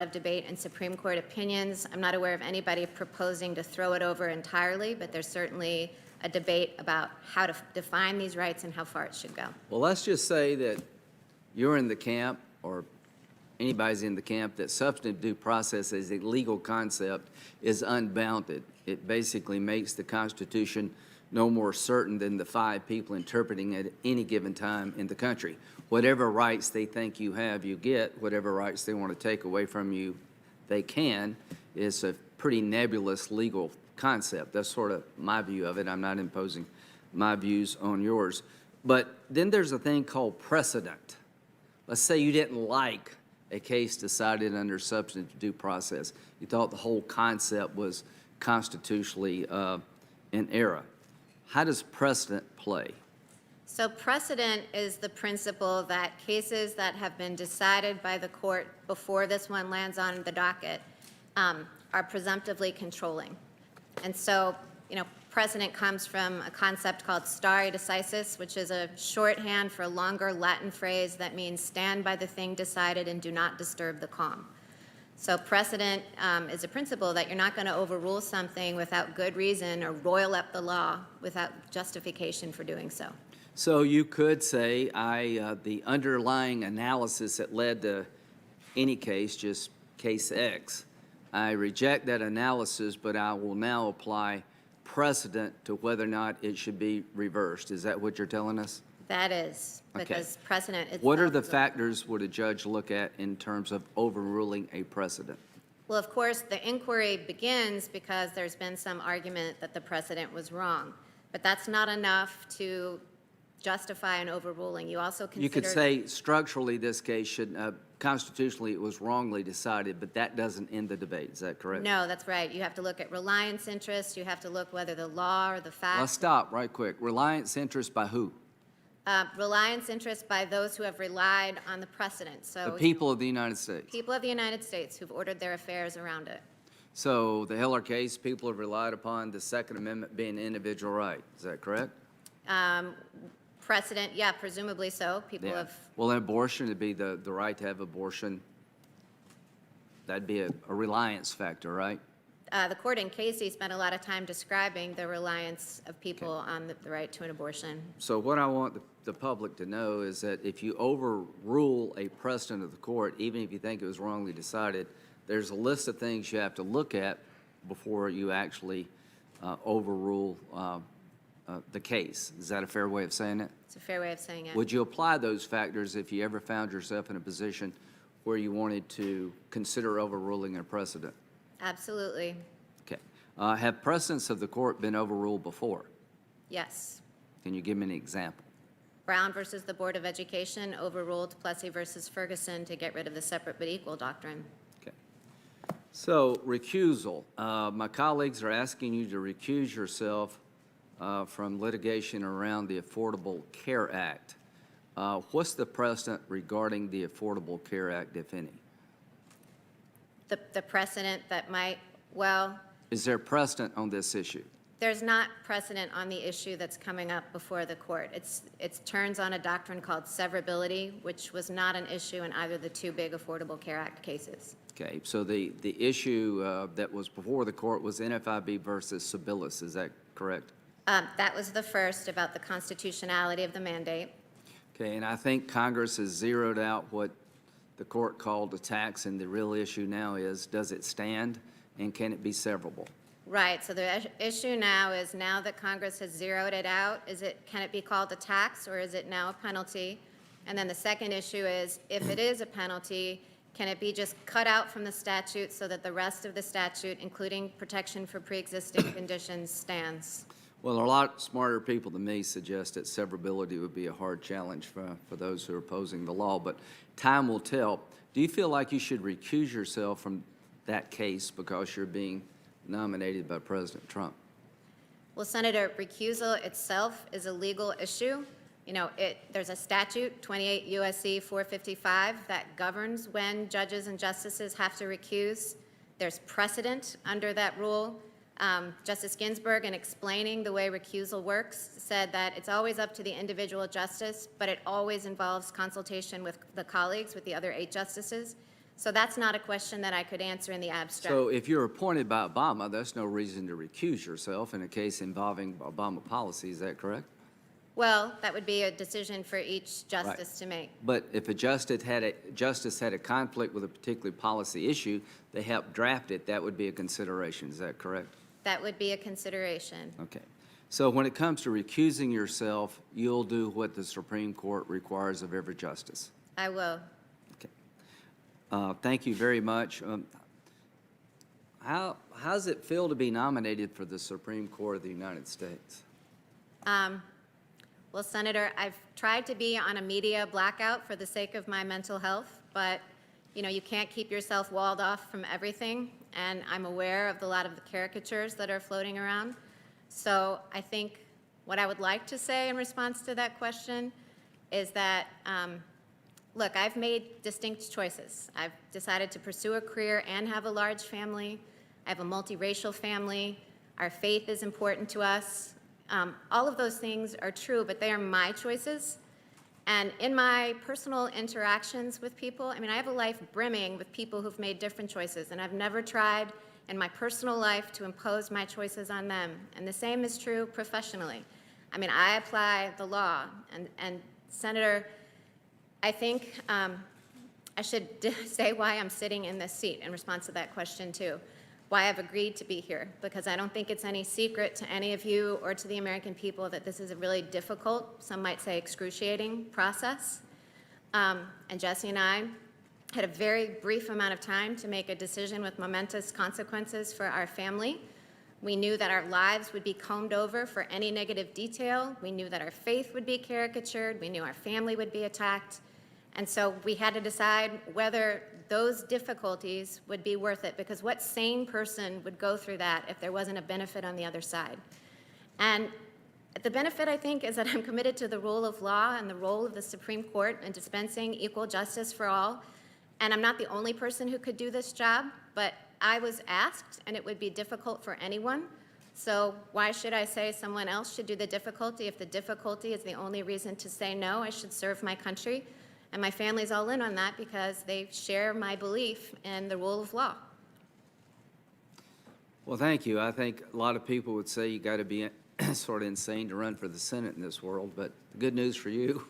of debate and Supreme Court opinions. I'm not aware of anybody proposing to throw it over entirely, but there's certainly a debate about how to define these rights and how far it should go. Well, let's just say that you're in the camp, or anybody's in the camp, that substantive due process as a legal concept is unbounded. It basically makes the Constitution no more certain than the 5 people interpreting it at any given time in the country. Whatever rights they think you have, you get. Whatever rights they want to take away from you, they can. It's a pretty nebulous legal concept. That's sort of my view of it. I'm not imposing my views on yours. But then there's a thing called precedent. Let's say you didn't like a case decided under substantive due process. You thought the whole concept was constitutionally in error. How does precedent play? So precedent is the principle that cases that have been decided by the court before this one lands on the docket are presumptively controlling. And so, precedent comes from a concept called stare decisis, which is a shorthand for a longer Latin phrase that means stand by the thing decided and do not disturb the calm. So precedent is a principle that you're not going to overrule something without good reason or roil up the law without justification for doing so. So you could say the underlying analysis that led to any case, just case X, I reject that analysis, but I will now apply precedent to whether or not it should be reversed. Is that what you're telling us? That is, because Okay. precedent is... What are the factors would a judge look at in terms of overruling a precedent? Well, of course, the inquiry begins because there's been some argument that the precedent was wrong. But that's not enough to justify an overruling. You also consider... You could say structurally this case should, constitutionally it was wrongly decided, but that doesn't end the debate. Is that correct? No, that's right. You have to look at reliance interest. You have to look whether the law or the facts... Let's stop right quick. Reliance interest by who? Reliance interest by those who have relied on the precedent. So The people of the United States. people of the United States who've ordered their affairs around it. So the Heller case, people have relied upon the Second Amendment being an individual right. Is that correct? Precedent, yeah, presumably so. People have... Well, abortion would be the right to have abortion. That'd be a reliance factor, right? The court in Casey spent a lot of time describing the reliance of people on the right to an abortion. So what I want the public to know is that if you overrule a precedent of the court, even if you think it was wrongly decided, there's a list of things you have to look at before you actually overrule the case. Is that a fair way of saying it? It's a fair way of saying it. Would you apply those factors if you ever found yourself in a position where you wanted to consider overruling a precedent? Absolutely. Okay. Have precedents of the court been overruled before? Yes. Can you give me an example? Brown versus the Board of Education overruled Plessy versus Ferguson to get rid of the separate but equal doctrine. Okay. So, recusal. My colleagues are asking you to recuse yourself from litigation around the Affordable Care Act. What's the precedent regarding the Affordable Care Act, if any? The precedent that might, well... Is there precedent on this issue? There's not precedent on the issue that's coming up before the court. It turns on a doctrine called severability, which was not an issue in either the 2 big Affordable Care Act cases. Okay, so the issue that was before the court was NFIB versus Sibelius, is that correct? That was the first, about the constitutionality of the mandate. Okay, and I think Congress has zeroed out what the court called a tax, and the real issue now is, does it stand, and can it be severable? Right, so the issue now is, now that Congress has zeroed it out, can it be called a tax, or is it now a penalty? And then the second issue is, if it is a penalty, can it be just cut out from the statute so that the rest of the statute, including protection for pre-existing conditions, stands? Well, a lot smarter people than me suggest that severability would be a hard challenge for those who are opposing the law, but time will tell. Do you feel like you should recuse yourself from that case because you're being nominated by President Trump? Well, Senator, recusal itself is a legal issue. There's a statute, 28 U.S.C. 455, that governs when judges and justices have to recuse. There's precedent under that rule. Justice Ginsburg, in explaining the way recusal works, said that it's always up to the individual justice, but it always involves consultation with the colleagues, with the other 8 justices. So that's not a question that I could answer in the abstract. So if you're appointed by Obama, that's no reason to recuse yourself in a case involving Obama policy, is that correct? Well, that would be a decision for each justice to make. But if a justice had a conflict with a particular policy issue, they helped draft it, that would be a consideration, is that correct? That would be a consideration. Okay. So when it comes to recusing yourself, you'll do what the Supreme Court requires of every justice. I will. Okay. Thank you very much. How does it feel to be nominated for the Supreme Court of the United States? Well, Senator, I've tried to be on a media blackout for the sake of my mental health, but you can't keep yourself walled off from everything, and I'm aware of a lot of the caricatures that are floating around. So I think what I would like to say in response to that question is that, look, I've made distinct choices. I've decided to pursue a career and have a large family. I have a multiracial family. Our faith is important to us. All of those things are true, but they are my choices. And in my personal interactions with people, I have a life brimming with people who've made different choices, and I've never tried in my personal life to impose my choices on them. And the same is true professionally. I apply the law. And Senator, I think I should say why I'm sitting in this seat in response to that question, too. Why I've agreed to be here, because I don't think it's any secret to any of you or to the American people that this is a really difficult, some might say excruciating process. And Jesse and I had a very brief amount of time to make a decision with momentous consequences for our family. We knew that our lives would be combed over for any negative detail. We knew that our faith would be caricatured. We knew our family would be attacked. And so we had to decide whether those difficulties would be worth it, because what sane person would go through that if there wasn't a benefit on the other side? And the benefit, I think, is that I'm committed to the rule of law and the role of the Supreme Court in dispensing equal justice for all. And I'm not the only person who could do this job, but I was asked, and it would be difficult for anyone. So why should I say someone else should do the difficulty if the difficulty is the only reason to say no? I should serve my country. And my family's all in on that because they share my belief in the rule of law. Well, thank you. I think a lot of people would say you got to be sort of insane to run for the Senate in this world, but the good news for you,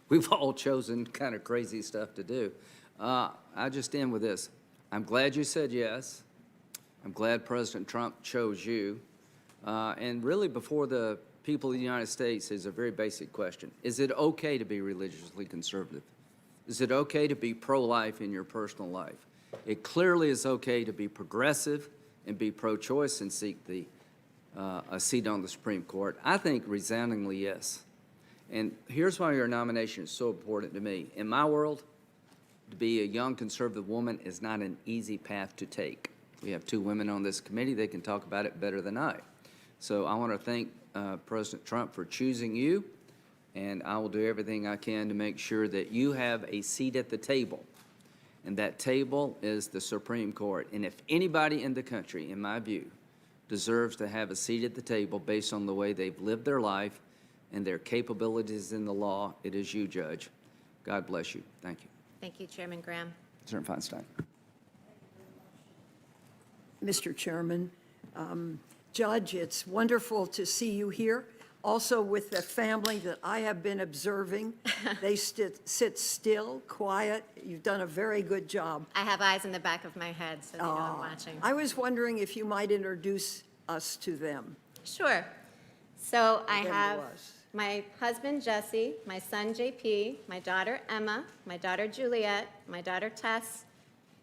we've all chosen kind of crazy stuff to do. I just end with this. I'm glad you said yes. I'm glad President Trump chose you. And really, before the people of the United States is a very basic question. Is it okay to be religiously conservative? Is it okay to be pro-life in your personal life? It clearly is okay to be progressive and be pro-choice and seek a seat on the Supreme Court. I think resoundingly yes. And here's why your nomination is so important to me. In my world, to be a young conservative woman is not an easy path to take. We have two women on this committee. They can talk about it better than I. So I want to thank President Trump for choosing you, and I will do everything I can to make sure that you have a seat at the table, and that table is the Supreme Court. And if anybody in the country, in my view, deserves to have a seat at the table based on the way they've lived their life and their capabilities in the law, it is you, Judge. God bless you. Thank you. Thank you, Chairman Graham. Senator Feinstein. Mr. Chairman, Judge, it's wonderful to see you here. Also with the family that I have been observing. They sit still, quiet. You've done a very good job. I have eyes in the back of my head, so they know I'm watching. I was wondering if you might introduce us to them. Sure. So I Them to have us. my husband, Jesse, my son, JP, my daughter, Emma, my daughter, Juliet, my daughter, Tess,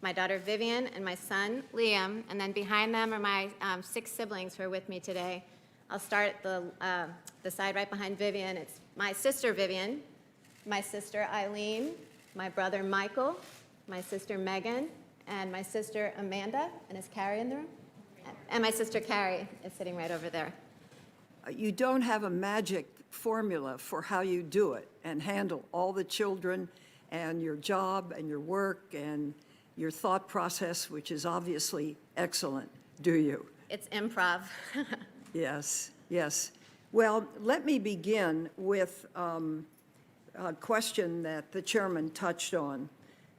my daughter, Vivian, and my son, Liam. And then behind them are my 6 siblings who are with me today. I'll start at the side right behind Vivian. It's my sister, Vivian, my sister, Eileen, my brother, Michael, my sister, Megan, and my sister, Amanda. And is Carrie in the room? And my sister, Carrie, is sitting right over there. You don't have a magic formula for how you do it and handle all the children and your job and your work and your thought process, which is obviously excellent, do you? It's improv. Yes, yes. Well, let me begin with a question that the chairman touched on.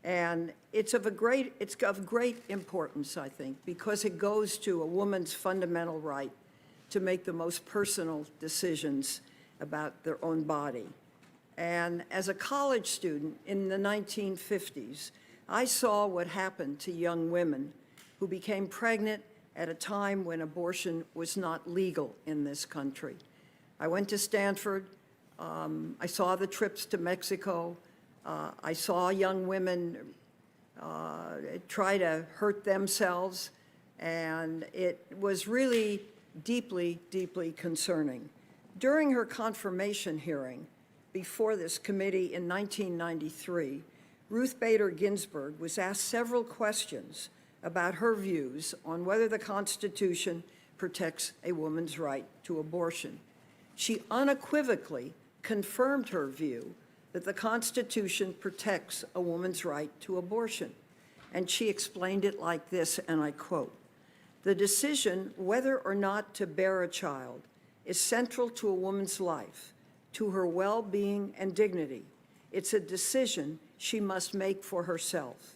And it's of great importance, I think, because it goes to a woman's fundamental right to make the most personal decisions about their own body. And as a college student in the 1950s, I saw what happened to young women who became pregnant at a time when abortion was not legal in this country. I went to Stanford. I saw the trips to Mexico. I saw young women try to hurt themselves, and it was really deeply, deeply concerning. During her confirmation hearing before this committee in 1993, Ruth Bader Ginsburg was asked several questions about her views on whether the Constitution protects a woman's right to abortion. She unequivocally confirmed her view that the Constitution protects a woman's right to abortion. And she explained it like this, and I quote, "The decision whether or not to bear a child is central to a woman's life, to her well-being and dignity. It's a decision she must make for herself.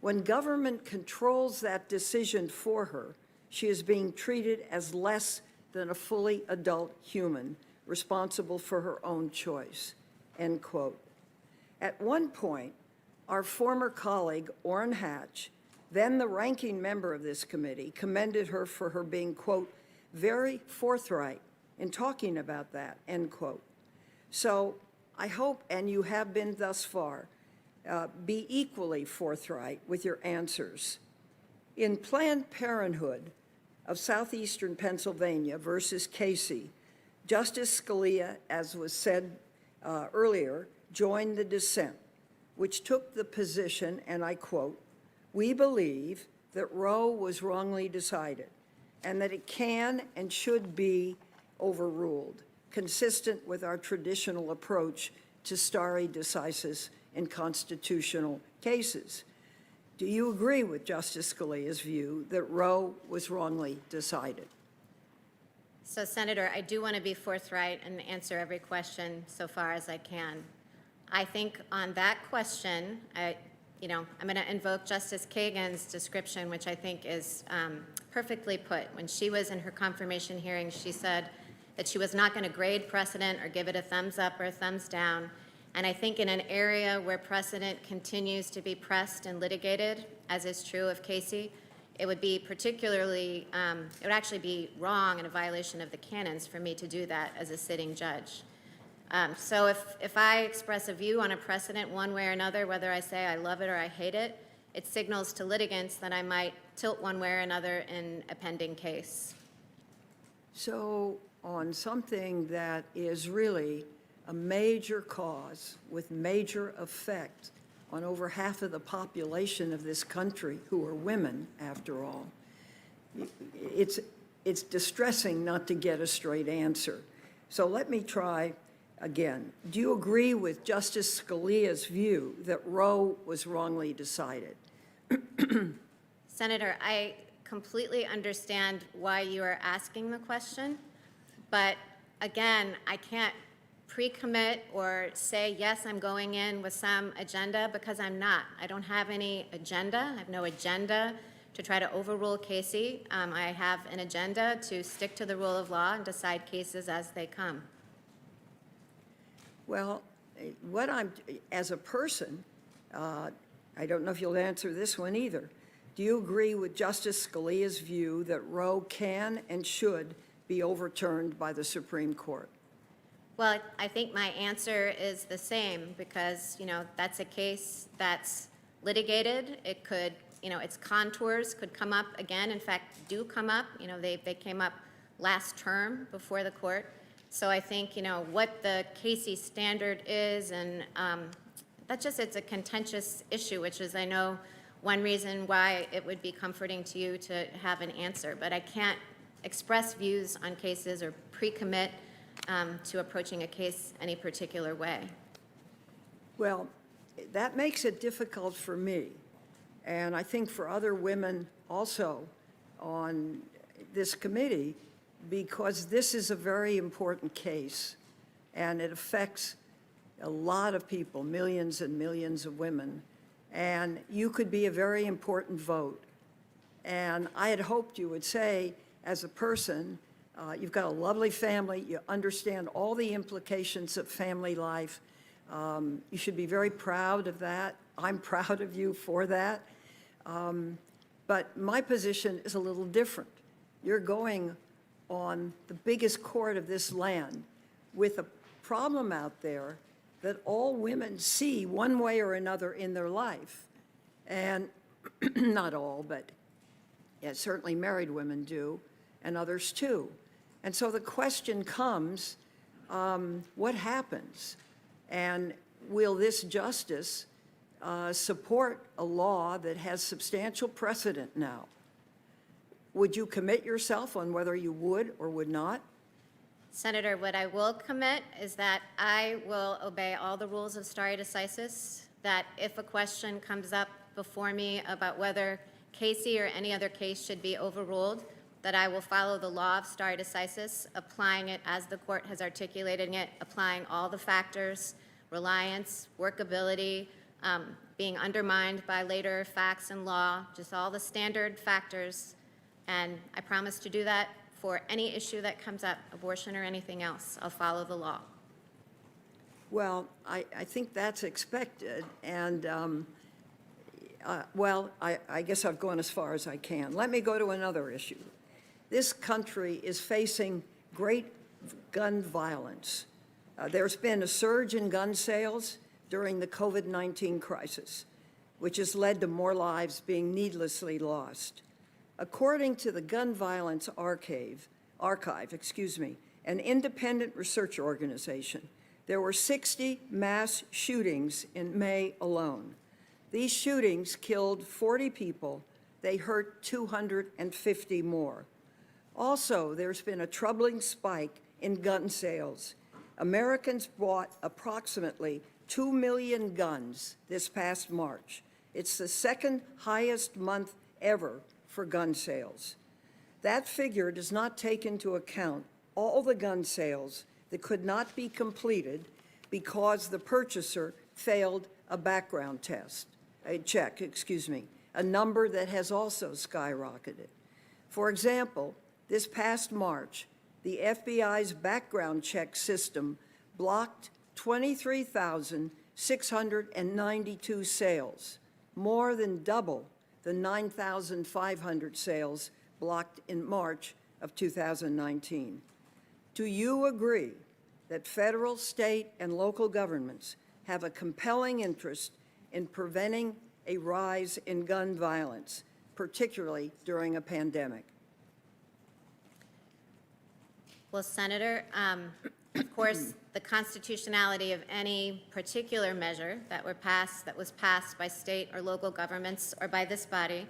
When government controls that decision for her, she is being treated as less than a fully adult human, responsible for her own choice," end quote. At one point, our former colleague, Orrin Hatch, then the ranking member of this committee, commended her for her being, quote, "very forthright in talking about that," end quote. So I hope, and you have been thus far, be equally forthright with your answers. In Planned Parenthood of Southeastern Pennsylvania versus Casey, Justice Scalia, as was said earlier, joined the dissent, which took the position, and I quote, "We believe that Roe was wrongly decided and that it can and should be overruled, consistent with our traditional approach to stare decisis in constitutional cases." Do you agree with Justice Scalia's view that Roe was wrongly decided? So, Senator, I do want to be forthright and answer every question so far as I can. I think on that question, I'm going to invoke Justice Kagan's description, which I think is perfectly put. When she was in her confirmation hearing, she said that she was not going to grade precedent or give it a thumbs up or a thumbs down. And I think in an area where precedent continues to be pressed and litigated, as is true of Casey, it would be particularly, it would actually be wrong and a violation of the canons for me to do that as a sitting judge. So if I express a view on a precedent one way or another, whether I say I love it or I hate it, it signals to litigants that I might tilt one way or another in a pending case. So on something that is really a major cause with major effect on over half of the population of this country, who are women, after all, it's distressing not to get a straight answer. So let me try again. Do you agree with Justice Scalia's view that Roe was wrongly decided? Senator, I completely understand why you are asking the question, but again, I can't pre-commit or say, yes, I'm going in with some agenda, because I'm not. I don't have any agenda. I have no agenda to try to overrule Casey. I have an agenda to stick to the rule of law and decide cases as they come. Well, as a person, I don't know if you'll answer this one either. Do you agree with Justice Scalia's view that Roe can and should be overturned by the Supreme Court? Well, I think my answer is the same, because, that's a case that's litigated. It could, its contours could come up again. In fact, do come up. They came up last term before the court. So I think, what the Casey standard is, and it's a contentious issue, which is, I know, one reason why it would be comforting to you to have an answer. But I can't express views on cases or pre-commit to approaching a case any particular way. Well, that makes it difficult for me, and I think for other women also on this committee, because this is a very important case, and it affects a lot of people, millions and millions of women, and you could be a very important vote. And I had hoped you would say, as a person, you've got a lovely family, you understand all the implications of family life. You should be very proud of that. I'm proud of you for that. But my position is a little different. You're going on the biggest court of this land with a problem out there that all women see one way or another in their life. And not all, but yeah, certainly married women do, and others too. And so the question comes, what happens? And will this justice support a law that has substantial precedent now? Would you commit yourself on whether you would or would not? Senator, what I will commit is that I will obey all the rules of stare decisis, that if a question comes up before me about whether Casey or any other case should be overruled, that I will follow the law of stare decisis, applying it as the court has articulated it, applying all the factors, reliance, workability, being undermined by later facts and law, just all the standard factors. And I promise to do that for any issue that comes up, abortion or anything else. I'll follow the law. Well, I think that's expected, and well, I guess I've gone as far as I can. Let me go to another issue. This country is facing great gun violence. There's been a surge in gun sales during the COVID-19 crisis, which has led to more lives being needlessly lost. According to the Gun Violence Archive, an independent research organization, there were 60 mass shootings in May alone. These shootings killed 40 people. They hurt 250 more. Also, there's been a troubling spike in gun sales. Americans bought approximately 2 million guns this past March. It's the second highest month ever for gun sales. That figure does not take into account all the gun sales that could not be completed because the purchaser failed a background check, a number that has also skyrocketed. For example, this past March, the FBI's background check system blocked 23,692 sales, more than double the 9,500 sales blocked in March of 2019. Do you agree that federal, state, and local governments have a compelling interest in preventing a rise in gun violence, particularly during a pandemic? Well, Senator, of course, the constitutionality of any particular measure that was passed by state or local governments or by this body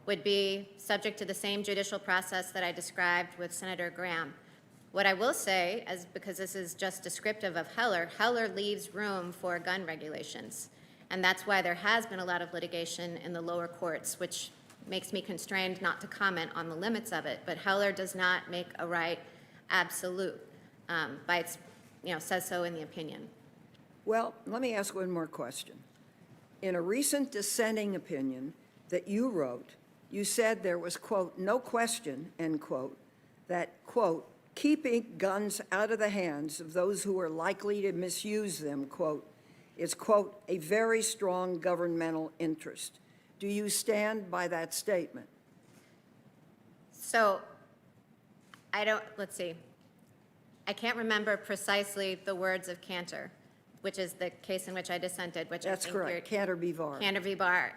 would be subject to the same judicial process that I described with Senator Graham. What I will say, because this is just descriptive of Heller leaves room for gun regulations. And that's why there has been a lot of litigation in the lower courts, which makes me constrained not to comment on the limits of it. But Heller does not make a right absolute, says so in the opinion. Well, let me ask one more question. In a recent dissenting opinion that you wrote, you said there was, quote, no question, end quote, that, quote, keeping guns out of the hands of those who are likely to misuse them, quote, is, quote, a very strong governmental interest. Do you stand by that statement? So, let's see. I can't remember precisely the words of Cantor, which is the case in which I dissented, which That's I think correct, Cantor v. Barr. Cantor v. Barr.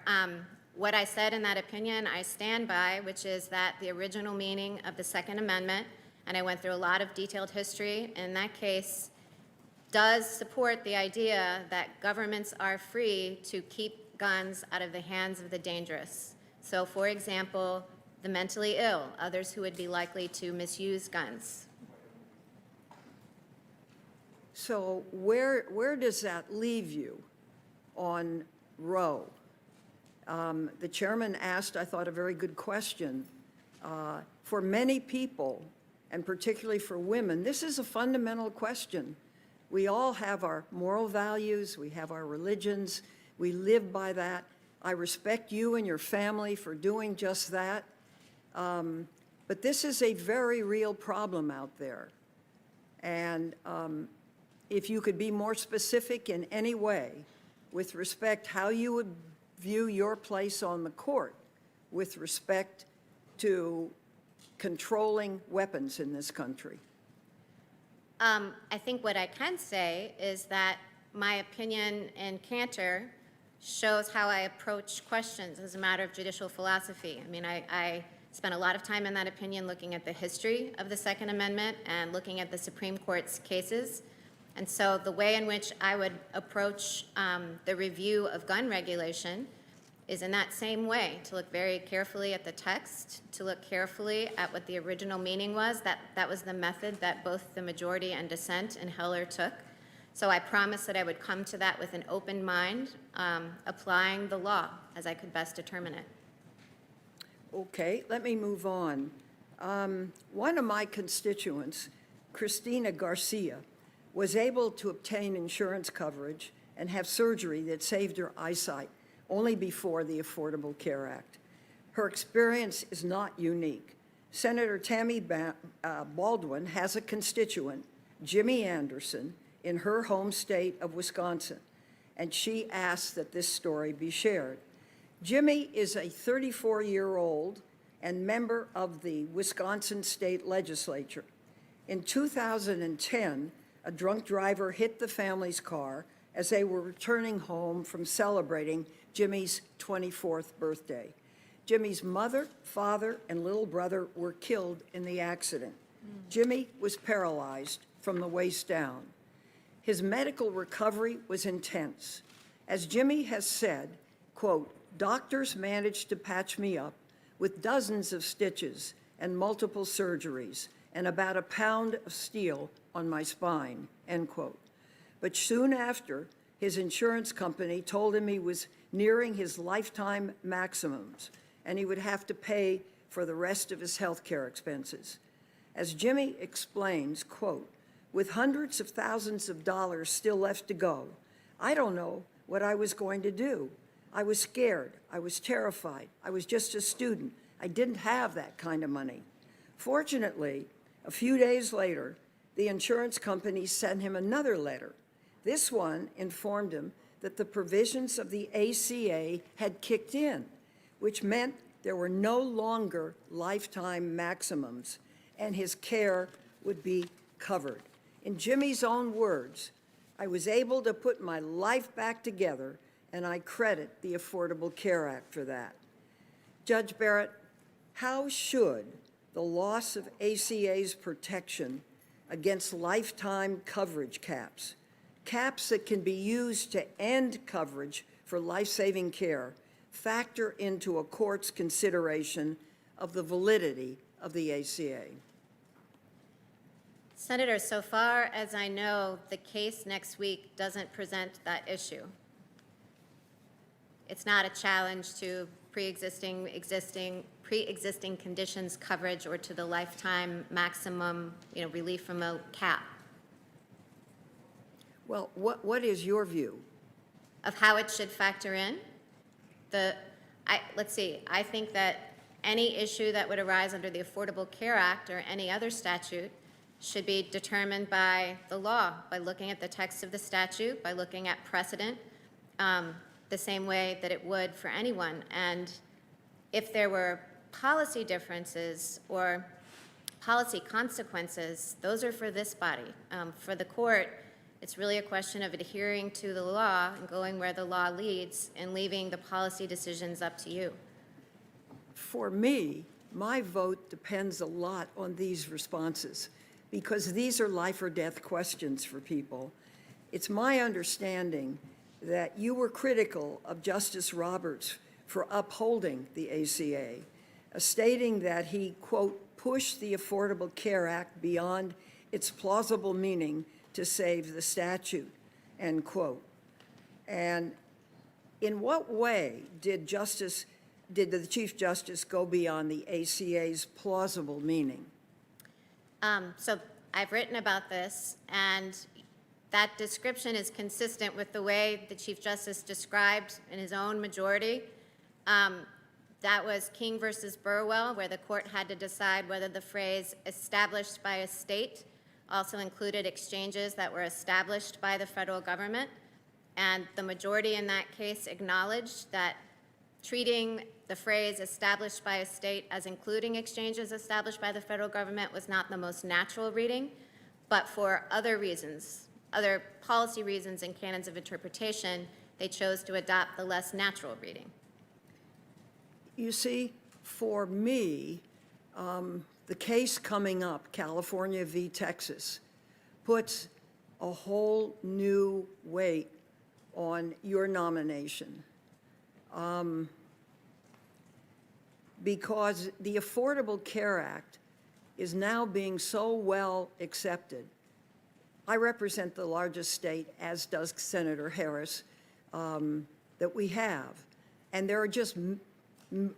What I said in that opinion, I stand by, which is that the original meaning of the Second Amendment, and I went through a lot of detailed history in that case, does support the idea that governments are free to keep guns out of the hands of the dangerous. So, for example, the mentally ill, others who would be likely to misuse guns. So where does that leave you on Roe? The chairman asked, I thought, a very good question. For many people, and particularly for women, this is a fundamental question. We all have our moral values, we have our religions, we live by that, I respect you and your family for doing just that. But this is a very real problem out there. And if you could be more specific in any way with respect how you would view your place on the court with respect to controlling weapons in this country. I think what I can say is that my opinion in Cantor shows how I approach questions as a matter of judicial philosophy. I mean, I spent a lot of time in that opinion looking at the history of the Second Amendment and looking at the Supreme Court's cases. And so the way in which I would approach the review of gun regulation is in that same way, to look very carefully at the text, to look carefully at what the original meaning was. That was the method that both the majority and dissent in Heller took. So I promised that I would come to that with an open mind, applying the law as I could best determine it. Okay, let me move on. One of my constituents, Christina Garcia, was able to obtain insurance coverage and have surgery that saved her eyesight only before the Affordable Care Act. Her experience is not unique. Senator Tammy Baldwin has a constituent, Jimmy Anderson, in her home state of Wisconsin, and she asked that this story be shared. Jimmy is a 34-year-old and member of the Wisconsin State Legislature. In 2010, a drunk driver hit the family's car as they were returning home from celebrating Jimmy's 24th birthday. Jimmy's mother, father, and little brother were killed in the accident. Jimmy was paralyzed from the waist down. His medical recovery was intense. As Jimmy has said, quote, "Doctors managed to patch me up with dozens of stitches and multiple surgeries and about a pound of steel on my spine," end quote. But soon after, his insurance company told him he was nearing his lifetime maximums and he would have to pay for the rest of his health care expenses. As Jimmy explains, quote, "With hundreds of thousands of dollars still left to go, I don't know what I was going to do. I was scared. I was terrified. I was just a student. I didn't have that kind of money." Fortunately, a few days later, the insurance company sent him another letter. This one informed him that the provisions of the ACA had kicked in, which meant there were no longer lifetime maximums and his care would be covered. In Jimmy's own words, "I was able to put my life back together, and I credit the Affordable Care Act for that." Judge Barrett, how should the loss of ACA's protection against lifetime coverage caps, caps that can be used to end coverage for life-saving care, factor into a court's consideration of the validity of the ACA? Senator, so far as I know, the case next week doesn't present that issue. It's not a challenge to pre-existing conditions coverage or to the lifetime maximum, relief from a cap. Well, what is your view? Of how it should factor in? Let's see, I think that any issue that would arise under the Affordable Care Act or any other statute should be determined by the law, by looking at the text of the statute, by looking at precedent, the same way that it would for anyone. And if there were policy differences or policy consequences, those are for this body. For the court, it's really a question of adhering to the law and going where the law leads and leaving the policy decisions up to you. For me, my vote depends a lot on these responses because these are life or death questions for people. It's my understanding that you were critical of Justice Roberts for upholding the ACA, stating that he, quote, "pushed the Affordable Care Act beyond its plausible meaning to save the statute," end quote. And in what way did the Chief Justice go beyond the ACA's plausible meaning? So I've written about this, and That description is consistent with the way the Chief Justice described in his own majority. That was King versus Burwell, where the court had to decide whether the phrase established by a state also included exchanges that were established by the federal government. And the majority in that case acknowledged that treating the phrase established by a state as including exchanges established by the federal government was not the most natural reading, but for other reasons, other policy reasons and canons of interpretation, they chose to adopt the less natural reading. You see, for me, the case coming up, California v. Texas, puts a whole new weight on your nomination. Because the Affordable Care Act is now being so well accepted. I represent the largest state, as does Senator Harris, that we have. And there are just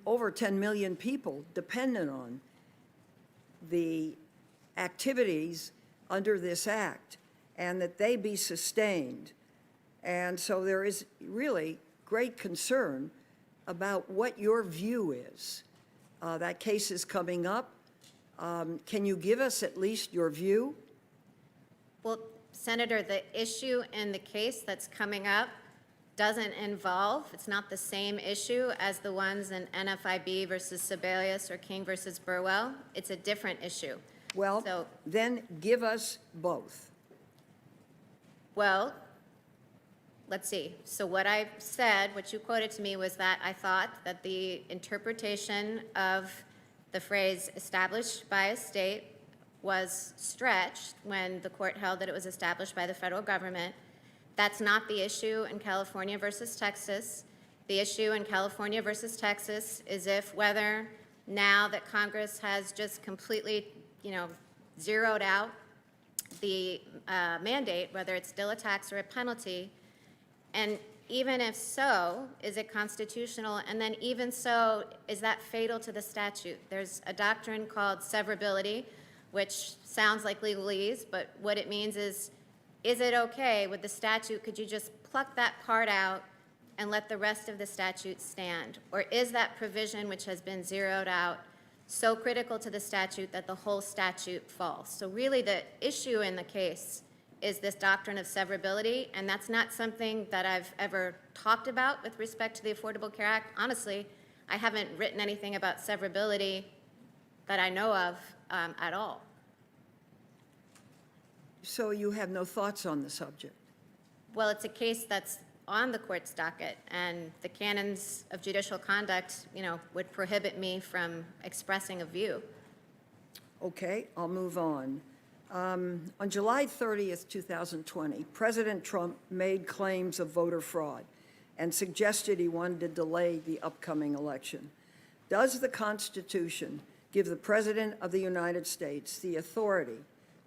over 10 million people dependent on the activities under this act, and that they be sustained. And so there is really great concern about what your view is. That case is coming up. Can you give us at least your view? Well, Senator, the issue in the case that's coming up doesn't involve, it's not the same issue as the ones in NFIB versus Sebelius or King versus Burwell. It's a different issue. Well, So- then give us both. Well, let's see. So what I said, what you quoted to me, was that I thought that the interpretation of the phrase established by a state was stretched when the court held that it was established by the federal government. That's not the issue in California versus Texas. The issue in California versus Texas is if whether now that Congress has just completely, zeroed out the mandate, whether it's still a tax or a penalty, and even if so, is it constitutional? And then even so, is that fatal to the statute? There's a doctrine called severability, which sounds like legalese, but what it means is it okay with the statute? Could you just pluck that part out and let the rest of the statute stand? Or is that provision, which has been zeroed out, so critical to the statute that the whole statute falls? So really the issue in the case is this doctrine of severability, and that's not something that I've ever talked about with respect to the Affordable Care Act. Honestly, I haven't written anything about severability that I know of at all. So you have no thoughts on the subject? Well, it's a case that's on the court's docket, and the canons of judicial conduct, would prohibit me from expressing a view. Okay, I'll move on. On July 30th, 2020, President Trump made claims of voter fraud and suggested he wanted to delay the upcoming election. Does the Constitution give the President of the United States the authority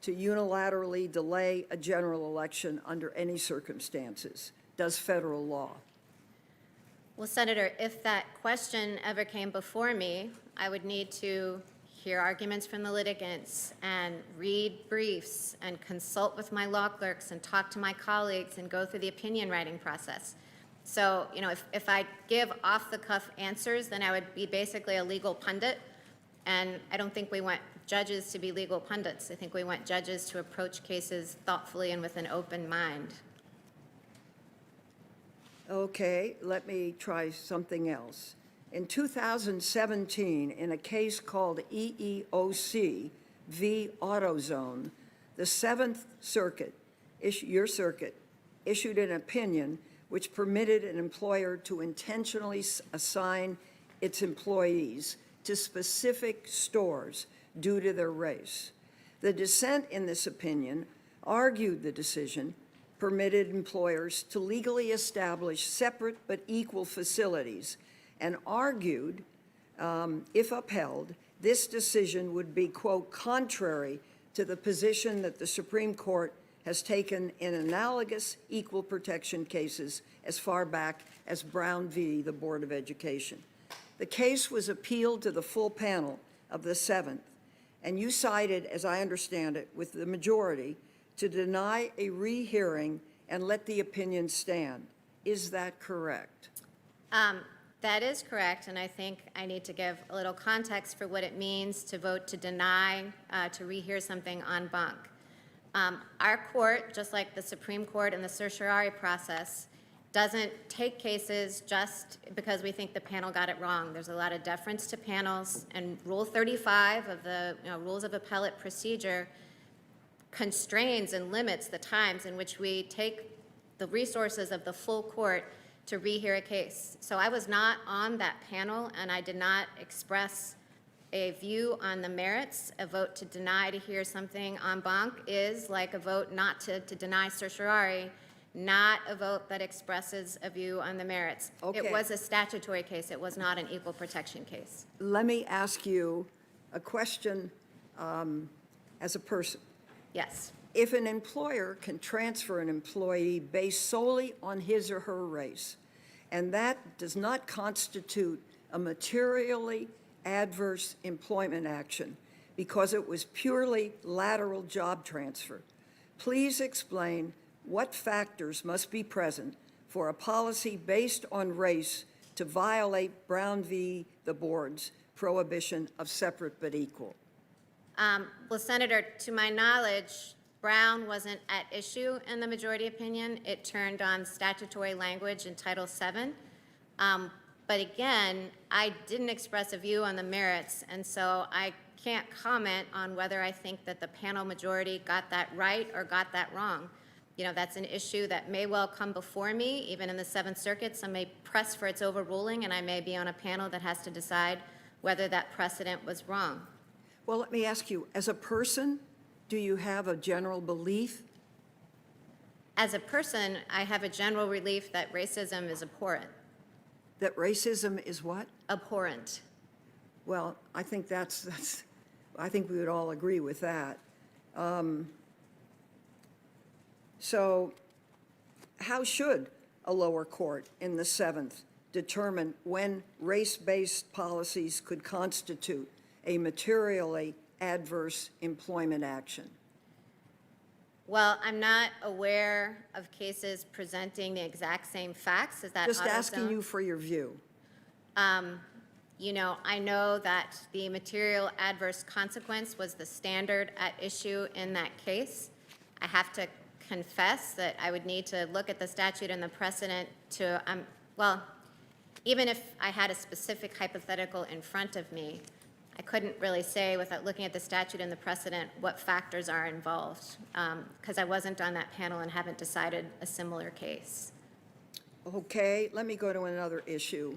to unilaterally delay a general election under any circumstances? Does federal law? Well, Senator, if that question ever came before me, I would need to hear arguments from the litigants and read briefs and consult with my law clerks and talk to my colleagues and go through the opinion writing process. So, if I give off-the-cuff answers, then I would be basically a legal pundit, and I don't think we want judges to be legal pundits. I think we want judges to approach cases thoughtfully and with an open mind. Okay, let me try something else. In 2017, in a case called EEOC v. AutoZone, the Seventh Circuit, your circuit, issued an opinion which permitted an employer to intentionally assign its employees to specific stores due to their race. The dissent in this opinion argued the decision permitted employers to legally establish separate but equal facilities, and argued, if upheld, this decision would be, quote, contrary to the position that the Supreme Court has taken in analogous equal protection cases as far back as Brown v. the Board of Education. The case was appealed to the full panel of the Seventh, and you sided, as I understand it, with the majority to deny a rehearing and let the opinion stand. Is that correct? That is correct, and I think I need to give a little context for what it means to vote to deny, to rehear something en banc. Our court, just like the Supreme Court and the certiorari process, doesn't take cases just because we think the panel got it wrong. There's a lot of deference to panels, and Rule 35 of the Rules of Appellate Procedure constrains and limits the times in which we take the resources of the full court to rehear a case. So I was not on that panel, and I did not express a view on the merits. A vote to deny to hear something en banc is like a vote not to deny certiorari, not a vote that expresses a view on the merits. Okay. It was a statutory case. It was not an equal protection case. Let me ask you a question as a person. Yes. If an employer can transfer an employee based solely on his or her race, and that does not constitute a materially adverse employment action because it was purely lateral job transfer, please explain what factors must be present for a policy based on race to violate Brown v. the Board's prohibition of separate but equal. Well, Senator, to my knowledge, Brown wasn't at issue in the majority opinion. It turned on statutory language in Title VII. But again, I didn't express a view on the merits, and so I can't comment on whether I think that the panel majority got that right or got that wrong. That's an issue that may well come before me, even in the Seventh Circuit. Some may press for its overruling, and I may be on a panel that has to decide whether that precedent was wrong. Well, let me ask you, as a person, do you have a general belief? As a person, I have a general belief that racism is abhorrent. That racism is what? Abhorrent. Well, I think I think we would all agree with that. So how should a lower court in the Seventh determine when race-based policies could constitute a materially adverse employment action? Well, I'm not aware of cases presenting the exact same facts as that. Just asking you for your view. I know that the material adverse consequence was the standard at issue in that case. I have to confess that I would need to look at the statute and the precedent to, well, even if I had a specific hypothetical in front of me, I couldn't really say without looking at the statute and the precedent what factors are involved, because I wasn't on that panel and haven't decided a similar case. Okay, let me go to another issue.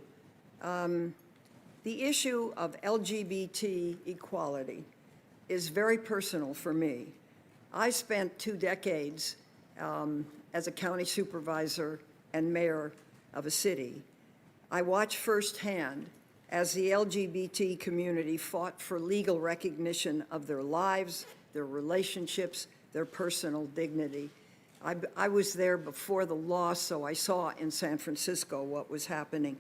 The issue of LGBT equality is very personal for me. I spent 2 decades as a county supervisor and mayor of a city. I watched firsthand as the LGBT community fought for legal recognition of their lives, their relationships, their personal dignity. I was there before the law, so I saw in San Francisco what was happening.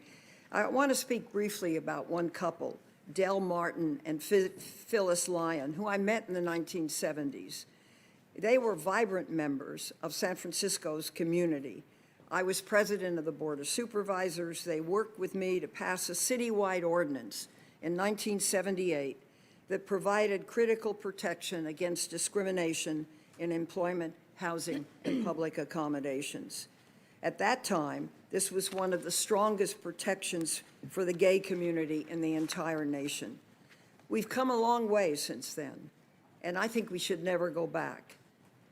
I want to speak briefly about one couple, Del Martin and Phyllis Lyon, who I met in the 1970s. They were vibrant members of San Francisco's community. I was president of the Board of Supervisors. They worked with me to pass a citywide ordinance in 1978 that provided critical protection against discrimination in employment, housing, and public accommodations. At that time, this was one of the strongest protections for the gay community in the entire nation. We've come a long way since then, and I think we should never go back.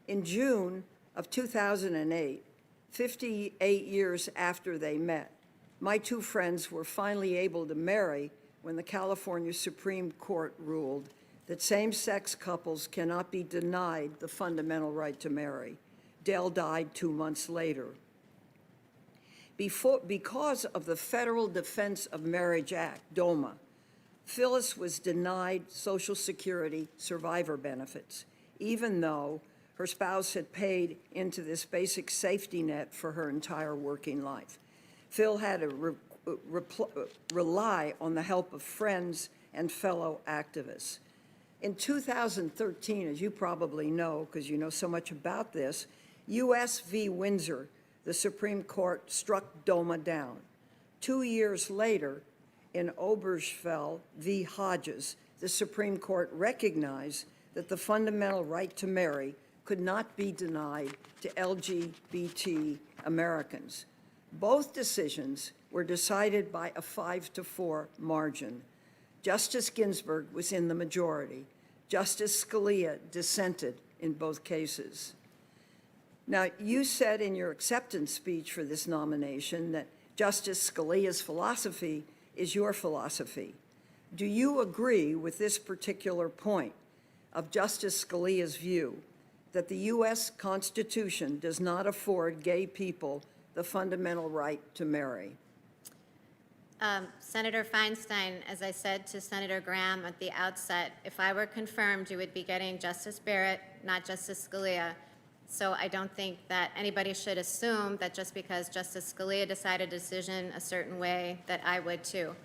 In June of 2008, 58 years after they met, my 2 friends were finally able to marry when the California Supreme Court ruled that same-sex couples cannot be denied the fundamental right to marry. Del died 2 months later. Because of the Federal Defense of Marriage Act, DOMA, Phyllis was denied Social Security survivor benefits, even though her spouse had paid into this basic safety net for her entire working life. Phil had to rely on the help of friends and fellow activists. In 2013, as you probably know, because you know so much about this, U.S. v. Windsor, the Supreme Court struck DOMA down. 2 years later, in Obergefell v. Hodges, the Supreme Court recognized that the fundamental right to marry could not be denied to LGBT Americans. Both decisions were decided by a 5-4 margin. Justice Ginsburg was in the majority. Justice Scalia dissented in both cases. Now, you said in your acceptance speech for this nomination that Justice Scalia's philosophy is your philosophy. Do you agree with this particular point of Justice Scalia's view that the U.S. Constitution does not afford gay people the fundamental right to marry? Senator Feinstein, as I said to Senator Graham at the outset, if I were confirmed, you would be getting Justice Barrett, not Justice Scalia. So I don't think that anybody should assume that just because Justice Scalia decided a decision a certain way, that I would too.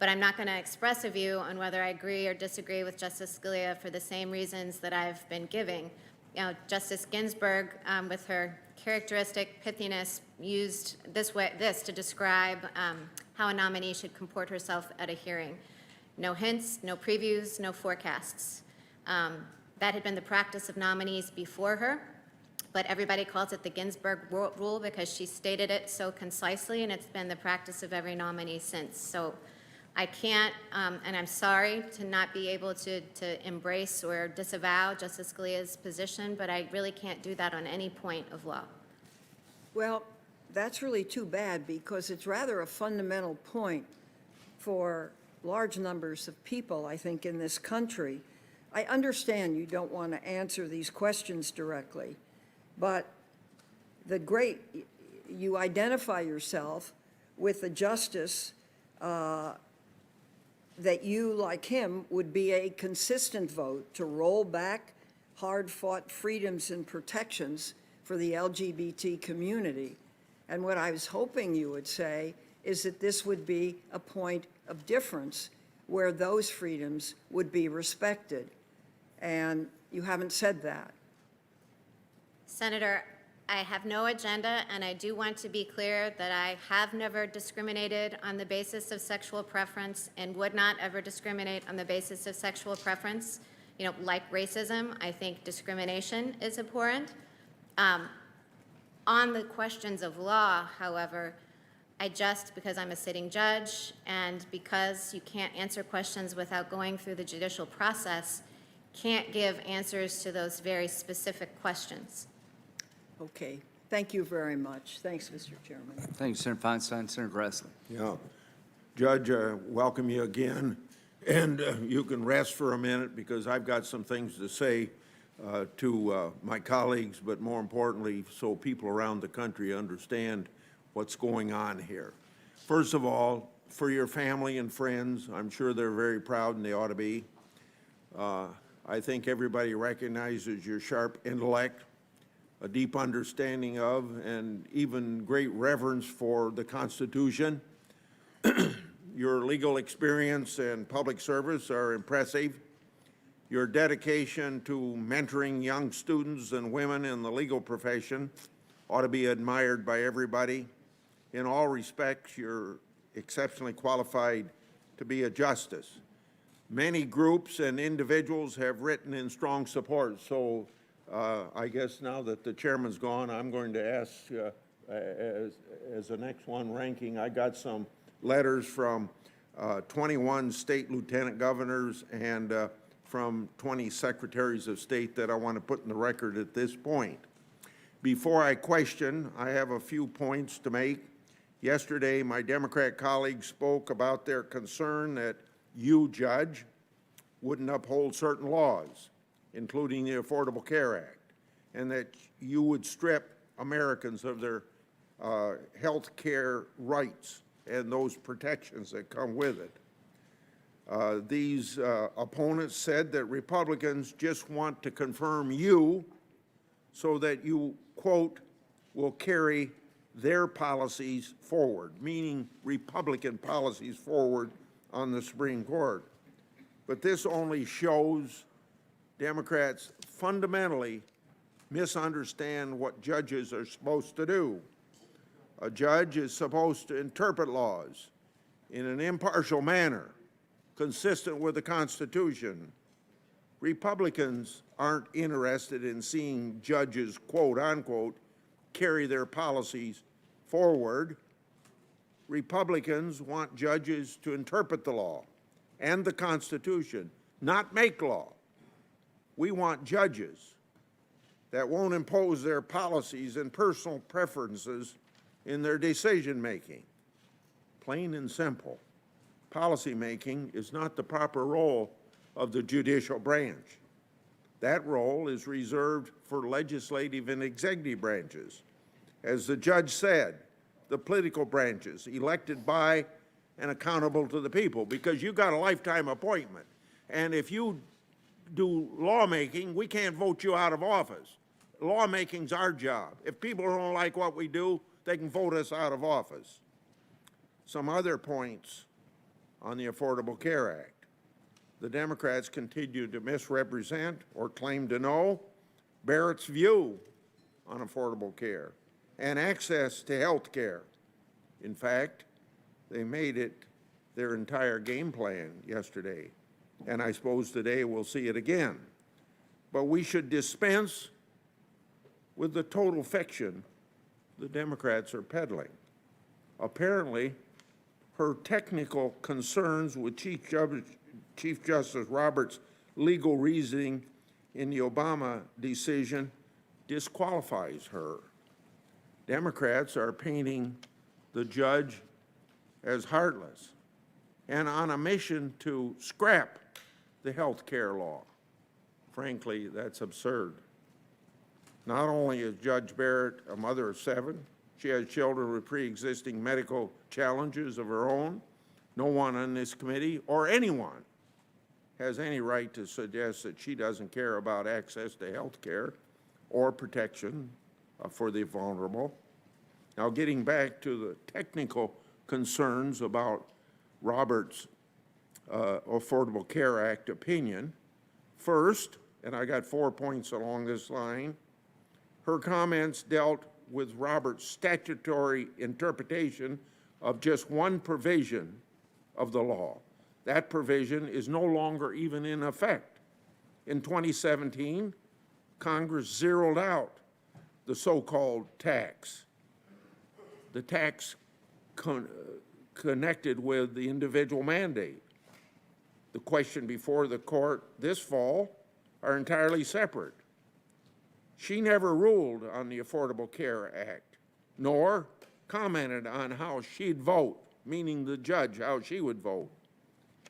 But I'm not going to express a view on whether I agree or disagree with Justice Scalia for the same reasons that I've been giving. You know, Justice Ginsburg, with her characteristic pithiness, used this to describe how a nominee should comport herself at a hearing. No hints, no previews, no forecasts. That had been the practice of nominees before her, but everybody calls it the Ginsburg rule because she stated it so concisely, and it's been the practice of every nominee since. So I can't, and I'm sorry to not be able to embrace or disavow Justice Scalia's position, but I really can't do that on any point of law. Well, that's really too bad because it's rather a fundamental point for large numbers of people, I think, in this country. I understand you don't want to answer these questions directly, but you identify yourself with the justice that you, like him, would be a consistent vote to roll back hard-fought freedoms and protections for the LGBT community. And what I was hoping you would say is that this would be a point of difference where those freedoms would be respected. And you haven't said that. Senator, I have no agenda, and I do want to be clear that I have never discriminated on the basis of sexual preference and would not ever discriminate on the basis of sexual preference. You know, like racism, I think discrimination is abhorrent. On the questions of law, however, because I'm a sitting judge and because you can't answer questions without going through the judicial process, can't give answers to those very specific questions. Okay. Thank you very much. Thanks, Mr. Chairman. Thank you, Senator Feinstein. Senator Grassley. Yeah. Judge, welcome you again. And you can rest for a minute because I've got some things to say to my colleagues, but more importantly, so people around the country understand what's going on here. First of all, for your family and friends, I'm sure they're very proud and they ought to be. I think everybody recognizes your sharp intellect, a deep understanding of, and even great reverence for the Constitution. Your legal experience and public service are impressive. Your dedication to mentoring young students and women in the legal profession ought to be admired by everybody. In all respects, you're exceptionally qualified to be a justice. Many groups and individuals have written in strong support, so I guess now that the chairman's gone, I'm going to ask, as the next one ranking, I got some letters from 21 state lieutenant governors and from 20 secretaries of state that I want to put in the record at this point. Before I question, I have a few points to make. Yesterday, my Democrat colleagues spoke about their concern that you, Judge, wouldn't uphold certain laws, including the Affordable Care Act, and that you would strip Americans of their health care rights and those protections that come with it. These opponents said that Republicans just want to confirm you so that you, quote, will carry their policies forward, meaning Republican policies forward on the Supreme Court. But this only shows Democrats fundamentally misunderstand what judges are supposed to do. A judge is supposed to interpret laws in an impartial manner, consistent with the Constitution. Republicans aren't interested in seeing judges, quote unquote, carry their policies forward. Republicans want judges to interpret the law and the Constitution, not make law. We want judges that won't impose their policies and personal preferences in their decision-making. Plain and simple. Policymaking is not the proper role of the judicial branch. That role is reserved for legislative and executive branches. As the judge said, the political branches elected by and accountable to the people, because you got a lifetime appointment. And if you do lawmaking, we can't vote you out of office. Lawmaking's our job. If people don't like what we do, they can vote us out of office. Some other points on the Affordable Care Act. The Democrats continue to misrepresent or claim to know Barrett's view on affordable care and access to health care. In fact, they made it their entire game plan yesterday, and I suppose today we'll see it again. But we should dispense with the total fiction the Democrats are peddling. Apparently, her technical concerns with Chief Justice Roberts' legal reasoning in the Obama decision disqualifies her. Democrats are painting the judge as heartless and on a mission to scrap the health care law. Frankly, that's absurd. Not only is Judge Barrett a mother of 7, she has children with pre-existing medical challenges of her own. No one on this committee or anyone has any right to suggest that she doesn't care about access to health care or protection for the vulnerable. Now, getting back to the technical concerns about Roberts' Affordable Care Act opinion, first, and I got 4 points along this line, her comments dealt with Roberts' statutory interpretation of just one provision of the law. That provision is no longer even in effect. In 2017, Congress zeroed out the so-called tax, the tax connected with the individual mandate. The question before the court this fall are entirely separate. She never ruled on the Affordable Care Act, nor commented on how she'd vote, meaning the judge, how she would vote.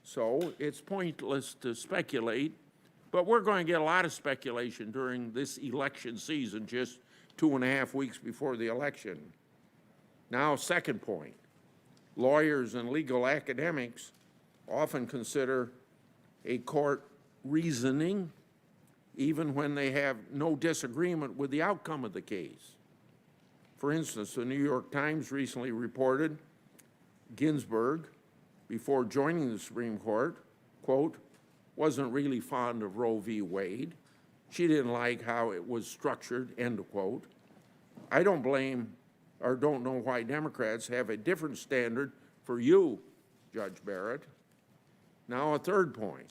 So it's pointless to speculate, but we're going to get a lot of speculation during this election season, just 2.5 weeks before the election. Now, second point, lawyers and legal academics often consider a court reasoning even when they have no disagreement with the outcome of the case. For instance, the New York Times recently reported Ginsburg, before joining the Supreme Court, quote, wasn't really fond of Roe v. Wade. She didn't like how it was structured, end quote. I don't blame or don't know why Democrats have a different standard for you, Judge Barrett. Now, a third point.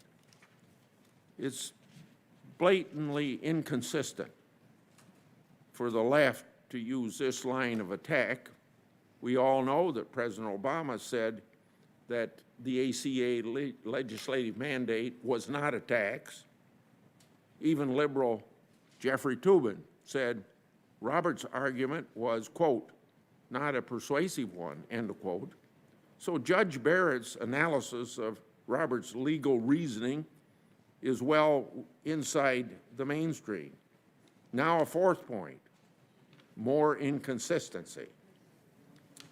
It's blatantly inconsistent for the left to use this line of attack. We all know that President Obama said that the ACA legislative mandate was not a tax. Even liberal Jeffrey Toobin said Roberts' argument was, quote, not a persuasive one, end quote. So Judge Barrett's analysis of Roberts' legal reasoning is well inside the mainstream. Now, a fourth point, more inconsistency.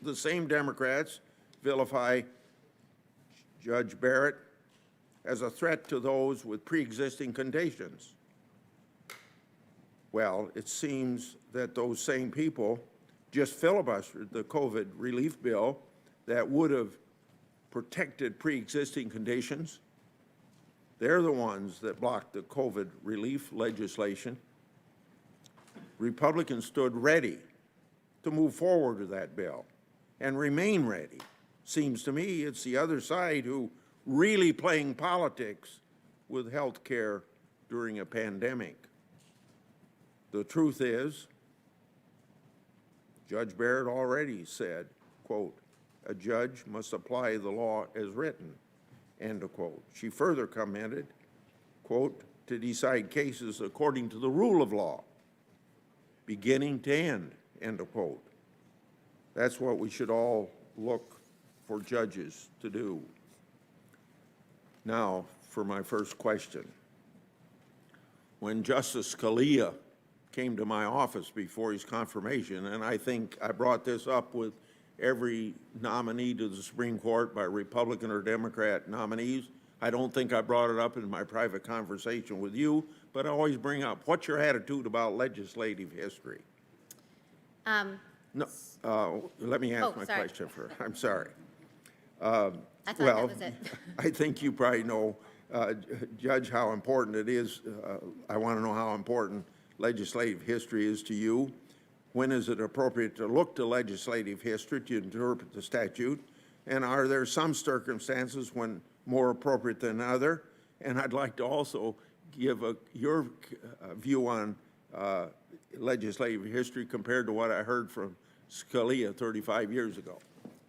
The same Democrats vilify Judge Barrett as a threat to those with pre-existing conditions. Well, it seems that those same people just filibustered the COVID relief bill that would have protected pre-existing conditions They're the ones that blocked the COVID relief legislation. Republicans stood ready to move forward with that bill and remain ready. Seems to me it's the other side who really playing politics with health care during a pandemic. The truth is, Judge Barrett already said, quote, "A judge must apply the law as written," end of quote. She further commented, quote, "to decide cases according to the rule of law, beginning to end of quote." That's what we should all look for judges to do. Now, for my first question. When Justice Scalia came to my office before his confirmation, and I think I brought this up with every nominee to the Supreme Court by Republican or Democrat nominees. I don't think I brought it up in my private conversation with you, but I always bring up, what's your attitude about legislative history? No, let me ask my sorry. question first. I'm sorry. I thought that was it. I think you probably know, Judge, how important it is. I want to know how important legislative history is to you. When is it appropriate to look to legislative history to interpret the statute? And are there some circumstances when more appropriate than other? And I'd like to also give your view on legislative history compared to what I heard from Scalia 35 years ago.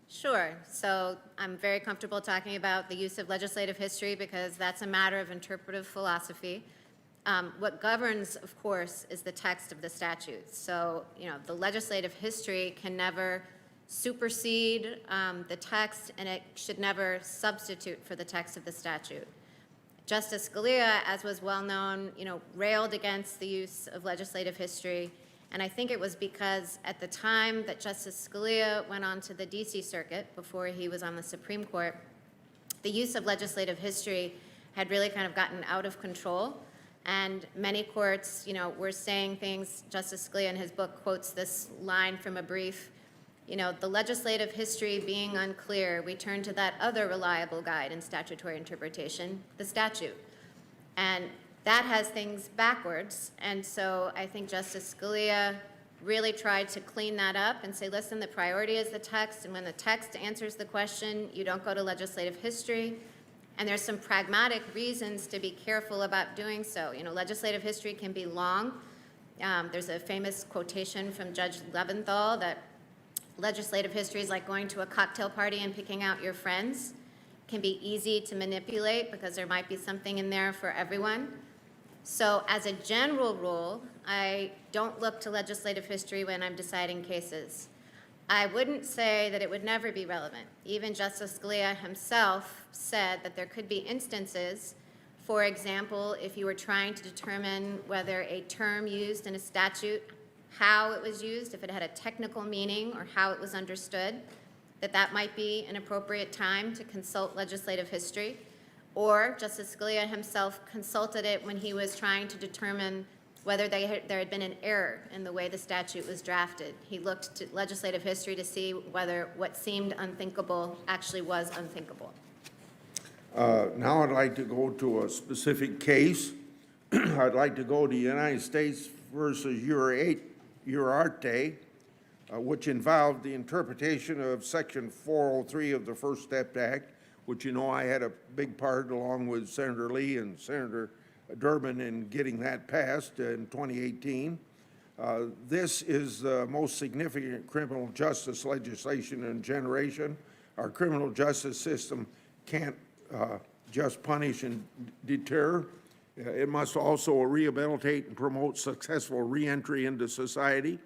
Sure. So I'm very comfortable talking about the use of legislative history because that's a matter of interpretive philosophy. What governs, of course, is the text of the statute. So, the legislative history can never supersede the text, and it should never substitute for the text of the statute. Justice Scalia, as was well known, railed against the use of legislative history, and I think it was because at the time that Justice Scalia went on to the D.C. Circuit, before he was on the Supreme Court, the use of legislative history had really kind of gotten out of control. And many courts, were saying things. Justice Scalia in his book quotes this line from a brief, the legislative history being unclear, we turn to that other reliable guide in statutory interpretation, the statute. And that has things backwards. And so I think Justice Scalia really tried to clean that up and say, listen, the priority is the text, and when the text answers the question, you don't go to legislative history. And there's some pragmatic reasons to be careful about doing so. Legislative history can be long. There's a famous quotation from Judge Leventhal that legislative history is like going to a cocktail party and picking out your friends. It can be easy to manipulate because there might be something in there for everyone. So as a general rule, I don't look to legislative history when I'm deciding cases. I wouldn't say that it would never be relevant. Even Justice Scalia himself said that there could be instances, for example, if you were trying to determine whether a term used in a statute, how it was used, if it had a technical meaning or how it was understood, that might be an appropriate time to consult legislative history. Or Justice Scalia himself consulted it when he was trying to determine whether there had been an error in the way the statute was drafted. He looked to legislative history to see whether what seemed unthinkable actually was unthinkable. Now I'd like to go to a specific case. I'd like to go to United States versus Urarte, which involved the interpretation of Section 403 of the First Step Act, which I had a big part along with Senator Lee and Senator Durbin in getting that passed in 2018. This is the most significant criminal justice legislation in a generation. Our criminal justice system can't just punish and deter. It must also rehabilitate and promote successful reentry into society.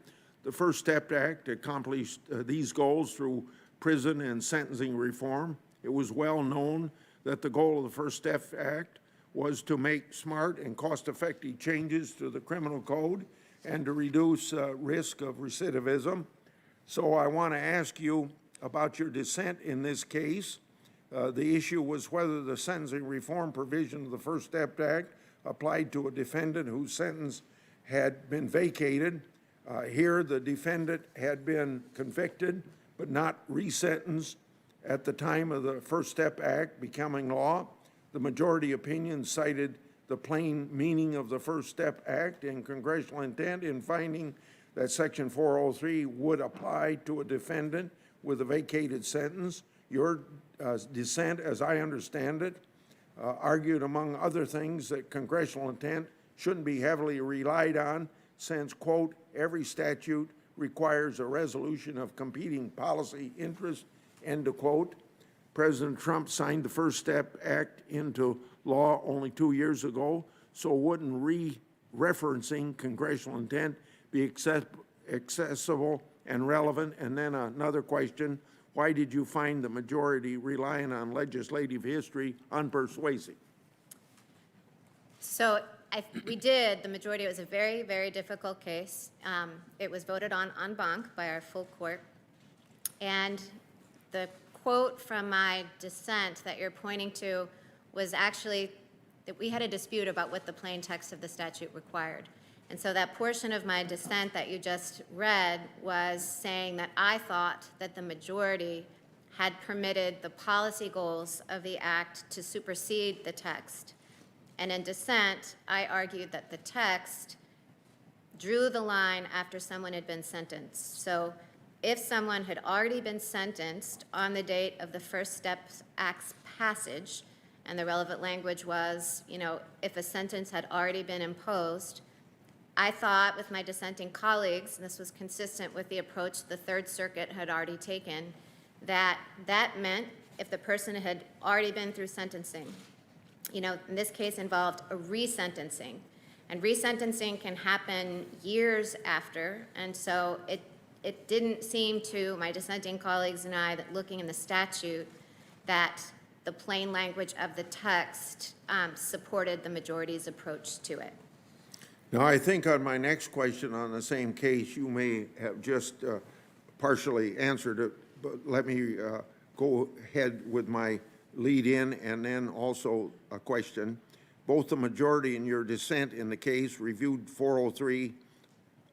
The First Step Act accomplished these goals through prison and sentencing reform. It was well known that the goal of the First Step Act was to make smart and cost-effective changes to the criminal code and to reduce risk of recidivism. So I want to ask you about your dissent in this case. The issue was whether the sentencing reform provision of the First Step Act applied to a defendant whose sentence had been vacated. Here, the defendant had been convicted but not resentenced at the time of the First Step Act becoming law. The majority opinion cited the plain meaning of the First Step Act and congressional intent in finding that Section 403 would apply to a defendant with a vacated sentence. Your dissent, as I understand it, argued, among other things, that congressional intent shouldn't be heavily relied on since, quote, every statute requires a resolution of competing policy interests, end of quote. President Trump signed the First Step Act into law only 2 years ago, so wouldn't referencing congressional intent be accessible and relevant? And then another question, why did you find the majority relying on legislative history unpersuasive? So we did, the majority. It was a very, very difficult case. It was voted on en banc by our full court. And the quote from my dissent that you're pointing to was actually that we had a dispute about what the plain text of the statute required. And so that portion of my dissent that you just read was saying that I thought that the majority had permitted the policy goals of the act to supersede the text. And in dissent, I argued that the text drew the line after someone had been sentenced. So if someone had already been sentenced on the date of the First Step Act's passage, and the relevant language was, if a sentence had already been imposed, I thought with my dissenting colleagues, and this was consistent with the approach the Third Circuit had already taken, that meant if the person had already been through sentencing, in this case involved a resentencing. And resentencing can happen years after, and so it didn't seem to my dissenting colleagues and I that looking in the statute that the plain language of the text supported the majority's approach to it. Now, I think on my next question on the same case, you may have just partially answered it, but let me go ahead with my lead in and then also a question. Both the majority and your dissent in the case reviewed 403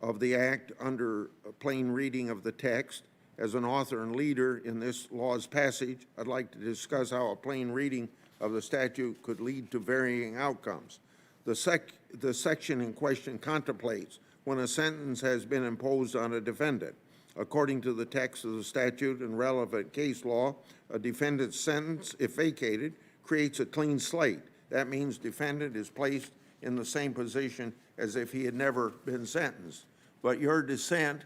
of the Act under a plain reading of the text. As an author and leader in this law's passage, I'd like to discuss how a plain reading of the statute could lead to varying outcomes. The section in question contemplates when a sentence has been imposed on a defendant. According to the text of the statute and relevant case law, a defendant's sentence, if vacated, creates a clean slate. That means defendant is placed in the same position as if he had never been sentenced. But your dissent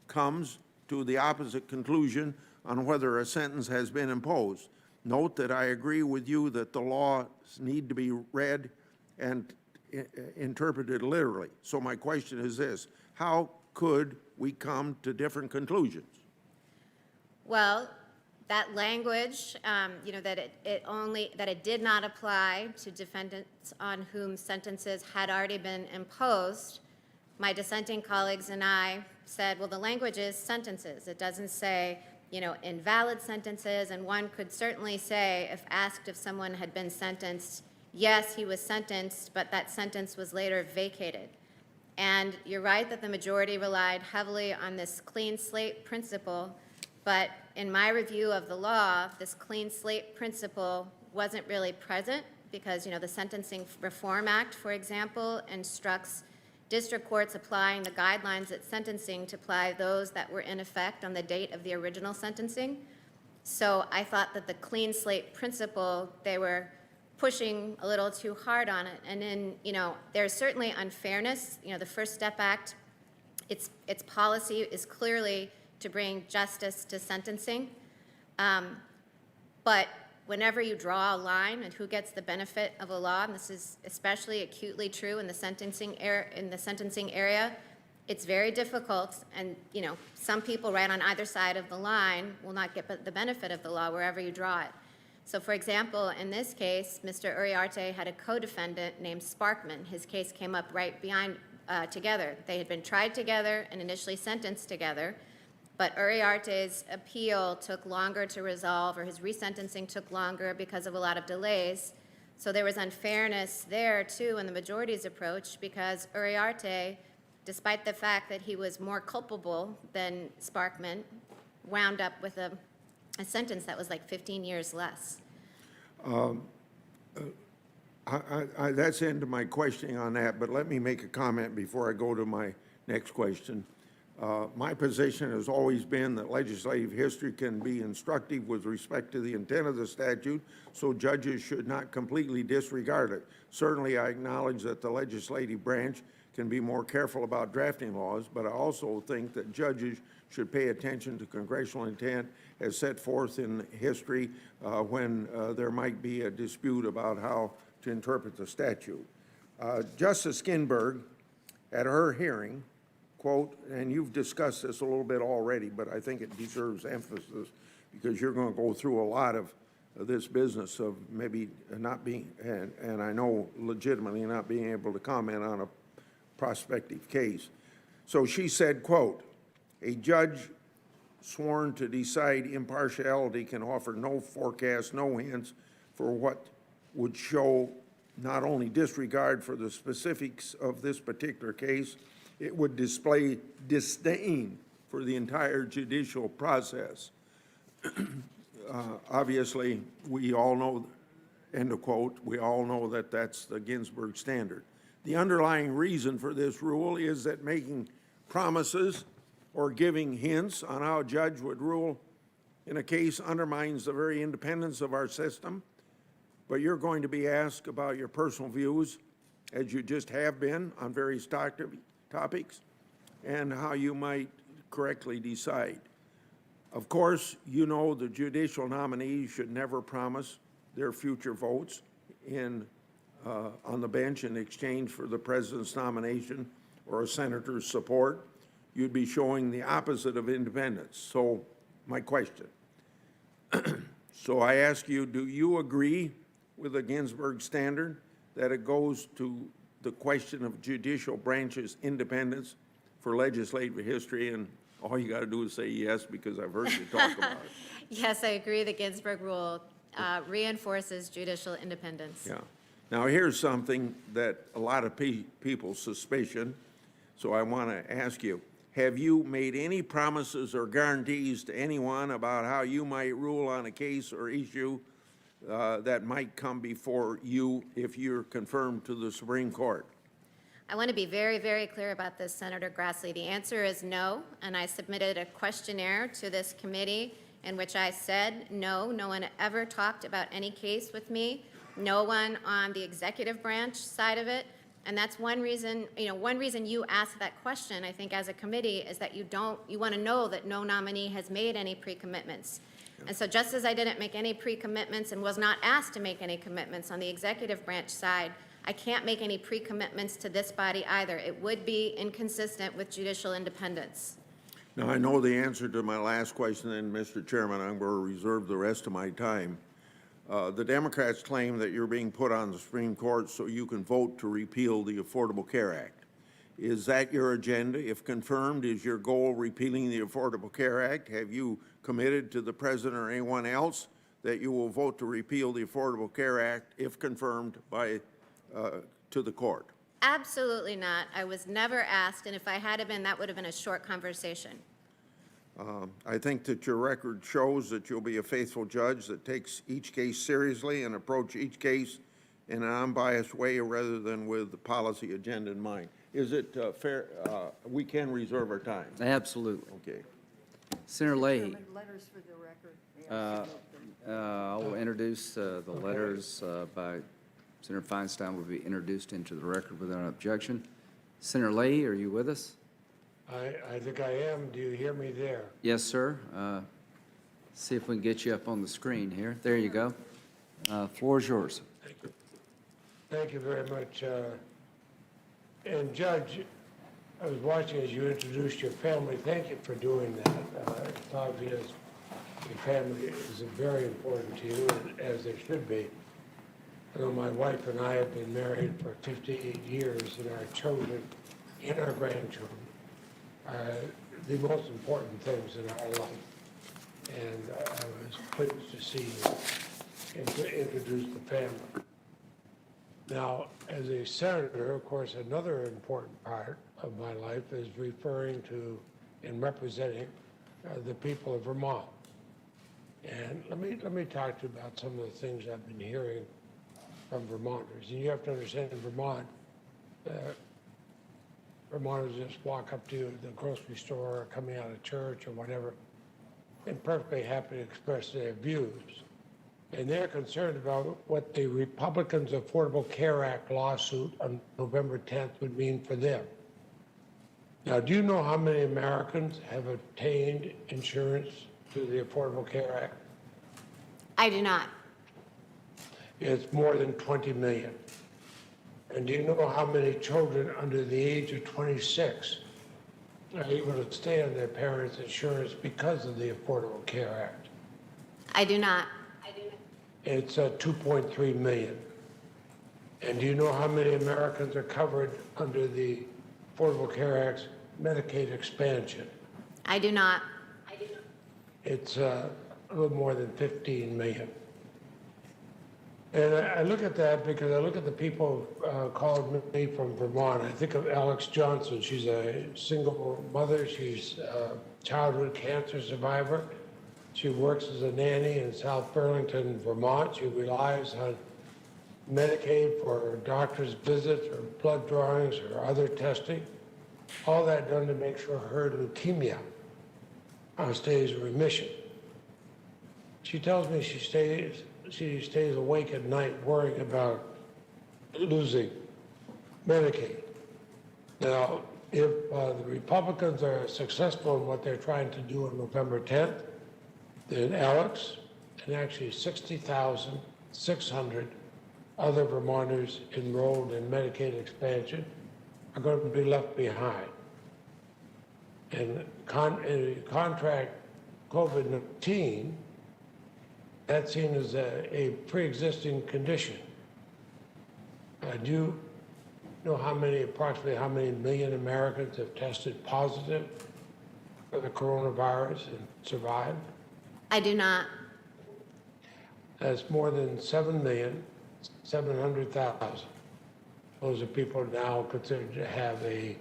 comes to the opposite conclusion on whether a sentence has been imposed. Note that I agree with you that the laws need to be read and interpreted literally. So my question is this: how could we come to different conclusions? Well, that language, that it did not apply to defendants on whom sentences had already been imposed, my dissenting colleagues and I said, well, the language is sentences. It doesn't say, invalid sentences, and one could certainly say, if asked if someone had been sentenced, yes, he was sentenced, but that sentence was later vacated. And you're right that the majority relied heavily on this clean slate principle, but in my review of the law, this clean slate principle wasn't really present because, the Sentencing Reform Act, for example, instructs district courts applying the guidelines at sentencing to apply those that were in effect on the date of the original sentencing. So I thought that the clean slate principle, they were pushing a little too hard on it. And then, there's certainly unfairness. The First Step Act, its policy is clearly to bring justice to sentencing. But whenever you draw a line and who gets the benefit of a law, and this is especially acutely true in the sentencing area, it's very difficult. And, some people right on either side of the line will not get the benefit of the law wherever you draw it. So, for example, in this case, Mr. Uriarte had a co-defendant named Sparkman. His case came up right behind together. They had been tried together and initially sentenced together, but Uriarte's appeal took longer to resolve, or his resentencing took longer because of a lot of delays. So there was unfairness there, too, in the majority's approach, because Uriarte, despite the fact that he was more culpable than Sparkman, wound up with a sentence that was like 15 years less. That's the end of my questioning on that, but let me make a comment before I go to my next question. My position has always been that legislative history can be instructive with respect to the intent of the statute, so judges should not completely disregard it. Certainly, I acknowledge that the legislative branch can be more careful about drafting laws, but I also think that judges should pay attention to congressional intent as set forth in history when there might be a dispute about how to interpret the statute. Justice Ginsburg, at her hearing, quote, and you've discussed this a little bit already, but I think it deserves emphasis because you're going to go through a lot of this business of maybe not being, and I know legitimately not being able to comment on a prospective case. So she said, quote, a judge sworn to decide impartiality can offer no forecast, no hints for what would show not only disregard for the specifics of this particular case, it would display disdain for the entire judicial process. Obviously, we all know, end of quote, we all know that that's the Ginsburg standard. The underlying reason for this rule is that making promises or giving hints on how a judge would rule in a case undermines the very independence of our system. But you're going to be asked about your personal views, as you just have been, on various topics, and how you might correctly decide. Of course, you know the judicial nominees should never promise their future votes on the bench in exchange for the president's nomination or a senator's support. You'd be showing the opposite of independence. So my question, so I ask you, do you agree with the Ginsburg standard that it goes to the question of judicial branch's independence for legislative history? And all you got to do is say yes, because I've heard you talk about it. Yes, I agree. The Ginsburg rule reinforces judicial independence. Yeah. Now, here's something that a lot of people suspicion, so I want to ask you, have you made any promises or guarantees to anyone about how you might rule on a case or issue that might come before you if you're confirmed to the Supreme Court? I want to be very, very clear about this, Senator Grassley. The answer is no, and I submitted a questionnaire to this committee in which I said no, no one ever talked about any case with me, no one on the executive branch side of it. And that's one reason you asked that question, I think, as a committee, is that you want to know that no nominee has made any pre-commitments. And so just as I didn't make any pre-commitments and was not asked to make any commitments on the executive branch side, I can't make any pre-commitments to this body either. It would be inconsistent with judicial independence. Now, I know the answer to my last question, and Mr. Chairman, I'm going to reserve the rest of my time. The Democrats claim that you're being put on the Supreme Court so you can vote to repeal the Affordable Care Act. Is that your agenda? If confirmed, is your goal repealing the Affordable Care Act? Have you committed to the President or anyone else that you will vote to repeal the Affordable Care Act if confirmed by to the court? Absolutely not. I was never asked, and if I had been, that would have been a short conversation. I think that your record shows that you'll be a faithful judge that takes each case seriously and approach each case in an unbiased way rather than with the policy agenda in mind. Is it fair? We can reserve our time. Absolutely. Okay. Senator Leahy, Letters for the record. I will introduce the letters by Senator Feinstein will be introduced into the record without objection. Senator Leahy, are you with us? I think I am. Do you hear me there? Yes, sir. See if we can get you up on the screen here. There you go. Floor is yours. Thank you. Thank you very much. And Judge, I was watching as you introduced your family. Thank you for doing that. It's obvious your family is very important to you, as they should be. I know my wife and I have been married for 58 years, and our children and our grandchildren are the most important things in our life. And I was pleased to see you and to introduce the family. Now, as a senator, of course, another important part of my life is referring to and representing the people of Vermont. And let me talk to you about some of the things I've been hearing from Vermonters. And you have to understand in Vermont, Vermonters just walk up to the grocery store or coming out of church or whatever and perfectly happy to express their views. And they're concerned about what the Republicans' Affordable Care Act lawsuit on November 10th would mean for them. Now, do you know how many Americans have obtained insurance through the Affordable Care Act? I do not. It's more than 20 million. And do you know how many children under the age of 26 are able to stay on their parents' insurance because of the Affordable Care Act? I do not. It's 2.3 million. And do you know how many Americans are covered under the Affordable Care Act's Medicaid expansion? I do not. It's a little more than 15 million. And I look at that because I look at the people called me from Vermont. I think of Alex Johnson. She's a single mother. She's a childhood cancer survivor. She works as a nanny in South Burlington, Vermont. She relies on Medicaid for doctor's visits or blood drawings or other testing. All that done to make sure her leukemia stays in remission. She tells me she stays awake at night worrying about losing Medicaid. Now, if the Republicans are successful in what they're trying to do on November 10th, then Alex and actually 60,600 other Vermonters enrolled in Medicaid expansion are going to be left behind. And contract COVID-19, that's seen as a pre-existing condition. Do you know approximately how many million Americans have tested positive for the coronavirus and survived? I do not. That's more than 7,700,000. Those are people now considered to have a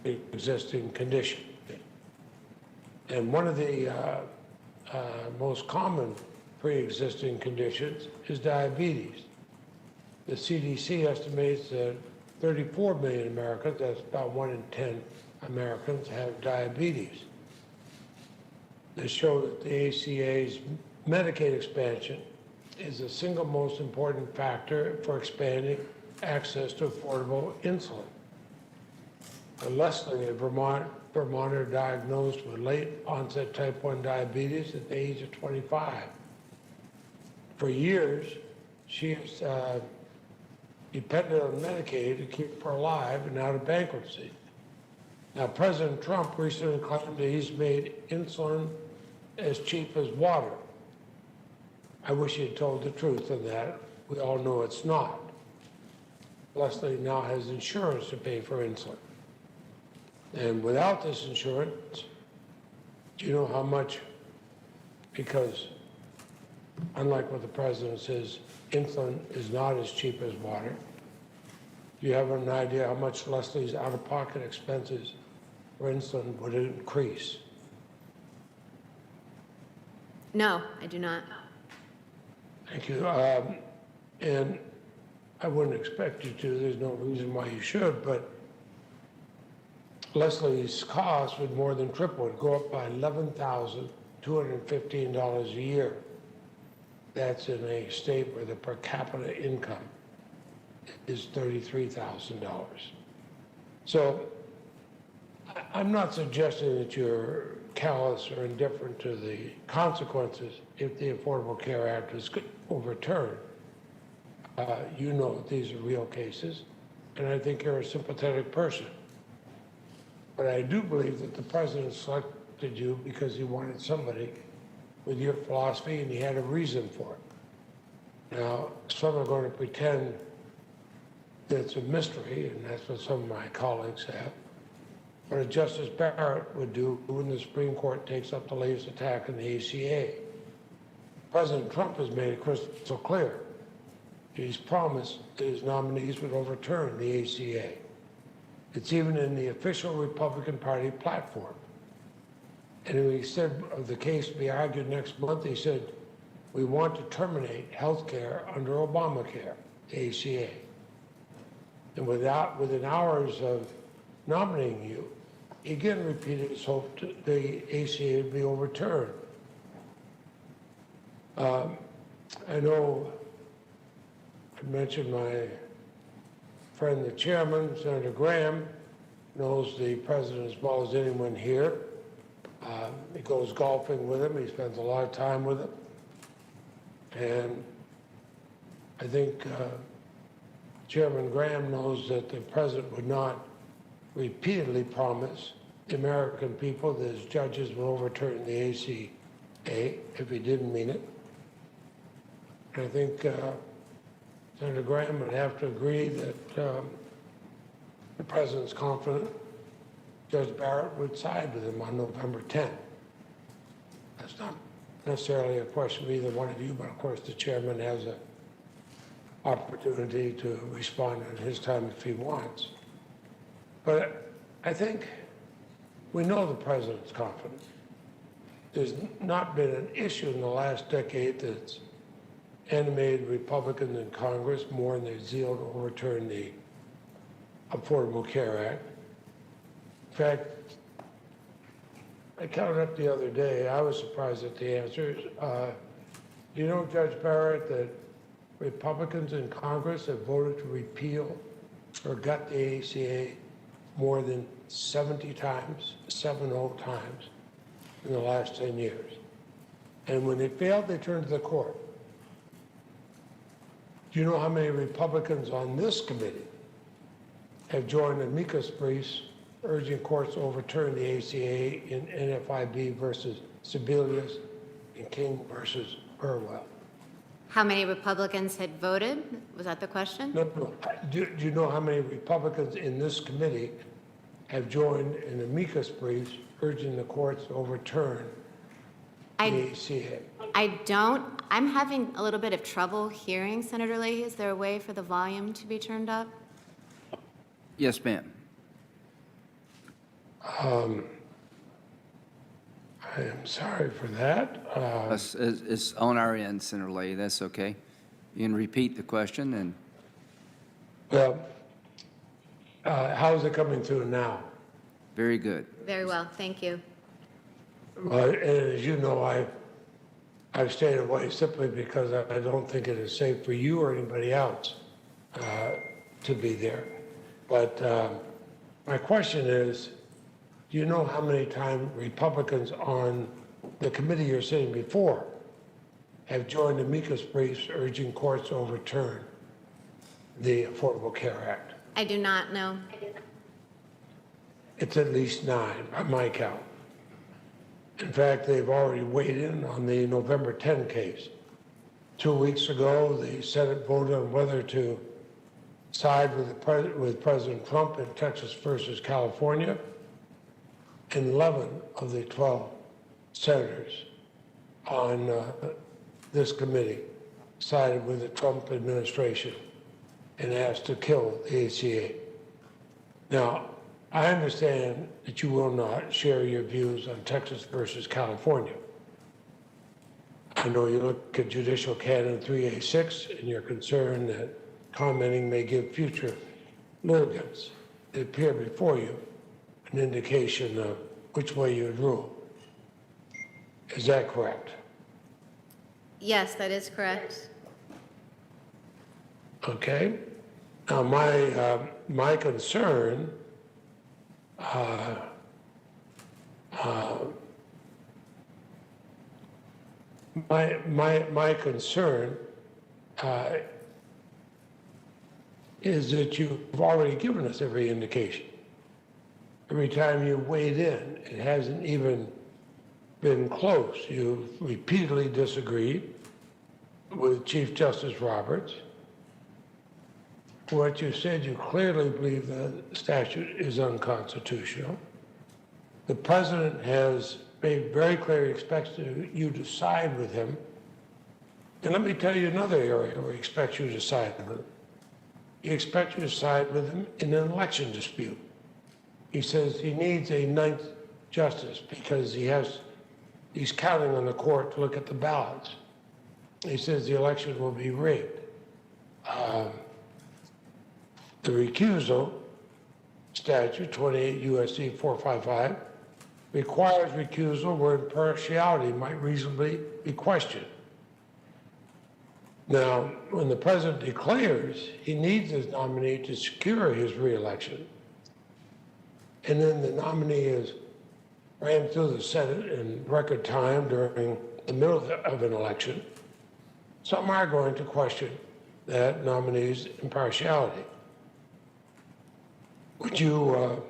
existing condition. And one of the most common pre-existing conditions is diabetes. The CDC estimates that 34 million Americans, that's about 1 in 10 Americans, have diabetes. They show that the ACA's Medicaid expansion is the single most important factor for expanding access to affordable insulin. Leslie, a Vermonter diagnosed with late onset type 1 diabetes at the age of 25. For years, she has depended on Medicaid to keep her alive and out of bankruptcy. Now, President Trump recently claimed that he's made insulin as cheap as water. I wish he had told the truth on that. We all know it's not. Leslie now has insurance to pay for insulin. And without this insurance, do you know how much? Because unlike what the president says, insulin is not as cheap as water. Do you have an idea how much Leslie's out-of-pocket expenses for insulin would increase? No, I do not. Thank you. And I wouldn't expect you to. There's no reason why you should, but Leslie's costs would more than triple. It'd go up by $11,215 a year. That's in a state where the per capita income is $33,000. So I'm not suggesting that you're callous or indifferent to the consequences if the Affordable Care Act is overturned. You know that these are real cases, and I think you're a sympathetic person. But I do believe that the president selected you because he wanted somebody with your philosophy, and he had a reason for it. Now, some are going to pretend that it's a mystery, and that's what some of my colleagues have. What Justice Barrett would do when the Supreme Court takes up the latest attack on the ACA. President Trump has made it crystal clear. He's promised that his nominees would overturn the ACA. It's even in the official Republican Party platform. And when he said of the case to be argued next month, he said, we want to terminate health care under Obamacare. the ACA. And within hours of nominating you, he again repeated his hope that the ACA would be overturned. I know I mentioned my friend, the chairman, Senator Graham, knows the president as well as anyone here. He goes golfing with him. He spends a lot of time with him. And I think Chairman Graham knows that the president would not repeatedly promise the American people that his judges will overturn the ACA if he didn't mean it. And I think Senator Graham would have to agree that the president's confident Judge Barrett would side with him on November 10th. That's not necessarily a question of either one of you, but of course the chairman has an opportunity to respond at his time if he wants. But I think we know the president's confident. There's not been an issue in the last decade that's animated Republicans in Congress more than their zeal to overturn the Affordable Care Act. In fact, I counted up the other day, I was surprised at the answers. Do you know, Judge Barrett, that Republicans in Congress have voted to repeal or gut the ACA more than 70 times, 70 times in the last 10 years? And when they failed, they turned to the court. Do you know how many Republicans on this committee have joined amicus briefs urging courts to overturn the ACA in NFIB versus Sebelius and King versus Burwell? How many Republicans had voted? Was that the question? No. Do you know how many Republicans in this committee have joined in amicus briefs urging the courts to overturn the ACA? I don't. I'm having a little bit of trouble hearing, Senator Leahy. Is there a way for the volume to be turned up? Yes, ma'am. I am sorry for that. It's on our end, Senator Leahy. That's okay. You can repeat the question and Well, how is it coming through now? very good. Very well, thank you. Well, and as you know, I've stayed away simply because I don't think it is safe for you or anybody else to be there. But my question is, do you know how many times Republicans on the committee you're sitting before have joined amicus briefs urging courts to overturn the Affordable Care Act? I do not know. It's at least 9 by my count. In fact, they've already weighed in on the November 10 case. 2 weeks ago, the Senate voted on whether to side with President Trump in Texas versus California, and 11 of the 12 senators on this committee sided with the Trump administration and asked to kill the ACA. Now, I understand that you will not share your views on Texas versus California. I know you look at Judicial Canon 3A6 and you're concerned that commenting may give future litigants that appear before you an indication of which way you would rule. Is that correct? Yes, that is correct. Okay. Now, my concern my concern is that you've already given us every indication. Every time you weighed in, it hasn't even been close. You've repeatedly disagreed with Chief Justice Roberts. What you said, you clearly believe the statute is unconstitutional. The president has made very clear he expects you to side with him. And let me tell you another area where he expects you to side with him. He expects you to side with him in an election dispute. He says he needs a 9th justice because he's counting on the court to look at the ballots. He says the election will be rigged. The recusal statute, 28 U.S.C. 455, requires recusal where impartiality might reasonably be questioned. Now, when the president declares he needs his nominee to secure his reelection, and then the nominee is ran through the Senate in record time during the middle of an election, some are going to question that nominee's impartiality. Would you,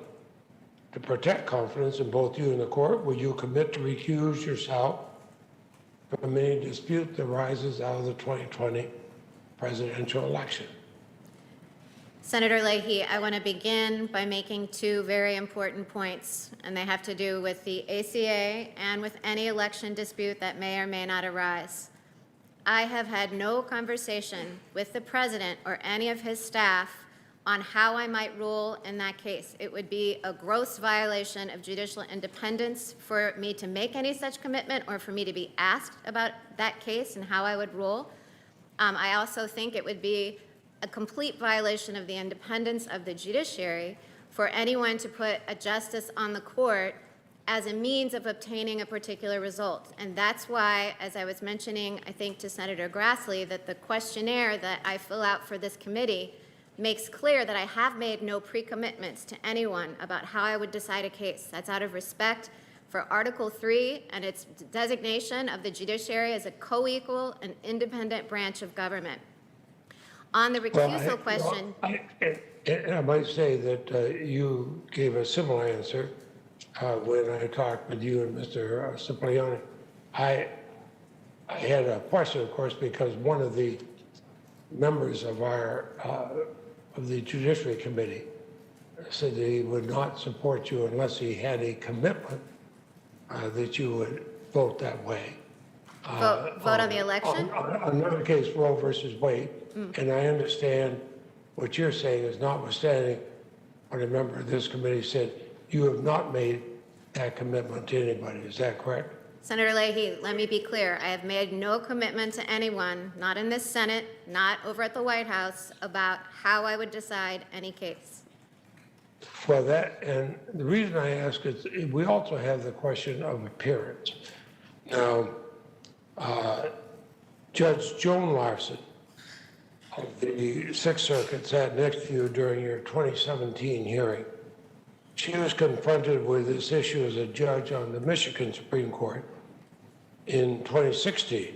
to protect confidence in both you and the court, would you commit to recuse yourself from any dispute that arises out of the 2020 presidential election? Senator Leahy, I want to begin by making two very important points, and they have to do with the ACA and with any election dispute that may or may not arise. I have had no conversation with the president or any of his staff on how I might rule in that case. It would be a gross violation of judicial independence for me to make any such commitment or for me to be asked about that case and how I would rule. I also think it would be a complete violation of the independence of the judiciary for anyone to put a justice on the court as a means of obtaining a particular result. And that's why, as I was mentioning, I think to Senator Grassley, that the questionnaire that I fill out for this committee makes clear that I have made no pre-commitments to anyone about how I would decide a case. That's out of respect for Article 3 and its designation of the judiciary as a co-equal and independent branch of government. On the recusal question. I might say that you gave a similar answer when I talked with you and Mr. Cipriani. I had a question, of course, because one of the members of of the Judiciary Committee said that he would not support you unless he had a commitment that you would vote that way. Vote on the election? On another case, Roe versus Wade. And I understand what you're saying is notwithstanding what a member of this committee said, you have not made that commitment to anybody. Is that correct? Senator Leahy, let me be clear. I have made no commitment to anyone, not in this Senate, not over at the White House, about how I would decide any case. Well, and the reason I ask is we also have the question of appearance. Now, Judge Joan Larson of the Sixth Circuit sat next to you during your 2017 hearing. She was confronted with this issue as a judge on the Michigan Supreme Court in 2016.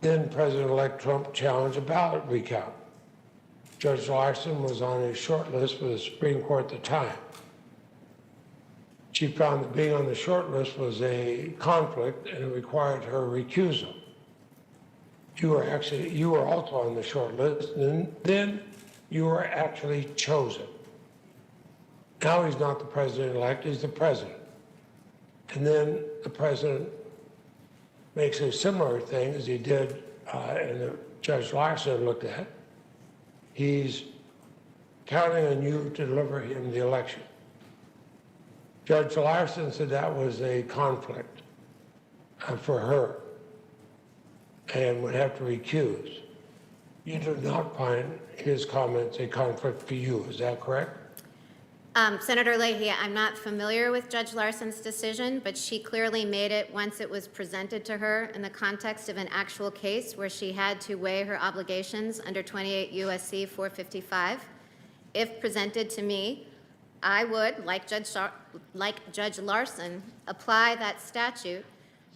Then President-elect Trump challenged a ballot recount. Judge Larson was on his short list for the Supreme Court at the time. She found that being on the short list was a conflict and it required her recusal. You were also on the short list, and then you were actually chosen. Now he's not the president-elect, he's the president. And then the president makes a similar thing as he did and Judge Larson looked at. He's counting on you to deliver him the election. Judge Larson said that was a conflict for her and would have to recuse. You do not find his comments a conflict for you, is that correct? Senator Leahy, I'm not familiar with Judge Larson's decision, but she clearly made it once it was presented to her in the context of an actual case where she had to weigh her obligations under 28 U.S.C. 455. If presented to me, I would, like Judge Larson, apply that statute.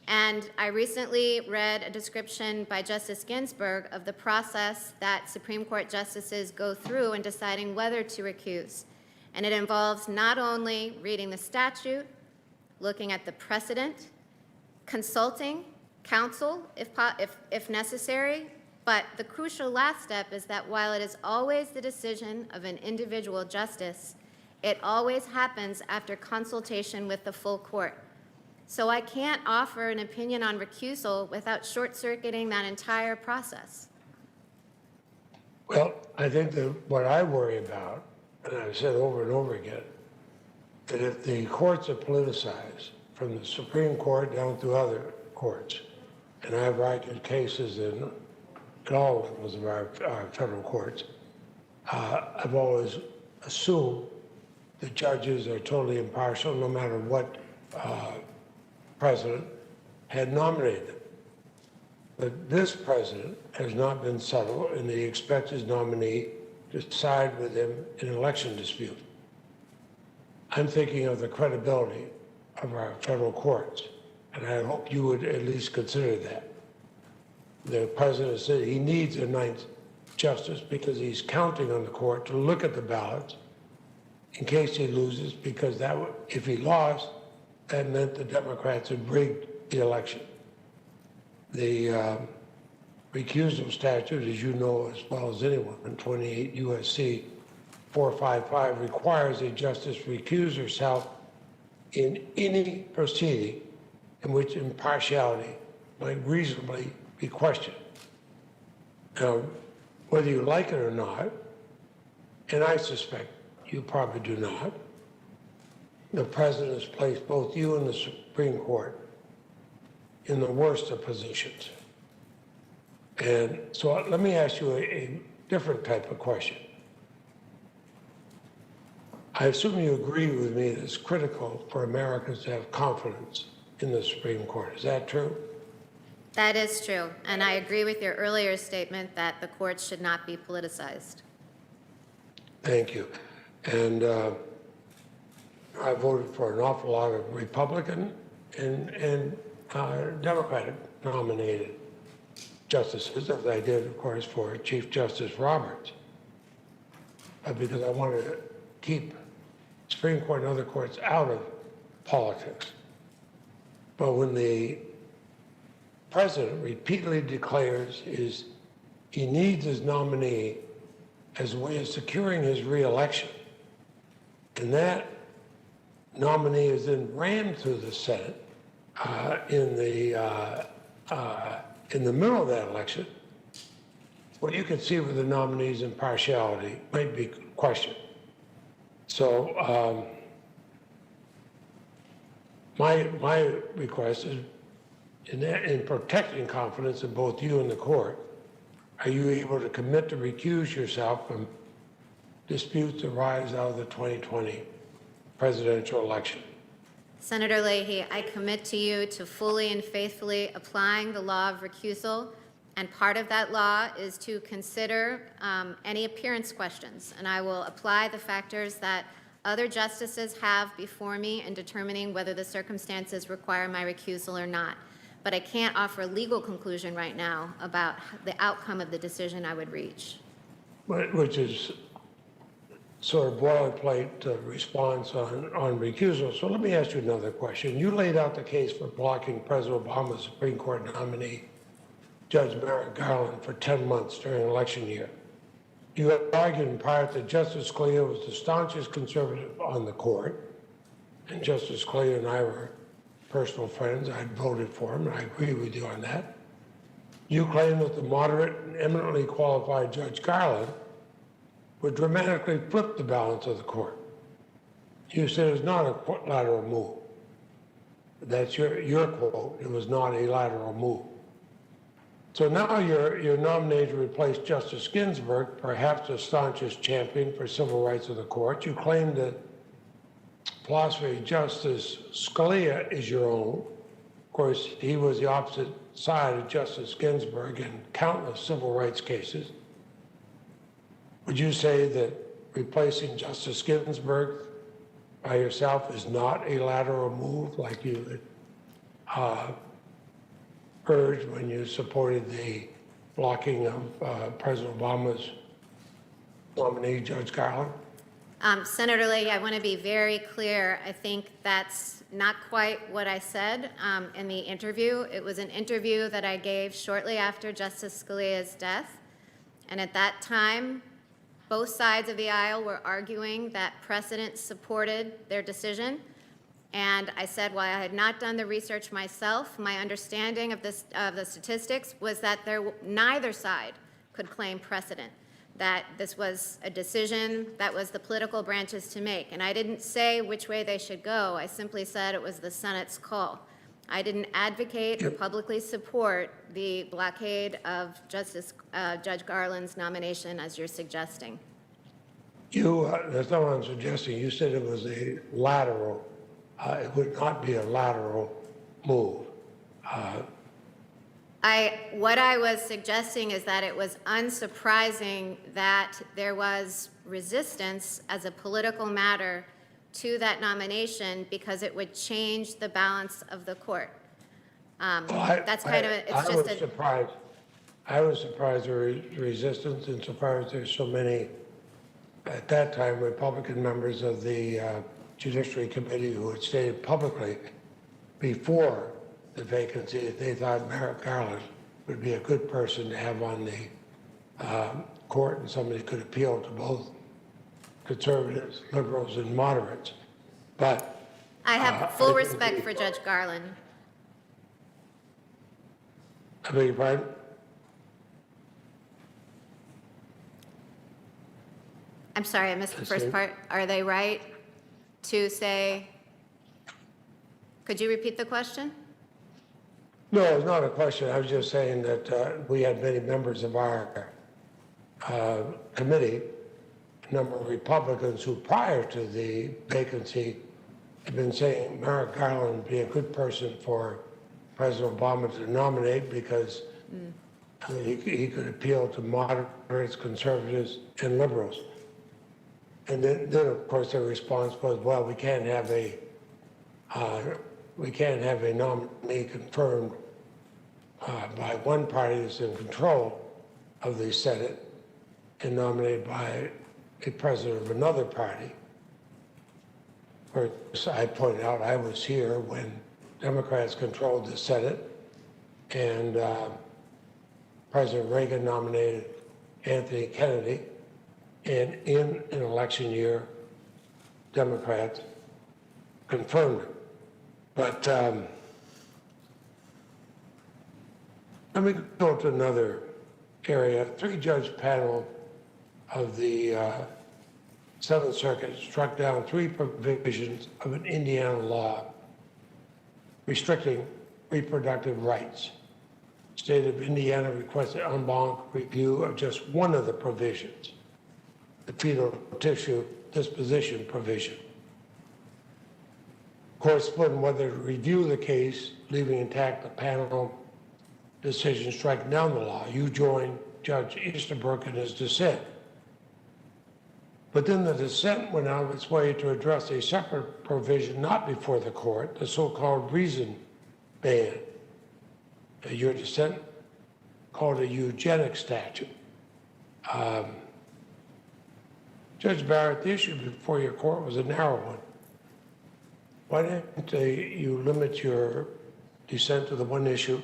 And I recently read a description by Justice Ginsburg of the process that Supreme Court justices go through in deciding whether to recuse. And it involves not only reading the statute, looking at the precedent, consulting counsel if necessary, but the crucial last step is that while it is always the decision of an individual justice, it always happens after consultation with the full court. So I can't offer an opinion on recusal without short-circuiting that entire process. Well, I think that what I worry about, and I've said over and over again, that if the courts are politicized, from the Supreme Court down through other courts, and I've argued cases in at all levels of our federal courts. I've always assumed the judges are totally impartial no matter what president had nominated them. But this president has not been subtle, and he expects his nominee to side with him in an election dispute. I'm thinking of the credibility of our federal courts, and I hope you would at least consider that. The president said he needs a ninth justice because he's counting on the court to look at the ballots in case he loses, because that would, if he lost, that meant the Democrats had rigged the election. The recusal statute, as you know as well as anyone, in 28 U.S.C. 455 requires a justice recuse herself in any proceeding in which impartiality might reasonably be questioned. Now, whether you like it or not, and I suspect you probably do not, the president has placed both you and the Supreme Court in the worst of positions. And so let me ask you a different type of question. I assume you agree with me that it's critical for Americans to have confidence in the Supreme Court. Is that true? That is true, and I agree with your earlier statement that the courts should not be politicized. Thank you. And I voted for an awful lot of Republican and Democratic nominated justices, as I did, of course, for Chief Justice Roberts, because I wanted to keep Supreme Court and other courts out of politics. But when the president repeatedly declares he needs his nominee as a way of securing his reelection, and that nominee is then rammed through the Senate in the middle of that election, well, you can see where the nominee's impartiality might be questioned. So my request is, in protecting confidence in both you and the court, are you able to commit to recuse yourself from disputes that arise out of the 2020 presidential election? Senator Leahy, I commit to you to fully and faithfully applying the law of recusal, and part of that law is to consider any appearance questions, and I will apply the factors that other justices have before me in determining whether the circumstances require my recusal or not. But I can't offer a legal conclusion right now about the outcome of the decision I would reach. Which is sort of boilerplate response on recusal. So let me ask you another question. You laid out the case for blocking President Obama's Supreme Court nominee, Judge Merrick Garland, for 10 months during election year. You have argued in part that Justice Scalia was the staunchest conservative on the court, and Justice Scalia and I were personal friends. I voted for him, and I agree with you on that. You claim that the moderate and eminently qualified Judge Garland would dramatically flip the balance of the court. You said it was not a lateral move. That's your quote. It was not a lateral move. So now you're nominated to replace Justice Ginsburg, perhaps the staunchest champion for civil rights of the court. You claim that philosophy of Justice Scalia is your own. Of course, he was the opposite side of Justice Ginsburg in countless civil rights cases. Would you say that replacing Justice Ginsburg by yourself is not a lateral move like you urged when you supported the blocking of President Obama's nominee, Judge Garland? Senator Leahy, I want to be very clear. I think that's not quite what I said in the interview. It was an interview that I gave shortly after Justice Scalia's death. And at that time, both sides of the aisle were arguing that precedent supported their decision. And I said, while I had not done the research myself, my understanding of the statistics was that neither side could claim precedent, that this was a decision that was the political branches to make. And I didn't say which way they should go. I simply said it was the Senate's call. I didn't advocate or publicly support the blockade of Judge Garland's nomination as you're suggesting. That's not what I'm suggesting. You said it was a lateral, it would not be a lateral move. What I was suggesting is that it was unsurprising that there was resistance as a political matter to that nomination because it would change the balance of the court. That's kind of, it's just a. I was surprised there was resistance insofar as there's so many, at that time, Republican members of the Judiciary Committee who had stated publicly before the vacancy that they thought Merrick Garland would be a good person to have on the court and somebody who could appeal to both conservatives, liberals, and moderates. But I have full respect for Judge Garland. I beg your pardon? I'm sorry, I missed the first part. Are they right to say, could you repeat the question? No, it's not a question. I was just saying that we had many members of our committee, a number of Republicans who prior to the vacancy had been saying Merrick Garland would be a good person for President Obama to nominate because he could appeal to moderates, conservatives, and liberals. And then of course, their response was, well, we can't have a nominee confirmed by one party that's in control of the Senate and nominated by a president of another party. Whereas I pointed out I was here when Democrats controlled the Senate and President Reagan nominated Anthony Kennedy, and in an election year, Democrats confirmed him. But let me go to another area. Three-judge panel of the Seventh Circuit struck down 3 provisions of an Indiana law restricting reproductive rights. The state of Indiana requested en banc review of just one of the provisions, the fetal tissue disposition provision. Court split on whether to review the case, leaving intact the panel decision striking down the law. You joined Judge Easterbrook in his dissent. But then the dissent went out of its way to address a separate provision not before the court, the so-called reason ban. Your dissent called a eugenic statute. Judge Barrett, the issue before your court was a narrow one. Why didn't you limit your dissent to the one issue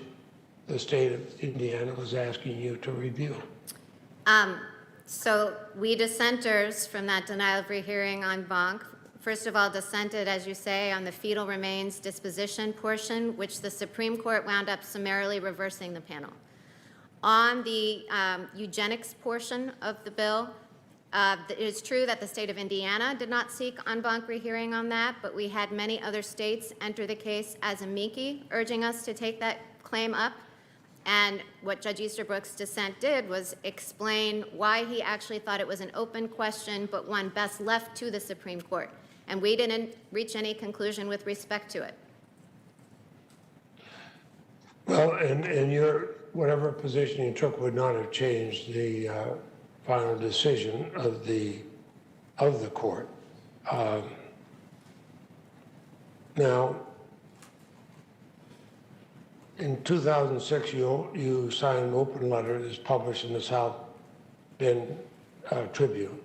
the state of Indiana was asking you to review? So we dissenters from that denial of rehearing en banc, first of all, dissented, as you say, on the fetal remains disposition portion, which the Supreme Court wound up summarily reversing the panel. On the eugenics portion of the bill, it is true that the state of Indiana did not seek en banc rehearing on that, but we had many other states enter the case as amici, urging us to take that claim up. And what Judge Easterbrook's dissent did was explain why he actually thought it was an open question, but one best left to the Supreme Court. And we didn't reach any conclusion with respect to it. Well, and your, whatever position you took would not have changed the final decision of the court. Now, in 2006, you signed an open letter that's published in the South Bend Tribune.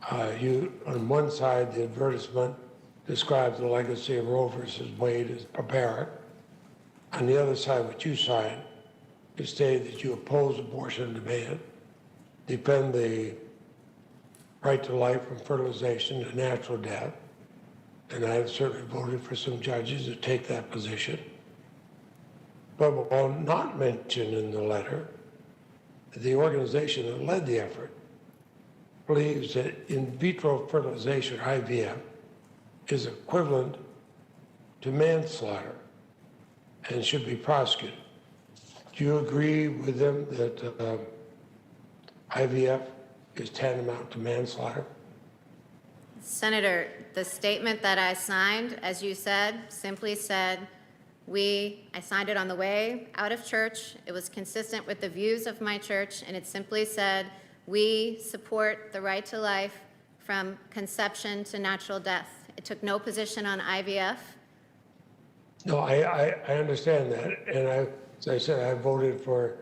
On one side, the advertisement describes the legacy of Roe versus Wade as barbaric. On the other side, what you signed, it stated that you oppose abortion demand, defend the right to life from fertilization to natural death. And I have certainly voted for some judges to take that position. But while not mentioned in the letter, the organization that led the effort believes that in vitro fertilization, IVF, is equivalent to manslaughter and should be prosecuted. Do you agree with them that IVF is tantamount to manslaughter? Senator, the statement that I signed, as you said, simply said, I signed it on the way out of church. It was consistent with the views of my church, and it simply said, we support the right to life from conception to natural death. It took no position on IVF. No, I understand that, and as I said, I voted for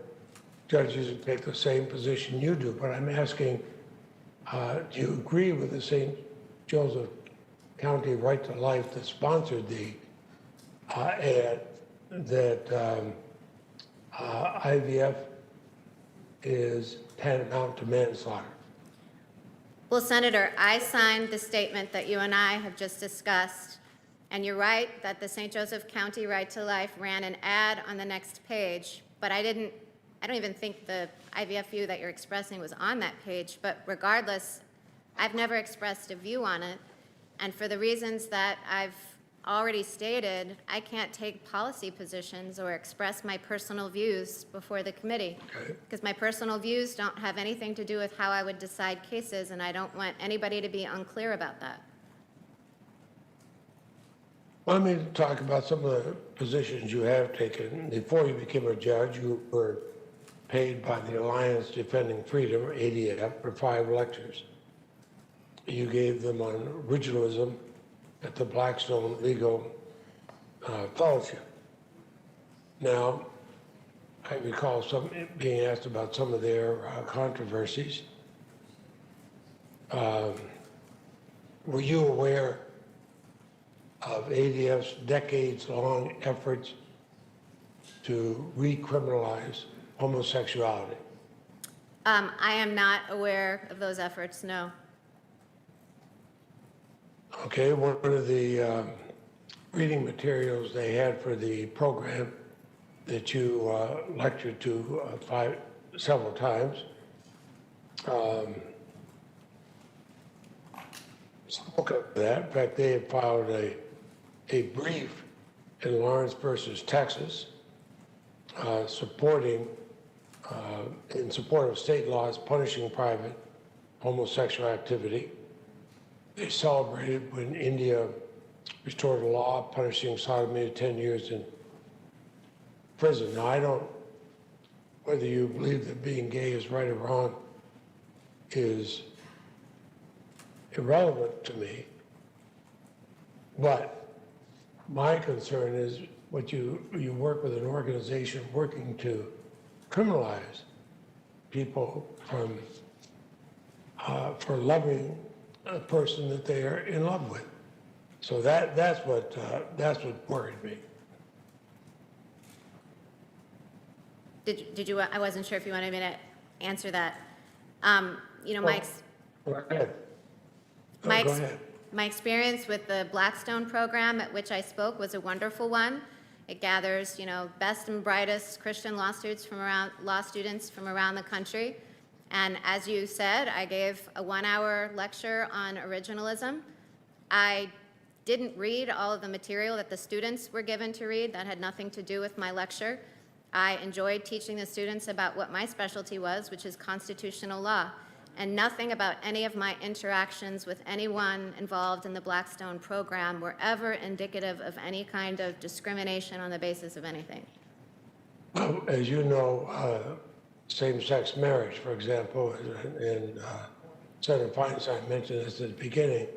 judges who take the same position you do, but I'm asking, do you agree with the St. Joseph County Right to Life that sponsored the ad that IVF is tantamount to manslaughter? Well, Senator, I signed the statement that you and I have just discussed, and you're right that the St. Joseph County Right to Life ran an ad on the next page, but I don't even think the IVF view that you're expressing was on that page, but regardless, I've never expressed a view on it, and for the reasons that I've already stated, I can't take policy positions or express my personal views before the committee. Okay. Because my personal views don't have anything to do with how I would decide cases, and I don't want anybody to be unclear about that. Let me talk about some of the positions you have taken. Before you became a judge, you were paid by the Alliance Defending Freedom, ADF, for 5 lectures. You gave them on originalism at the Blackstone Legal Fellowship. Now, I recall being asked about some of their controversies. Were you aware of ADF's decades-long efforts to recriminalize homosexuality? I am not aware of those efforts, no. Okay, one of the reading materials they had for the program that you lectured to several times spoke of that. In fact, they had filed a brief in Lawrence versus Texas in support of state laws punishing private homosexual activity. They celebrated when India restored a law punishing sodomy to 10 years in prison. Now, whether you believe that being gay is right or wrong is irrelevant to me, but my concern is you work with an organization working to criminalize people for loving a person that they are in love with. So that's what worried me. Did you, I wasn't sure if you wanted me to answer that. You know, Go ahead. Go ahead. My experience with the Blackstone program at which I spoke was a wonderful one. It gathers, best and brightest Christian law students from around the country. And as you said, I gave a 1-hour lecture on originalism. I didn't read all of the material that the students were given to read. That had nothing to do with my lecture. I enjoyed teaching the students about what my specialty was, which is constitutional law, and nothing about any of my interactions with anyone involved in the Blackstone program were ever indicative of any kind of discrimination on the basis of anything. Well, as you know, same-sex marriage, for example, and Senator Feinstein mentioned this at the beginning,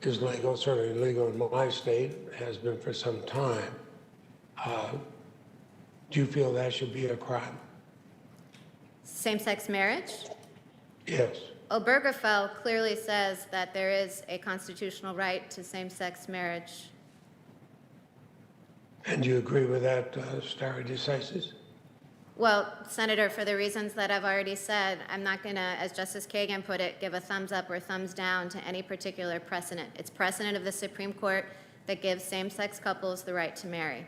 is legal, certainly legal in my state, has been for some time. Do you feel that should be a crime? Same-sex marriage? Yes. Obergefell clearly says that there is a constitutional right to same-sex marriage. And do you agree with that, stare decisis? Well, Senator, for the reasons that I've already said, I'm not going to, as Justice Kagan put it, give a thumbs up or thumbs down to any particular precedent. It's precedent of the Supreme Court that gives same-sex couples the right to marry.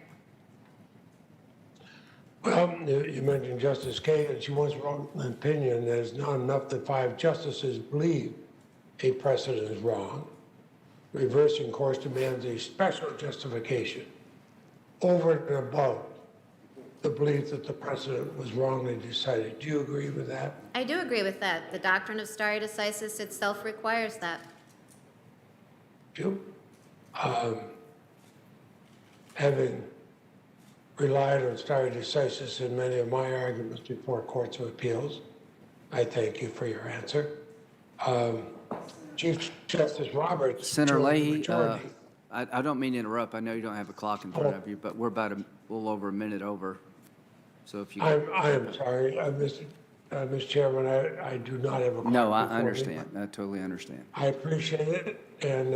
Well, you mentioned Justice Kagan. She once wrote an opinion that it's not enough that 5 justices believe a precedent is wrong. Reversing course demands a special justification. over and above the belief that the precedent was wrongly decided. Do you agree with that? I do agree with that. The doctrine of stare decisis itself requires that. You? Having relied on stare decisis in many of my arguments before courts of appeals, I thank you for your answer. Chief Justice Roberts. Senator joined the Leahy, majority. I don't mean to interrupt. I know you don't have a clock in front of you, but we're about a little over a minute over. So if you. I am sorry, Mr. Chairman, I do not have a clock No, I before me. understand. I totally understand. I appreciate it, and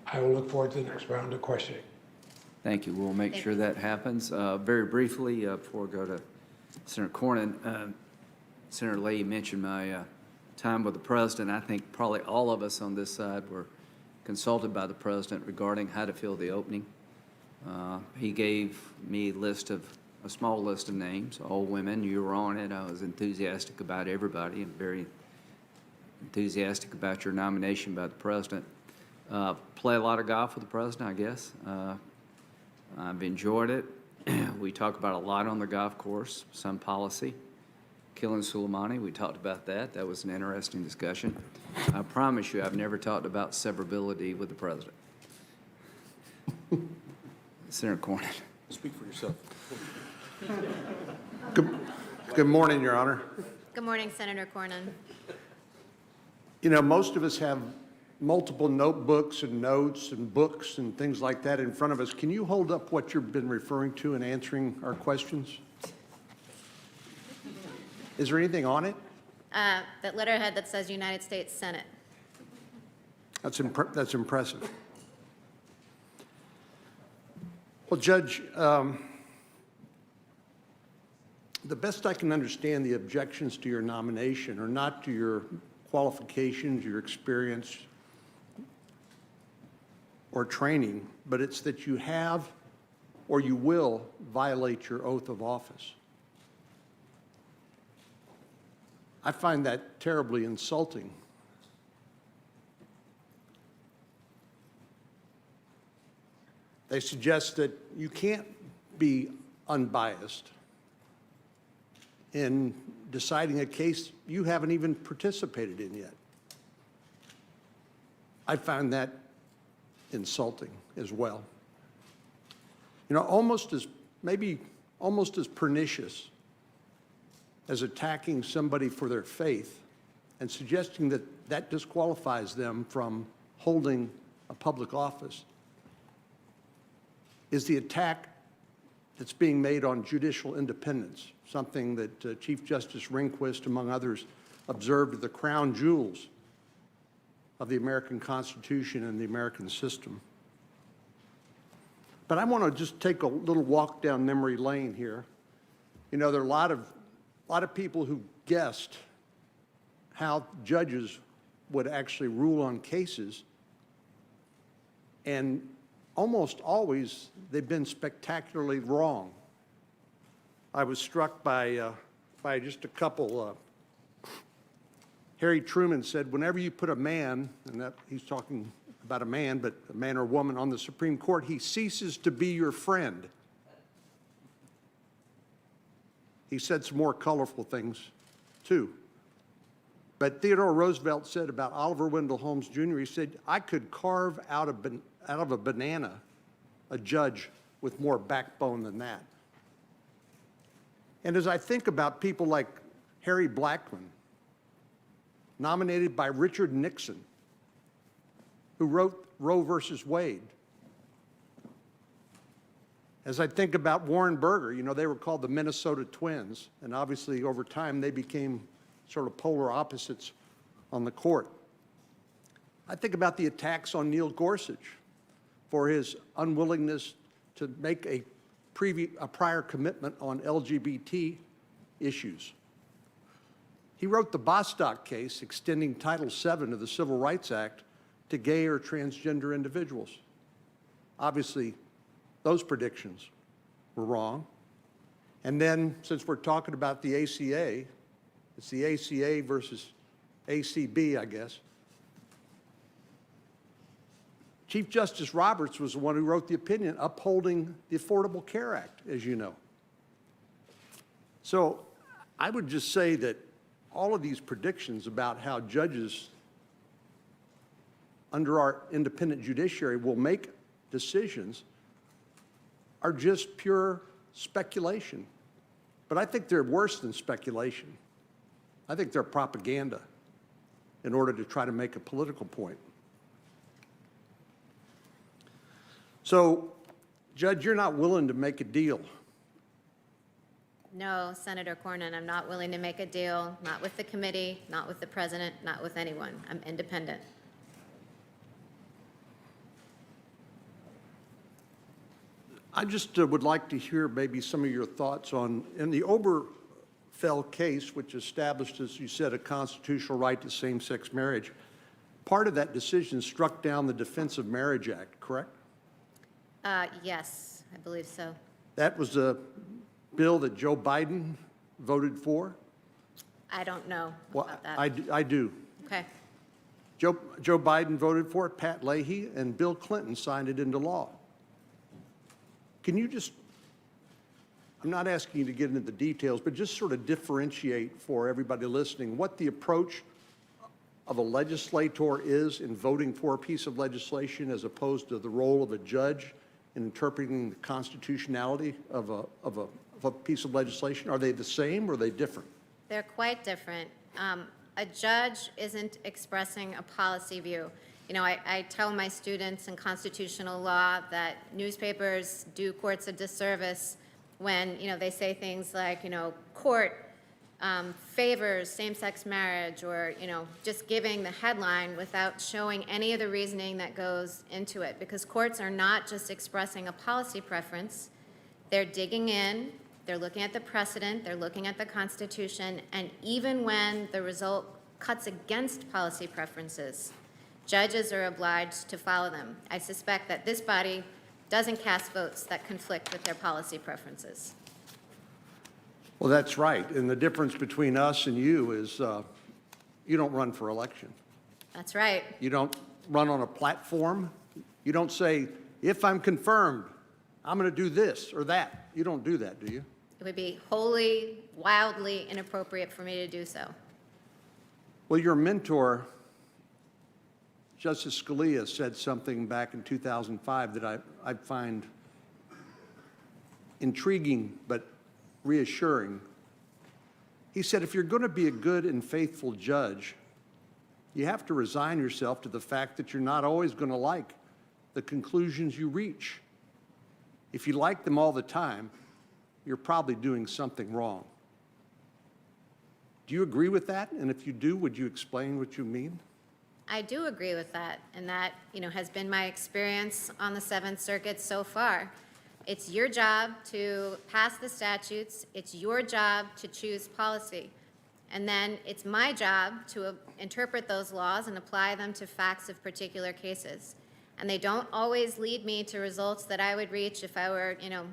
I will look forward to the next round of questioning. Thank you. We'll make sure that happens. Very briefly, before we go to Senator Cornyn, Senator Leahy mentioned my time with the president. I think probably all of us on this side were consulted by the president regarding how to fill the opening. He gave me a small list of names, all women. You were on it. I was enthusiastic about everybody and very enthusiastic about your nomination by the president. Play a lot of golf with the president, I guess. I've enjoyed it. We talk about a lot on the golf course, some policy. Killing Soleimani, we talked about that. That was an interesting discussion. I promise you, I've never talked about severability with the president. Senator Cornyn. Speak for yourself. Good morning, Your Honor. Good morning, Senator Cornyn. You know, most of us have multiple notebooks and notes and books and things like that in front of us. Can you hold up what you've been referring to in answering our questions? Is there anything on it? That letterhead that says United States Senate. That's impressive. Well, Judge, the best I can understand, the objections to your nomination are not to your qualifications, your experience, or training, but it's that you have or you will violate your oath of office. I find that terribly insulting. They suggest that you can't be unbiased in deciding a case you haven't even participated in yet. I find that insulting as well. You know, maybe almost as pernicious as attacking somebody for their faith and suggesting that that disqualifies them from holding a public office is the attack that's being made on judicial independence, something that Chief Justice Rehnquist, among others, observed the crown jewels of the American Constitution and the American system. But I want to just take a little walk down memory lane here. You know, there are a lot of people who guessed how judges would actually rule on cases, and almost always they've been spectacularly wrong. I was struck by just a couple. Harry Truman said, whenever you put a man, and that he's talking about a man, but a man or woman on the Supreme Court, he ceases to be your friend. He said some more colorful things, too. But Theodore Roosevelt said about Oliver Wendell Holmes, Jr., he said, I could carve out of a banana a judge with more backbone than that. And as I think about people like Harry Blackmun, nominated by Richard Nixon, who wrote Roe versus Wade. As I think about Warren Burger, you know, they were called the Minnesota Twins, and obviously over time they became sort of polar opposites on the court. I think about the attacks on Neil Gorsuch for his unwillingness to make a prior commitment on LGBT issues. He wrote the Bostock case extending Title VII of the Civil Rights Act to gay or transgender individuals. Obviously, those predictions were wrong. And then, since we're talking about the ACA, it's the ACA versus ACB, I guess. Chief Justice Roberts was the one who wrote the opinion upholding the Affordable Care Act, as you know. So I would just say that all of these predictions about how judges under our independent judiciary will make decisions are just pure speculation. But I think they're worse than speculation. I think they're propaganda in order to try to make a political point. So, Judge, you're not willing to make a deal. No, Senator Cornyn, I'm not willing to make a deal, not with the committee, not with the president, not with anyone. I'm independent. I just would like to hear maybe some of your thoughts on, in the Obergefell case, which established, as you said, a constitutional right to same-sex marriage, part of that decision struck down the Defense of Marriage Act, correct? Yes, I believe so. That was a bill that Joe Biden voted for? I don't know Well, about that. I do. Okay. Joe Biden voted for it, Pat Leahy, and Bill Clinton signed it into law. Can you just, I'm not asking you to get into the details, but just sort of differentiate for everybody listening what the approach of a legislator is in voting for a piece of legislation as opposed to the role of a judge in interpreting the constitutionality of a piece of legislation? Are they the same or are they different? They're quite different. A judge isn't expressing a policy view. You know, I tell my students in constitutional law that newspapers do courts a disservice when, you know, they say things like, you know, court favors same-sex marriage, or, you know, just giving the headline without showing any of the reasoning that goes into it. Because courts are not just expressing a policy preference. They're digging in, they're looking at the precedent, they're looking at the Constitution, and even when the result cuts against policy preferences, judges are obliged to follow them. I suspect that this body doesn't cast votes that conflict with their policy preferences. Well, that's right. And the difference between us and you is you don't run for election. That's right. You don't run on a platform. You don't say, if I'm confirmed, I'm going to do this or that. You don't do that, do you? It would be wholly, wildly inappropriate for me to do so. Well, your mentor, Justice Scalia, said something back in 2005 that I find intriguing but reassuring. He said, if you're going to be a good and faithful judge, you have to resign yourself to the fact that you're not always going to like the conclusions you reach. If you like them all the time, you're probably doing something wrong. Do you agree with that? And if you do, would you explain what you mean? I do agree with that, and that, you know, has been my experience on the Seventh Circuit so far. It's your job to pass the statutes, it's your job to choose policy, and then it's my job to interpret those laws and apply them to facts of particular cases. And they don't always lead me to results that I would reach if I were, you know,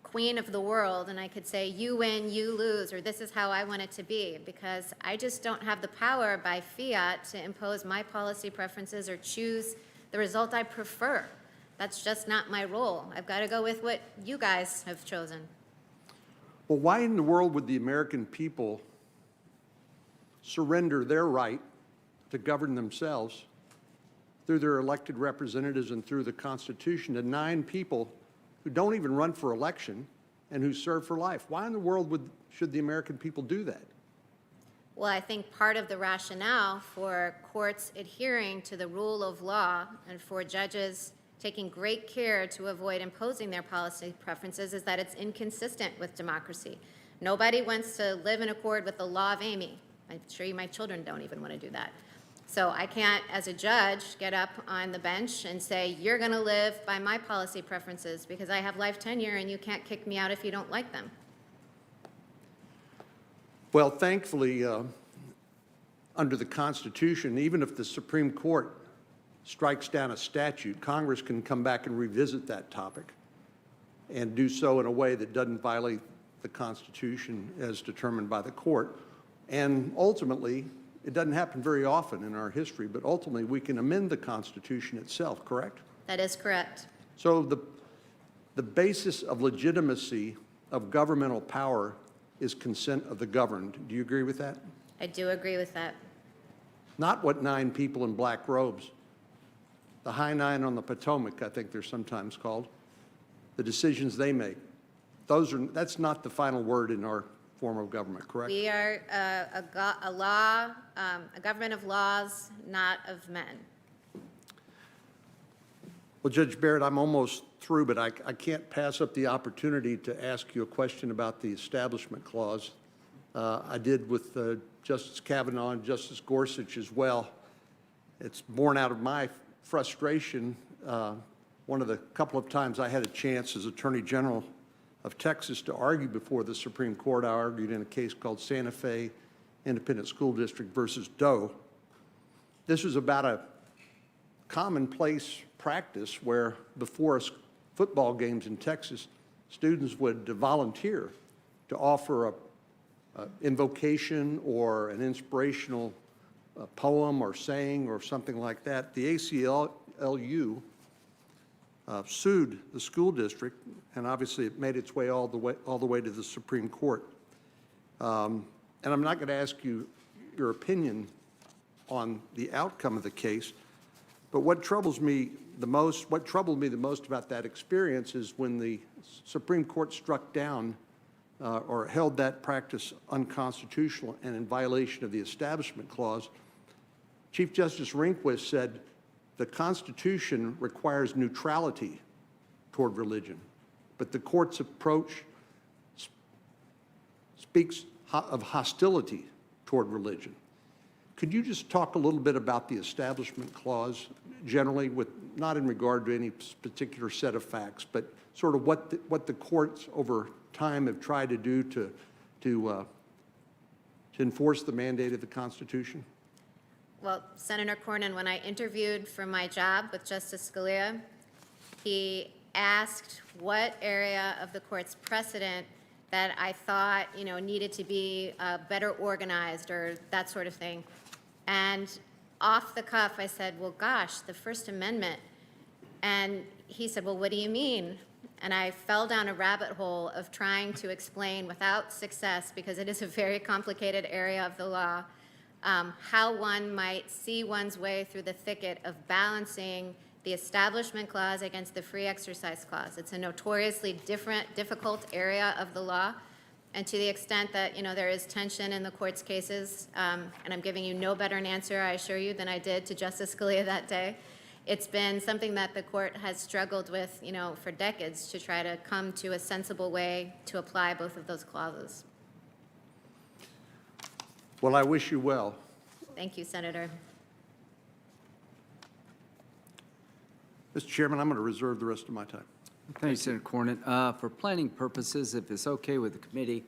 queen of the world and I could say, you win, you lose, or this is how I want it to be, because I just don't have the power by fiat to impose my policy preferences or choose the result I prefer. That's just not my role. I've got to go with what you guys have chosen. Well, why in the world would the American people surrender their right to govern themselves through their elected representatives and through the Constitution to 9 people who don't even run for election and who serve for life? Why in the world should the American people do that? Well, I think part of the rationale for courts adhering to the rule of law and for judges taking great care to avoid imposing their policy preferences is that it's inconsistent with democracy. Nobody wants to live in accord with the law of Amy. I'm sure my children don't even want to do that. So I can't, as a judge, get up on the bench and say, you're going to live by my policy preferences because I have life tenure and you can't kick me out if you don't like them. Well, thankfully, under the Constitution, even if the Supreme Court strikes down a statute, Congress can come back and revisit that topic and do so in a way that doesn't violate the Constitution as determined by the court. And ultimately, it doesn't happen very often in our history, but ultimately we can amend the Constitution itself, correct? That is correct. So the basis of legitimacy of governmental power is consent of the governed. Do you agree with that? I do agree with that. Not what 9 people in black robes, the high 9 on the Potomac, I think they're sometimes called, the decisions they make. That's not the final word in our form of government, correct? We are a government of laws, not of men. Well, Judge Barrett, I'm almost through, but I can't pass up the opportunity to ask you a question about the Establishment Clause. I did with Justice Kavanaugh and Justice Gorsuch as well. It's born out of my frustration. One of the couple of times I had a chance as Attorney General of Texas to argue before the Supreme Court, I argued in a case called Santa Fe Independent School District versus Doe. This was about a commonplace practice where before football games in Texas, students would volunteer to offer a invocation or an inspirational poem or saying or something like that. The ACLU sued the school district, and obviously it made its way all the way to the Supreme Court. And I'm not going to ask you your opinion on the outcome of the case, but what troubled me the most about that experience is when the Supreme Court struck down or held that practice unconstitutional and in violation of the Establishment Clause. Chief Justice Rehnquist said the Constitution requires neutrality toward religion, but the court's approach speaks of hostility toward religion. Could you just talk a little bit about the Establishment Clause generally, not in regard to any particular set of facts, but sort of what the courts over time have tried to do to enforce the mandate of the Constitution? Well, Senator Cornyn, when I interviewed for my job with Justice Scalia, he asked what area of the court's precedent that I thought, needed to be better organized or that sort of thing. And off the cuff, I said, well, gosh, the First Amendment. And he said, well, what do you mean? And I fell down a rabbit hole of trying to explain without success, because it is a very complicated area of the law, how one might see one's way through the thicket of balancing the Establishment Clause against the Free Exercise Clause. It's a notoriously difficult area of the law. And to the extent that, there is tension in the court's cases, and I'm giving you no better an answer, I assure you, than I did to Justice Scalia that day, it's been something that the court has struggled with, for decades to try to come to a sensible way to apply both of those clauses. Well, I wish you well. Thank you, Senator. Mr. Chairman, I'm going to reserve the rest of my time. Thank you, Senator Cornyn. For planning purposes, if it's okay with the committee,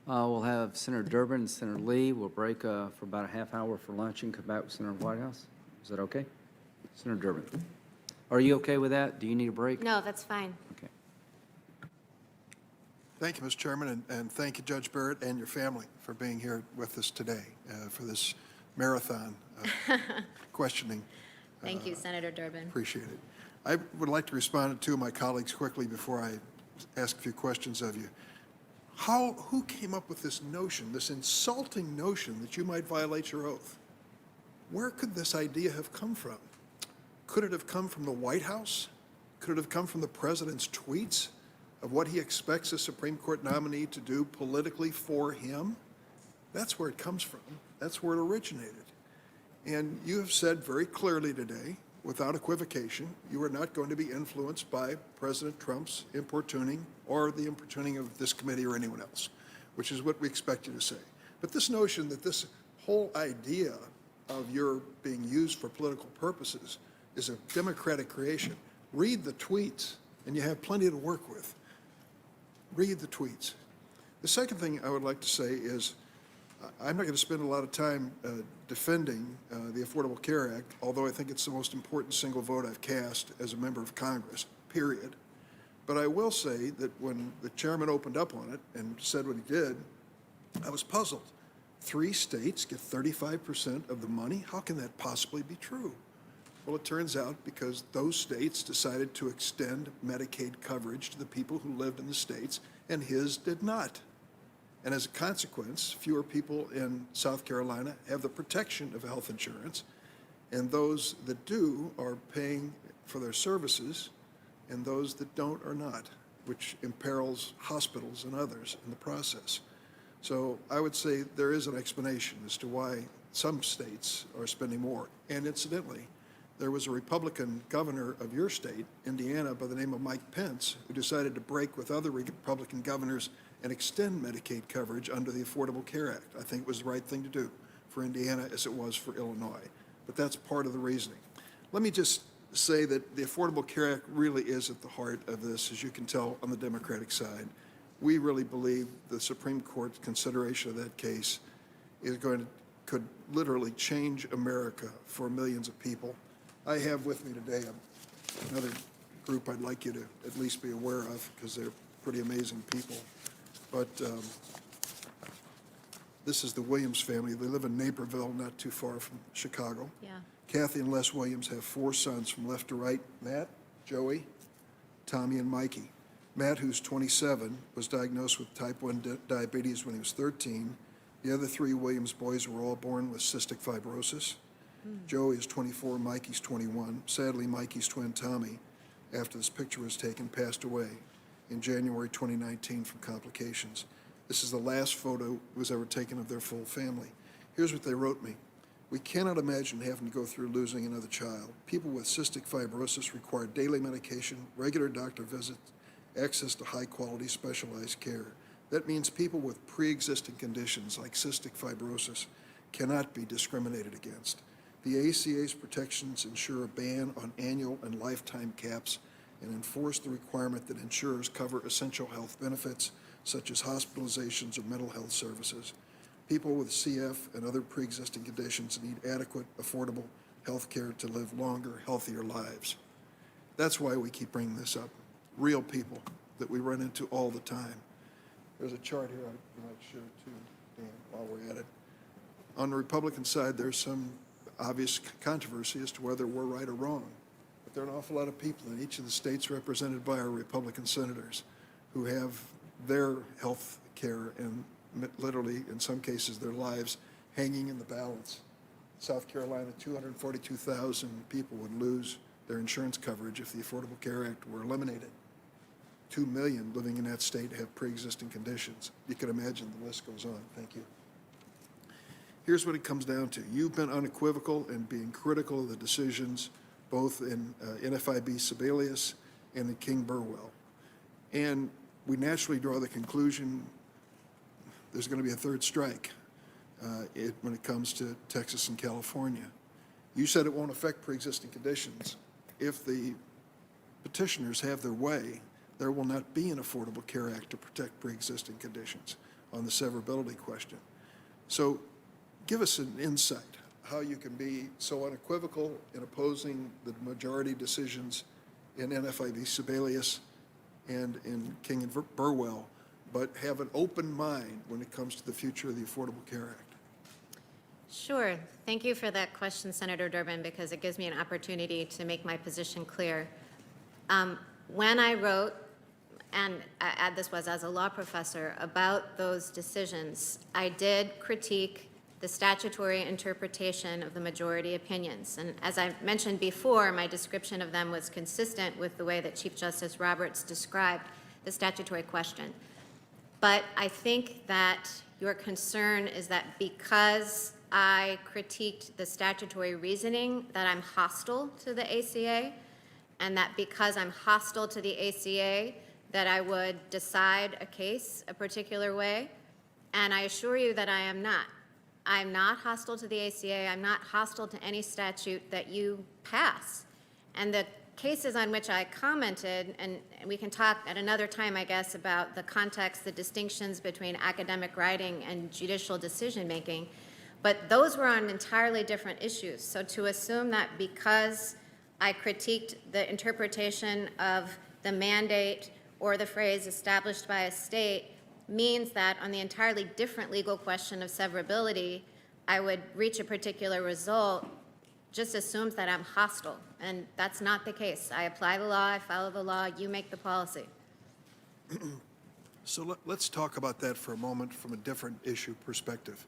we'll have Senator Durbin and Senator Lee. We'll break for about a half hour for lunch and come back with Senator Whitehouse. Is that okay? Senator Durbin. Are you okay with that? Do you need a break? No, that's fine. Okay. Thank you, Mr. Chairman, and thank you, Judge Barrett, and your family for being here with us today for this marathon questioning. Thank you, Senator Durbin. Appreciate it. I would like to respond to two of my colleagues quickly before I ask a few questions of you. Who came up with this notion, this insulting notion that you might violate your oath? Where could this idea have come from? Could it have come from the White House? Could it have come from the president's tweets of what he expects a Supreme Court nominee to do politically for him? That's where it comes from. That's where it originated. And you have said very clearly today, without equivocation, you are not going to be influenced by President Trump's importuning or the importuning of this committee or anyone else, which is what we expect you to say. But this notion that this whole idea of your being used for political purposes is a Democratic creation. Read the tweets, and you have plenty to work with. Read the tweets. The second thing I would like to say is I'm not going to spend a lot of time defending the Affordable Care Act, although I think it's the most important single vote I've cast as a member of Congress, period. But I will say that when the chairman opened up on it and said what he did, I was puzzled. 3 states get 35% of the money? How can that possibly be true? Well, it turns out because those states decided to extend Medicaid coverage to the people who lived in the states, and his did not. And as a consequence, fewer people in South Carolina have the protection of health insurance, and those that do are paying for their services, and those that don't are not, which imperils hospitals and others in the process. So I would say there is an explanation as to why some states are spending more. And incidentally, there was a Republican governor of your state, Indiana, by the name of Mike Pence, who decided to break with other Republican governors and extend Medicaid coverage under the Affordable Care Act. I think it was the right thing to do for Indiana as it was for Illinois. But that's part of the reasoning. Let me just say that the Affordable Care Act really is at the heart of this, as you can tell on the Democratic side. We really believe the Supreme Court's consideration of that case could literally change America for millions of people. I have with me today another group I'd like you to at least be aware of, because they're pretty amazing people. But this is the Williams family. They live in Naperville, not too far from Chicago. Yeah. Kathy and Les Williams have 4 sons from left to right: Matt, Joey, Tommy, and Mikey. Matt, who's 27, was diagnosed with type 1 diabetes when he was 13. The other 3 Williams boys were all born with cystic fibrosis. Joey is 24, Mikey's 21. Sadly, Mikey's twin, Tommy, after this picture was taken, passed away in January 2019 from complications. This is the last photo that was ever taken of their full family. Here's what they wrote me. We cannot imagine having to go through losing another child. People with cystic fibrosis require daily medication, regular doctor visits, access to high-quality specialized care. That means people with pre-existing conditions like cystic fibrosis cannot be discriminated against. The ACA's protections ensure a ban on annual and lifetime caps and enforce the requirement that insurers cover essential health benefits such as hospitalizations or mental health services. People with CF and other pre-existing conditions need adequate, affordable health care to live longer, healthier lives. That's why we keep bringing this up. Real people that we run into all the time. There's a chart here I might show too, Dan, while we're at it. On the Republican side, there's some obvious controversy as to whether we're right or wrong. But there are an awful lot of people in each of the states represented by our Republican senators who have their health care and literally, in some cases, their lives hanging in the balance. South Carolina, 242,000 people would lose their insurance coverage if the Affordable Care Act were eliminated. 2 million living in that state have pre-existing conditions. You can imagine the list goes on. Thank you. Here's what it comes down to. You've been unequivocal in being critical of the decisions both in NFIB Sibelius and in King Burwell. And we naturally draw the conclusion there's going to be a third strike when it comes to Texas and California. You said it won't affect pre-existing conditions. If the petitioners have their way, there will not be an Affordable Care Act to protect pre-existing conditions on the severability question. So give us an insight how you can be so unequivocal in opposing the majority decisions in NFIB Sibelius and in King and Burwell, but have an open mind when it comes to the future of the Affordable Care Act. Sure. Thank you for that question, Senator Durbin, because it gives me an opportunity to make my position clear. When I wrote, and this was as a law professor, about those decisions, I did critique the statutory interpretation of the majority opinions. And as I mentioned before, my description of them was consistent with the way that Chief Justice Roberts described the statutory question. But I think that your concern is that because I critiqued the statutory reasoning, that I'm hostile to the ACA, and that because I'm hostile to the ACA, that I would decide a case a particular way. And I assure you that I am not. I'm not hostile to the ACA. I'm not hostile to any statute that you pass. And the cases on which I commented, and we can talk at another time, I guess, about the context, the distinctions between academic writing and judicial decision-making, but those were on entirely different issues. So to assume that because I critiqued the interpretation of the mandate or the phrase established by a state means that on the entirely different legal question of severability, I would reach a particular result just assumes that I'm hostile, and that's not the case. I apply the law, I follow the law, you make the policy. So let's talk about that for a moment from a different issue perspective.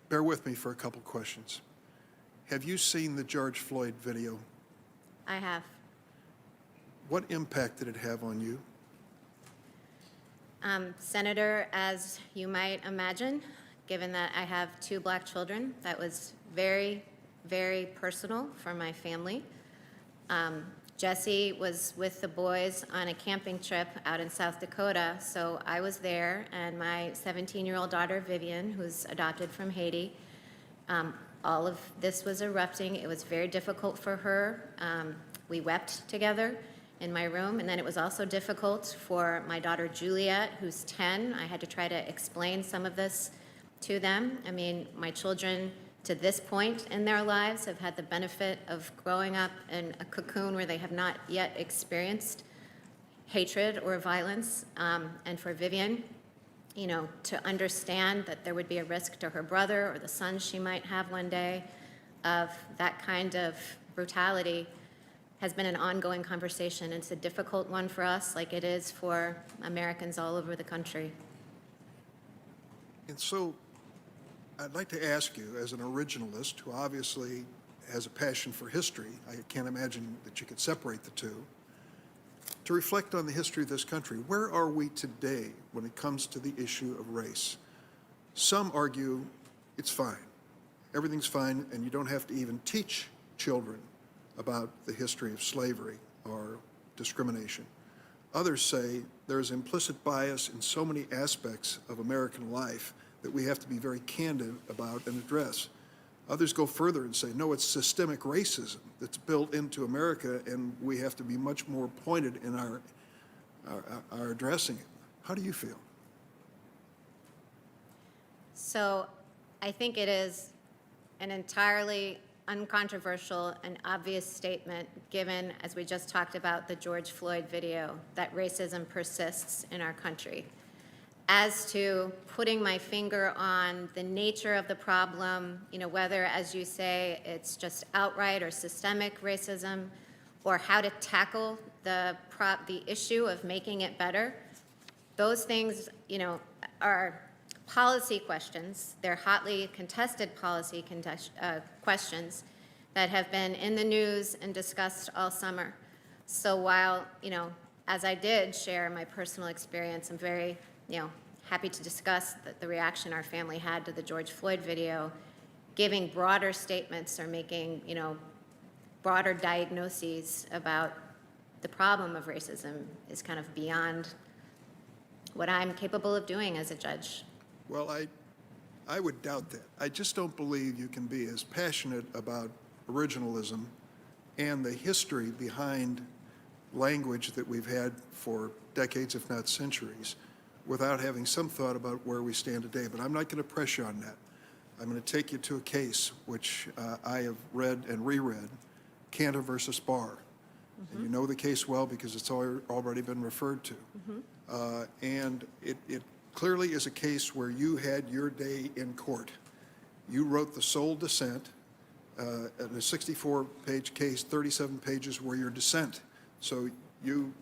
Bear with me for a couple questions. Have you seen the George Floyd video? I have. What impact did it have on you? Senator, as you might imagine, given that I have 2 black children, that was very, very personal for my family. Jesse was with the boys on a camping trip out in South Dakota, so I was there, and my 17-year-old daughter, Vivian, who's adopted from Haiti, all of this was erupting. It was very difficult for her. We wept together in my room, and then it was also difficult for my daughter, Juliet, who's 10. I had to try to explain some of this to them. I mean, my children, to this point in their lives, have had the benefit of growing up in a cocoon where they have not yet experienced hatred or violence. And for Vivian, you know, to understand that there would be a risk to her brother or the son she might have one day of that kind of brutality has been an ongoing conversation. It's a difficult one for us, like it is for Americans all over the country. And so I'd like to ask you, as an originalist who obviously has a passion for history, I can't imagine that you could separate the two, to reflect on the history of this country. Where are we today when it comes to the issue of race? Some argue it's fine. Everything's fine, and you don't have to even teach children about the history of slavery or discrimination. Others say there's implicit bias in so many aspects of American life that we have to be very candid about and address. Others go further and say, no, it's systemic racism that's built into America, and we have to be much more pointed in our addressing it. How do you feel? So I think it is an entirely uncontroversial and obvious statement, given, as we just talked about, the George Floyd video, that racism persists in our country. As to putting my finger on the nature of the problem, you know, whether, as you say, it's just outright or systemic racism, or how to tackle the issue of making it better, those things, you know, are policy questions. They're hotly contested policy questions that have been in the news and discussed all summer. So while, you know, as I did share my personal experience, I'm very, you know, happy to discuss the reaction our family had to the George Floyd video. Giving broader statements or making, you know, broader diagnoses about the problem of racism is kind of beyond what I'm capable of doing as a judge. Well, I would doubt that. I just don't believe you can be as passionate about originalism and the history behind language that we've had for decades, if not centuries, without having some thought about where we stand today. But I'm not going to press you on that. I'm going to take you to a case which I have read and reread, Cantor versus Barr. And you know the case well because it's already been referred to. And it clearly is a case where you had your day in court. You wrote the sole dissent. In a 64-page case, 37 pages were your dissent. So you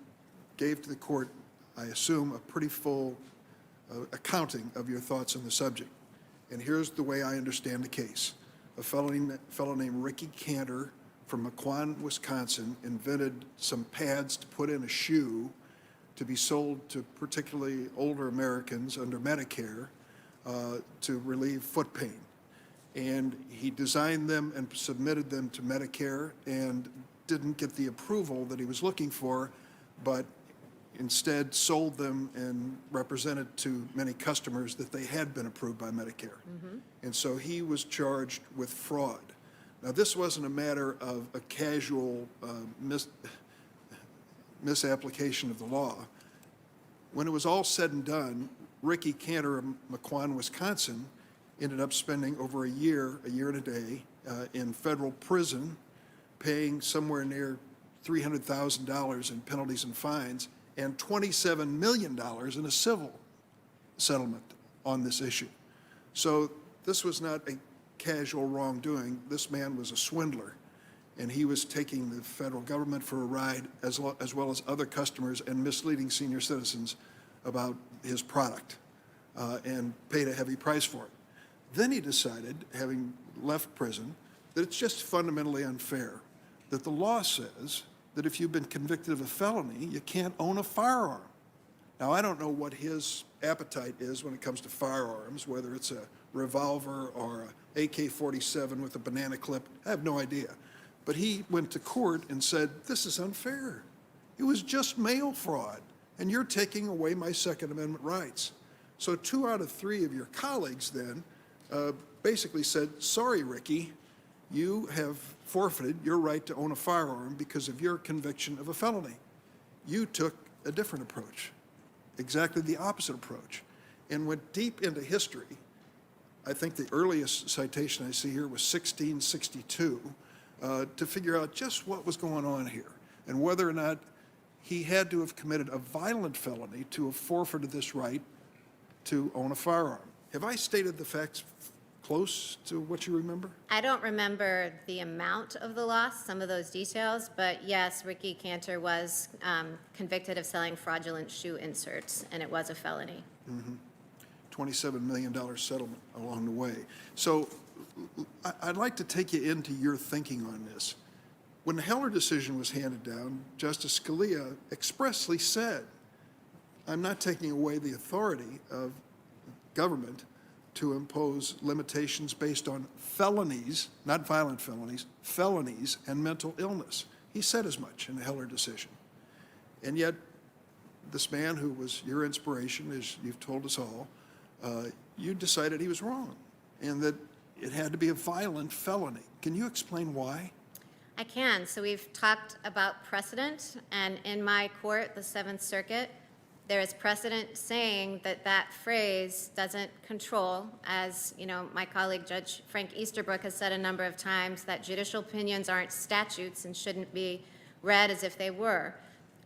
gave to the court, I assume, a pretty full accounting of your thoughts on the subject. And here's the way I understand the case. A fellow named Ricky Cantor from Mequon, Wisconsin, invented some pads to put in a shoe to be sold to particularly older Americans under Medicare to relieve foot pain. And he designed them and submitted them to Medicare and didn't get the approval that he was looking for, but instead sold them and represented to many customers that they had been approved by Medicare. And so he was charged with fraud. Now, this wasn't a matter of a casual misapplication of the law. When it was all said and done, Ricky Cantor of Mequon, Wisconsin, ended up spending over a year and a day in federal prison, paying somewhere near $300,000 in penalties and fines, and $27 million in a civil settlement on this issue. So this was not a casual wrongdoing. This man was a swindler, and he was taking the federal government for a ride as well as other customers and misleading senior citizens about his product and paid a heavy price for it. Then he decided, having left prison, that it's just fundamentally unfair, that the law says that if you've been convicted of a felony, you can't own a firearm. Now, I don't know what his appetite is when it comes to firearms, whether it's a revolver or a AK-47 with a banana clip. I have no idea. But he went to court and said, this is unfair. It was just mail fraud, and you're taking away my Second Amendment rights. So 2 out of 3 of your colleagues then basically said, sorry, Ricky, you have forfeited your right to own a firearm because of your conviction of a felony. You took a different approach, exactly the opposite approach, and went deep into history. I think the earliest citation I see here was 1662, to figure out just what was going on here and whether or not he had to have committed a violent felony to have forfeited this right to own a firearm. Have I stated the facts close to what you remember? I don't remember the amount of the loss, some of those details, but yes, Ricky Cantor was convicted of selling fraudulent shoe inserts, and it was a felony. $27 million settlement along the way. So I'd like to take you into your thinking on this. When the Heller decision was handed down, Justice Scalia expressly said, I'm not taking away the authority of government to impose limitations based on felonies, not violent felonies, felonies and mental illness. He said as much in the Heller decision. And yet, this man who was your inspiration, as you've told us all, you decided he was wrong and that it had to be a violent felony. Can you explain why? I can. So we've talked about precedent, and in my court, the Seventh Circuit, there is precedent saying that that phrase doesn't control, as you know, my colleague Judge Frank Easterbrook has said a number of times, that judicial opinions aren't statutes and shouldn't be read as if they were.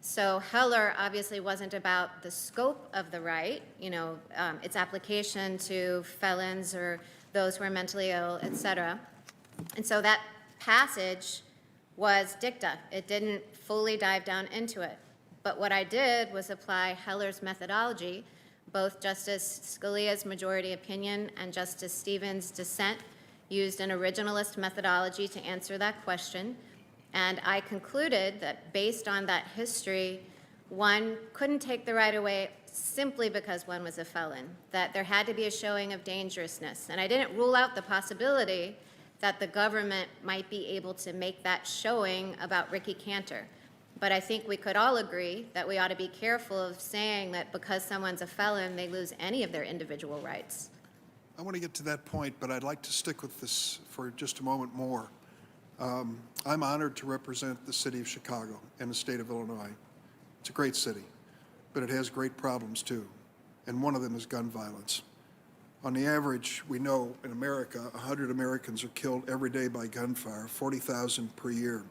So Heller obviously wasn't about the scope of the right, you know, its application to felons or those who are mentally ill, et cetera. And so that passage was dicta. It didn't fully dive down into it. But what I did was apply Heller's methodology, both Justice Scalia's majority opinion and Justice Stevens' dissent used an originalist methodology to answer that question. And I concluded that based on that history, one couldn't take the right away simply because one was a felon, that there had to be a showing of dangerousness. And I didn't rule out the possibility that the government might be able to make that showing about Ricky Cantor. But I think we could all agree that we ought to be careful of saying that because someone's a felon, they lose any of their individual rights. I want to get to that point, but I'd like to stick with this for just a moment more. I'm honored to represent the city of Chicago and the state of Illinois. It's a great city, but it has great problems too, and one of them is gun violence. On the average, we know in America, 100 Americans are killed every day by gunfire, 40,000 per year.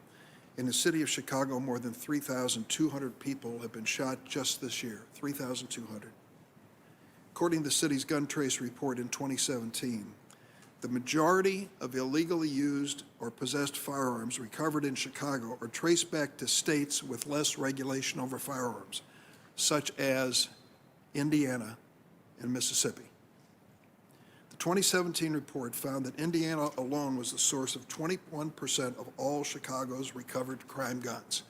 In the city of Chicago, more than 3,200 people have been shot just this year, 3,200. According to the city's gun trace report in 2017, the majority of illegally used or possessed firearms recovered in Chicago are traced back to states with less regulation over firearms, such as Indiana and Mississippi. The 2017 report found that Indiana alone was the source of 21% of all Chicago's recovered crime guns.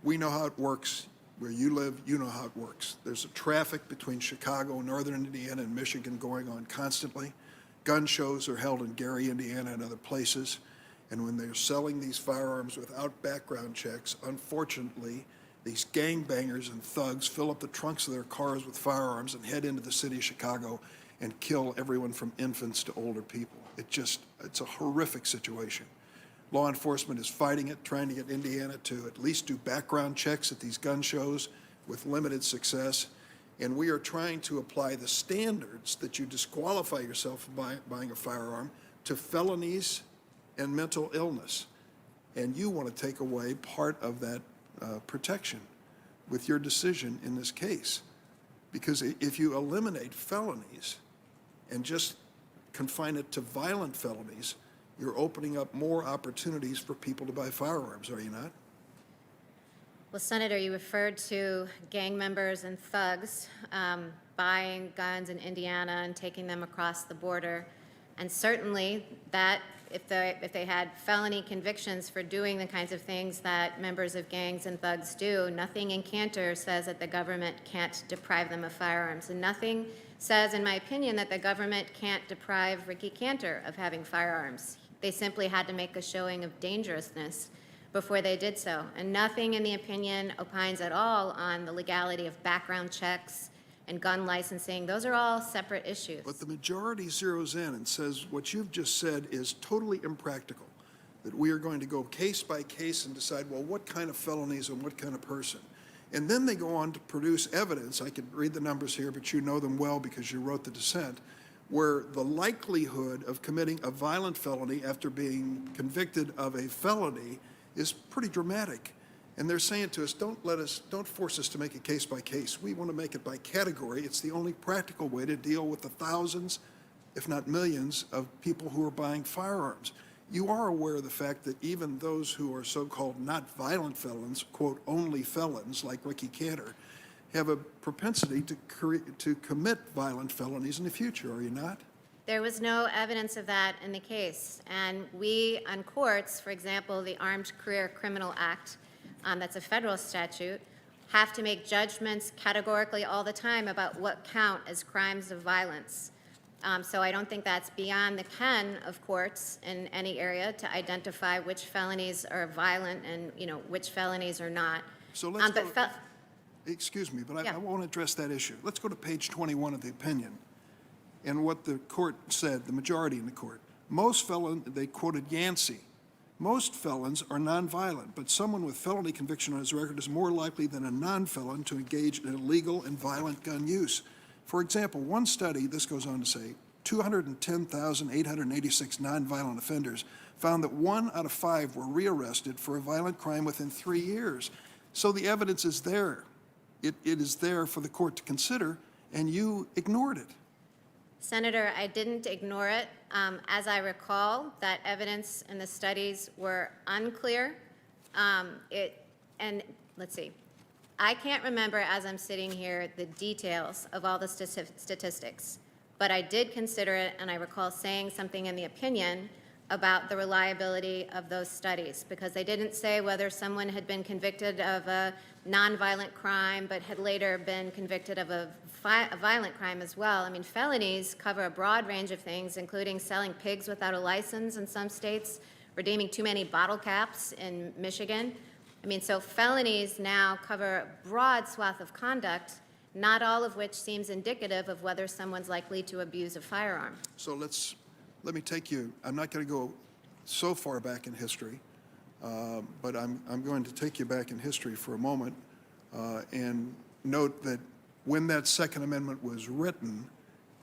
We know how it works. Where you live, you know how it works. There's a traffic between Chicago, northern Indiana, and Michigan going on constantly. Gun shows are held in Gary, Indiana, and other places. And when they're selling these firearms without background checks, unfortunately, these gangbangers and thugs fill up the trunks of their cars with firearms and head into the city of Chicago and kill everyone from infants to older people. It's a horrific situation. Law enforcement is fighting it, trying to get Indiana to at least do background checks at these gun shows with limited success. And we are trying to apply the standards that you disqualify yourself from buying a firearm to felonies and mental illness. And you want to take away part of that protection with your decision in this case. Because if you eliminate felonies and just confine it to violent felonies, you're opening up more opportunities for people to buy firearms, are you not? Well, Senator, you referred to gang members and thugs buying guns in Indiana and taking them across the border. And certainly that, if they had felony convictions for doing the kinds of things that members of gangs and thugs do, nothing in Cantor says that the government can't deprive them of firearms. And nothing says, in my opinion, that the government can't deprive Ricky Cantor of having firearms. They simply had to make a showing of dangerousness before they did so. And nothing in the opinion opines at all on the legality of background checks and gun licensing. Those are all separate issues. But the majority zeroes in and says what you've just said is totally impractical, that we are going to go case by case and decide, well, what kind of felonies and what kind of person. And then they go on to produce evidence. I could read the numbers here, but you know them well because you wrote the dissent, where the likelihood of committing a violent felony after being convicted of a felony is pretty dramatic. And they're saying to us, don't force us to make it case by case. We want to make it by category. It's the only practical way to deal with the thousands, if not millions, of people who are buying firearms. You are aware of the fact that even those who are so-called not violent felons, quote, only felons, like Ricky Cantor, have a propensity to commit violent felonies in the future, are you not? There was no evidence of that in the case. And we, on courts, for example, the Armed Career Criminal Act, that's a federal statute, have to make judgments categorically all the time about what count as crimes of violence. So I don't think that's beyond the ken of courts in any area to identify which felonies are violent and, which felonies are not. So let's But excuse me, but Yeah. I want to address that issue. Let's go to page 21 of the opinion. And what the court said, the majority in the court, they quoted Yancey, most felons are nonviolent, but someone with felony conviction on his record is more likely than a non-felon to engage in illegal and violent gun use. For example, one study, this goes on to say, 210,886 nonviolent offenders found that 1 out of 5 were rearrested for a violent crime within 3 years. So the evidence is there. It is there for the court to consider, and you ignored it. Senator, I didn't ignore it. As I recall, that evidence in the studies were unclear. And let's see, I can't remember as I'm sitting here the details of all the statistics, but I did consider it, and I recall saying something in the opinion about the reliability of those studies, because they didn't say whether someone had been convicted of a nonviolent crime but had later been convicted of a violent crime as well. I mean, felonies cover a broad range of things, including selling pigs without a license in some states, redeeming too many bottle caps in Michigan. I mean, so felonies now cover a broad swath of conduct, not all of which seems indicative of whether someone's likely to abuse a firearm. So let me take you, I'm not going to go so far back in history, but I'm going to take you back in history for a moment and note that when that Second Amendment was written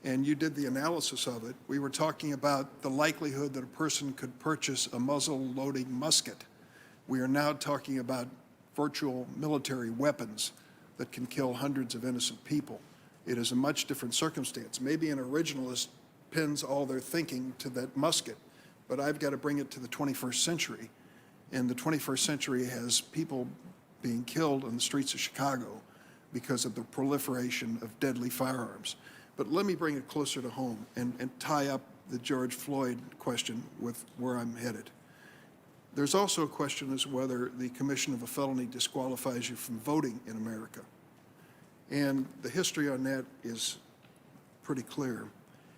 and you did the analysis of it, we were talking about the likelihood that a person could purchase a muzzle-loading musket. We are now talking about virtual military weapons that can kill hundreds of innocent people. It is a much different circumstance. Maybe an originalist pins all their thinking to that musket, but I've got to bring it to the 21st century. And the 21st century has people being killed on the streets of Chicago because of the proliferation of deadly firearms. But let me bring it closer to home and tie up the George Floyd question with where I'm headed. There's also a question as to whether the commission of a felony disqualifies you from voting in America. And the history on that is pretty clear.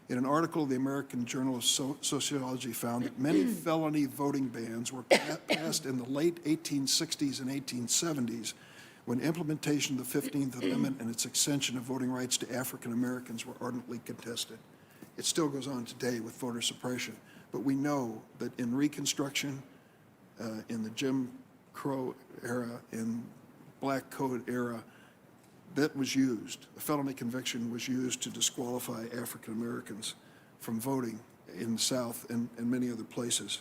In an article, the American Journal of Sociology found that many felony voting bans were passed in the late 1860s and 1870s when implementation of the 15th Amendment and its extension of voting rights to African Americans were ardently contested. It still goes on today with voter suppression. But we know that in Reconstruction, in the Jim Crow era, in Black Code era, that was used, a felony conviction was used to disqualify African Americans from voting in the South and many other places.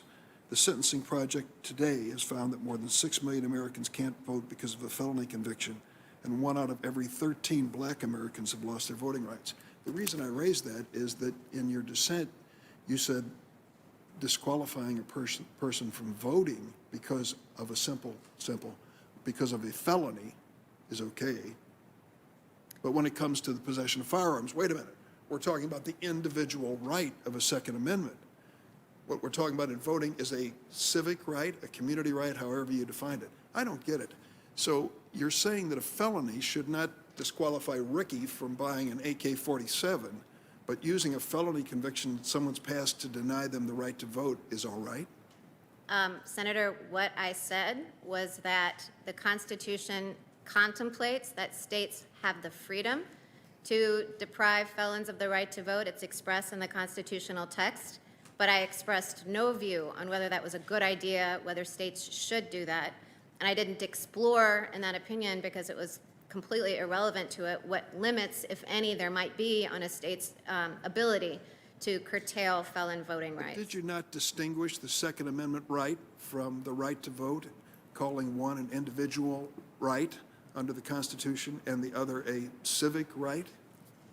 The Sentencing Project today has found that more than 6 million Americans can't vote because of a felony conviction, and 1 out of every 13 black Americans have lost their voting rights. The reason I raise that is that in your dissent, You said disqualifying a person from voting because of because of a felony is okay. But when it comes to the possession of firearms, wait a minute, we're talking about the individual right of a Second Amendment. What we're talking about in voting is a civic right, a community right, however you define it. I don't get it. So you're saying that a felony should not disqualify Ricky from buying an AK-47, but using a felony conviction someone's passed to deny them the right to vote is all right? Senator, what I said was that the Constitution contemplates that states have the freedom to deprive felons of the right to vote. It's expressed in the constitutional text, but I expressed no view on whether that was a good idea, whether states should do that. And I didn't explore in that opinion, because it was completely irrelevant to it, what limits, if any, there might be on a state's ability to curtail felon voting rights. Did you not distinguish the Second Amendment right from the right to vote, calling one an individual right under the Constitution and the other a civic right?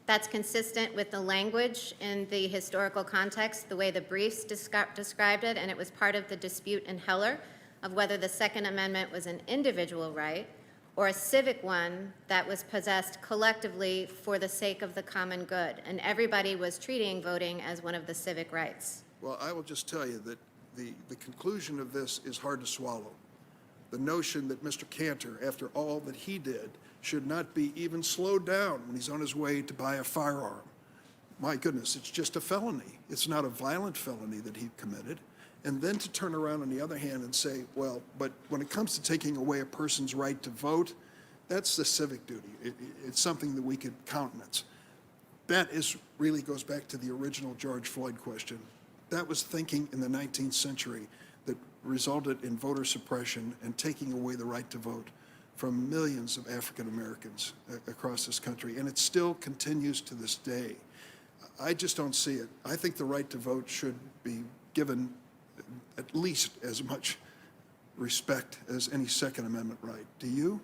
That's consistent with the language in the historical context, the way the briefs described it, and it was part of the dispute in Heller of whether the Second Amendment was an individual right or a civic one that was possessed collectively for the sake of the common good. And everybody was treating voting as one of the civic rights. Well, I will just tell you that the conclusion of this is hard to swallow. The notion that Mr. Cantor, after all that he did, should not be even slowed down when he's on his way to buy a firearm. My goodness, it's just a felony. It's not a violent felony that he committed. And then to turn around on the other hand and say, well, but when it comes to taking away a person's right to vote, that's the civic duty. It's something that we could countenance. That really goes back to the original George Floyd question. That was thinking in the 19th century that resulted in voter suppression and taking away the right to vote from millions of African Americans across this country, and it still continues to this day. I just don't see it. I think the right to vote should be given at least as much respect as any Second Amendment right. Do you?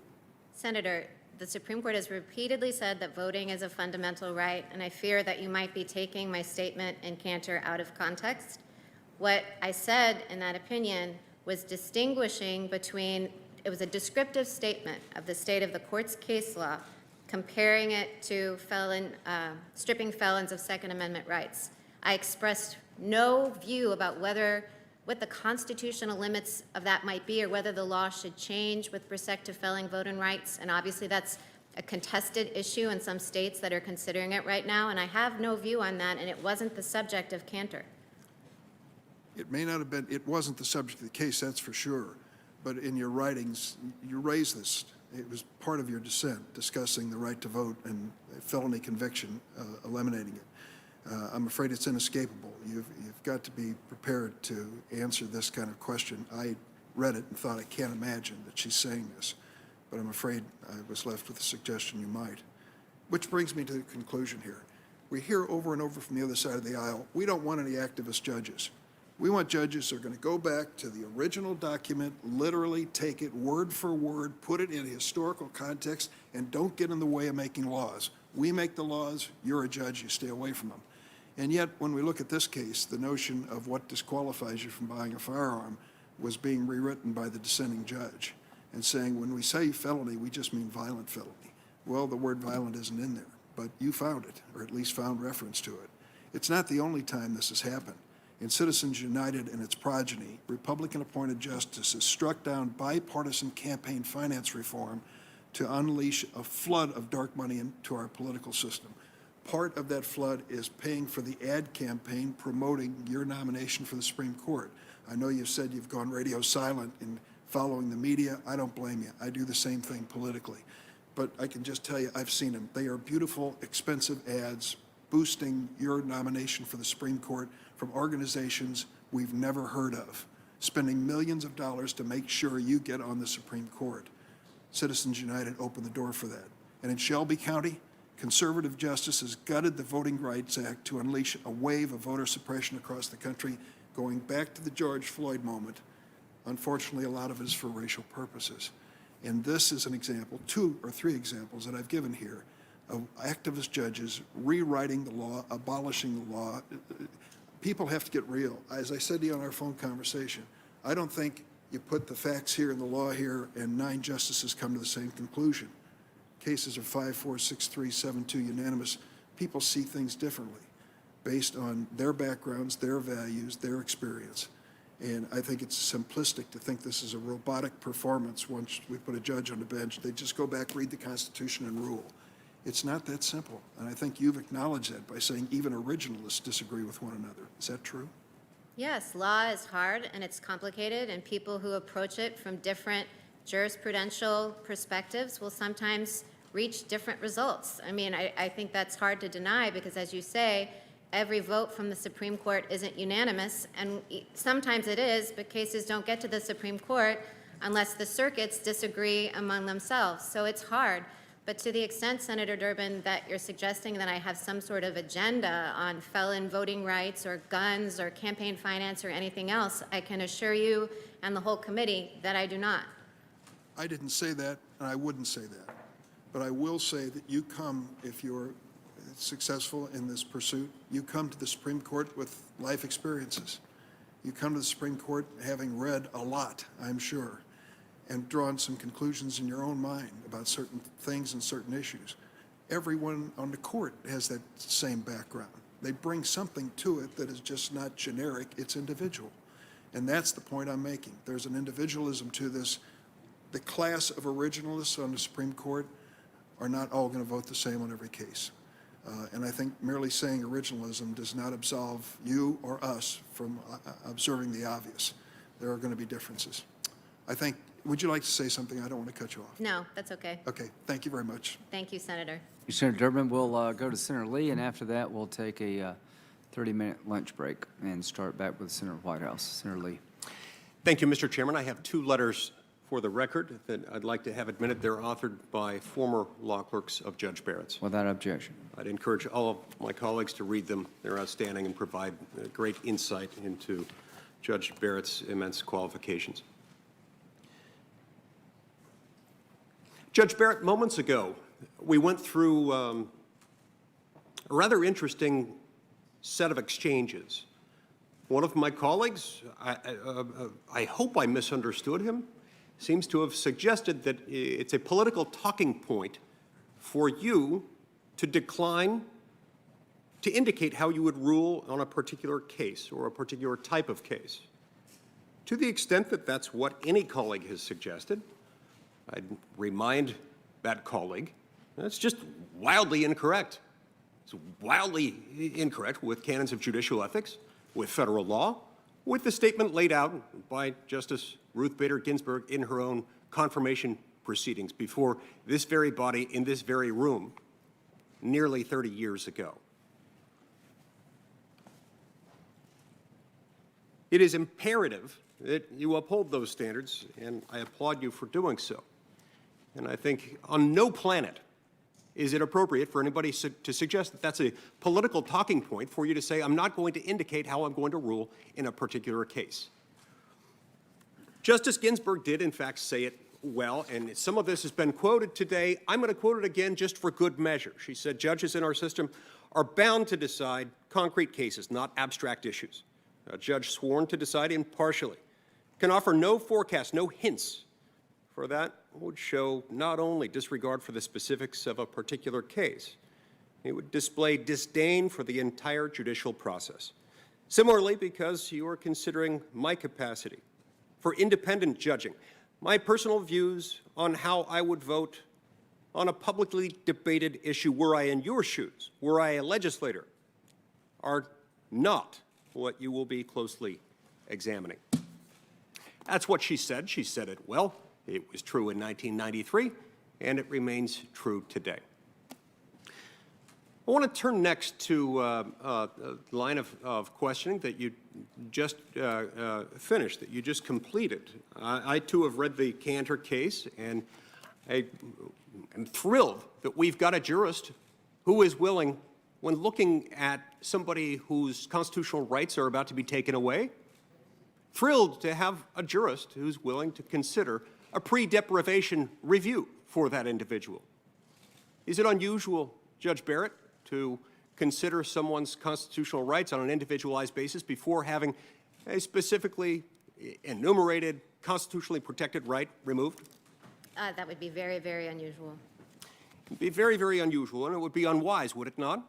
Senator, the Supreme Court has repeatedly said that voting is a fundamental right, and I fear that you might be taking my statement in Cantor out of context. What I said in that opinion was distinguishing between, it was a descriptive statement of the state of the court's case law, comparing it to stripping felons of Second Amendment rights. I expressed no view about what the constitutional limits of that might be, or whether the law should change with respect to felon voting rights. And obviously that's a contested issue in some states that are considering it right now, and I have no view on that, and it wasn't the subject of Cantor. It may not have been, it wasn't the subject of the case, that's for sure. But in your writings, you raised this. It was part of your dissent, discussing the right to vote and felony conviction, eliminating it. I'm afraid it's inescapable. You've got to be prepared to answer this kind of question. I read it and thought, I can't imagine that she's saying this, but I'm afraid I was left with the suggestion you might. Which brings me to the conclusion here. We hear over and over from the other side of the aisle, we don't want any activist judges. We want judges who are going to go back to the original document, literally take it word for word, put it in a historical context, and don't get in the way of making laws. We make the laws, you're a judge, you stay away from them. And yet, when we look at this case, the notion of what disqualifies you from buying a firearm was being rewritten by the dissenting judge and saying, when we say felony, we just mean violent felony. Well, the word violent isn't in there, but you found it, or at least found reference to it. It's not the only time this has happened. In Citizens United and its progeny, Republican-appointed justices struck down bipartisan campaign finance reform to unleash a flood of dark money into our political system. Part of that flood is paying for the ad campaign promoting your nomination for the Supreme Court. I know you've said you've gone radio silent in following the media. I don't blame you. I do the same thing politically. But I can just tell you, I've seen them. They are beautiful, expensive ads boosting your nomination for the Supreme Court from organizations we've never heard of, spending millions of dollars to make sure you get on the Supreme Court. Citizens United opened the door for that. And in Shelby County, conservative justices gutted the Voting Rights Act to unleash a wave of voter suppression across the country, going back to the George Floyd moment. Unfortunately, a lot of it is for racial purposes. And this is an example, 2 or 3 examples that I've given here, of activist judges rewriting the law, abolishing the law. people have to get real. As I said to you on our phone conversation, I don't think you put the facts here and the law here and 9 justices come to the same conclusion. Cases are 5-4, 6-3, 7-2 unanimous. People see things differently based on their backgrounds, their values, their experience. And I think it's simplistic to think this is a robotic performance. Once we put a judge on the bench, they just go back, read the Constitution, and rule. It's not that simple. And I think you've acknowledged that by saying even originalists disagree with one another. Is that true? Yes, law is hard and it's complicated, and people who approach it from different jurisprudential perspectives will sometimes reach different results. I mean, I think that's hard to deny because, as you say, every vote from the Supreme Court isn't unanimous, and sometimes it is, but cases don't get to the Supreme Court unless the circuits disagree among themselves. So it's hard. But to the extent, Senator Durbin, that you're suggesting that I have some sort of agenda on felon voting rights or guns or campaign finance or anything else, I can assure you and the whole committee that I do not. I didn't say that, and I wouldn't say that. But I will say that you come, if you're successful in this pursuit, you come to the Supreme Court with life experiences. You come to the Supreme Court having read a lot, I'm sure, and drawn some conclusions in your own mind about certain things and certain issues. Everyone on the court has that same background. They bring something to it that is just not generic, it's individual. And that's the point I'm making. There's an individualism to this. The class of originalists on the Supreme Court are not all going to vote the same on every case. And I think merely saying originalism does not absolve you or us from observing the obvious. There are going to be differences. I think, would you like to say something? I don't want to cut you off. No, that's okay. Okay, thank you very much. Thank you, Senator. Senator Durbin, we'll go to Senator Lee, and after that, we'll take a 30-minute lunch break and start back with Senator Whitehouse. Senator Lee. Thank you, Mr. Chairman. I have 2 letters for the record that I'd like to have admitted. They're authored by former law clerks of Judge Barrett's. Without objection. I'd encourage all of my colleagues to read them. They're outstanding and provide great insight into Judge Barrett's immense qualifications. Judge Barrett, moments ago, we went through a rather interesting set of exchanges. One of my colleagues, I hope I misunderstood him, seems to have suggested that it's a political talking point for you to decline to indicate how you would rule on a particular case or a particular type of case. To the extent that that's what any colleague has suggested, I'd remind that colleague that's just wildly incorrect. It's wildly incorrect with canons of judicial ethics, with federal law, with the statement laid out by Justice Ruth Bader Ginsburg in her own confirmation proceedings before this very body in this very room nearly 30 years ago. It is imperative that you uphold those standards, and I applaud you for doing so. And I think on no planet is it appropriate for anybody to suggest that that's a political talking point for you to say, I'm not going to indicate how I'm going to rule in a particular case. Justice Ginsburg did, in fact, say it well, and some of this has been quoted today. I'm going to quote it again just for good measure. She said, judges in our system are bound to decide concrete cases, not abstract issues. A judge sworn to decide impartially can offer no forecast, no hints, for that would show not only disregard for the specifics of a particular case, it would display disdain for the entire judicial process. Similarly, because you are considering my capacity for independent judging, my personal views on how I would vote on a publicly debated issue were I in your shoes, were I a legislator, are not what you will be closely examining. That's what she said. She said it well. It was true in 1993, and it remains true today. I want to turn next to a line of questioning that you just finished, that you just completed. I, too, have read the Cantor case, and I am thrilled that we've got a jurist who is willing, when looking at somebody whose constitutional rights are about to be taken away, thrilled to have a jurist who's willing to consider a pre-deprivation review for that individual. Is it unusual, Judge Barrett, to consider someone's constitutional rights on an individualized basis before having a specifically enumerated, constitutionally protected right removed? That would be very, very unusual. It'd be very, very unusual, and it would be unwise, would it not?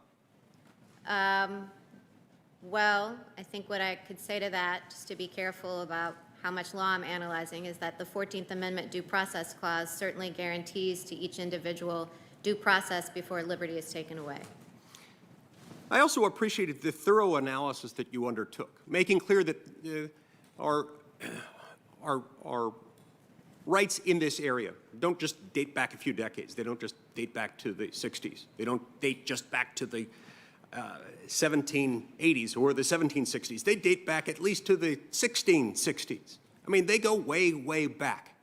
Well, I think what I could say to that, just to be careful about how much law I'm analyzing, is that the 14th Amendment Due Process Clause certainly guarantees to each individual due process before liberty is taken away. I also appreciated the thorough analysis that you undertook, making clear that our rights in this area don't just date back a few decades. They don't just date back to the 60s. They don't date just back to the 1780s or the 1760s. They date back at least to the 1660s. I mean, they go way, way back.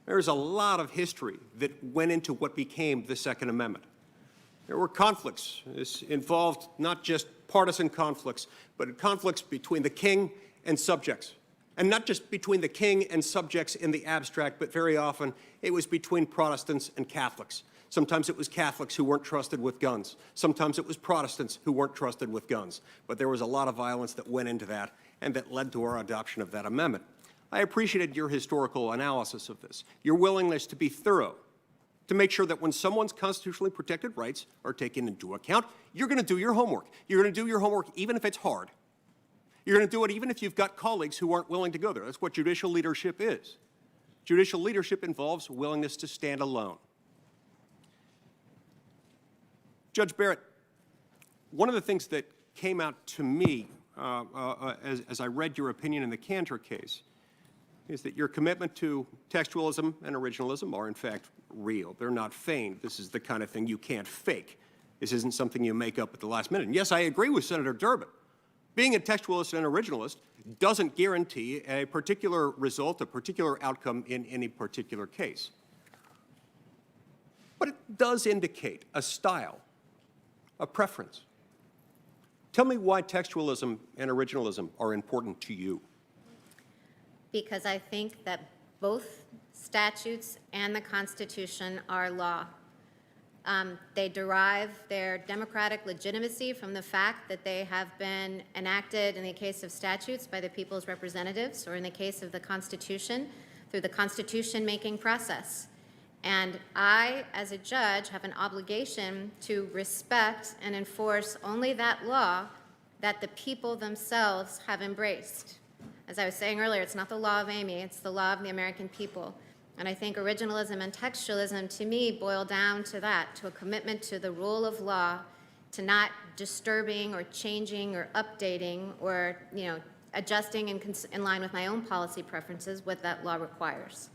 There's a lot of history that went into what became the Second Amendment. There were conflicts. This involved not just partisan conflicts, but conflicts between the king and subjects. And not just between the king and subjects in the abstract, but very often it was between Protestants and Catholics. Sometimes it was Catholics who weren't trusted with guns. Sometimes it was Protestants who weren't trusted with guns. But there was a lot of violence that went into that and that led to our adoption of that amendment. I appreciated your historical analysis of this, your willingness to be thorough, to make sure that when someone's constitutionally protected rights are taken into account, you're going to do your homework. You're going to do your homework even if it's hard. You're going to do it even if you've got colleagues who aren't willing to go there. That's what judicial leadership is. Judicial leadership involves willingness to stand alone. Judge Barrett, one of the things that came out to me as I read your opinion in the Cantor case is that your commitment to textualism and originalism are in fact real. They're not feigned. This is the kind of thing you can't fake. This isn't something you make up at the last minute. And yes, I agree with Senator Durbin. Being a textualist and originalist doesn't guarantee a particular result, a particular outcome in any particular case. But it does indicate a style, a preference. Tell me why textualism and originalism are important to you. Because I think that both statutes and the Constitution are law. They derive their democratic legitimacy from the fact that they have been enacted in the case of statutes by the people's representatives, or in the case of the Constitution, through the Constitution-making process. And I, as a judge, have an obligation to respect and enforce only that law that the people themselves have embraced. As I was saying earlier, it's not the law of Amy, it's the law of the American people. And I think originalism and textualism, to me, boil down to that, to a commitment to the rule of law, to not disturbing or changing or updating or, adjusting in line with my own policy preferences, what that law requires.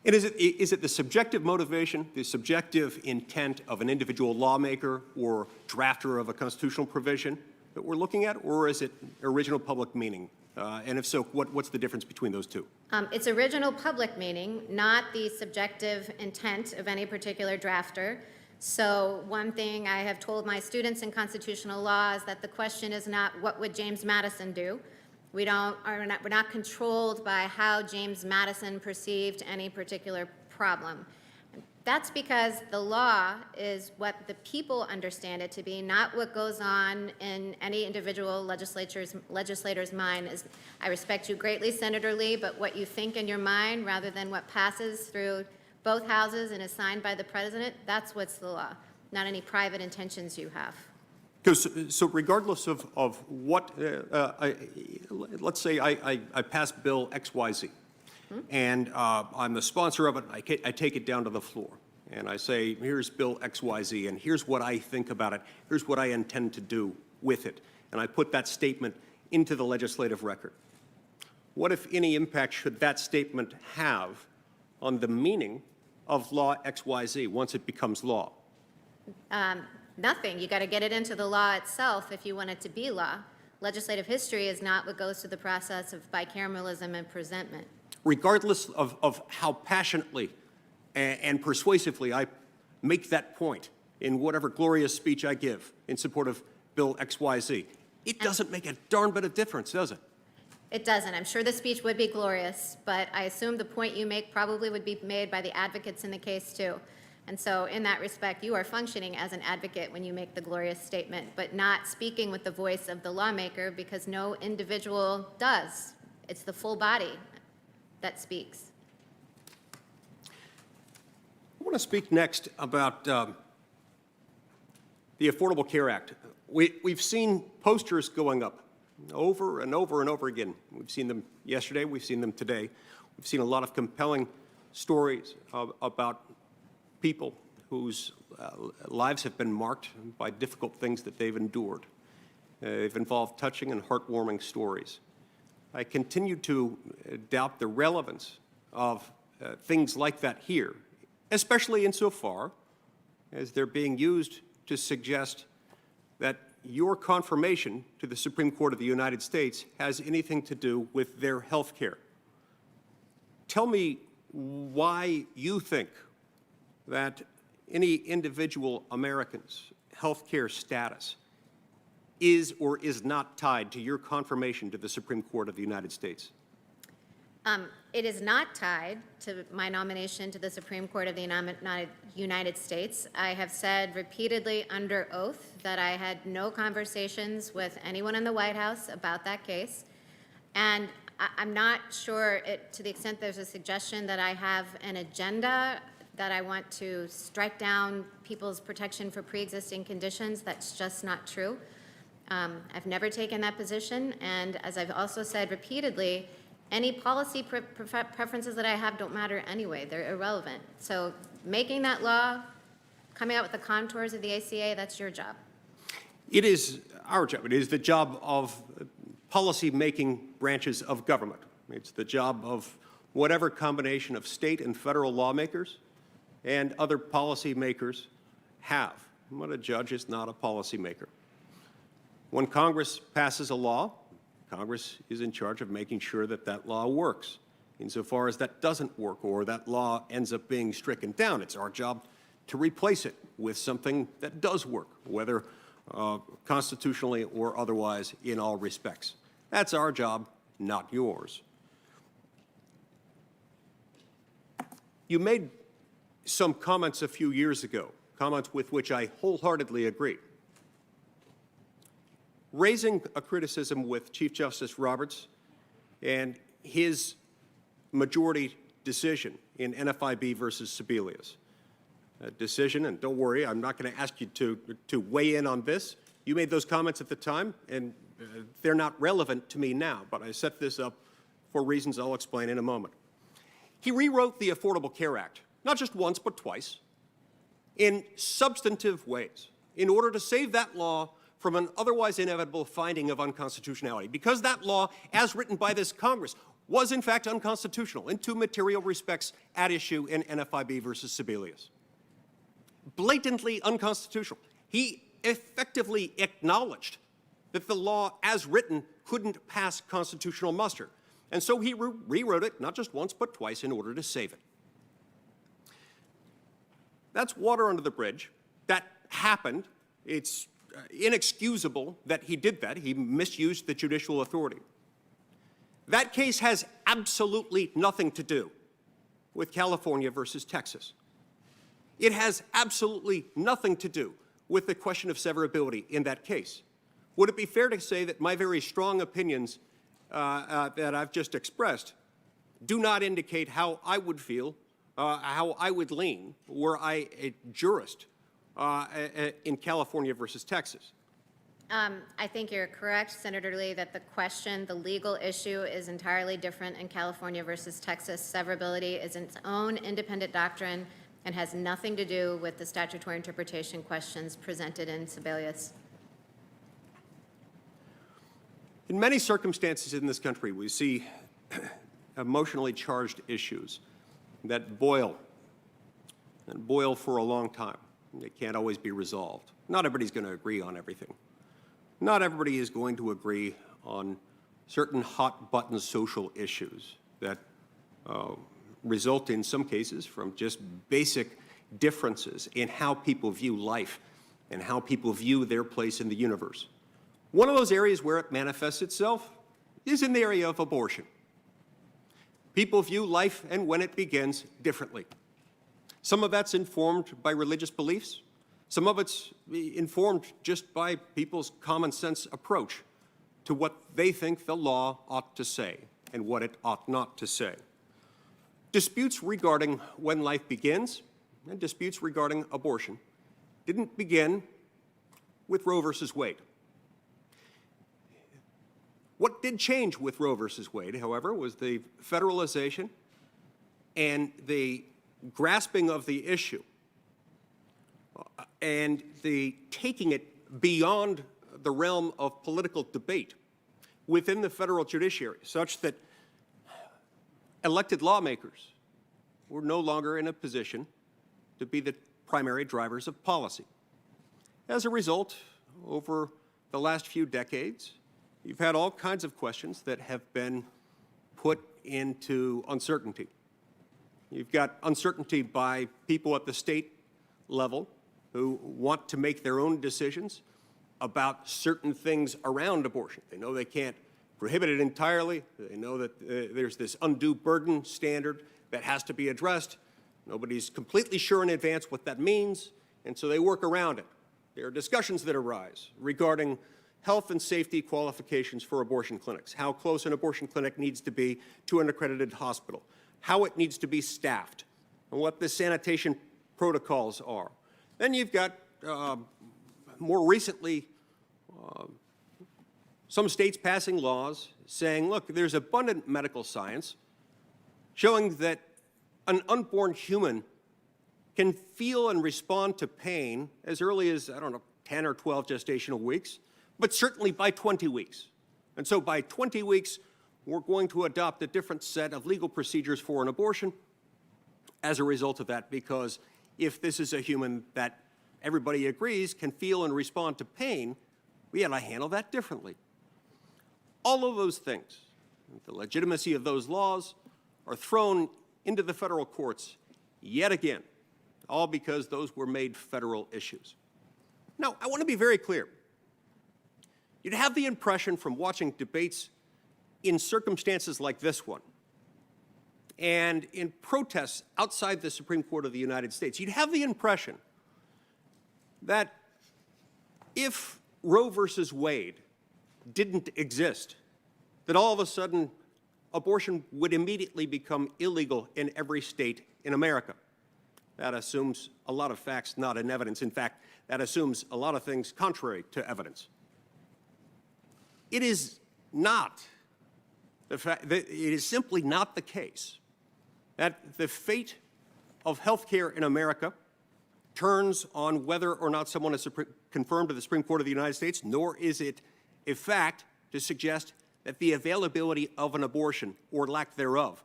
And is it the subjective motivation, the subjective intent of an individual lawmaker or drafter of a constitutional provision that we're looking at, or is it original public meaning? And if so, what's the difference between those two? It's original public meaning, not the subjective intent of any particular drafter. So one thing I have told my students in constitutional law is that the question is not what would James Madison do. We're not controlled by how James Madison perceived any particular problem. That's because the law is what the people understand it to be, not what goes on in any individual legislator's mind. I respect you greatly, Senator Lee, but what you think in your mind rather than what passes through both houses and is signed by the president, that's what's the law, not any private intentions you have. So regardless of what, let's say I pass Bill XYZ, and I'm the sponsor of it, I take it down to the floor, and I say, here's Bill XYZ, and here's what I think about it, here's what I intend to do with it, and I put that statement into the legislative record. What, if any, impact should that statement have on the meaning of law XYZ once it becomes law? Nothing. You got to get it into the law itself if you want it to be law. Legislative history is not what goes through the process of bicameralism and presentment. Regardless of how passionately and persuasively I make that point in whatever glorious speech I give in support of Bill XYZ, it doesn't make a darn bit of difference, does it? It doesn't. I'm sure the speech would be glorious, but I assume the point you make probably would be made by the advocates in the case too. And so in that respect, you are functioning as an advocate when you make the glorious statement, but not speaking with the voice of the lawmaker, because no individual does. It's the full body that speaks. I want to speak next about the Affordable Care Act. We've seen posters going up over and over and over again. We've seen them yesterday. We've seen them today. We've seen a lot of compelling stories about people whose lives have been marked by difficult things that they've endured. They've involved touching and heartwarming stories. I continue to doubt the relevance of things like that here, especially insofar as they're being used to suggest that your confirmation to the Supreme Court of the United States has anything to do with their health care. Tell me why you think that any individual American's health care status is or is not tied to your confirmation to the Supreme Court of the United States. It is not tied to my nomination to the Supreme Court of the United States. I have said repeatedly under oath that I had no conversations with anyone in the White House about that case. And I'm not sure, to the extent there's a suggestion that I have an agenda that I want to strike down people's protection for pre-existing conditions. That's just not true. I've never taken that position, and as I've also said repeatedly, any policy preferences that I have don't matter anyway. They're irrelevant. So making that law, coming out with the contours of the ACA, that's your job. It is our job. It is the job of policy-making branches of government. It's the job of whatever combination of state and federal lawmakers and other policymakers have. But a judge is not a policymaker. When Congress passes a law, Congress is in charge of making sure that that law works. Insofar as that doesn't work or that law ends up being stricken down, it's our job to replace it with something that does work, whether constitutionally or otherwise in all respects. That's our job, not yours. You made some comments a few years ago, comments with which I wholeheartedly agree. Raising a criticism with Chief Justice Roberts and his majority decision in NFIB versus Sebelius. A decision, and don't worry, I'm not going to ask you to weigh in on this. You made those comments at the time, and they're not relevant to me now, but I set this up for reasons I'll explain in a moment. He rewrote the Affordable Care Act, not just once, but twice, in substantive ways, in order to save that law from an otherwise inevitable finding of unconstitutionality, because that law, as written by this Congress, was in fact unconstitutional in two material respects at issue in NFIB versus Sebelius. Blatantly unconstitutional. He effectively acknowledged that the law, as written, couldn't pass constitutional muster. And so he rewrote it, not just once, but twice, in order to save it. That's water under the bridge. That happened. It's inexcusable that he did that. He misused the judicial authority. That case has absolutely nothing to do with California versus Texas. It has absolutely nothing to do with the question of severability in that case. Would it be fair to say that my very strong opinions that I've just expressed do not indicate how I would feel, how I would lean were I a jurist in California versus Texas? I think you're correct, Senator Lee, that the question, the legal issue is entirely different in California versus Texas. Severability is its own independent doctrine and has nothing to do with the statutory interpretation questions presented in Sebelius. In many circumstances in this country, we see emotionally charged issues that boil and boil for a long time. They can't always be resolved. Not everybody's going to agree on everything. Not everybody is going to agree on certain hot-button social issues that result in some cases from just basic differences in how people view life and how people view their place in the universe. One of those areas where it manifests itself is in the area of abortion. People view life and when it begins differently. Some of that's informed by religious beliefs. Some of it's informed just by people's common sense approach to what they think the law ought to say and what it ought not to say. Disputes regarding when life begins and disputes regarding abortion didn't begin with Roe versus Wade. What did change with Roe versus Wade, however, was the federalization and the grasping of the issue and the taking it beyond the realm of political debate within the federal judiciary, such that elected lawmakers were no longer in a position to be the primary drivers of policy. As a result, over the last few decades, you've had all kinds of questions that have been put into uncertainty. You've got uncertainty by people at the state level who want to make their own decisions about certain things around abortion. They know they can't prohibit it entirely. They know that there's this undue burden standard that has to be addressed. Nobody's completely sure in advance what that means, and so they work around it. There are discussions that arise regarding health and safety qualifications for abortion clinics, how close an abortion clinic needs to be to an accredited hospital, how it needs to be staffed, and what the sanitation protocols are. Then you've got, more recently, some states passing laws saying, look, there's abundant medical science showing that an unborn human can feel and respond to pain as early as, 10 or 12 gestational weeks, but certainly by 20 weeks. And so by 20 weeks, we're going to adopt a different set of legal procedures for an abortion as a result of that, because if this is a human that everybody agrees can feel and respond to pain, we ought to handle that differently. All of those things, the legitimacy of those laws, are thrown into the federal courts yet again, all because those were made federal issues. Now, I want to be very clear. You'd have the impression from watching debates in circumstances like this one and in protests outside the Supreme Court of the United States, you'd have the impression that if Roe versus Wade didn't exist, that all of a sudden abortion would immediately become illegal in every state in America. That assumes a lot of facts not in evidence. In fact, that assumes a lot of things contrary to evidence. It is not the fact that it is simply not the case that the fate of health care in America turns on whether or not someone is confirmed to the Supreme Court of the United States, nor is it a fact to suggest that the availability of an abortion or lack thereof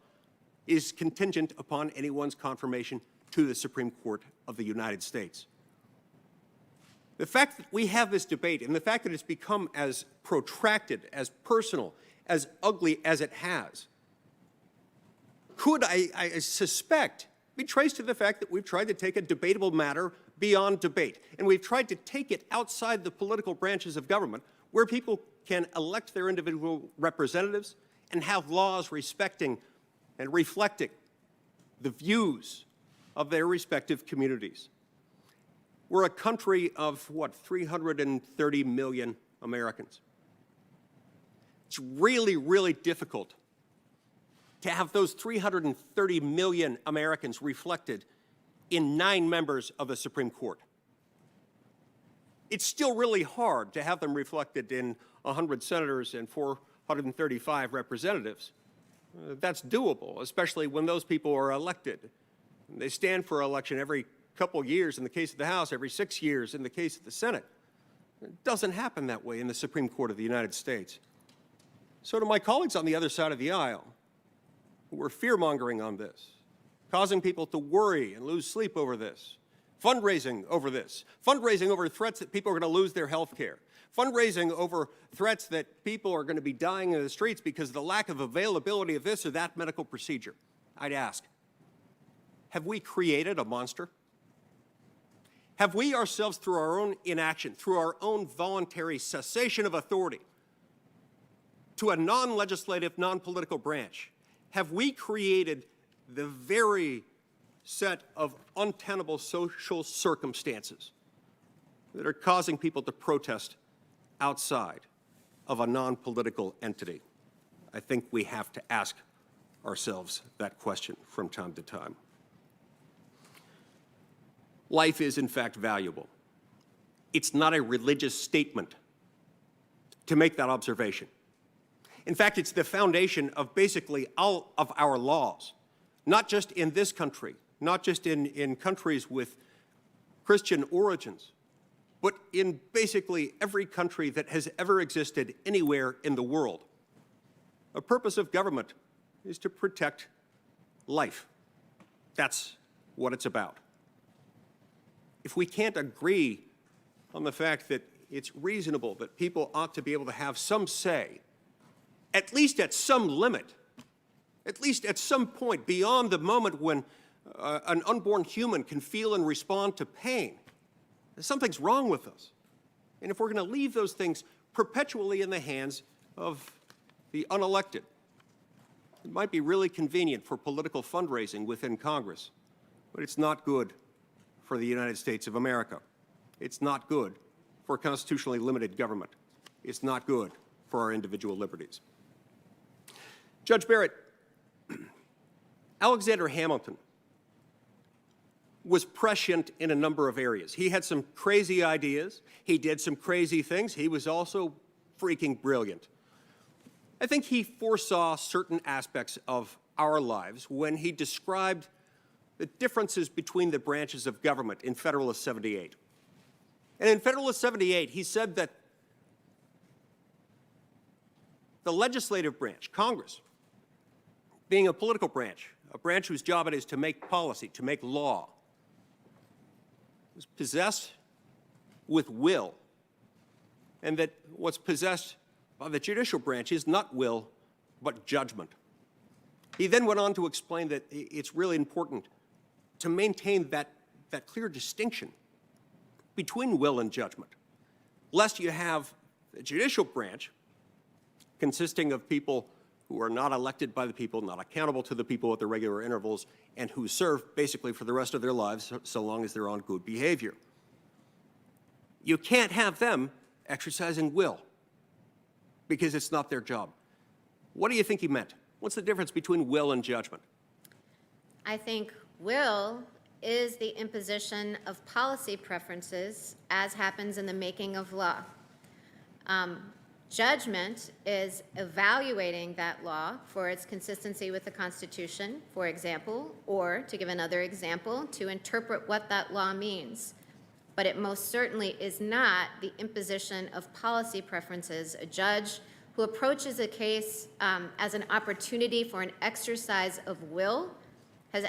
is contingent upon anyone's confirmation to the Supreme Court of the United States. The fact that we have this debate and the fact that it's become as protracted, as personal, as ugly as it has, could, I suspect, be traced to the fact that we've tried to take a debatable matter beyond debate. And we've tried to take it outside the political branches of government, where people can elect their individual representatives and have laws respecting and reflecting the views of their respective communities. We're a country of, 330 million Americans. It's really, really difficult to have those 330 million Americans reflected in 9 members of the Supreme Court. It's still really hard to have them reflected in 100 senators and 435 representatives. That's doable, especially when those people are elected. They stand for election every couple years in the case of the House, every 6 years in the case of the Senate. It doesn't happen that way in the Supreme Court of the United States. So to my colleagues on the other side of the aisle, who are fear-mongering on this, causing people to worry and lose sleep over this, fundraising over this, fundraising over threats that people are going to lose their health care, fundraising over threats that people are going to be dying in the streets because of the lack of availability of this or that medical procedure. I'd ask, have we created a monster? Have we ourselves, through our own inaction, through our own voluntary cessation of authority to a non-legislative, non-political branch, have we created the very set of untenable social circumstances that are causing people to protest outside of a non-political entity? I think we have to ask ourselves that question from time to time. Life is, in fact, valuable. It's not a religious statement to make that observation. In fact, it's the foundation of basically all of our laws, not just in this country, not just in countries with Christian origins, but in basically every country that has ever existed anywhere in the world. The purpose of government is to protect life. That's what it's about. If we can't agree on the fact that it's reasonable that people ought to be able to have some say, at least at some limit, at least at some point beyond the moment when an unborn human can feel and respond to pain, something's wrong with us. And if we're going to leave those things perpetually in the hands of the unelected, it might be really convenient for political fundraising within Congress, but it's not good for the United States of America. It's not good for constitutionally limited government. It's not good for our individual liberties. Judge Barrett, Alexander Hamilton was prescient in a number of areas. He had some crazy ideas. He did some crazy things. He was also freaking brilliant. I think he foresaw certain aspects of our lives when he described the differences between the branches of government in Federalist 78. And in Federalist 78, he said that the legislative branch, Congress, being a political branch, a branch whose job it is to make policy, to make law, was possessed with will, and that what's possessed by the judicial branch is not will, but judgment. He then went on to explain that it's really important to maintain that clear distinction between will and judgment, lest you have the judicial branch consisting of people who are not elected by the people, not accountable to the people at the regular intervals, and who serve basically for the rest of their lives so long as they're on good behavior. You can't have them exercising will because it's not their job. What do you think he meant? What's the difference between will and judgment? I think will is the imposition of policy preferences as happens in the making of law. Judgment is evaluating that law for its consistency with the Constitution, for example, or, to give another example, to interpret what that law means. But it most certainly is not the imposition of policy preferences. A judge who approaches a case as an opportunity for an exercise of will has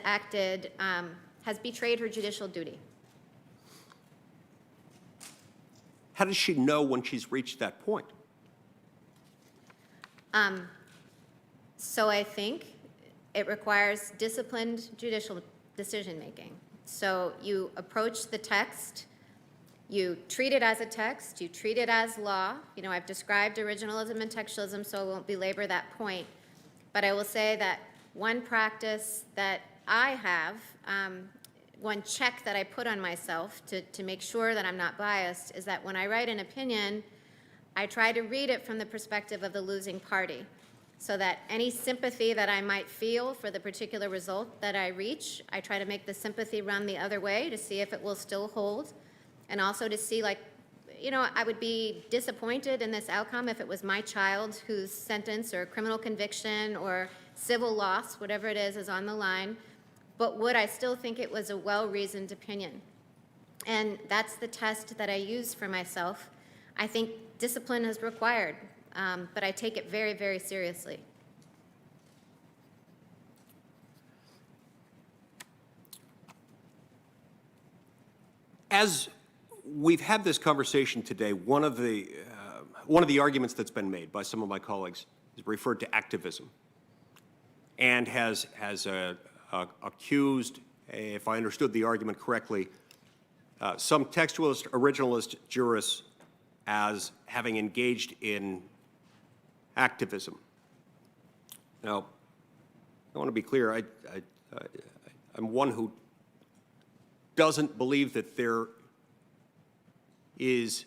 has betrayed her judicial duty. How does she know when she's reached that point? So I think it requires disciplined judicial decision-making. So you approach the text, you treat it as a text, you treat it as law. You know, I've described originalism and textualism, so I won't belabor that point. But I will say that one practice that I have, one check that I put on myself to make sure that I'm not biased, is that when I write an opinion, I try to read it from the perspective of the losing party, so that any sympathy that I might feel for the particular result that I reach, I try to make the sympathy run the other way to see if it will still hold, and also to see, like, you know, I would be disappointed in this outcome if it was my child whose sentence or criminal conviction or civil loss, whatever it is on the line, but would I still think it was a well-reasoned opinion? And that's the test that I use for myself. I think discipline is required, but I take it very, very seriously. As we've had this conversation today, one of the arguments that's been made by some of my colleagues is referred to activism, and has accused, if I understood the argument correctly, some textualist, originalist jurists as having engaged in activism. Now, I want to be clear, I'm one who doesn't believe that there is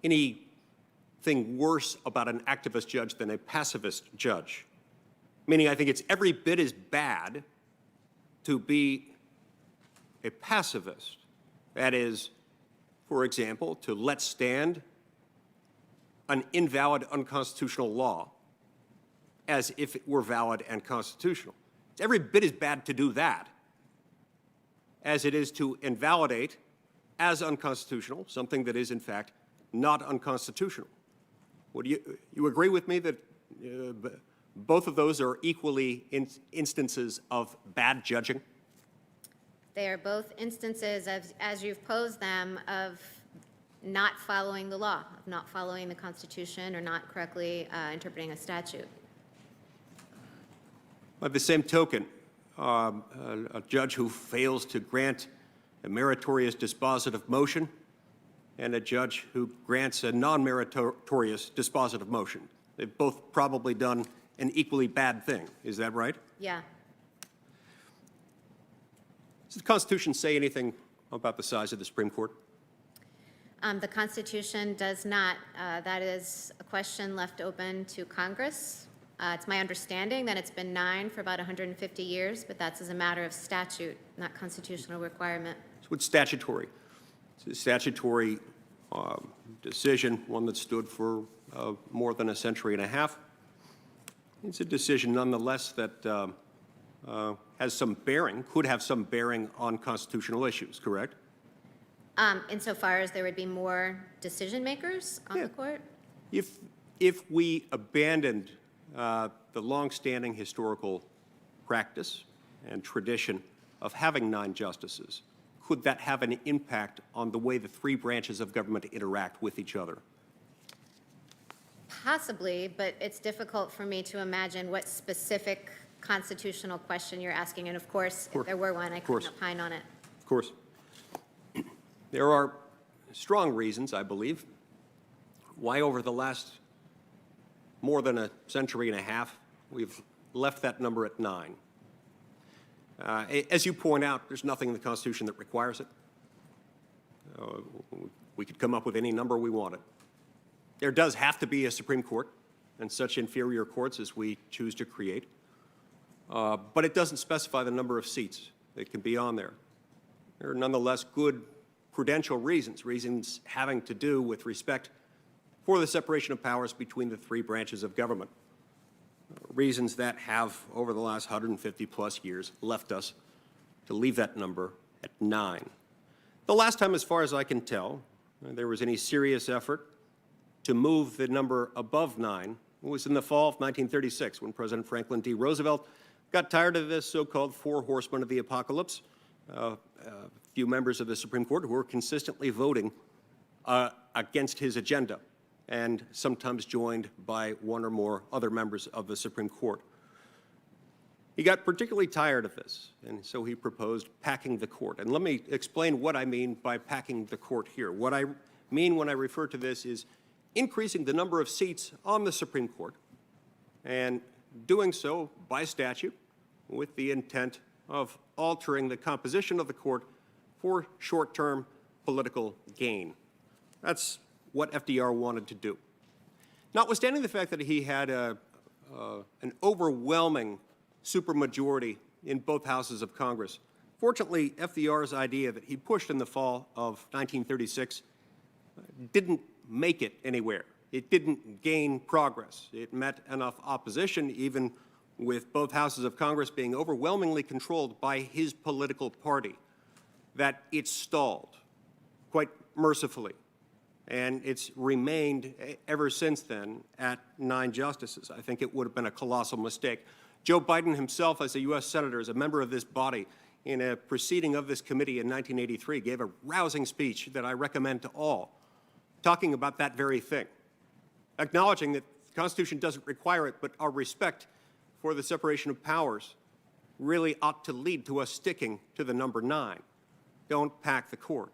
anything worse about an activist judge than a pacifist judge. Meaning, I think it's every bit as bad to be a pacifist. That is, for example, to let stand an invalid unconstitutional law as if it were valid and constitutional. It's every bit as bad to do that as it is to invalidate as unconstitutional something that is, in fact, not unconstitutional. Would you agree with me that both of those are equally instances of bad judging? They are both instances, as you've posed them, of not following the law, of not following the Constitution or not correctly interpreting a statute. By the same token, a judge who fails to grant a meritorious dispositive motion and a judge who grants a non-meritorious dispositive motion. They've both probably done an equally bad thing. Is that right? Yeah. Does the Constitution say anything about the size of the Supreme Court? The Constitution does not. That is a question left open to Congress. It's my understanding that it's been 9 for about 150 years, but that's as a matter of statute, not constitutional requirement. So it's statutory. It's a statutory decision, one that stood for more than a century and a half. It's a decision, nonetheless, that has some bearing, could have some bearing on constitutional issues, correct? Insofar as there would be more decision makers on the court? If we abandoned the longstanding historical practice and tradition of having 9 justices, could that have an impact on the way the 3 branches of government interact with each other? Possibly, but it's difficult for me to imagine what specific constitutional question you're asking. And of course, if there were one, I couldn't opine on it. Of course. There are strong reasons, I believe, why over the last more than a century and a half, we've left that number at 9. As you point out, there's nothing in the Constitution that requires it. We could come up with any number we wanted. There does have to be a Supreme Court and such inferior courts as we choose to create. But it doesn't specify the number of seats that can be on there. There are nonetheless good prudential reasons having to do with respect for the separation of powers between the 3 branches of government. Reasons that have, over the last 150 plus years, left us to leave that number at 9. The last time, as far as I can tell, there was any serious effort to move the number above 9 was in the fall of 1936, when President Franklin D. Roosevelt got tired of this so-called 4 horsemen of the apocalypse, a few members of the Supreme Court who were consistently voting against his agenda, and sometimes joined by 1 or more other members of the Supreme Court. He got particularly tired of this, and so he proposed packing the court. And let me explain what I mean by packing the court here. What I mean when I refer to this is increasing the number of seats on the Supreme Court, and doing so by statute with the intent of altering the composition of the court for short-term political gain. That's what FDR wanted to do. Notwithstanding the fact that he had an overwhelming supermajority in both houses of Congress, fortunately, FDR's idea that he pushed in the fall of 1936 didn't make it anywhere. It didn't gain progress. It met enough opposition, even with both houses of Congress being overwhelmingly controlled by his political party, that it stalled quite mercifully. And it's remained ever since then at 9 justices. I think it would have been a colossal mistake. Joe Biden himself, as a U.S. Senator, as a member of this body, in a proceeding of this committee in 1983, gave a rousing speech that I recommend to all, talking about that very thing, acknowledging that the Constitution doesn't require it, but our respect for the separation of powers really ought to lead to us sticking to the number 9. Don't pack the court.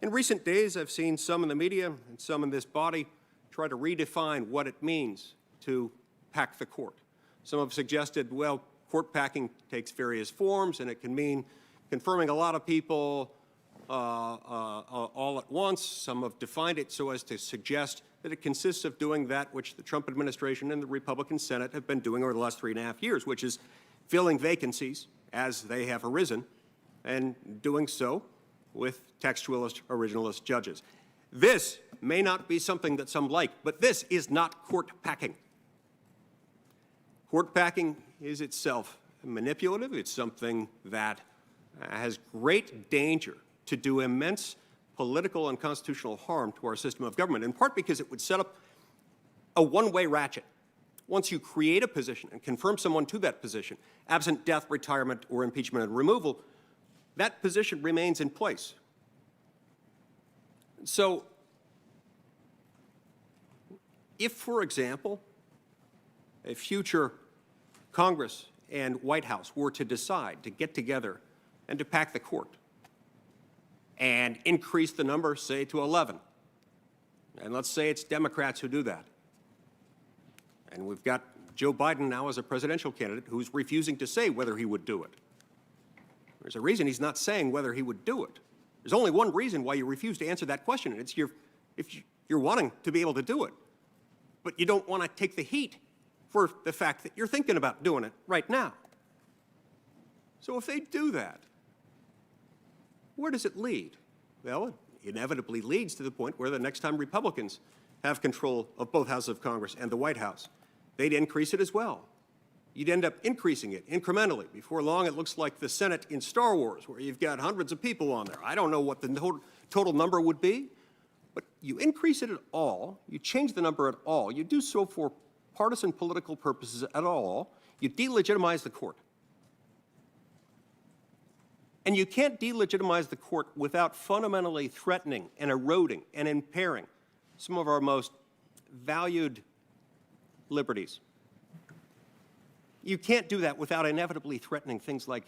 In recent days, I've seen some in the media and some in this body try to redefine what it means to pack the court. Some have suggested, well, court packing takes various forms, and it can mean confirming a lot of people all at once. Some have defined it so as to suggest that it consists of doing that which the Trump administration and the Republican Senate have been doing over the last 3.5 years, which is filling vacancies as they have arisen, and doing so with textualist, originalist judges. This may not be something that some like, but this is not court packing. Court packing is itself manipulative. It's something that has great danger to do immense political and constitutional harm to our system of government, in part because it would set up a one-way ratchet. Once you create a position and confirm someone to that position, absent death, retirement, or impeachment and removal, that position remains in place. So, if, for example, a future Congress and White House were to decide to get together and to pack the court and increase the number, say, to 11, and let's say it's Democrats who do that, and we've got Joe Biden now as a presidential candidate who's refusing to say whether he would do it. There's a reason he's not saying whether he would do it. There's only one reason why you refuse to answer that question, and it's if you're wanting to be able to do it, but you don't want to take the heat for the fact that you're thinking about doing it right now. So if they do that, where does it lead? Well, it inevitably leads to the point where the next time Republicans have control of both houses of Congress and the White House, they'd increase it as well. You'd end up increasing it incrementally. Before long, it looks like the Senate in Star Wars, where you've got hundreds of people on there. I don't know what the total number would be, but you increase it at all, you change the number at all, you do so for partisan political purposes at all, you delegitimize the court. And you can't delegitimize the court without fundamentally threatening and eroding and impairing some of our most valued liberties. You can't do that without inevitably threatening things like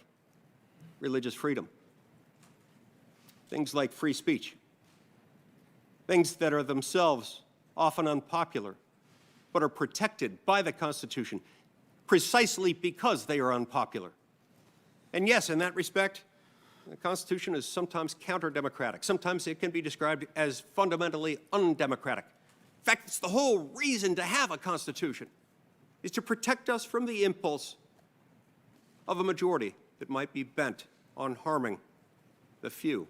religious freedom, things like free speech, things that are themselves often unpopular, but are protected by the Constitution precisely because they are unpopular. And yes, in that respect, the Constitution is sometimes counter-democratic. Sometimes it can be described as fundamentally undemocratic. In fact, it's the whole reason to have a Constitution, is to protect us from the impulse of a majority that might be bent on harming the few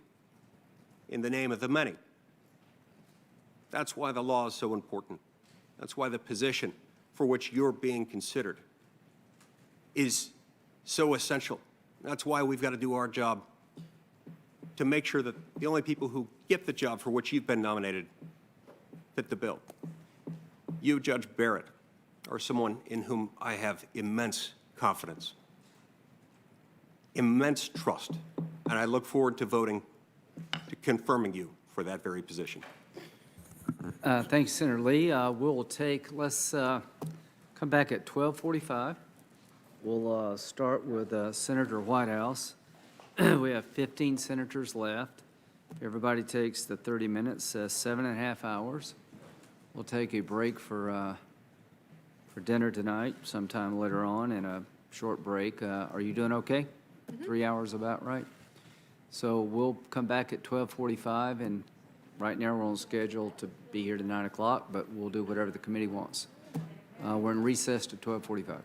in the name of the many. That's why the law is so important. That's why the position for which you're being considered is so essential. That's why we've got to do our job to make sure that the only people who get the job for which you've been nominated fit the bill. You, Judge Barrett, are someone in whom I have immense confidence, immense trust, and I look forward to voting, to confirming you for that very position. Thank you, Senator Lee. Let's come back at 12:45. We'll start with Senator Whitehouse. We have 15 senators left. If everybody takes the 30 minutes, 7.5 hours. We'll take a break for dinner tonight, sometime later on, and a short break. Are you doing okay? 3 hours about right? So we'll come back at 12:45, and right now we're on schedule to be here to 9 o'clock, but we'll do whatever the committee wants. We're in recess to 12:45.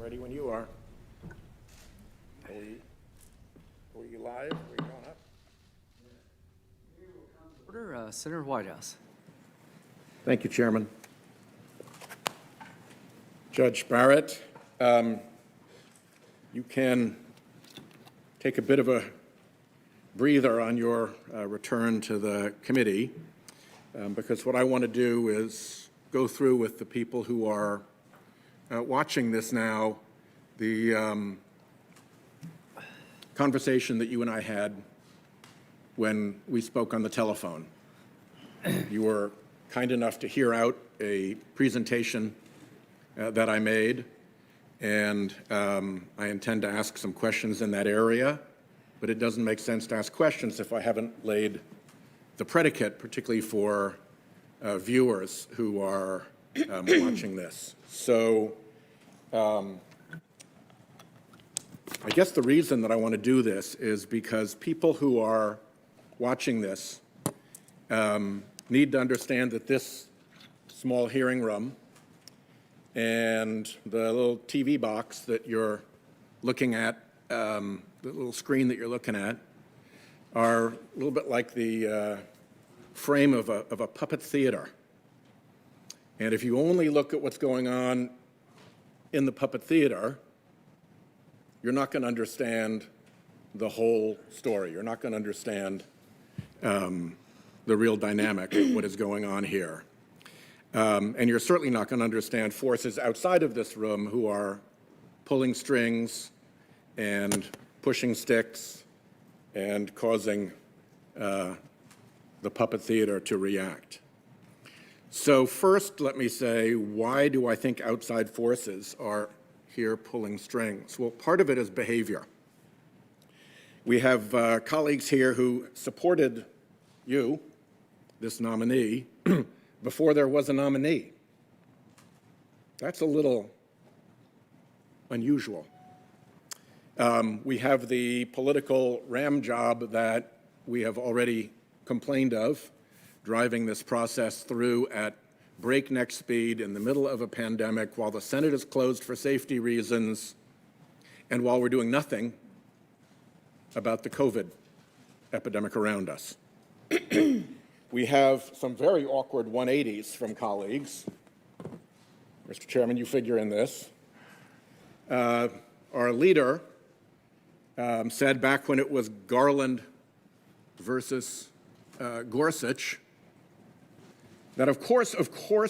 Ready when you are. Are we live? Are we going up? Order, Senator Whitehouse. Thank you, Chairman. Judge Barrett, you can take a bit of a breather on your return to the committee, because what I want to do is go through with the people who are watching this now, the conversation that you and I had when we spoke on the telephone. You were kind enough to hear out a presentation that I made, and I intend to ask some questions in that area, but it doesn't make sense to ask questions if I haven't laid the predicate, particularly for viewers who are watching this. So I guess the reason that I want to do this is because people who are watching this need to understand that this small hearing room and the little TV box that you're looking at, the little screen that you're looking at, are a little bit like the frame of a puppet theater. And if you only look at what's going on in the puppet theater, you're not going to understand the whole story. You're not going to understand the real dynamic of what is going on here. And you're certainly not going to understand forces outside of this room who are pulling strings and pushing sticks and causing the puppet theater to react. So first, let me say, why do I think outside forces are here pulling strings? Well, part of it is behavior. We have colleagues here who supported you, this nominee, before there was a nominee. That's a little unusual. We have the political ram job that we have already complained of, driving this process through at breakneck speed in the middle of a pandemic while the Senate is closed for safety reasons and while we're doing nothing about the COVID epidemic around us. We have some very awkward 180s from colleagues. Mr. Chairman, you figure in this. Our leader said back when it was Garland versus Gorsuch, that of course,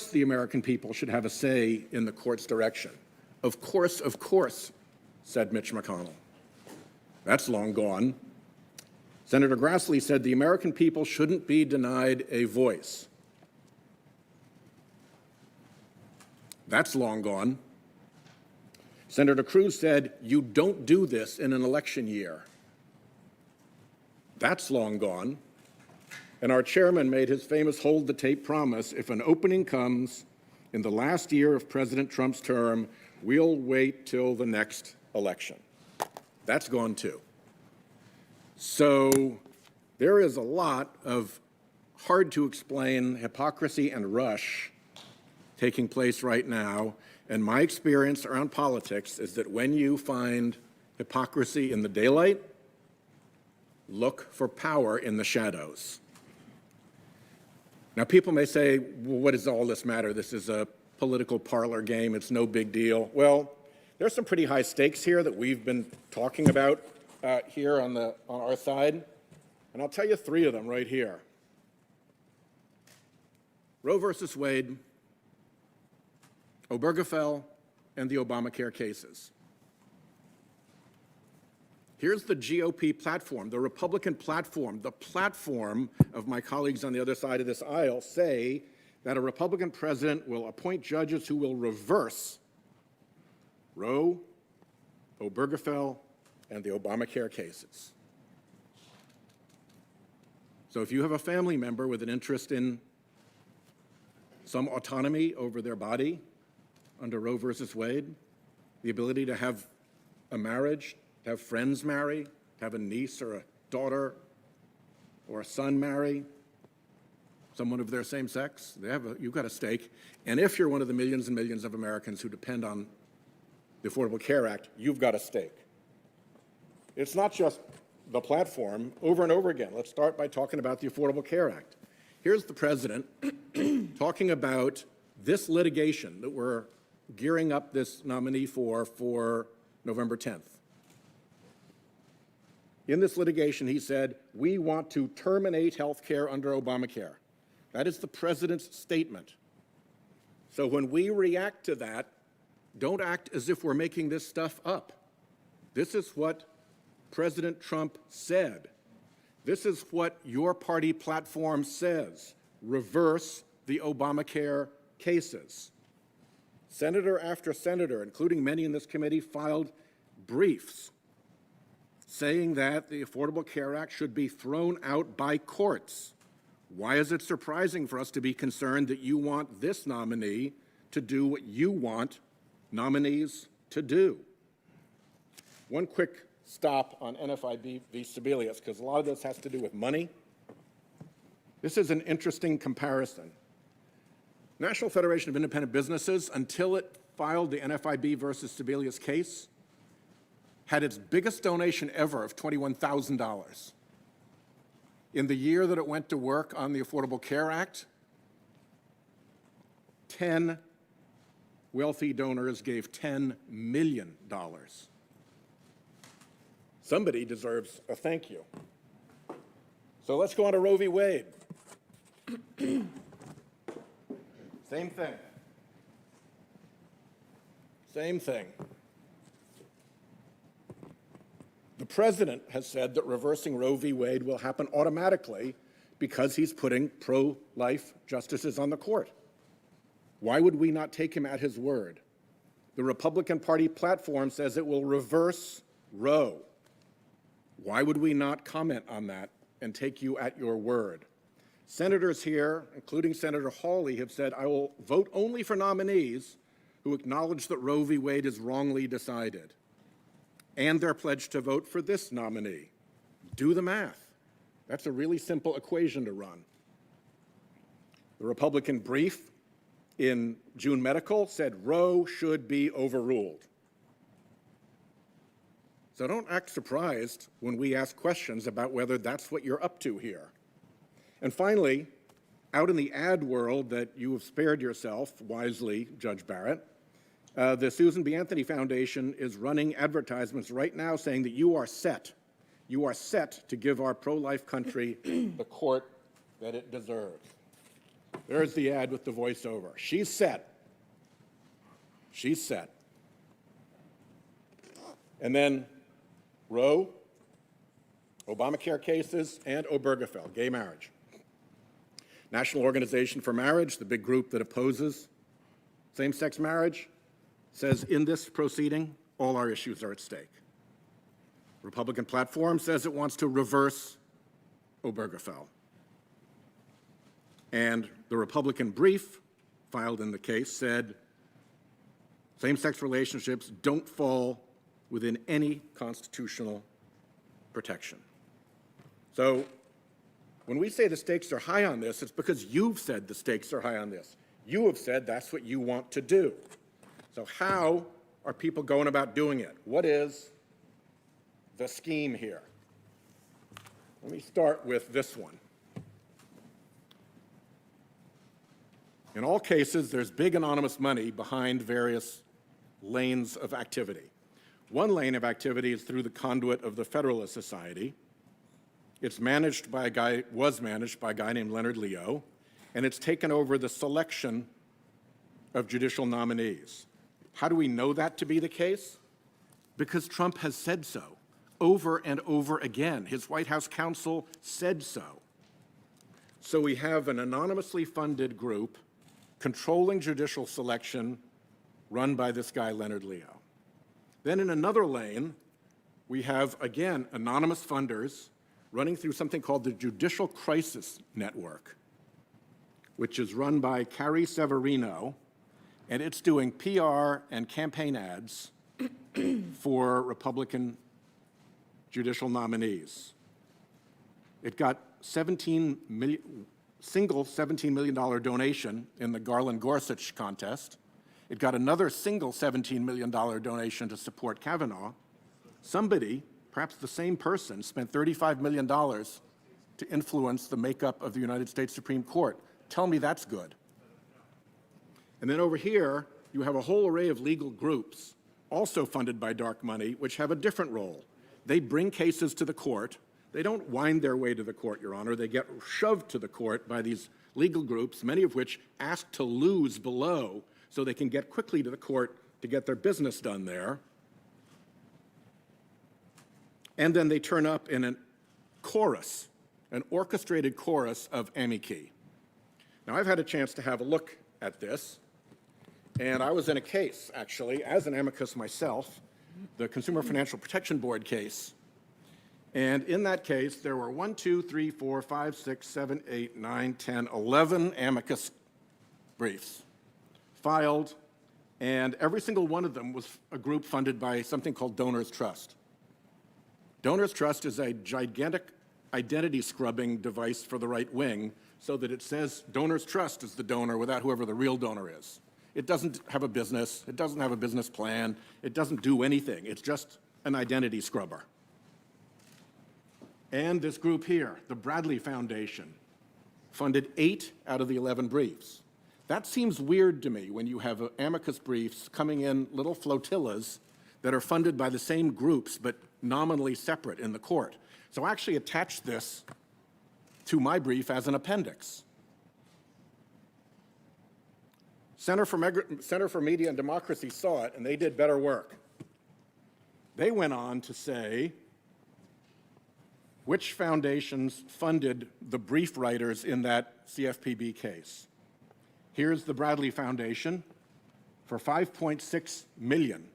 the American people should have a say in the court's direction. Of course, said Mitch McConnell. That's long gone. Senator Grassley said the American people shouldn't be denied a voice. That's long gone. Senator Cruz said, you don't do this in an election year. That's long gone. And our chairman made his famous hold the tape promise, if an opening comes in the last year of President Trump's term, we'll wait till the next election. That's gone too. So there is a lot of hard to explain hypocrisy and rush taking place right now. And my experience around politics is that when you find hypocrisy in the daylight, look for power in the shadows. Now, people may say, well, what does all this matter? This is a political parlor game. It's no big deal. Well, there's some pretty high stakes here that we've been talking about here on our side. And I'll tell you three of them right here. Roe versus Wade, Obergefell, and the Obamacare cases. Here's the GOP platform, the Republican platform, the platform of my colleagues on the other side of this aisle say that a Republican president will appoint judges who will reverse Roe, Obergefell, and the Obamacare cases. So if you have a family member with an interest in some autonomy over their body under Roe versus Wade, the ability to have a marriage, to have friends marry, to have a niece or a daughter or a son marry someone of their same sex, you've got a stake. And if you're one of the millions and millions of Americans who depend on the Affordable Care Act, you've got a stake. It's not just the platform. Over and over again, let's start by talking about the Affordable Care Act. Here's the president talking about this litigation that we're gearing up this nominee for November 10th. In this litigation, he said, we want to terminate health care under Obamacare. That is the president's statement. So when we react to that, don't act as if we're making this stuff up. This is what President Trump said. This is what your party platform says. Reverse the Obamacare cases. Senator after senator, including many in this committee, filed briefs saying that the Affordable Care Act should be thrown out by courts. Why is it surprising for us to be concerned that you want this nominee to do what you want nominees to do? One quick stop on NFIB v. Sebelius, because a lot of this has to do with money. This is an interesting comparison. National Federation of Independent Businesses, until it filed the NFIB versus Sebelius case, had its biggest donation ever of $21,000. In the year that it went to work on the Affordable Care Act, 10 wealthy donors gave $10 million. Somebody deserves a thank you. So let's go on to Roe v. Wade. Same thing. Same thing. The president has said that reversing Roe v. Wade will happen automatically because he's putting pro-life justices on the court. Why would we not take him at his word? The Republican Party platform says it will reverse Roe. Why would we not comment on that and take you at your word? Senators here, including Senator Hawley, have said, I will vote only for nominees who acknowledge that Roe v. Wade is wrongly decided. And they're pledged to vote for this nominee. Do the math. That's a really simple equation to run. The Republican brief in June Medical said Roe should be overruled. So don't act surprised when we ask questions about whether that's what you're up to here. And finally, out in the ad world that you have spared yourself wisely, Judge Barrett, the Susan B. Anthony Foundation is running advertisements right now saying that you are set to give our pro-life country the court that it deserves. There's the ad with the voiceover. She's set. She's set. And then Roe, Obamacare cases, and Obergefell, gay marriage. National Organization for Marriage, the big group that opposes same-sex marriage, says in this proceeding, all our issues are at stake. Republican platform says it wants to reverse Obergefell. And the Republican brief filed in the case said same-sex relationships don't fall within any constitutional protection. So when we say the stakes are high on this, it's because you've said the stakes are high on this. You have said that's what you want to do. So how are people going about doing it? What is the scheme here? Let me start with this one. In all cases, there's big anonymous money behind various lanes of activity. One lane of activity is through the conduit of the Federalist Society. It's managed by was managed by a guy named Leonard Leo, and it's taken over the selection of judicial nominees. How do we know that to be the case? Because Trump has said so over and over again. His White House counsel said so. So we have an anonymously funded group controlling judicial selection run by this guy, Leonard Leo. Then in another lane, we have, again, anonymous funders running through something called the Judicial Crisis Network, which is run by Carrie Severino, and it's doing PR and campaign ads for Republican judicial nominees. It got single $17 million donation in the Garland-Gorsuch contest, It got another single $17 million donation to support Kavanaugh. Somebody, perhaps the same person, spent $35 million to influence the makeup of the United States Supreme Court. Tell me that's good. And then over here, you have a whole array of legal groups, also funded by dark money, which have a different role. They bring cases to the court. They don't wind their way to the court, Your Honor. They get shoved to the court by these legal groups, many of which ask to lose below so they can get quickly to the court to get their business done there. And then they turn up in a chorus, an orchestrated chorus of amici. Now, I've had a chance to have a look at this, and I was in a case, actually, as an amicus myself, the Consumer Financial Protection Board case. And in that case, there were 1, 2, 3, 4, 5, 6, 7, 8, 9, 10, 11 amicus briefs filed, and every single one of them was a group funded by something called Donors Trust. Donors Trust is a gigantic identity scrubbing device for the right wing so that it says Donors Trust is the donor without whoever the real donor is. It doesn't have a business. It doesn't have a business plan. It doesn't do anything. It's just an identity scrubber. And this group here, the Bradley Foundation, funded 8 out of the 11 briefs. That seems weird to me when you have amicus briefs coming in little flotillas that are funded by the same groups but nominally separate in the court. So I actually attached this to my brief as an appendix. Center for Media and Democracy saw it, and they did better work. They went on to say which foundations funded the brief writers in that CFPB case. Here's the Bradley Foundation for $5.6 million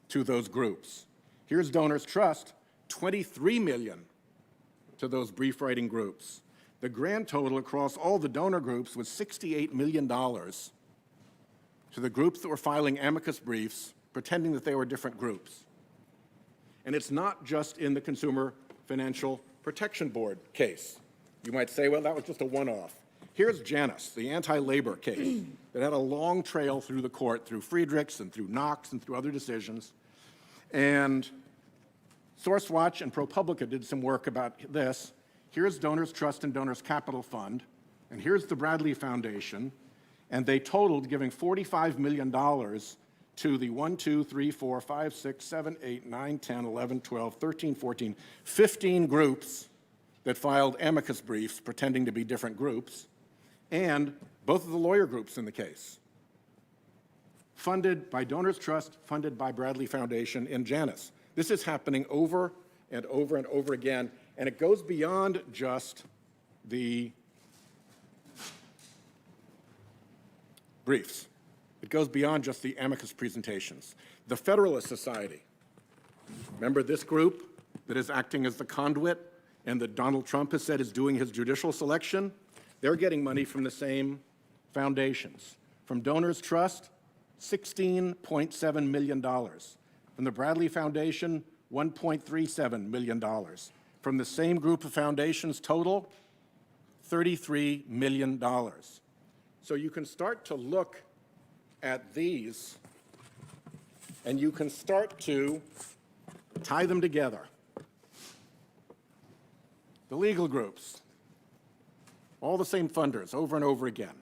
to those groups. Here's Donors Trust, $23 million to those brief writing groups. The grand total across all the donor groups was $68 million to the groups that were filing amicus briefs, pretending that they were different groups. And it's not just in the Consumer Financial Protection Board case. You might say, well, that was just a one-off. Here's Janus, the anti-labor case that had a long trail through the court, through Friedrichs and through Knox and through other decisions. And SourceWatch and ProPublica did some work about this. Here's Donors Trust and Donors Capital Fund, and here's the Bradley Foundation, and they totaled giving $45 million to the 1, 2, 3, 4, 5, 6, 7, 8, 9, 10, 11, 12, 13, 14, 15 groups that filed amicus briefs pretending to be different groups, and both of the lawyer groups in the case. Funded by Donors Trust, funded by Bradley Foundation in Janus. This is happening over and over and over again, and it goes beyond just the briefs. It goes beyond just the amicus presentations. The Federalist Society, remember this group that is acting as the conduit and that Donald Trump has said is doing his judicial selection? They're getting money from the same foundations. From Donors Trust, $16.7 million. From the Bradley Foundation, $1.37 million. From the same group of foundations total, $33 million. So you can start to look at these, and you can start to tie them together. The legal groups, all the same funders over and over again,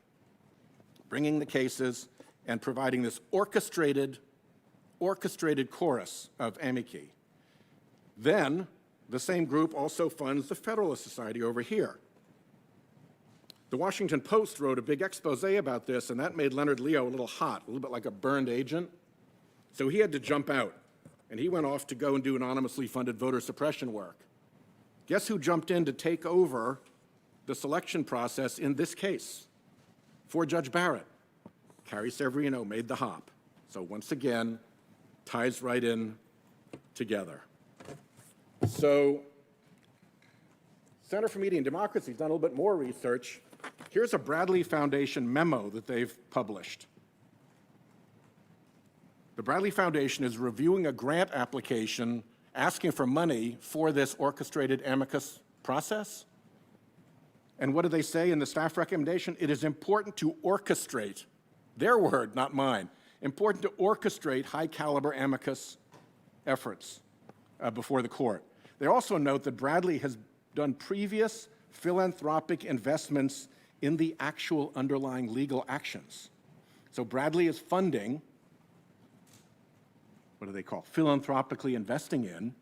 bringing the cases and providing this orchestrated chorus of amici. Then, the same group also funds the Federalist Society over here. The Washington Post wrote a big expose about this, and that made Leonard Leo a little hot, a little bit like a burned agent. So he had to jump out, and he went off to go and do anonymously funded voter suppression work. Guess who jumped in to take over the selection process in this case for Judge Barrett? Carrie Severino made the hop. So once again, ties right in together. So Center for Media and Democracy has done a little bit more research. Here's a Bradley Foundation memo that they've published. The Bradley Foundation is reviewing a grant application asking for money for this orchestrated amicus process. And what do they say in the staff recommendation? It is important to orchestrate their word, not mine, important to orchestrate high-caliber amicus efforts before the court. They also note that Bradley has done previous philanthropic investments in the actual underlying legal actions. So Bradley is funding, what do they call, philanthropically investing in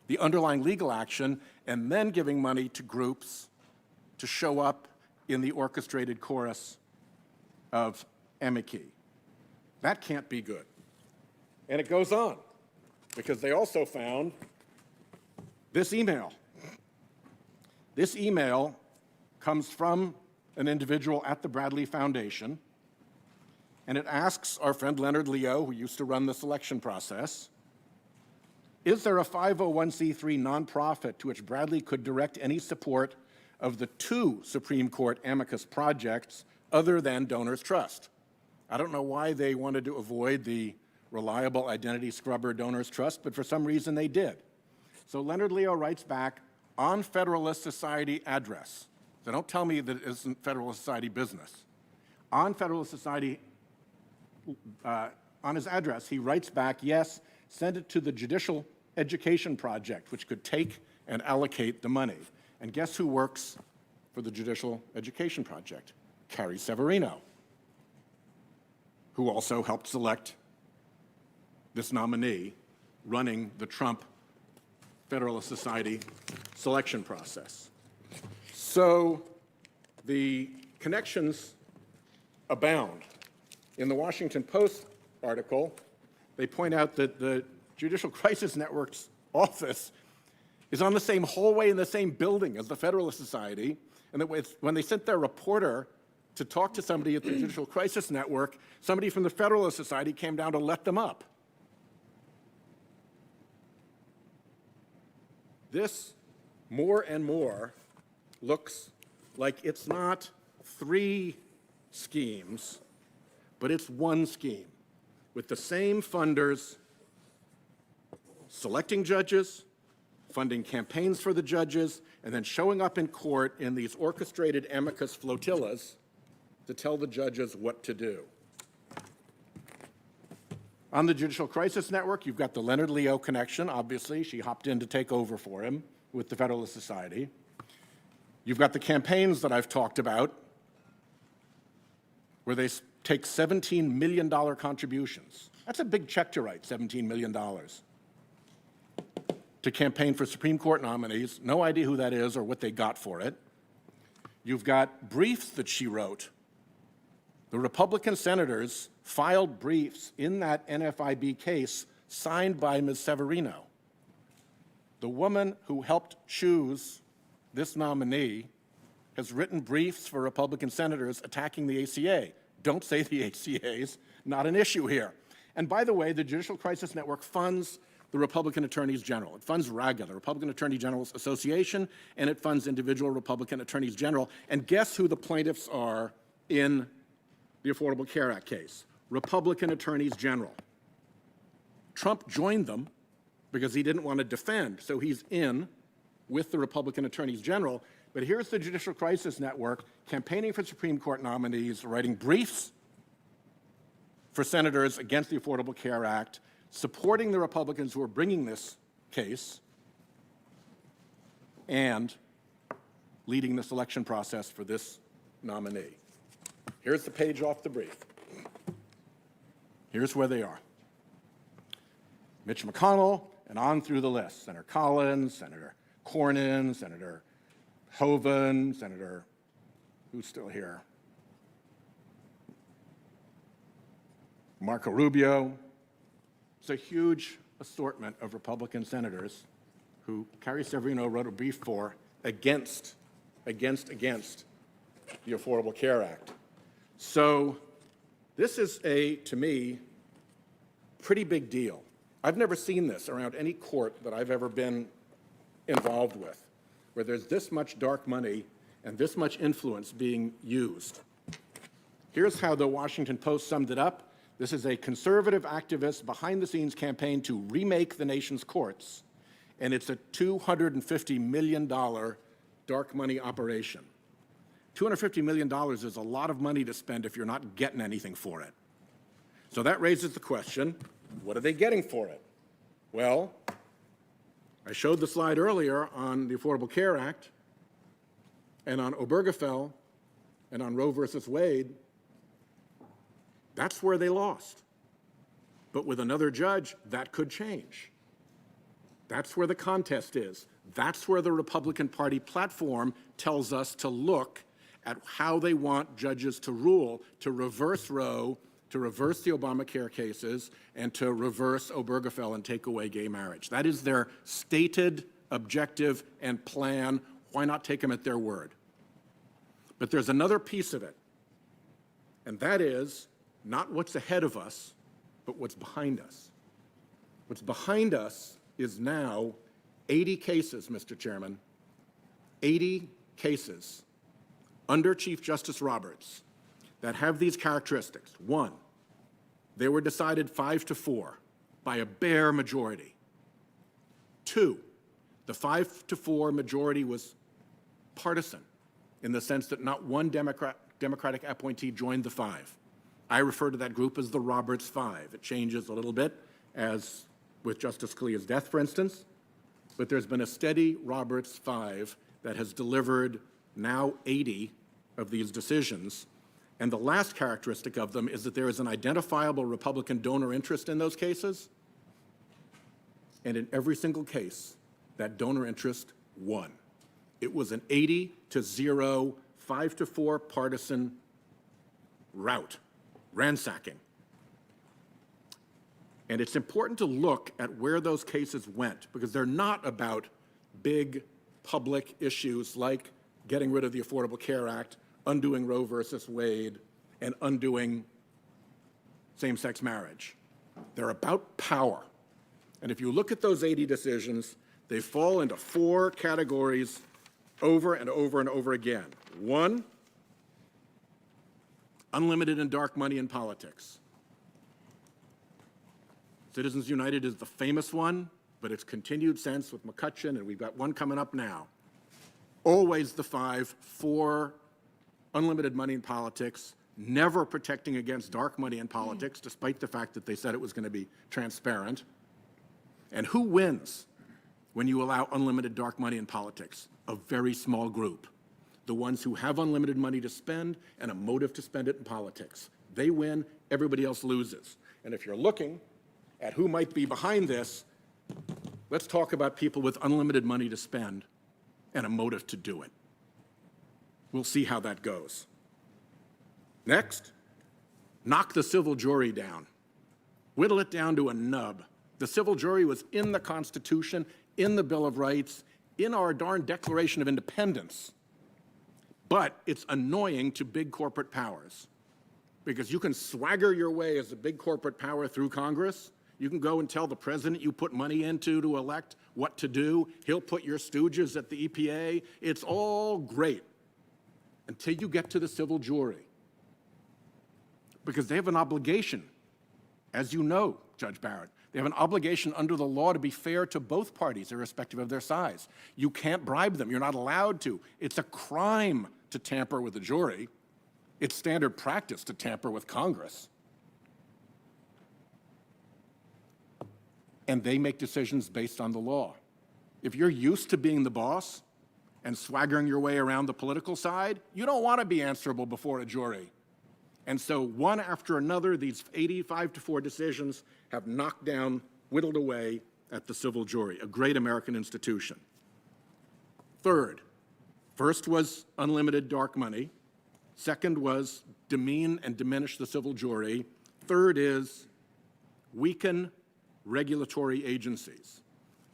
the underlying legal action and then giving money to groups to show up in the orchestrated chorus of amici. That can't be good. And it goes on, because they also found this email. This email comes from an individual at the Bradley Foundation, and it asks our friend Leonard Leo, who used to run the selection process, is there a 501c3 nonprofit to which Bradley could direct any support of the 2 Supreme Court amicus projects other than Donors Trust? I don't know why they wanted to avoid the reliable identity scrubber Donors Trust, but for some reason they did. So Leonard Leo writes back on Federalist Society address. So don't tell me that it isn't Federalist Society business. On Federalist Society, on his address, he writes back, yes, send it to the Judicial Education Project, which could take and allocate the money. And guess who works for the Judicial Education Project? Carrie Severino, who also helped select this nominee running the Trump Federalist Society selection process. So the connections abound. In the Washington Post article, they point out that the Judicial Crisis Network's office is on the same hallway in the same building as the Federalist Society, and that when they sent their reporter to talk to somebody at the Judicial Crisis Network, somebody from the Federalist Society came down to let them up. This, more and more, looks like it's not 3 schemes, but it's 1 scheme, with the same funders selecting judges, funding campaigns for the judges, and then showing up in court in these orchestrated amicus flotillas to tell the judges what to do. On the Judicial Crisis Network, you've got the Leonard Leo connection, obviously. She hopped in to take over for him with the Federalist Society. You've got the campaigns that I've talked about, where they take $17 million contributions. That's a big check to write, $17 million. To campaign for Supreme Court nominees. No idea who that is or what they got for it. You've got briefs that she wrote. The Republican senators filed briefs in that NFIB case signed by Ms. Severino. The woman who helped choose this nominee has written briefs for Republican senators attacking the ACA. Don't say the ACA is not an issue here. And by the way, the Judicial Crisis Network funds the Republican Attorneys General. It funds RAGA, the Republican Attorney General's Association, and it funds individual Republican Attorneys General. And guess who the plaintiffs are in the Affordable Care Act case? Republican Attorneys General. Trump joined them because he didn't want to defend, so he's in with the Republican Attorneys General. But here's the Judicial Crisis Network campaigning for Supreme Court nominees, writing briefs for senators against the Affordable Care Act, supporting the Republicans who are bringing this case, and leading the selection process for this nominee. Here's the page off the brief. Here's where they are. Mitch McConnell, and on through the list. Senator Collins, Senator Cornyn, Senator Hoeven, Senator, who's still here? Marco Rubio. It's a huge assortment of Republican senators who Carrie Severino wrote a brief for against the Affordable Care Act. So this is to me, pretty big deal. I've never seen this around any court that I've ever been involved with, where there's this much dark money and this much influence being used. Here's how the Washington Post summed it up. This is a conservative activist behind-the-scenes campaign to remake the nation's courts, and it's a $250 million dark money operation. $250 million is a lot of money to spend if you're not getting anything for it. So that raises the question, what are they getting for it? Well, I showed the slide earlier on the Affordable Care Act and on Obergefell and on Roe versus Wade. That's where they lost. But with another judge, that could change. That's where the contest is. That's where the Republican Party platform tells us to look at how they want judges to rule, to reverse Roe, to reverse the Obamacare cases, and to reverse Obergefell and take away gay marriage. That is their stated objective and plan. Why not take them at their word? But there's another piece of it, and that is not what's ahead of us, but what's behind us. What's behind us is now 80 cases, Mr. Chairman, 80 cases under Chief Justice Roberts that have these characteristics. One, they were decided 5-4 by a bare majority. Two, the 5-4 majority was partisan in the sense that not one Democratic appointee joined the five. I refer to that group as the Roberts Five. It changes a little bit, as with Justice Scalia's death, for instance, but there's been a steady Roberts Five that has delivered now 80 of these decisions. And the last characteristic of them is that there is an identifiable Republican donor interest in those cases. And in every single case, that donor interest won. It was an 80-0, 5-4 partisan rout, ransacking. And it's important to look at where those cases went, because they're not about big public issues like getting rid of the Affordable Care Act, undoing Roe versus Wade, and undoing same-sex marriage. They're about power. And if you look at those 80 decisions, they fall into 4 categories over and over and over again. One, unlimited and dark money in politics. Citizens United is the famous one, but it's continued since with McCutcheon, and we've got one coming up now. Always the 5 for unlimited money in politics, never protecting against dark money in politics, despite the fact that they said it was going to be transparent. And who wins when you allow unlimited dark money in politics? A very small group. The ones who have unlimited money to spend and a motive to spend it in politics. They win, everybody else loses. And if you're looking at who might be behind this, let's talk about people with unlimited money to spend and a motive to do it. We'll see how that goes. Next, knock the civil jury down. Whittle it down to a nub. The civil jury was in the Constitution, in the Bill of Rights, in our darn Declaration of Independence. But it's annoying to big corporate powers because you can swagger your way as a big corporate power through Congress. You can go and tell the president you put money into to elect what to do. He'll put your stooges at the EPA. It's all great until you get to the civil jury, because they have an obligation, as you know, Judge Barrett. They have an obligation under the law to be fair to both parties, irrespective of their size. You can't bribe them. You're not allowed to. It's a crime to tamper with a jury. It's standard practice to tamper with Congress. And they make decisions based on the law. If you're used to being the boss and swaggering your way around the political side, you don't want to be answerable before a jury. And so one after another, these 85-4 decisions have knocked down, whittled away at the civil jury, a great American institution. Third, first was unlimited dark money. Second was demean and diminish the civil jury. Third is weaken regulatory agencies.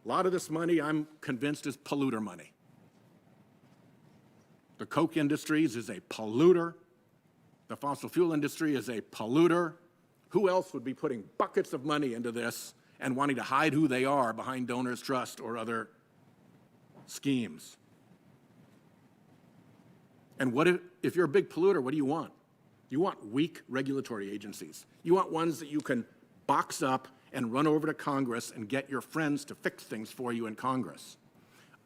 A lot of this money, I'm convinced, is polluter money. The Coke Industries is a polluter. The fossil fuel industry is a polluter. Who else would be putting buckets of money into this and wanting to hide who they are behind donors' trust or other schemes? And what if you're a big polluter, what do you want? You want weak regulatory agencies. You want ones that you can box up and run over to Congress and get your friends to fix things for you in Congress.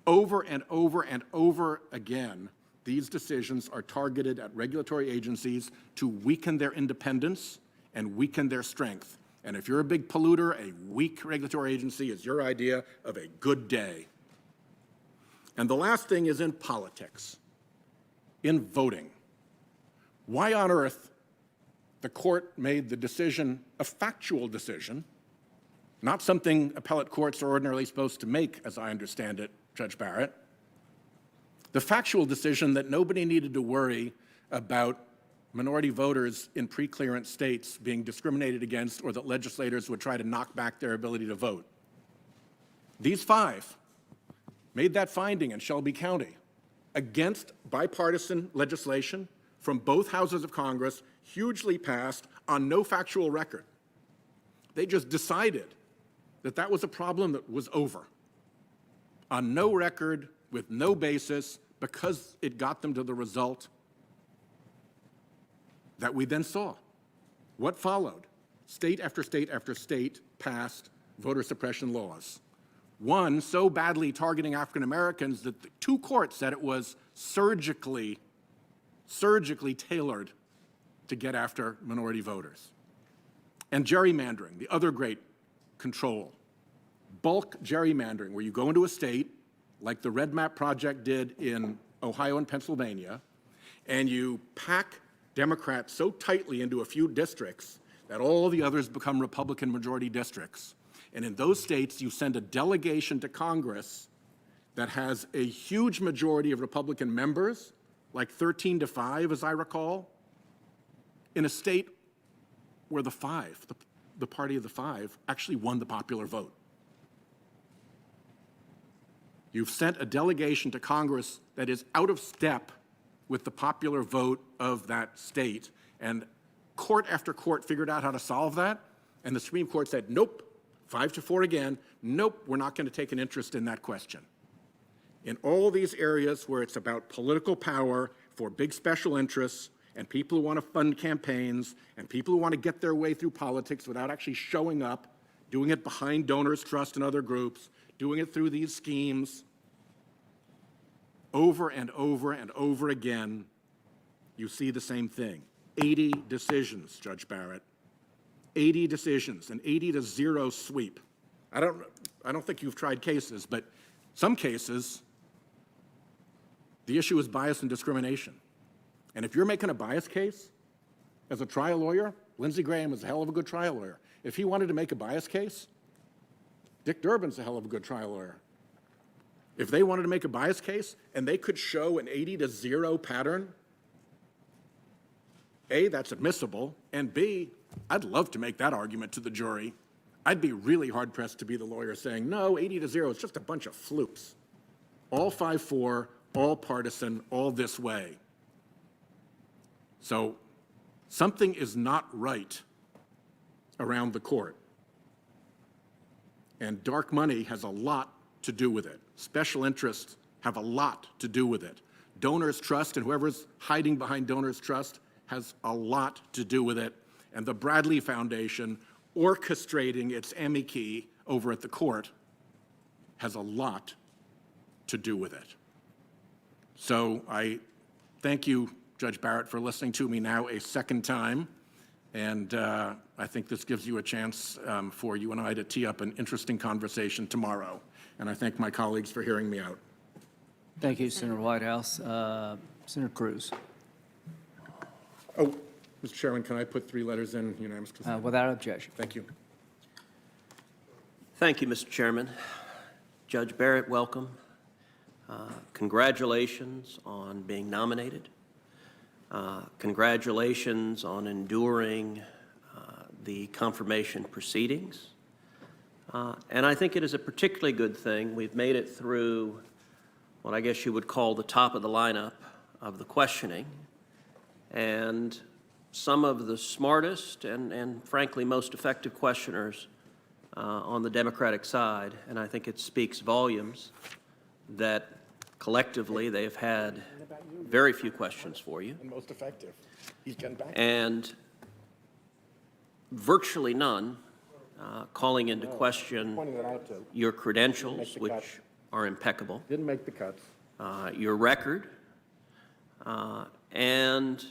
Over and over and over again, these decisions are targeted at regulatory agencies to weaken their independence and weaken their strength. And if you're a big polluter, a weak regulatory agency is your idea of a good day. And the last thing is in politics, in voting. Why on earth the court made the decision a factual decision, not something appellate courts are ordinarily supposed to make, as I understand it, Judge Barrett, the factual decision that nobody needed to worry about minority voters in pre-clearance states being discriminated against or that legislators would try to knock back their ability to vote. These 5 made that finding in Shelby County against bipartisan legislation from both houses of Congress, hugely passed on no factual record. They just decided that that was a problem that was over on no record, with no basis, because it got them to the result that we then saw. What followed? State after state after state passed voter suppression laws. One so badly targeting African Americans that the 2 courts said it was surgically tailored to get after minority voters. And gerrymandering, the other great control. Bulk gerrymandering, where you go into a state, like the Red Map Project did in Ohio and Pennsylvania, and you pack Democrats so tightly into a few districts that all the others become Republican majority districts. And in those states, you send a delegation to Congress that has a huge majority of Republican members, like 13-5, as I recall, in a state where the 5, the party of the 5, actually won the popular vote. You've sent a delegation to Congress that is out of step with the popular vote of that state. And court after court figured out how to solve that, and the Supreme Court said, nope, 5-4 again, nope, we're not going to take an interest in that question. In all these areas where it's about political power for big special interests and people who want to fund campaigns and people who want to get their way through politics without actually showing up, doing it behind donors' trust and other groups, doing it through these schemes, over and over and over again, you see the same thing. 80 decisions, Judge Barrett. 80 decisions, an 80-0 sweep. I don't think you've tried cases, but some cases, the issue is bias and discrimination. And if you're making a bias case, as a trial lawyer, Lindsey Graham is a hell of a good trial lawyer. If he wanted to make a bias case, Dick Durbin's a hell of a good trial lawyer. If they wanted to make a bias case and they could show an 80-0 pattern, A, that's admissible, and B, I'd love to make that argument to the jury. I'd be really hard-pressed to be the lawyer saying, no, 80-0 is just a bunch of flukes. All 5-4, all partisan, all this way. So something is not right around the court. And dark money has a lot to do with it. Special interests have a lot to do with it. Donors' trust and whoever's hiding behind donors' trust has a lot to do with it. And the Bradley Foundation orchestrating its amici over at the court has a lot to do with it. So I thank you, Judge Barrett, for listening to me now a second time. And I think this gives you a chance for you and I to tee up an interesting conversation tomorrow. And I thank my colleagues for hearing me out. Thank you, Senator Whitehouse. Senator Cruz. Oh, Mr. Chairman, can I put 3 letters in unanimous consent? Without objection. Thank you. Thank you, Mr. Chairman. Judge Barrett, welcome. Congratulations on being nominated. Congratulations on enduring the confirmation proceedings. And I think it is a particularly good thing. We've made it through what I guess you would call the top of the lineup of the questioning. And some of the smartest and frankly most effective questioners on the Democratic side. And I think it speaks volumes that collectively they've had very few questions for you. And most effective. He's getting back. And virtually none calling into question Pointing that out to. your credentials, Make the which cut. are impeccable, Didn't make the cuts. your record, and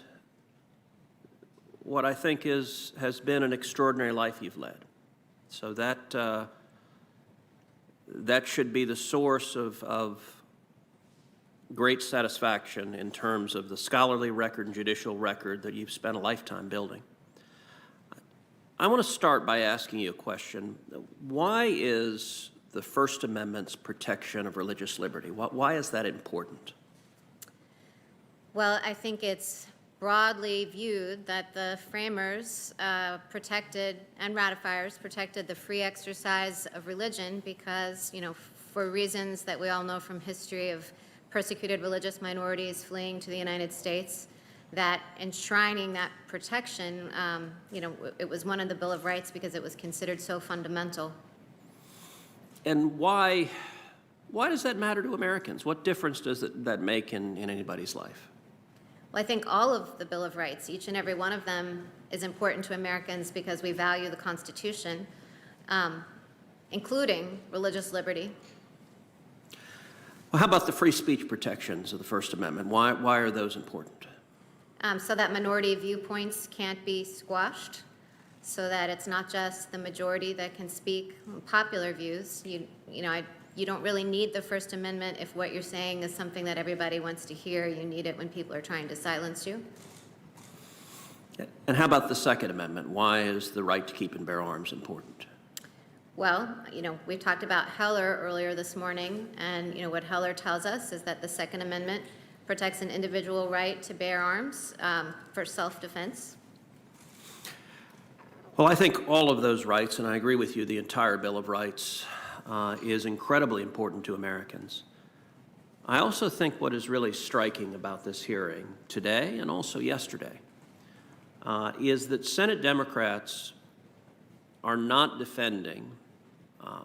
what I think has been an extraordinary life you've led. So that should be the source of great satisfaction in terms of the scholarly record and judicial record that you've spent a lifetime building. I want to start by asking you a question. Why is the First Amendment's protection of religious liberty, why is that important? Well, I think it's broadly viewed that the framers protected, and ratifiers protected, the free exercise of religion because, for reasons that we all know from history of persecuted religious minorities fleeing to the United States, that enshrining that protection, it was one of the Bill of Rights because it was considered so fundamental. And why does that matter to Americans? What difference does that make in anybody's life? Well, I think all of the Bill of Rights, each and every one of them, is important to Americans because we value the Constitution, including religious liberty. Well, how about the free speech protections of the First Amendment? Why are those important? So that minority viewpoints can't be squashed, so that it's not just the majority that can speak popular views. You don't really need the First Amendment if what you're saying is something that everybody wants to hear. You need it when people are trying to silence you. And how about the Second Amendment? Why is the right to keep and bear arms important? Well, we talked about Heller earlier this morning, and what Heller tells us is that the Second Amendment protects an individual right to bear arms for self-defense. Well, I think all of those rights, and I agree with you, the entire Bill of Rights is incredibly important to Americans. I also think what is really striking about this hearing today and also yesterday is that Senate Democrats are not defending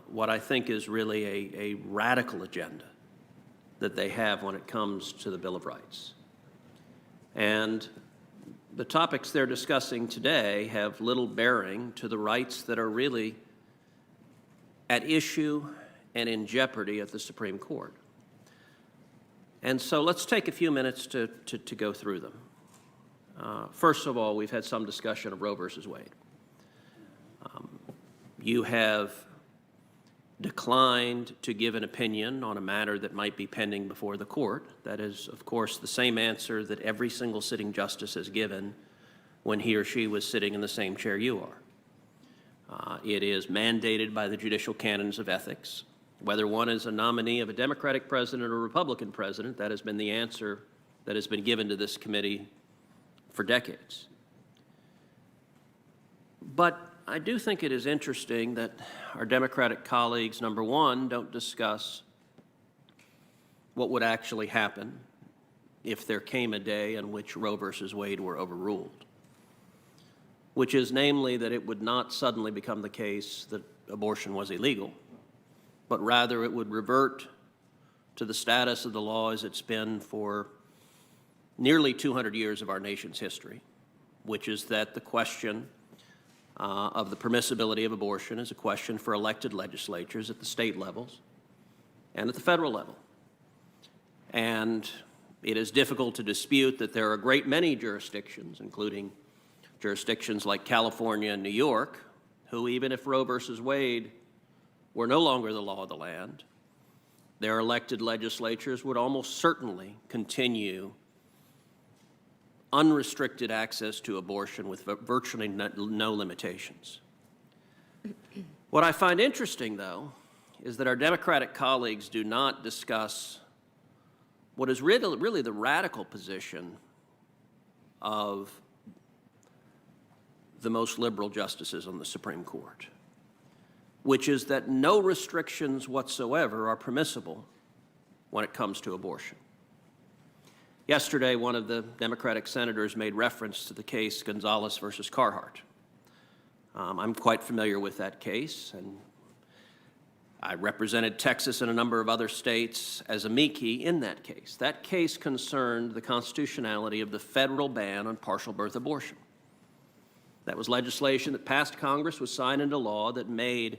what I think is really a radical agenda that they have when it comes to the Bill of Rights. And the topics they're discussing today have little bearing to the rights that are really at issue and in jeopardy at the Supreme Court. And so let's take a few minutes to go through them. First of all, we've had some discussion of Roe versus Wade. You have declined to give an opinion on a matter that might be pending before the court. That is, of course, the same answer that every single sitting justice has given when he or she was sitting in the same chair you are. It is mandated by the judicial canons of ethics. Whether one is a nominee of a Democratic president or a Republican president, that has been the answer that has been given to this committee for decades. But I do think it is interesting that our Democratic colleagues, number one, don't discuss what would actually happen if there came a day in which Roe versus Wade were overruled, which is namely that it would not suddenly become the case that abortion was illegal, but rather it would revert to the status of the law as it's been for nearly 200 years of our nation's history, which is that the question of the permissibility of abortion is a question for elected legislatures at the state levels and at the federal level. And it is difficult to dispute that there are a great many jurisdictions, including jurisdictions like California and New York, who, even if Roe versus Wade were no longer the law of the land, their elected legislatures would almost certainly continue unrestricted access to abortion with virtually no limitations. What I find interesting, though, is that our Democratic colleagues do not discuss what is really the radical position of the most liberal justices on the Supreme Court, which is that no restrictions whatsoever are permissible when it comes to abortion. Yesterday, one of the Democratic senators made reference to the case Gonzalez versus Carhart. I'm quite familiar with that case, and I represented Texas and a number of other states as amici in that case. That case concerned the constitutionality of the federal ban on partial birth abortion. That was legislation that passed Congress, was signed into law, that made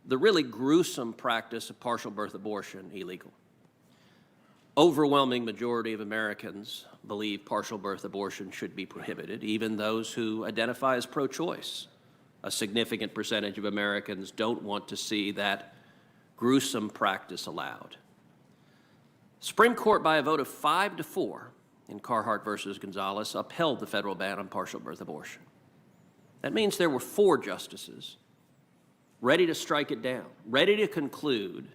the really gruesome practice of partial birth abortion illegal. overwhelming majority of Americans believe partial birth abortion should be prohibited, even those who identify as pro-choice. A significant percentage of Americans don't want to see that gruesome practice allowed. Supreme Court, by a vote of 5-4 in Carhart versus Gonzalez, upheld the federal ban on partial birth abortion. That means there were 4 justices ready to strike it down, ready to conclude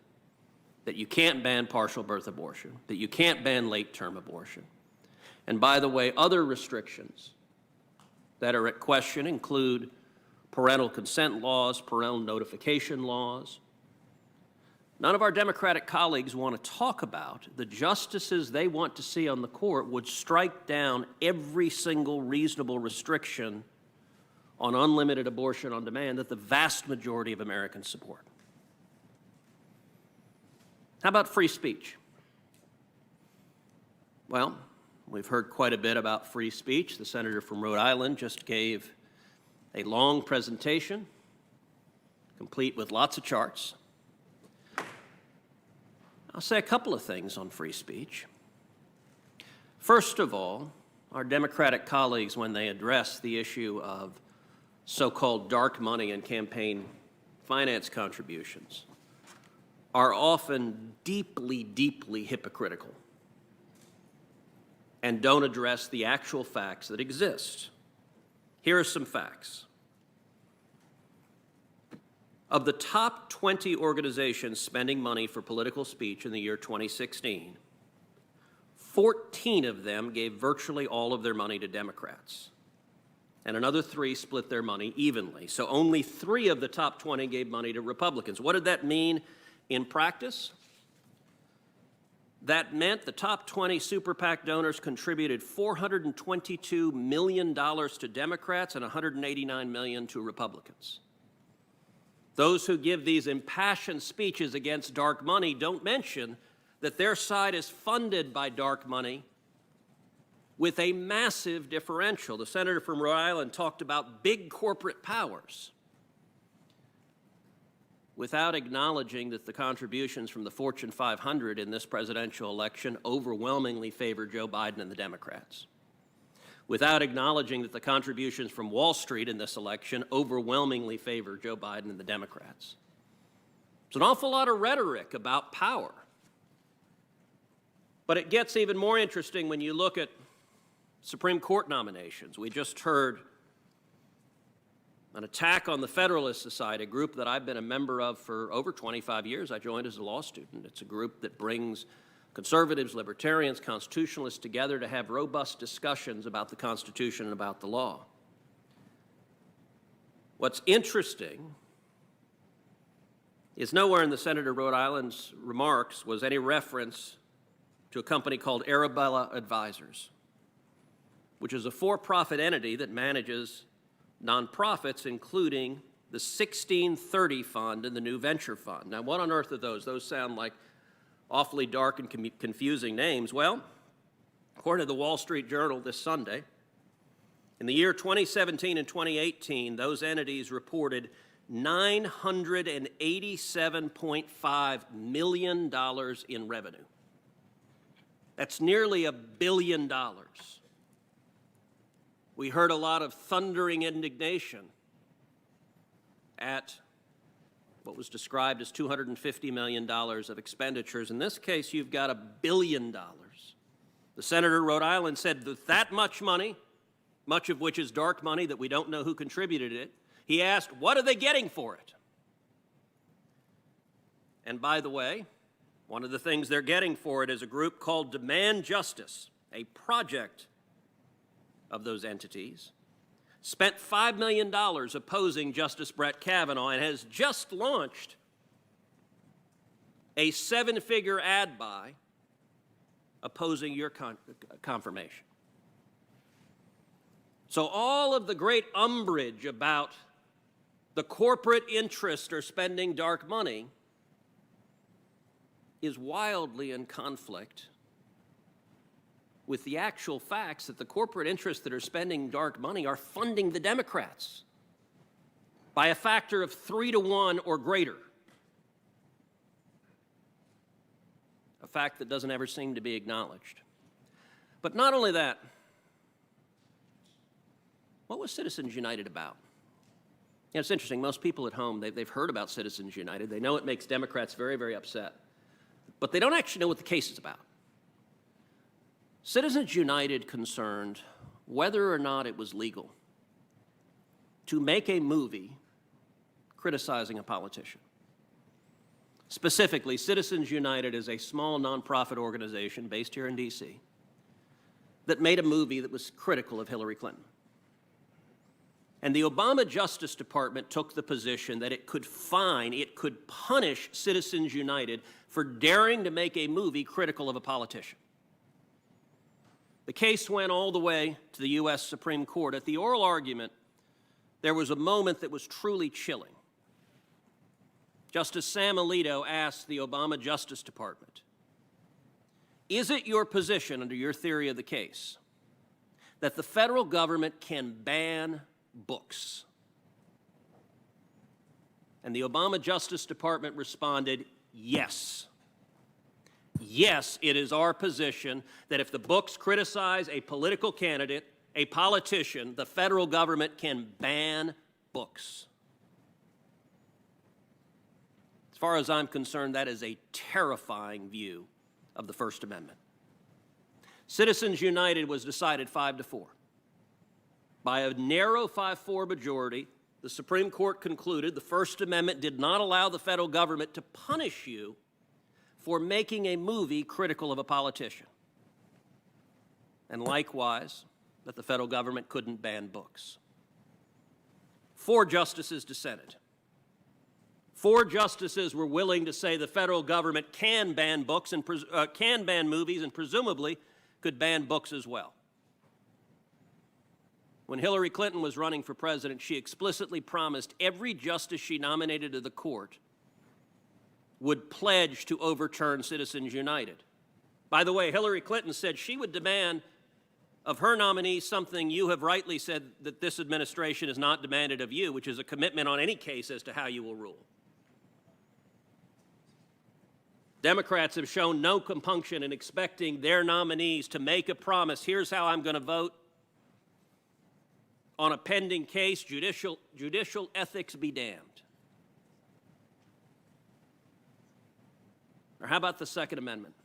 that you can't ban partial birth abortion, that you can't ban late-term abortion. And by the way, other restrictions that are at question include parental consent laws, parental notification laws. None of our Democratic colleagues want to talk about the justices they want to see on the court would strike down every single reasonable restriction on unlimited abortion on demand that the vast majority of Americans support. How about free speech? Well, we've heard quite a bit about free speech. The senator from Rhode Island just gave a long presentation, complete with lots of charts. I'll say a couple of things on free speech. First of all, our Democratic colleagues, when they address the issue of so-called dark money and campaign finance contributions, are often deeply, deeply hypocritical and don't address the actual facts that exist. Here are some facts. Of the top 20 organizations spending money for political speech in the year 2016, 14 of them gave virtually all of their money to Democrats, and another 3 split their money evenly. So only 3 of the top 20 gave money to Republicans. What did that mean in practice? That meant the top 20 super PAC donors contributed $422 million to Democrats and $189 million to Republicans. Those who give these impassioned speeches against dark money don't mention that their side is funded by dark money with a massive differential. The senator from Rhode Island talked about big corporate powers without acknowledging that the contributions from the Fortune 500 in this presidential election overwhelmingly favor Joe Biden and the Democrats, without acknowledging that the contributions from Wall Street in this election overwhelmingly favor Joe Biden and the Democrats. It's an awful lot of rhetoric about power. But it gets even more interesting when you look at Supreme Court nominations. We just heard an attack on the Federalist Society, a group that I've been a member of for over 25 years. I joined as a law student. It's a group that brings conservatives, libertarians, constitutionalists together to have robust discussions about the Constitution and about the law. What's interesting is nowhere in the Senator Rhode Island's remarks was any reference to a company called Arabella Advisors, which is a for-profit entity that manages nonprofits, including the 1630 Fund and the New Venture Fund. Now, what on earth are those? Those sound like awfully dark and confusing names. Well, according to the Wall Street Journal this Sunday, in the year 2017 and 2018, those entities reported $987.5 million in revenue. That's nearly $1 billion. We heard a lot of thundering indignation at what was described as $250 million of expenditures. In this case, you've got $1 billion. The senator of Rhode Island said that much money, much of which is dark money that we don't know who contributed it, he asked, what are they getting for it? And by the way, one of the things they're getting for it is a group called Demand Justice, a project of those entities, spent $5 million opposing Justice Brett Kavanaugh and has just launched a 7-figure ad buy opposing your confirmation. So all of the great umbrage about the corporate interests are spending dark money is wildly in conflict with the actual facts that the corporate interests that are spending dark money are funding the Democrats by a factor of 3 to 1 or greater. A fact that doesn't ever seem to be acknowledged. But not only that, what was Citizens United about? You know, it's interesting. Most people at home, they've heard about Citizens United. They know it makes Democrats very, very upset. But they don't actually know what the case is about. Citizens United concerned whether or not it was legal to make a movie criticizing a politician. Specifically, Citizens United is a small nonprofit organization based here in D.C. that made a movie that was critical of Hillary Clinton. And the Obama Justice Department took the position that it could punish Citizens United for daring to make a movie critical of a politician. The case went all the way to the U.S. Supreme Court. At the oral argument, there was a moment that was truly chilling. Justice Sam Alito asked the Obama Justice Department, "Is it your position, under your theory of the case, that the federal government can ban books?" And the Obama Justice Department responded, "Yes. Yes, it is our position that if the books criticize a political candidate, a politician, the federal government can ban books." As far as I'm concerned, that is a terrifying view of the First Amendment. Citizens United was decided 5-4. By a narrow 5-4 majority, the Supreme Court concluded the First Amendment did not allow the federal government to punish you for making a movie critical of a politician. And likewise, that the federal government couldn't ban books. 4 justices dissented. 4 justices were willing to say the federal government can ban books and can ban movies and presumably could ban books as well. When Hillary Clinton was running for president, she explicitly promised every justice she nominated to the court would pledge to overturn Citizens United. By the way, Hillary Clinton said she would demand of her nominee something you have rightly said that this administration has not demanded of you, which is a commitment on any case as to how you will rule. Democrats have shown no compunction in expecting their nominees to make a promise. Here's how I'm going to vote on a pending case. Judicial ethics be damned. Or how about the Second Amendment?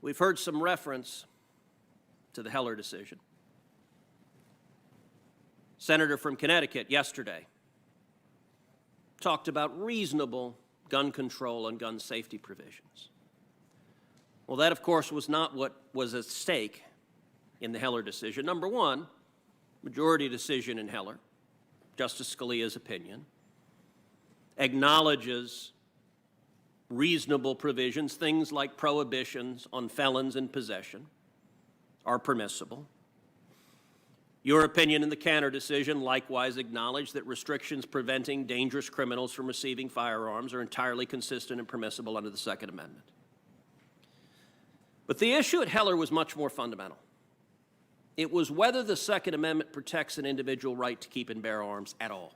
We've heard some reference to the Heller decision. Senator from Connecticut yesterday talked about reasonable gun control and gun safety provisions. Well, that, of course, was not what was at stake in the Heller decision. Number one, majority decision in Heller, Justice Scalia's opinion, acknowledges reasonable provisions, things like prohibitions on felons in possession are permissible. Your opinion in the Cantor decision likewise acknowledged that restrictions preventing dangerous criminals from receiving firearms are entirely consistent and permissible under the Second Amendment. But the issue at Heller was much more fundamental. It was whether the Second Amendment protects an individual right to keep and bear arms at all.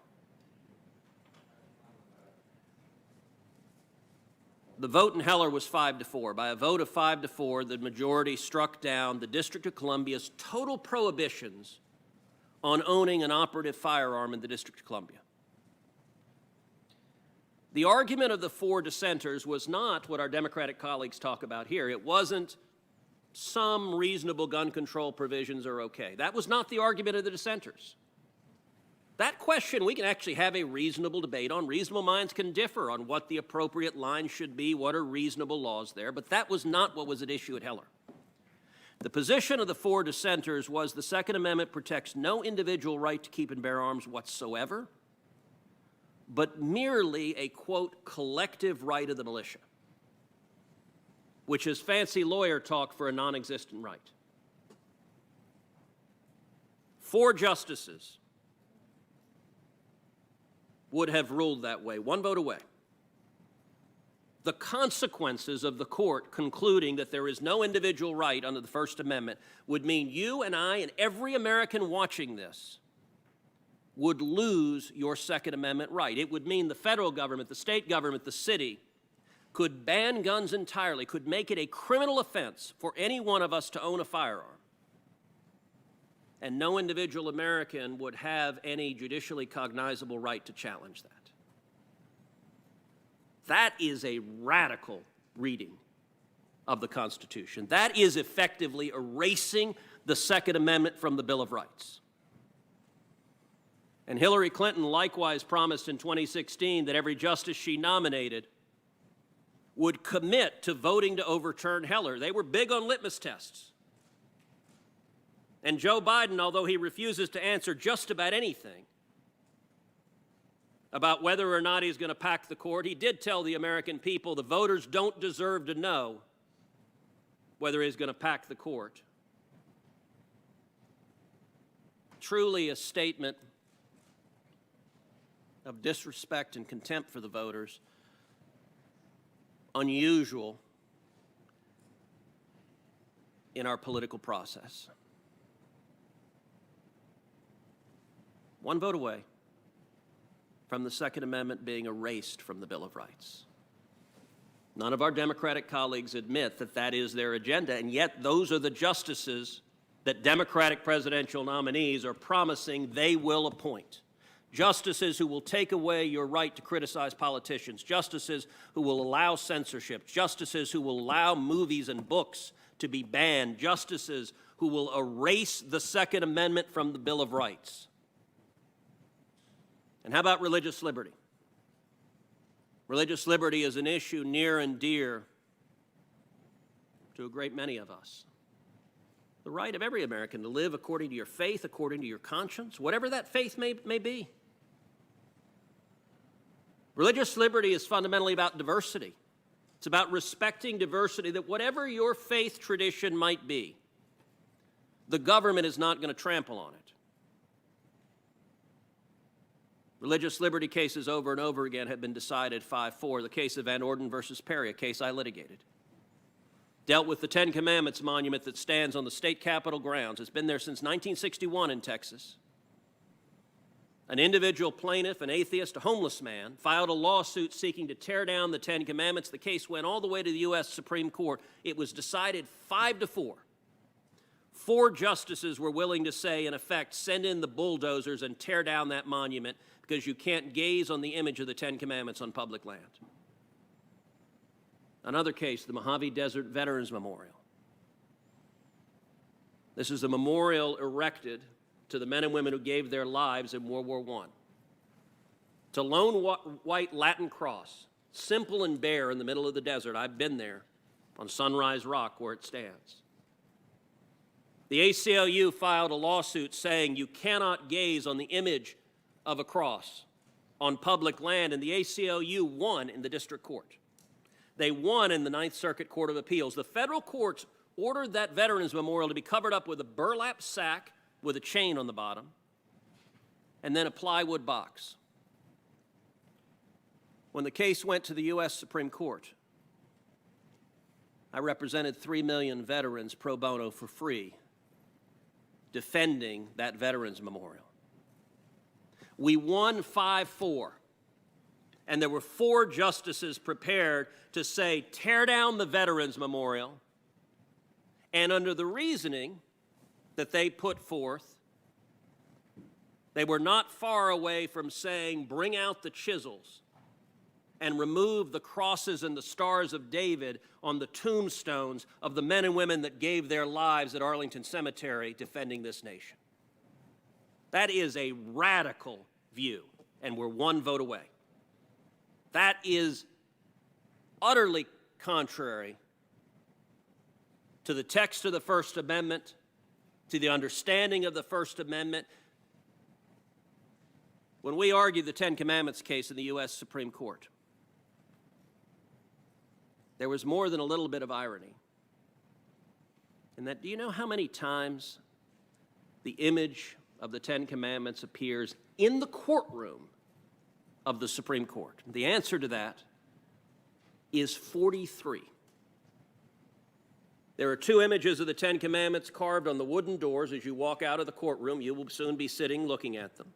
The vote in Heller was 5-4. By a vote of 5-4, the majority struck down the District of Columbia's total prohibitions on owning an operative firearm in the District of Columbia. The argument of the 4 dissenters was not what our Democratic colleagues talk about here. It wasn't some reasonable gun control provisions are okay. That was not the argument of the dissenters. That question we can actually have a reasonable debate on. Reasonable minds can differ on what the appropriate line should be, what are reasonable laws there, but that was not what was at issue at Heller. The position of the 4 dissenters was the Second Amendment protects no individual right to keep and bear arms whatsoever, but merely a, quote, collective right of the militia, which is fancy lawyer talk for a non-existent right. 4 justices would have ruled that way, 1 vote away. The consequences of the court concluding that there is no individual right under the First Amendment would mean you and I and every American watching this would lose your Second Amendment right. It would mean the federal government, the state government, the city could ban guns entirely, could make it a criminal offense for any one of us to own a firearm, and no individual American would have any judicially cognizable right to challenge that. That is a radical reading of the Constitution. That is effectively erasing the Second Amendment from the Bill of Rights. And Hillary Clinton likewise promised in 2016 that every justice she nominated would commit to voting to overturn Heller. They were big on litmus tests. And Joe Biden, although he refuses to answer just about anything about whether or not he's going to pack the court, he did tell the American people the voters don't deserve to know whether he's going to pack the court. Truly a statement of disrespect and contempt for the voters, unusual in our political process. One vote away from the Second Amendment being erased from the Bill of Rights. None of our Democratic colleagues admit that that is their agenda, and yet those are the justices that Democratic presidential nominees are promising they will appoint. Justices who will take away your right to criticize politicians, justices who will allow censorship, justices who will allow movies and books to be banned, justices who will erase the Second Amendment from the Bill of Rights. And how about religious liberty? Religious liberty is an issue near and dear to a great many of us. The right of every American to live according to your faith, according to your conscience, whatever that faith may be. Religious liberty is fundamentally about diversity. It's about respecting diversity, that whatever your faith tradition might be, the government is not going to trample on it. Religious liberty cases over and over again have been decided 5-4. The case of Van Orden versus Perry, a case I litigated, dealt with the Ten Commandments monument that stands on the state capitol grounds. It's been there since 1961 in Texas. An individual plaintiff, an atheist, a homeless man, filed a lawsuit seeking to tear down the Ten Commandments. The case went all the way to the U.S. Supreme Court. It was decided 5-4. 4 justices were willing to say, in effect, send in the bulldozers and tear down that monument because you can't gaze on the image of the Ten Commandments on public land. Another case, the Mojave Desert Veterans Memorial. This is a memorial erected to the men and women who gave their lives in World War I. It's a lone white Latin cross, simple and bare in the middle of the desert. I've been there on Sunrise Rock where it stands. The ACLU filed a lawsuit saying you cannot gaze on the image of a cross on public land, and the ACLU won in the district court. They won in the Ninth Circuit Court of Appeals. The federal courts ordered that Veterans Memorial to be covered up with a burlap sack with a chain on the bottom, and then a plywood box. When the case went to the U.S. Supreme Court, I represented 3 million veterans pro bono for free, defending that Veterans Memorial. We won 5-4, and there were 4 justices prepared to say, tear down the Veterans Memorial, and under the reasoning that they put forth, they were not far away from saying, bring out the chisels and remove the crosses and the stars of David on the tombstones of the men and women that gave their lives at Arlington Cemetery defending this nation. That is a radical view, and we're 1 vote away. That is utterly contrary to the text of the First Amendment, to the understanding of the First Amendment. When we argued the Ten Commandments case in the U.S. Supreme Court, there was more than a little bit of irony. In that, do you know how many times the image of the Ten Commandments appears in the courtroom of the Supreme Court? The answer to that is 43. There are 2 images of the Ten Commandments carved on the wooden doors as you walk out of the courtroom. You will soon be sitting looking at them.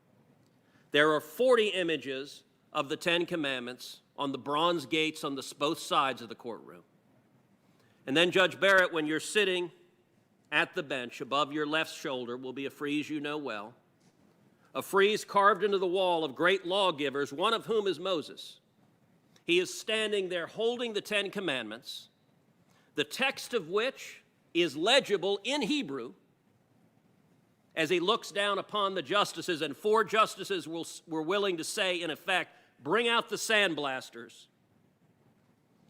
There are 40 images of the Ten Commandments on the bronze gates on both sides of the courtroom. And then, Judge Barrett, when you're sitting at the bench, above your left shoulder will be a frieze you know well, a frieze carved into the wall of great lawgivers, one of whom is Moses. He is standing there holding the Ten Commandments, the text of which is legible in Hebrew, as he looks down upon the justices, and 4 justices were willing to say, in effect, bring out the sandblasters,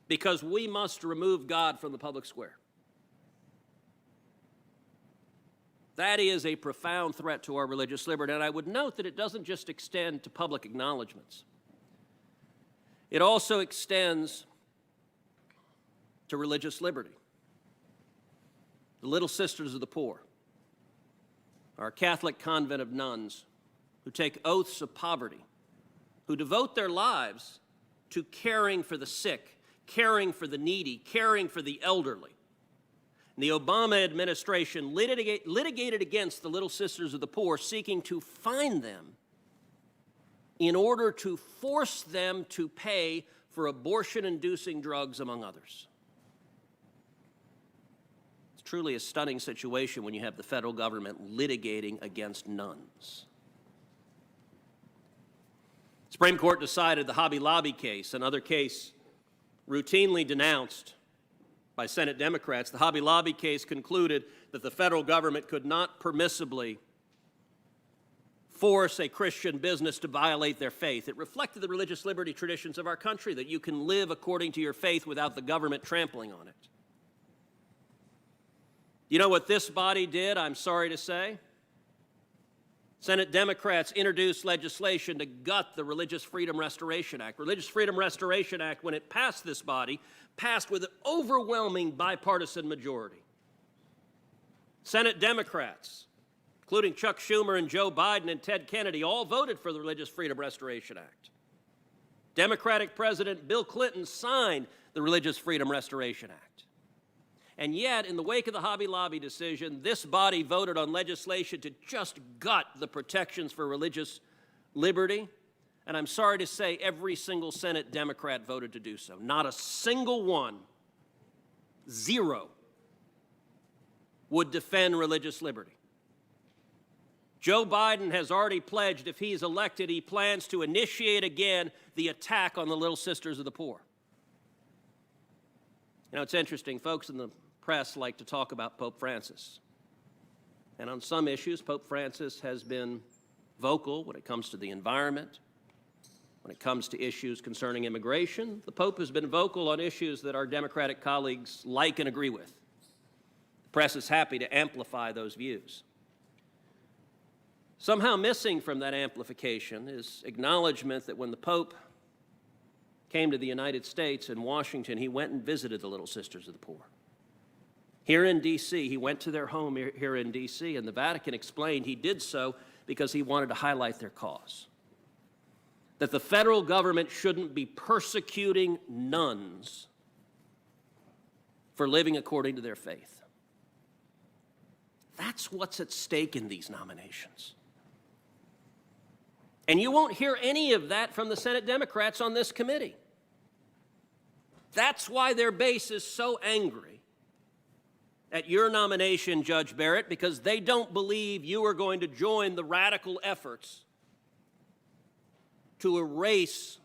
because we must remove God from the public square. That is a profound threat to our religious liberty, and I would note that it doesn't just extend to public acknowledgments. It also extends to religious liberty. The Little Sisters of the Poor, our Catholic convent of nuns who take oaths of poverty, who devote their lives to caring for the sick, caring for the needy, caring for the elderly. And the Obama administration litigated against the Little Sisters of the Poor, seeking to fine them in order to force them to pay for abortion-inducing drugs, among others. It's truly a stunning situation when you have the federal government litigating against nuns. The Supreme Court decided the Hobby Lobby case, another case routinely denounced by Senate Democrats. The Hobby Lobby case concluded that the federal government could not permissibly force a Christian business to violate their faith. It reflected the religious liberty traditions of our country, that you can live according to your faith without the government trampling on it. You know what this body did, I'm sorry to say? Senate Democrats introduced legislation to gut the Religious Freedom Restoration Act. Religious Freedom Restoration Act, when it passed this body, passed with an overwhelming bipartisan majority. Senate Democrats, including Chuck Schumer and Joe Biden and Ted Kennedy, all voted for the Religious Freedom Restoration Act. Democratic President Bill Clinton signed the Religious Freedom Restoration Act. And yet, in the wake of the Hobby Lobby decision, this body voted on legislation to just gut the protections for religious liberty. And I'm sorry to say, every single Senate Democrat voted to do so. Not a single one, 0, would defend religious liberty. Joe Biden has already pledged, if he's elected, he plans to initiate again the attack on the Little Sisters of the Poor. You know, it's interesting, folks in the press like to talk about Pope Francis. And on some issues, Pope Francis has been vocal when it comes to the environment, when it comes to issues concerning immigration. The Pope has been vocal on issues that our Democratic colleagues like and agree with. The press is happy to amplify those views. Somehow missing from that amplification is acknowledgement that when the Pope came to the United States in Washington, he went and visited the Little Sisters of the Poor. Here in D.C., he went to their home here in D.C., and the Vatican explained he did so because he wanted to highlight their cause. That the federal government shouldn't be persecuting nuns for living according to their faith. That's what's at stake in these nominations. And you won't hear any of that from the Senate Democrats on this committee. That's why their base is so angry at your nomination, Judge Barrett, because they don't believe you are going to join the radical efforts to erase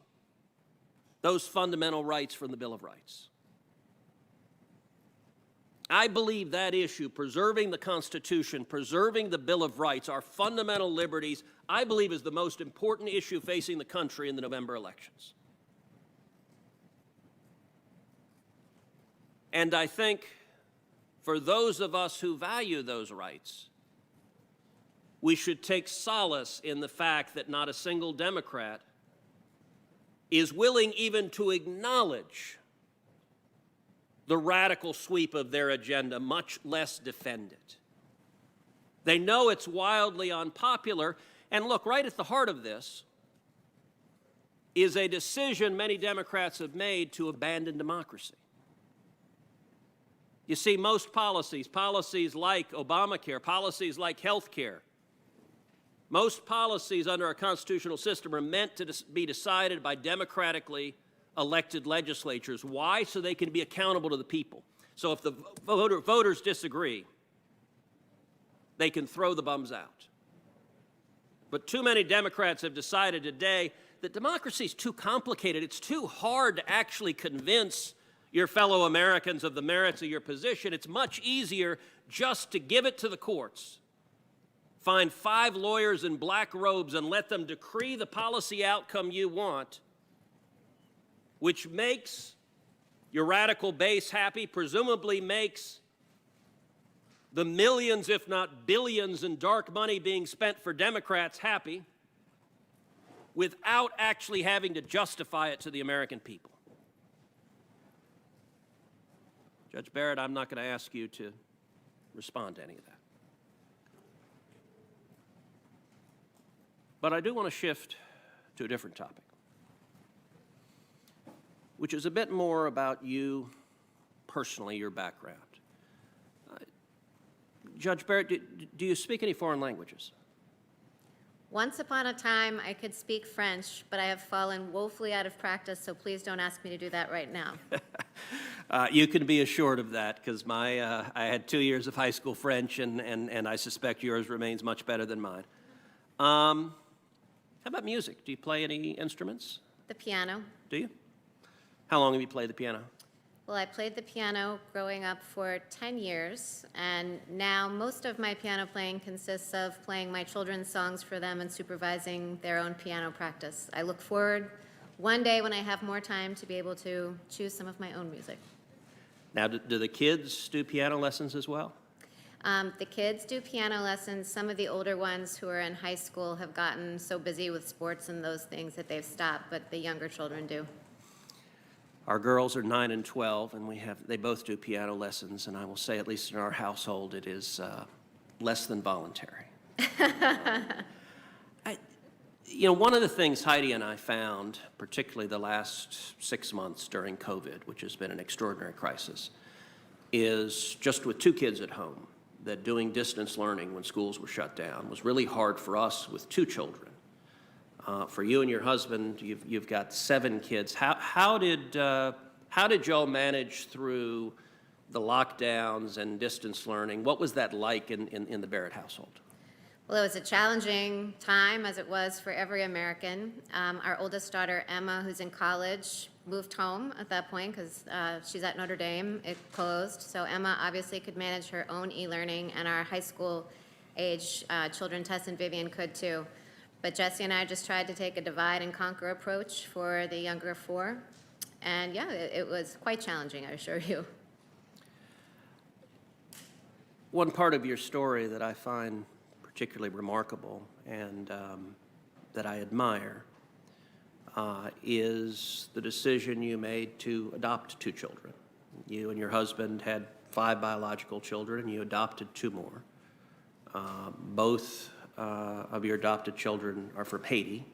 those fundamental rights from the Bill of Rights. I believe that issue, preserving the Constitution, preserving the Bill of Rights, our fundamental liberties, I believe is the most important issue facing the country in the November elections. And I think for those of us who value those rights, we should take solace in the fact that not a single Democrat is willing even to acknowledge the radical sweep of their agenda, much less defend it. They know it's wildly unpopular, and look, right at the heart of this is a decision many Democrats have made to abandon democracy. You see, most policies like Obamacare, policies like health care, Most policies under our constitutional system are meant to be decided by democratically elected legislatures. Why? So they can be accountable to the people. So if the voters disagree, they can throw the bums out. But too many Democrats have decided today that democracy is too complicated. It's too hard to actually convince your fellow Americans of the merits of your position. It's much easier just to give it to the courts. Find 5 lawyers in black robes and let them decree the policy outcome you want, which makes your radical base happy, presumably makes the millions, if not billions, in dark money being spent for Democrats happy, without actually having to justify it to the American people. Judge Barrett, I'm not going to ask you to respond to any of that. But I do want to shift to a different topic, which is a bit more about you personally, your background. Judge Barrett, do you speak any foreign languages? Once upon a time, I could speak French, but I have fallen woefully out of practice, so please don't ask me to do that right now. You can be assured of that, because I had 2 years of high school French, and I suspect yours remains much better than mine. How about music? Do you play any instruments? The piano. Do you? How long have you played the piano? Well, I played the piano growing up for 10 years, and now most of my piano playing consists of playing my children's songs for them and supervising their own piano practice. I look forward one day when I have more time to be able to choose some of my own music. Now, do the kids do piano lessons as well? The kids do piano lessons. Some of the older ones who are in high school have gotten so busy with sports and those things that they've stopped, but the younger children do. Our girls are 9 and 12, and they both do piano lessons, and I will say, at least in our household, it is less than voluntary. One of the things Heidi and I found, particularly the last 6 months during COVID, which has been an extraordinary crisis, is just with 2 kids at home, that doing distance learning when schools were shut down was really hard for us with 2 children. For you and your husband, you've got 7 kids. How did y'all manage through the lockdowns and distance learning? What was that like in the Barrett household? Well, it was a challenging time, as it was for every American. Our oldest daughter, Emma, who's in college, moved home at that point because she's at Notre Dame. It closed. So Emma obviously could manage her own e-learning, and our high school age children, Tess and Vivian, could too. But Jesse and I just tried to take a divide and conquer approach for the younger 4. And yeah, it was quite challenging, I assure you. One part of your story that I find particularly remarkable and that I admire is the decision you made to adopt 2 children. You and your husband had 5 biological children, and you adopted 2 more. Both of your adopted children are from Haiti.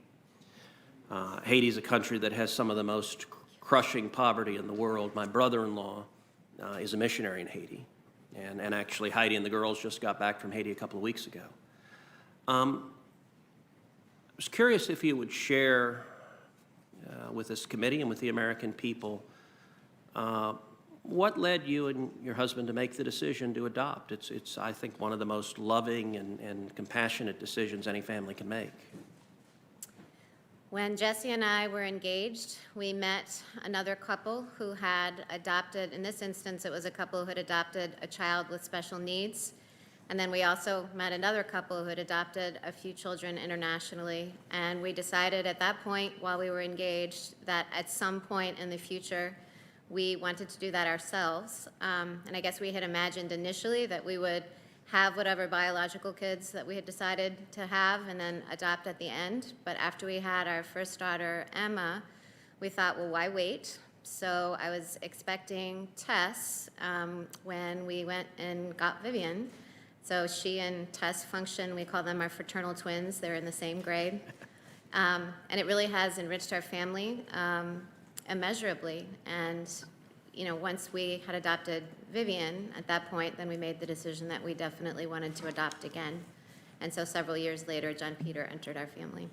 Haiti is a country that has some of the most crushing poverty in the world. My brother-in-law is a missionary in Haiti, and actually Heidi and the girls just got back from Haiti a couple of weeks ago. I was curious if you would share with this committee and with the American people what led you and your husband to make the decision to adopt? It's I think, one of the most loving and compassionate decisions any family can make. When Jesse and I were engaged, we met another couple who had adopted, in this instance, it was a couple who had adopted a child with special needs. And then we also met another couple who had adopted a few children internationally. And we decided at that point, while we were engaged, that at some point in the future, we wanted to do that ourselves. And I guess we had imagined initially that we would have whatever biological kids that we had decided to have and then adopt at the end. But after we had our first daughter, Emma, we thought, well, why wait? So I was expecting Tess when we went and got Vivian. So she and Tess function, we call them our fraternal twins. They're in the same grade. And it really has enriched our family immeasurably. And once we had adopted Vivian, at that point, then we made the decision that we definitely wanted to adopt again. And so several years later, John Peter entered our family.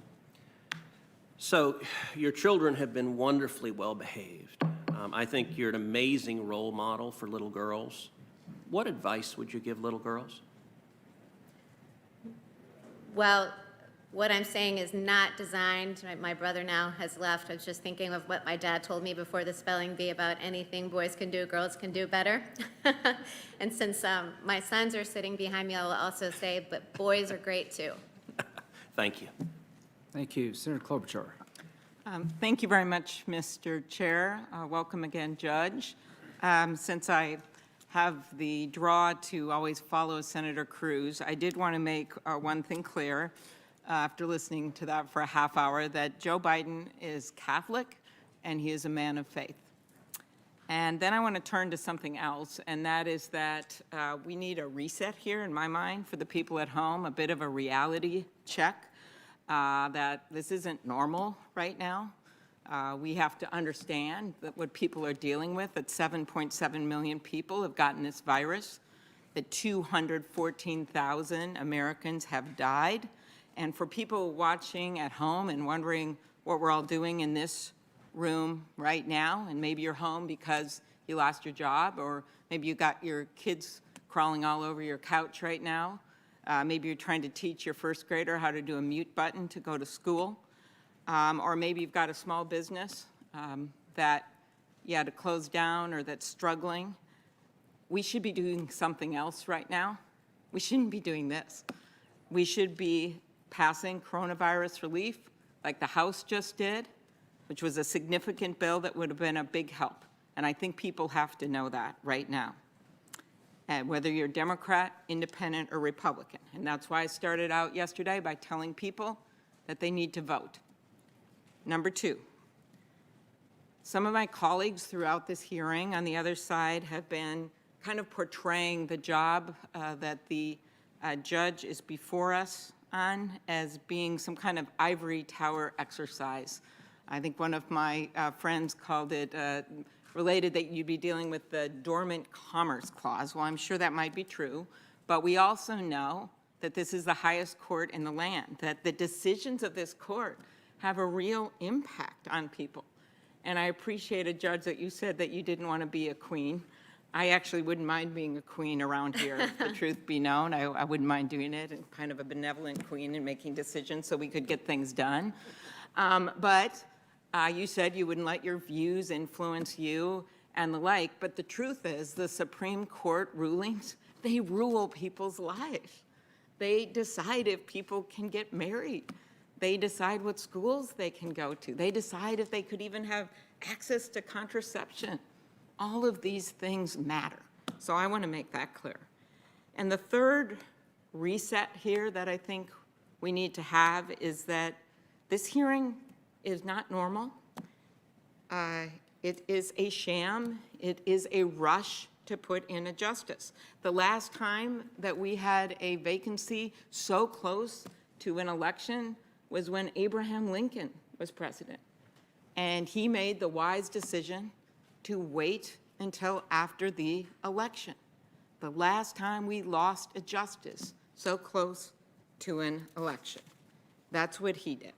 So your children have been wonderfully well-behaved. I think you're an amazing role model for little girls. What advice would you give little girls? Well, what I'm saying is not designed, my brother now has left, I was just thinking of what my dad told me before the spelling bee about anything boys can do, girls can do better. And since my sons are sitting behind me, I will also say, but boys are great too. Thank you. Thank you. Senator Klobuchar. Thank you very much, Mr. Chair. Welcome again, Judge. Since I have the draw to always follow Senator Cruz, I did want to make one thing clear after listening to that for a half hour, that Joe Biden is Catholic and he is a man of faith. And then I want to turn to something else, and that is that we need a reset here, in my mind, for the people at home, a bit of a reality check. That this isn't normal right now. We have to understand that what people are dealing with, that 7.7 million people have gotten this virus, that 214,000 Americans have died. And for people watching at home and wondering what we're all doing in this room right now, and maybe you're home because you lost your job, or maybe you got your kids crawling all over your couch right now. Maybe you're trying to teach your first grader how to do a mute button to go to school. Or maybe you've got a small business that you had to close down or that's struggling. We should be doing something else right now. We shouldn't be doing this. We should be passing coronavirus relief like the House just did, which was a significant bill that would have been a big help. And I think people have to know that right now. And whether you're Democrat, Independent, or Republican. And that's why I started out yesterday by telling people that they need to vote. Number two, some of my colleagues throughout this hearing on the other side have been kind of portraying the job that the judge is before us on as being some kind of ivory tower exercise. I think one of my friends called it related that you'd be dealing with the dormant commerce clause. Well, I'm sure that might be true, but we also know that this is the highest court in the land, that the decisions of this court have a real impact on people. And I appreciated, Judge, that you said that you didn't want to be a queen. I actually wouldn't mind being a queen around here, if the truth be known. I wouldn't mind doing it, and kind of a benevolent queen and making decisions so we could get things done. But you said you wouldn't let your views influence you and the like, but the truth is the Supreme Court rulings, they rule people's lives. They decide if people can get married. They decide what schools they can go to. They decide if they could even have access to contraception. All of these things matter. So I want to make that clear. And the third reset here that I think we need to have is that this hearing is not normal. It is a sham. It is a rush to put in a justice. The last time that we had a vacancy so close to an election was when Abraham Lincoln was president. And he made the wise decision to wait until after the election. The last time we lost a justice so close to an election. That's what he did.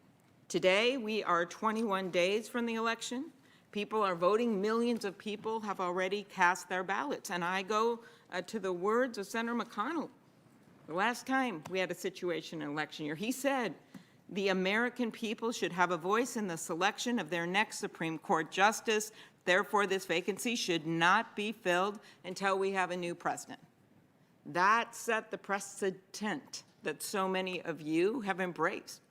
Today, we are 21 days from the election. People are voting. Millions of people have already cast their ballots. And I go to the words of Senator McConnell. The last time we had a situation in election year, he said, the American people should have a voice in the selection of their next Supreme Court justice. Therefore, this vacancy should not be filled until we have a new president. That set the precedent that so many of you have embraced,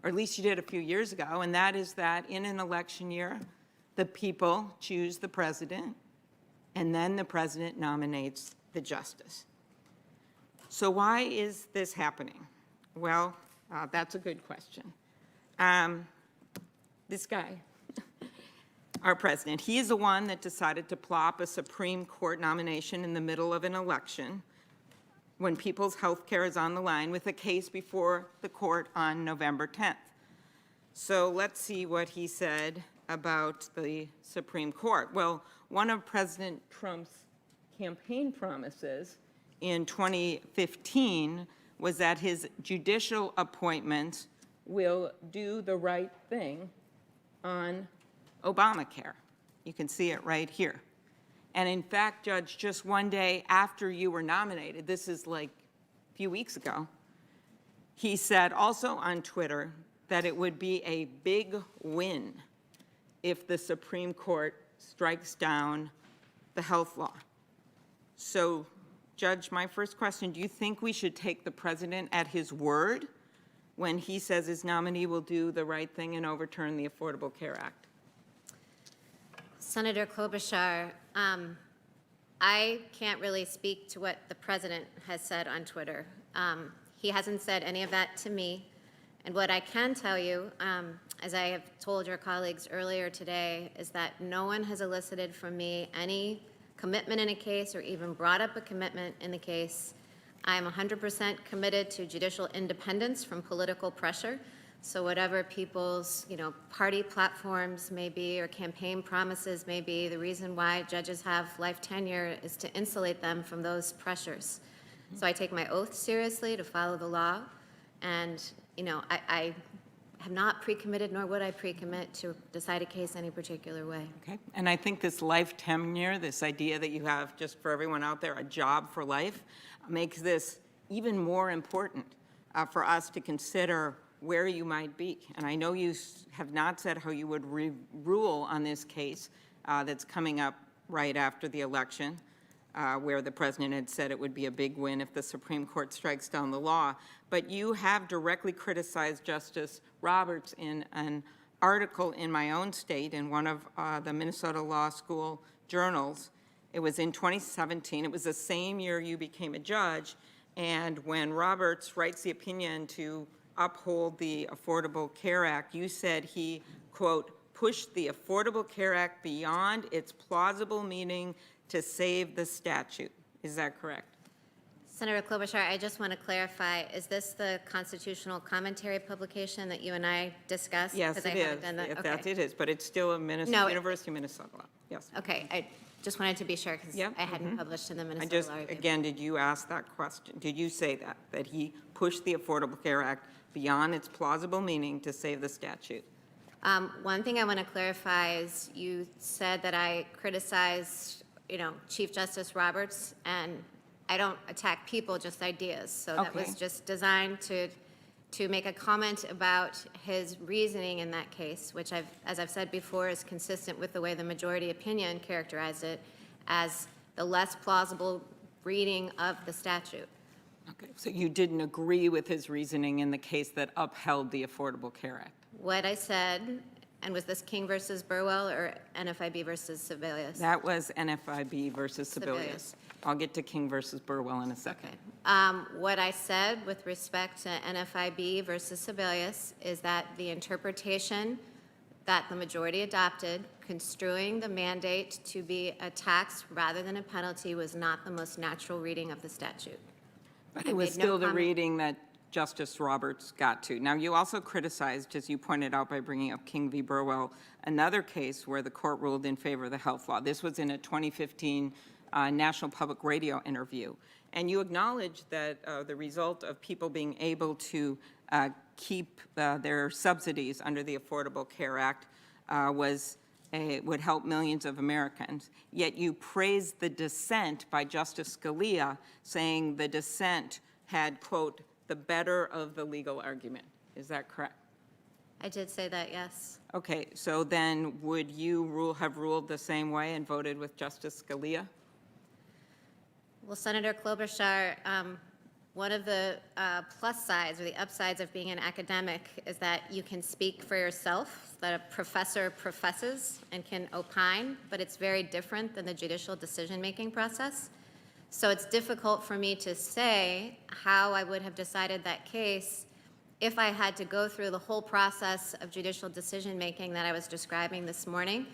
or at least you did a few years ago, and that is that in an election year, the people choose the president, and then the president nominates the justice. So why is this happening? Well, that's a good question. This guy, our president, he is the one that decided to plop a Supreme Court nomination in the middle of an election when people's health care is on the line with a case before the court on November 10th. So let's see what he said about the Supreme Court. Well, one of President Trump's campaign promises in 2015 was that his judicial appointments will do the right thing on Obamacare. You can see it right here. And in fact, Judge, just one day after you were nominated, this is like a few weeks ago, he said also on Twitter that it would be a big win if the Supreme Court strikes down the health law. So, Judge, my first question, do you think we should take the president at his word when he says his nominee will do the right thing and overturn the Affordable Care Act? Senator Klobuchar, I can't really speak to what the president has said on Twitter. He hasn't said any of that to me. And what I can tell you, as I have told your colleagues earlier today, is that no one has elicited from me any commitment in a case or even brought up a commitment in the case. I am 100% committed to judicial independence from political pressure. So whatever people's, party platforms may be or campaign promises may be, the reason why judges have life tenure is to insulate them from those pressures. So I take my oath seriously to follow the law, and I have not pre-committed, nor would I pre-commit to decide a case any particular way. Okay, and I think this life tenure, this idea that you have, just for everyone out there, a job for life, makes this even more important for us to consider where you might be. And I know you have not said how you would rule on this case that's coming up right after the election, where the president had said it would be a big win if the Supreme Court strikes down the law. But you have directly criticized Justice Roberts in an article in my own state in one of the Minnesota Law School journals. It was in 2017. It was the same year you became a judge. And when Roberts writes the opinion to uphold the Affordable Care Act, you said he, quote, pushed the Affordable Care Act beyond its plausible meaning to save the statute. Is that correct? Senator Klobuchar, I just want to clarify, is this the constitutional commentary publication that you and I discussed? Yes, 'Cause it I haven't is. done that. That Okay. it is, but it's still a No, University of Minnesota law. Yes. Okay, I just wanted to be sure because Yep, I hadn't published in the I Minnesota just, Law Review. again, did you ask that question? Did you say that he pushed the Affordable Care Act beyond its plausible meaning to save the statute? One thing I want to clarify is you said that I criticized, Chief Justice Roberts, and I don't attack people, just ideas. So that was Okay. just designed to make a comment about his reasoning in that case, which as I've said before, is consistent with the way the majority opinion characterized it as the less plausible reading of the statute. Okay, so you didn't agree with his reasoning in the case that upheld the Affordable Care Act? What I said, and was this King versus Burwell or NFIB versus Sebelius? That was NFIB versus Sebelius. Sebelius. I'll get to King versus Burwell in a second. What I said with respect to NFIB versus Sebelius is that the interpretation that the majority adopted, construing the mandate to be a tax rather than a penalty, was not the most natural reading of the statute. But I it was made no still the comment. reading that Justice Roberts got to. Now, you also criticized, as you pointed out by bringing up King v. Burwell, another case where the court ruled in favor of the health law. This was in a 2015 National Public Radio interview. And you acknowledged that the result of people being able to keep their subsidies under the Affordable Care Act would help millions of Americans. Yet you praised the dissent by Justice Scalia, saying the dissent had, quote, the better of the legal argument. Is that correct? I did say that, yes. Okay, so then would you have ruled the same way and voted with Justice Scalia? Well, Senator Klobuchar, one of the plus sides or the upsides of being an academic is that you can speak for yourself, that a professor professes and can opine, but it's very different than the judicial decision-making process. So it's difficult for me to say how I would have decided that case if I had to go through the whole process of judicial decision-making that I was describing this morning.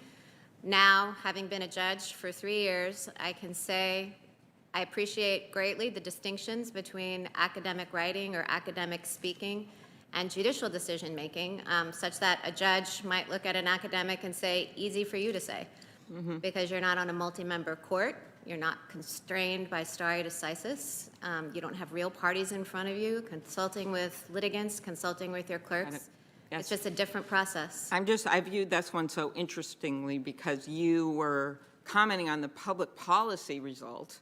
Now, having been a judge for 3 years, I can say I appreciate greatly the distinctions between academic writing or academic speaking and judicial decision-making, such that a judge might look at an academic and say, easy for you to say, because you're not on a multi-member court. You're not constrained by stare decisis. You don't have real parties in front of you, consulting with litigants, consulting with your clerks. Yes. It's just a different process. I viewed this one so interestingly because you were commenting on the public policy result,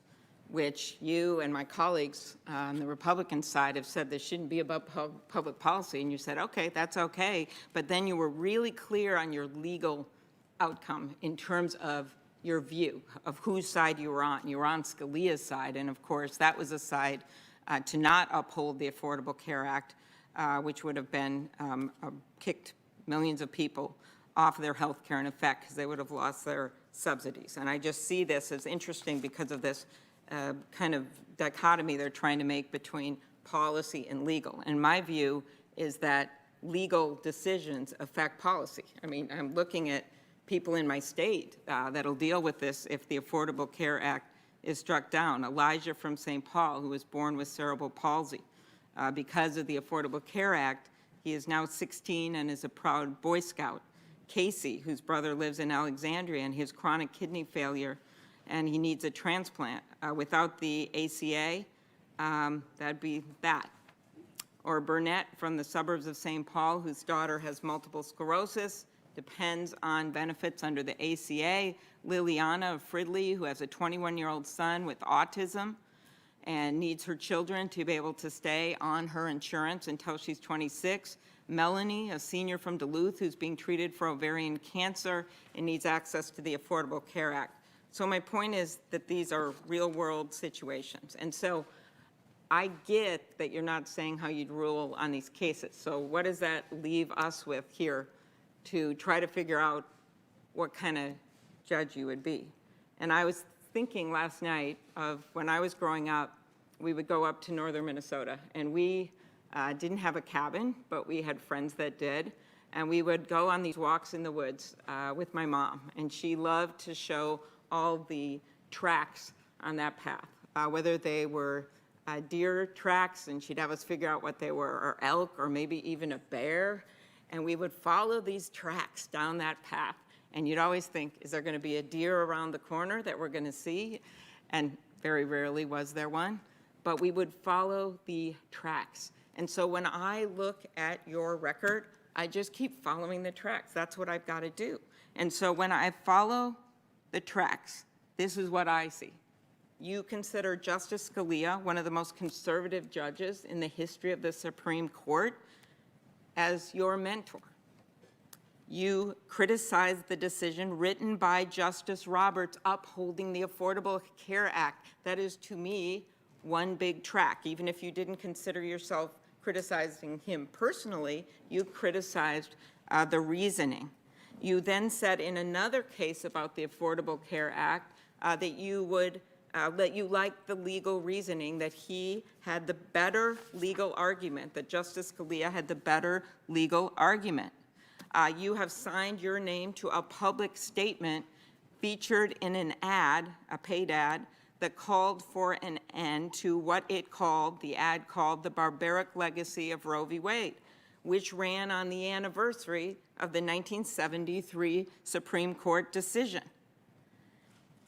which you and my colleagues on the Republican side have said this shouldn't be about public policy, and you said, okay, that's okay, but then you were really clear on your legal outcome in terms of your view of whose side you were on. You were on Scalia's side, and of course, that was a side to not uphold the Affordable Care Act, which would have been kicked millions of people off their health care in effect because they would have lost their subsidies. And I just see this as interesting because of this kind of dichotomy they're trying to make between policy and legal. And my view is that legal decisions affect policy. I mean, I'm looking at people in my state that'll deal with this if the Affordable Care Act is struck down. Elijah from St. Paul, who was born with cerebral palsy. Because of the Affordable Care Act, he is now 16 and is a proud Boy Scout. Casey, whose brother lives in Alexandria, and he has chronic kidney failure, and he needs a transplant. Without the ACA, that'd be that. Or Burnett from the suburbs of St. Paul, whose daughter has multiple sclerosis, depends on benefits under the ACA. Liliana of Fridley, who has a 21-year-old son with autism and needs her children to be able to stay on her insurance until she's 26. Melanie, a senior from Duluth who's being treated for ovarian cancer and needs access to the Affordable Care Act. So my point is that these are real-world situations. And so I get that you're not saying how you'd rule on these cases. So what does that leave us with here to try to figure out what kind of judge you would be? And I was thinking last night of when I was growing up, we would go up to northern Minnesota, and we didn't have a cabin, but we had friends that did, and we would go on these walks in the woods with my mom, and she loved to show all the tracks on that path, whether they were deer tracks, and she'd have us figure out what they were, or elk, or maybe even a bear, and we would follow these tracks down that path. And you'd always think, is there going to be a deer around the corner that we're going to see? And very rarely was there one. But we would follow the tracks. And so when I look at your record, I just keep following the tracks. That's what I've got to do. And so when I follow the tracks, this is what I see. You consider Justice Scalia one of the most conservative judges in the history of the Supreme Court as your mentor. You criticized the decision written by Justice Roberts upholding the Affordable Care Act. That is, to me, one big track. Even if you didn't consider yourself criticizing him personally, you criticized the reasoning. You then said in another case about the Affordable Care Act that you would that you liked the legal reasoning, that he had the better legal argument, that Justice Scalia had the better legal argument. You have signed your name to a public statement featured in an ad, a paid ad, that called for an end to what it called, the ad called, the barbaric legacy of Roe v. Wade, which ran on the anniversary of the 1973 Supreme Court decision.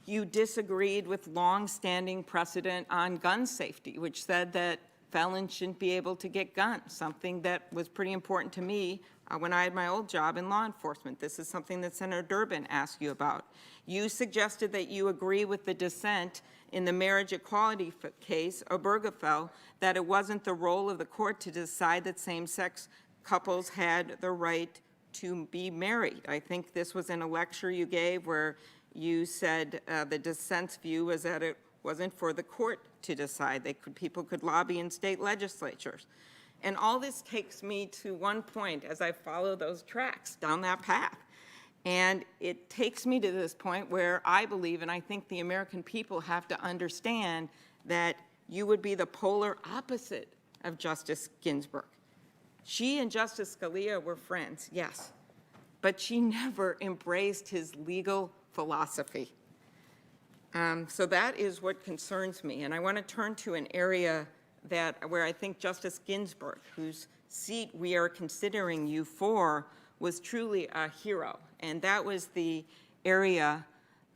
You disagreed with long-standing precedent on gun safety, which said that felons shouldn't be able to get guns, something that was pretty important to me when I had my old job in law enforcement. This is something that Senator Durbin asked you about. You suggested that you agree with the dissent in the marriage equality case, Obergefell, that it wasn't the role of the court to decide that same-sex couples had the right to be married. I think this was in a lecture you gave where you said the dissent's view was that it wasn't for the court to decide. People could lobby in state legislatures. And all this takes me to one point as I follow those tracks down that path. And it takes me to this point where I believe, and I think the American people have to understand, that you would be the polar opposite of Justice Ginsburg. She and Justice Scalia were friends, yes, but she never embraced his legal philosophy. So that is what concerns me. And I want to turn to an area where I think Justice Ginsburg, whose seat we are considering you for, was truly a hero. And that was the area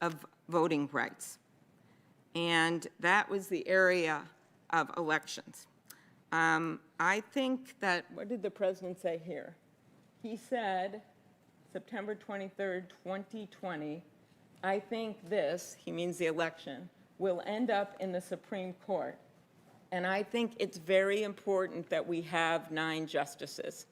of voting rights. and that was the area of elections. I think that, what did the president say here? He said, September 23rd, 2020, I think this, he means the election, will end up in the Supreme Court. And I think it's very important that we have 9 justices.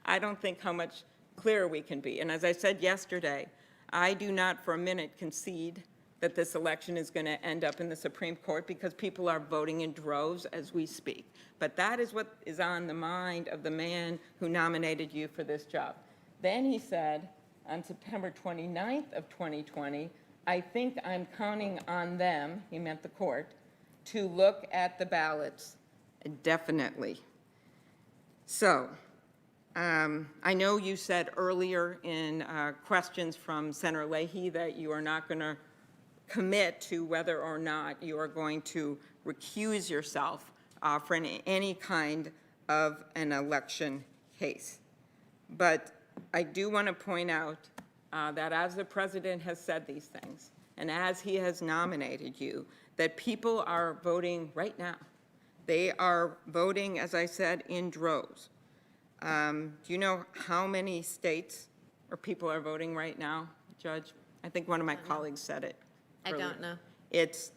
I don't think how much clearer we can be. And as I said yesterday, I do not for a minute concede that this election is going to end up in the Supreme Court because people are voting in droves as we speak. But that is what is on the mind of the man who nominated you for this job. Then he said, on September 29th of 2020, I think I'm counting on them, he meant the court, to look at the ballots definitely. So, I know you said earlier in questions from Senator Leahy that you are not going to commit to whether or not you are going to recuse yourself for any kind of an election case. But I do want to point out that as the president has said these things, and as he has nominated you, that people are voting right now. They are voting, as I said, in droves. Do you know how many states or people are voting right now, Judge? I think one of my colleagues said it. I don't know. It's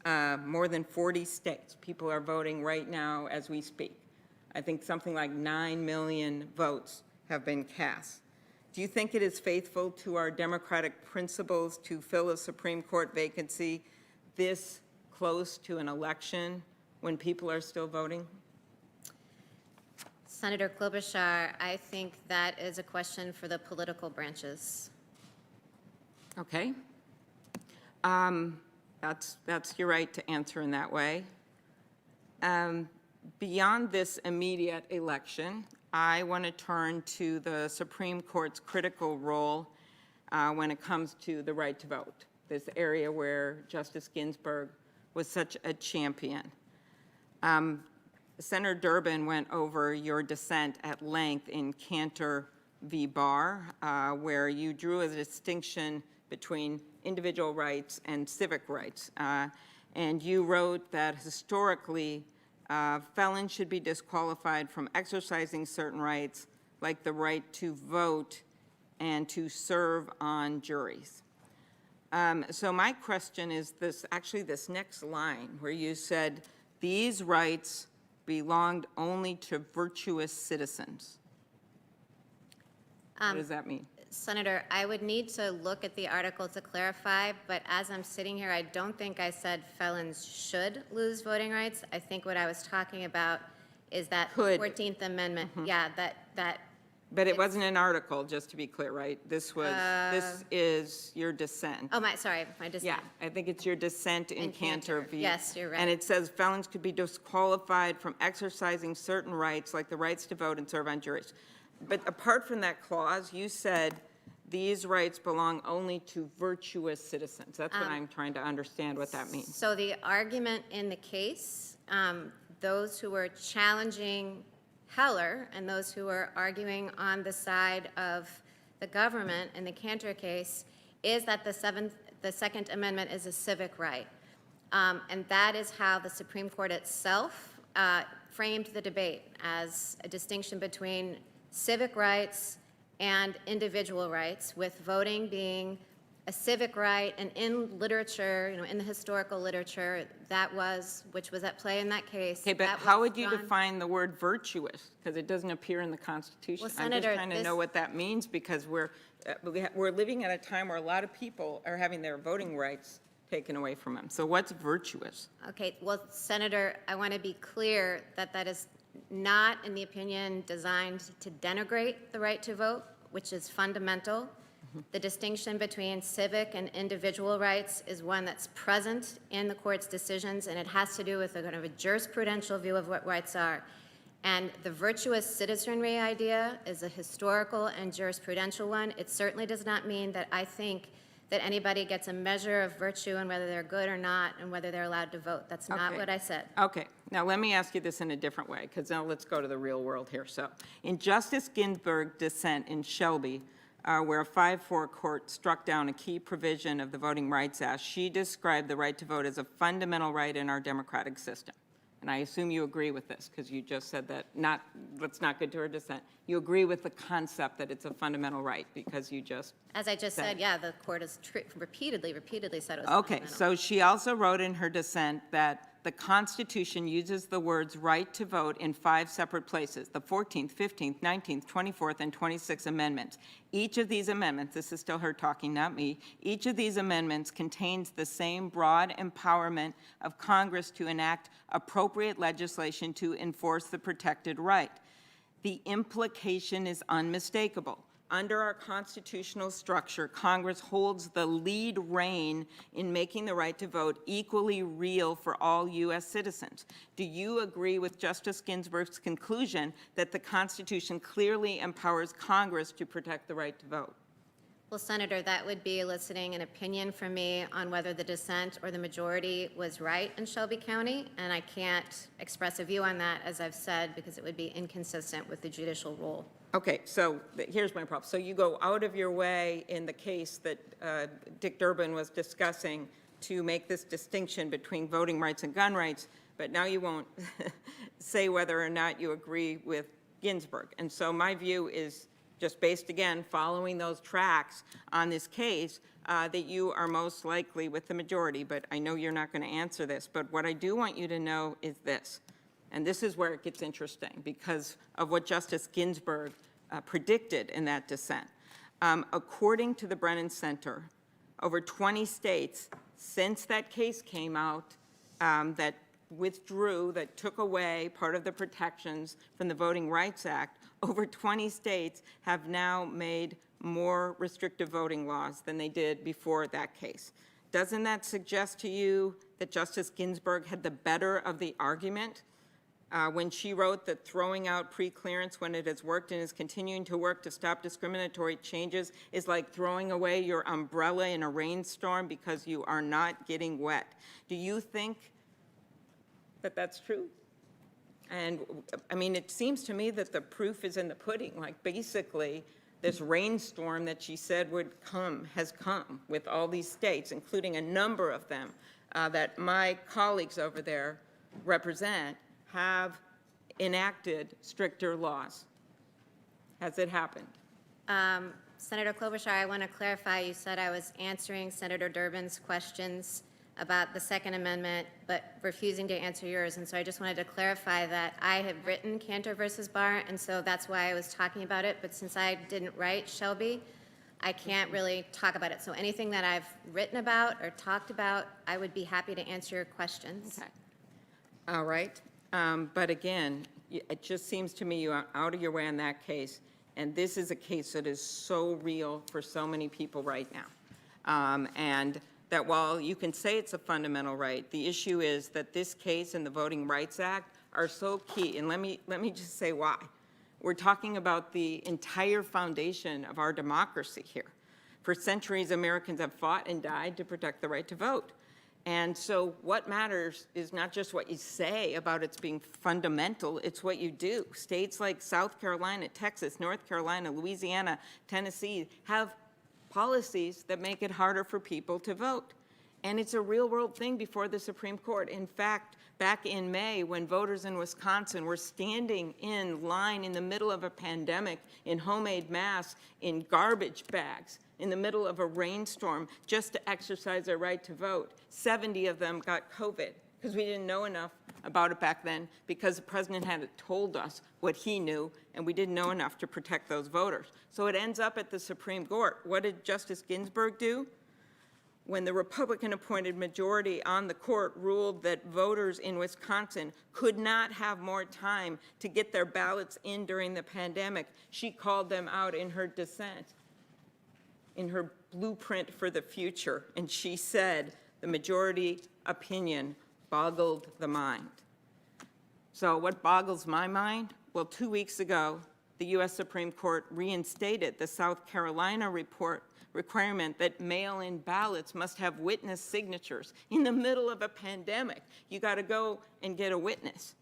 more than 40 states. People are voting right now as we speak. I think something like 9 million votes have been cast. Do you think it is faithful to our democratic principles to fill a Supreme Court vacancy this close to an election when people are still voting? Senator Klobuchar, I think that is a question for the political branches. Okay. That's your right to answer in that way. Beyond this immediate election, I want to turn to the Supreme Court's critical role when it comes to the right to vote, this area where Justice Ginsburg was such a champion. Senator Durbin went over your dissent at length in Cantor v. Barr, where you drew a distinction between individual rights and civic rights. And you wrote that historically, felons should be disqualified from exercising certain rights, like the right to vote and to serve on juries. So my question is this next line, where you said, these rights belonged only to virtuous citizens. What does that mean? Senator, I would need to look at the article to clarify, but as I'm sitting here, I don't think I said felons should lose voting rights. I think what I was talking about is that Could. 14th Amendment, yeah, that. But it wasn't an article, just to be clear, right? This is your dissent. Oh, my dissent. Yeah, I think it's your dissent in Cantor v. Yes, you're right. And it says felons could be disqualified from exercising certain rights, like the rights to vote and serve on juries. But apart from that clause, you said these rights belong only to virtuous citizens. That's what I'm trying to understand what that means. So the argument in the case, those who were challenging Heller and those who were arguing on the side of the government in the Cantor case is that the Second Amendment is a civic right. And that is how the Supreme Court itself framed the debate, as a distinction between civic rights and individual rights, with voting being a civic right. And in literature, in the historical literature, which was at play in that case. Okay, but how would you define the word virtuous? Because it doesn't appear in the Constitution. Well, I'm Senator, just trying to know what that means, because we're living at a time where a lot of people are having their voting rights taken away from them. So what's virtuous? Okay, well, Senator, I want to be clear that that is not, in the opinion, designed to denigrate the right to vote, which is fundamental. The distinction between civic and individual rights is one that's present in the court's decisions, and it has to do with a kind of a jurisprudential view of what rights are. And the virtuous citizenry idea is a historical and jurisprudential one. It certainly does not mean that I think that anybody gets a measure of virtue and whether they're good or not and whether they're allowed to vote. That's not Okay. what I said. Okay, now let me ask you this in a different way, because now let's go to the real world here. So in Justice Ginsburg's dissent in Shelby, where a 5-4 court struck down a key provision of the Voting Rights Act. She described the right to vote as a fundamental right in our democratic system. And I assume you agree with this, because you just said that, let's not get to her dissent. You agree with the concept that it's a fundamental right, because you just As I just said, yeah, the court has repeatedly said it was Okay, fundamental. so she also wrote in her dissent that the Constitution uses the words right to vote in 5 separate places, the 14th, 15th, 19th, 24th, and 26th amendments. Each of these amendments, this is still her talking, not me, each of these amendments contains the same broad empowerment of Congress to enact appropriate legislation to enforce the protected right. The implication is unmistakable. Under our constitutional structure, Congress holds the lead rein in making the right to vote equally real for all U.S. citizens. Do you agree with Justice Ginsburg's conclusion that the Constitution clearly empowers Congress to protect the right to vote? Well, Senator, that would be eliciting an opinion from me on whether the dissent or the majority was right in Shelby County, and I can't express a view on that, as I've said, because it would be inconsistent with the judicial rule. Okay, so here's my problem. So you go out of your way in the case that Dick Durbin was discussing to make this distinction between voting rights and gun rights, but now you won't say whether or not you agree with Ginsburg. And so my view is, just based, again, following those tracks on this case, that you are most likely with the majority, but I know you're not going to answer this. But what I do want you to know is this, and this is where it gets interesting because of what Justice Ginsburg predicted in that dissent. According to the Brennan Center, over 20 states since that case came out that withdrew, that took away part of the protections from the Voting Rights Act, over 20 states have now made more restrictive voting laws than they did before that case. Doesn't that suggest to you that Justice Ginsburg had the better of the argument when she wrote that throwing out pre-clearance when it has worked and is continuing to work to stop discriminatory changes is like throwing away your umbrella in a rainstorm because you are not getting wet? Do you think that that's true? And I mean, it seems to me that the proof is in the pudding. Like basically, this rainstorm that she said would come has come with all these states, including a number of them that my colleagues over there represent, have enacted stricter laws. Has it happened? Senator Klobuchar, I want to clarify, you said I was answering Senator Durbin's questions about the Second Amendment, but refusing to answer yours. And so I just wanted to clarify that I had written Cantor versus Barr, and so that's why I was talking about it. But since I didn't write Shelby, I can't really talk about it. So anything that I've written about or talked about, I would be happy to answer your questions. Okay. All right. But again, it just seems to me you are out of your way on that case. And this is a case that is so real for so many people right now. And that while you can say it's a fundamental right, the issue is that this case and the Voting Rights Act are so key. And let me just say why. We're talking about the entire foundation of our democracy here. For centuries, Americans have fought and died to protect the right to vote. And so what matters is not just what you say about its being fundamental, it's what you do. States like South Carolina, Texas, North Carolina, Louisiana, Tennessee have policies that make it harder for people to vote. And it's a real-world thing before the Supreme Court. In fact, back in May, when voters in Wisconsin were standing in line in the middle of a pandemic, in homemade masks, in garbage bags, in the middle of a rainstorm, just to exercise their right to vote, 70 of them got COVID because we didn't know enough about it back then because the president hadn't told us what he knew, and we didn't know enough to protect those voters. So it ends up at the Supreme Court. What did Justice Ginsburg do? When the Republican-appointed majority on the court ruled that voters in Wisconsin could not have more time to get their ballots in during the pandemic, she called them out in her dissent, in her blueprint for the future, and she said the majority opinion boggled the mind. So what boggles my mind? Well, 2 weeks ago, the U.S. Supreme Court reinstated the South Carolina requirement that mail-in ballots must have witness signatures. In the middle of a pandemic, you got to go and get a witness.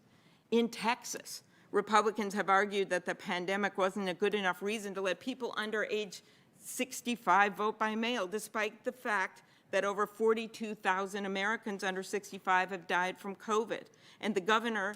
In Texas, Republicans have argued that the pandemic wasn't a good enough reason to let people under age 65 vote by mail, despite the fact that over 42,000 Americans under 65 have died from COVID. And the governor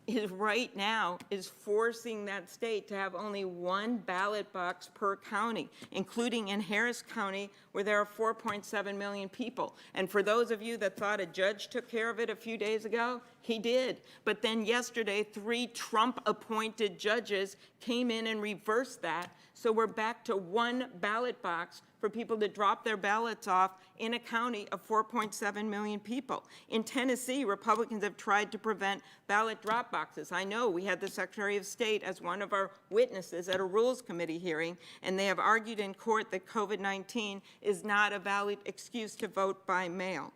is right now is forcing that state to have only one ballot box per county, including in Harris County, where there are 4.7 million people. And for those of you that thought a judge took care of it a few days ago, he did. But then yesterday, 3 Trump-appointed judges came in and reversed that. So we're back to one ballot box for people to drop their ballots off in a county of 4.7 million people. In Tennessee, Republicans have tried to prevent ballot drop boxes. I know we had the Secretary of State as one of our witnesses at a Rules Committee hearing, and they have argued in court that COVID-19 is not a valid excuse to vote by mail.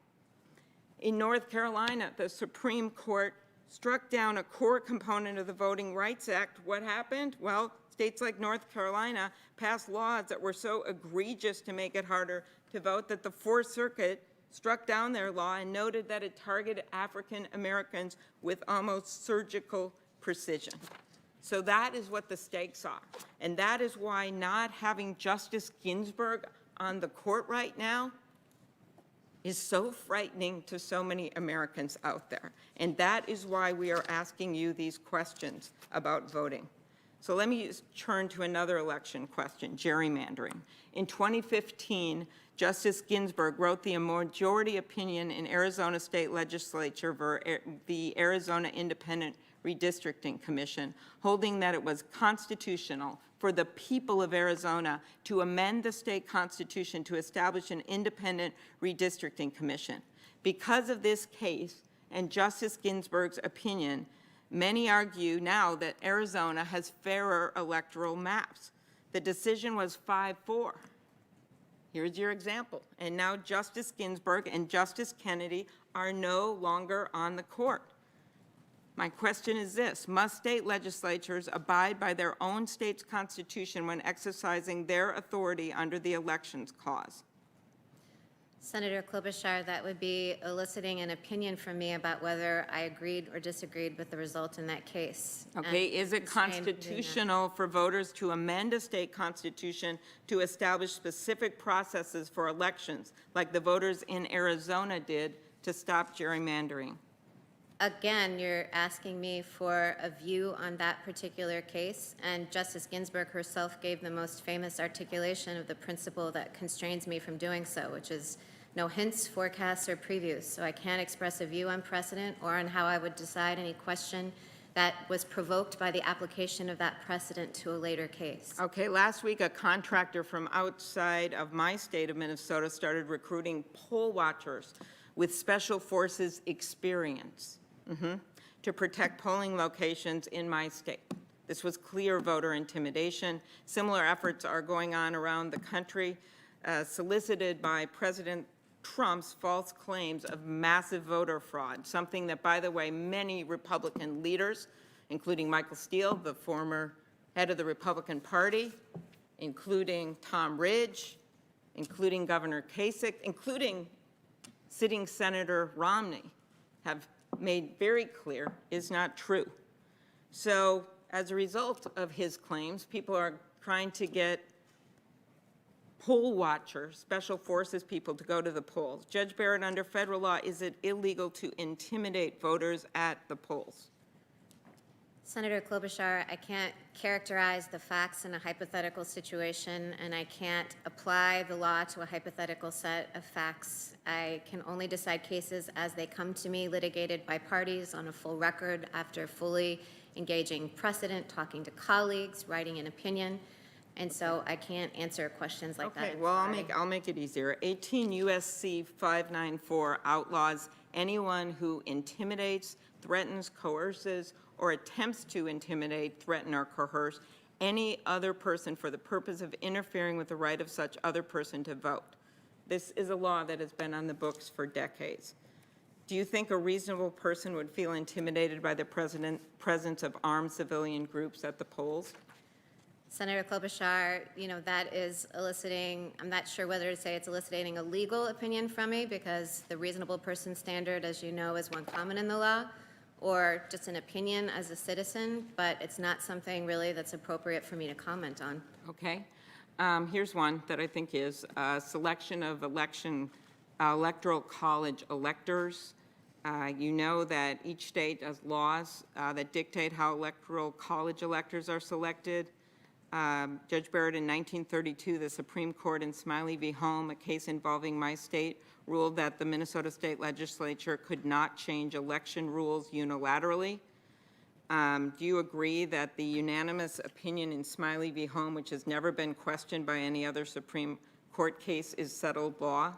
In North Carolina, the Supreme Court struck down a core component of the Voting Rights Act. What happened? Well, states like North Carolina passed laws that were so egregious to make it harder to vote that the Fourth Circuit struck down their law and noted that it targeted African Americans with almost surgical precision. So that is what the stakes are. And that is why not having Justice Ginsburg on the court right now is so frightening to so many Americans out there. And that is why we are asking you these questions about voting. So let me turn to another election question, gerrymandering. In 2015, Justice Ginsburg wrote the majority opinion in Arizona State Legislature for the Arizona Independent Redistricting Commission, holding that it was constitutional for the people of Arizona to amend the state constitution to establish an independent redistricting commission. Because of this case and Justice Ginsburg's opinion, many argue now that Arizona has fairer electoral maps. The decision was 5-4. Here's your example. And now Justice Ginsburg and Justice Kennedy are no longer on the court. My question is this: must state legislatures abide by their own state's constitution when exercising their authority under the Elections Clause? Senator Klobuchar, that would be eliciting an opinion from me about whether I agreed or disagreed with the result in that case. Okay, And is it constrained in doing that. constitutional for voters to amend a state constitution to establish specific processes for elections, like the voters in Arizona did to stop gerrymandering? Again, you're asking me for a view on that particular case, and Justice Ginsburg herself gave the most famous articulation of the principle that constrains me from doing so, which is no hints, forecasts, or previews. So I can't express a view on precedent or on how I would decide any question that was provoked by the application of that precedent to a later case. Okay, last week a contractor from outside of my state of Minnesota started recruiting poll watchers with special forces experience to protect polling locations in my state. This was clear voter intimidation. Similar efforts are going on around the country, solicited by President Trump's false claims of massive voter fraud, something that, by the way, many Republican leaders, including Michael Steele, the former head of the Republican Party, including Tom Ridge, including Governor Kasich, including sitting Senator Romney, have made very clear is not true. So as a result of his claims, people are trying to get poll watchers, special forces people, to go to the polls. Judge Barrett, under federal law, is it illegal to intimidate voters at the polls? Senator Klobuchar, I can't characterize the facts in a hypothetical situation, and I can't apply the law to a hypothetical set of facts. I can only decide cases as they come to me, litigated by parties on a full record after fully engaging precedent, talking to colleagues, writing an opinion. And so I can't answer questions like that. Okay, well, I'll make it easier. 18 U.S.C. 594 outlaws anyone who intimidates, threatens, coerces, or attempts to intimidate, threaten, or coerce any other person for the purpose of interfering with the right of such other person to vote. This is a law that has been on the books for decades. Do you think a reasonable person would feel intimidated by the presence of armed civilian groups at the polls? Senator Klobuchar, that is eliciting, I'm not sure whether to say it's eliciting a legal opinion from me, because the reasonable person standard, as you know, is one common in the law, or just an opinion as a citizen, but it's not something really that's appropriate for me to comment on. Okay. Here's one that I think is selection of electoral college electors. You know that each state has laws that dictate how electoral college electors are selected. Judge Barrett, in 1932, the Supreme Court in Smiley v. Home, a case involving my state, ruled that the Minnesota State Legislature could not change election rules unilaterally. Do you agree that the unanimous opinion in Smiley v. Home, which has never been questioned by any other Supreme Court case, is settled law?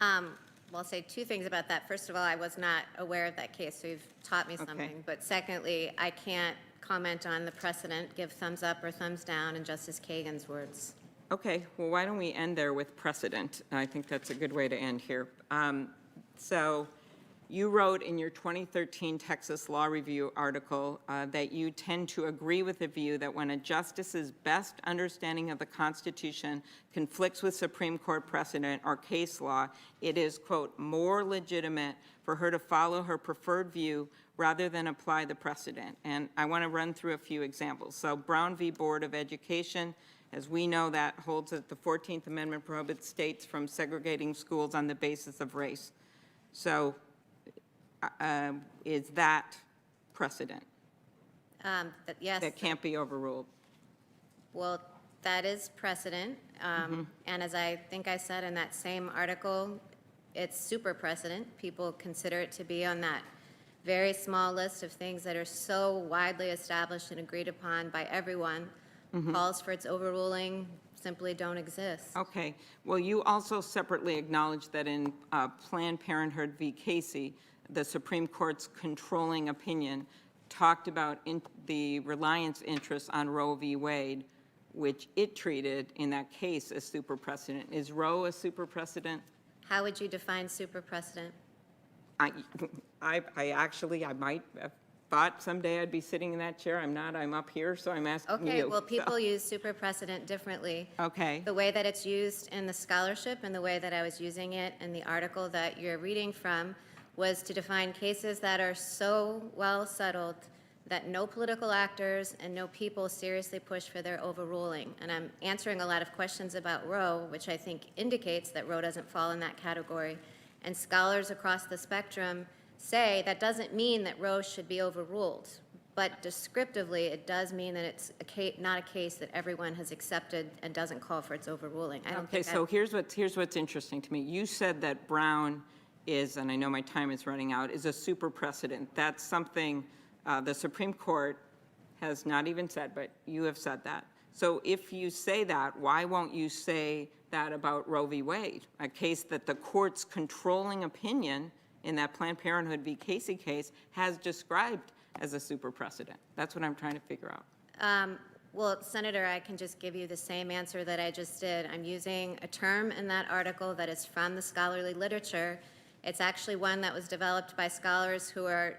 Well, I'll say two things about that. First of all, I was not aware of that case, so you've taught me something. Okay. But secondly, I can't comment on the precedent, give thumbs up or thumbs down in Justice Kagan's words. Okay, well, why don't we end there with precedent? I think that's a good way to end here. So you wrote in your 2013 Texas Law Review article that you tend to agree with the view that when a justice's best understanding of the Constitution conflicts with Supreme Court precedent or case law, it is, quote, more legitimate for her to follow her preferred view rather than apply the precedent. And I want to run through a few examples. So Brown v. Board of Education, as we know, that holds that the 14th Amendment prohibits states from segregating schools on the basis of race. So is that precedent Yes. that can't be overruled? Well, that is precedent. And as I think I said in that same article, it's super precedent. People consider it to be on that very small list of things that are so widely established and agreed upon by everyone. Calls for its overruling simply don't exist. Okay. Well, you also separately acknowledged that in Planned Parenthood v. Casey, the Supreme Court's controlling opinion talked about the reliance interests on Roe v. Wade, which it treated in that case as super precedent. Is Roe a super precedent? How would you define super precedent? I might have thought someday I'd be sitting in that chair. I'm not. I'm up here, so I'm asking you. Okay, well, people use super precedent differently. Okay. The way that it's used in the scholarship and the way that I was using it in the article that you're reading from was to define cases that are so well settled that no political actors and no people seriously push for their overruling. And I'm answering a lot of questions about Roe, which I think indicates that Roe doesn't fall in that category. And scholars across the spectrum say that doesn't mean that Roe should be overruled, but descriptively, it does mean that it's not a case that everyone has accepted and doesn't call for its overruling. I don't Okay, think so here's what's interesting to me. You said that Brown is, and I know my time is running out, is a super precedent. That's something the Supreme Court has not even said, but you have said that. So if you say that, why won't you say that about Roe v. Wade, a case that the court's controlling opinion in that Planned Parenthood v. Casey case has described as a super precedent? That's what I'm trying to figure out. Well, Senator, I can just give you the same answer that I just did. I'm using a term in that article that is from the scholarly literature. It's actually one that was developed by scholars who are,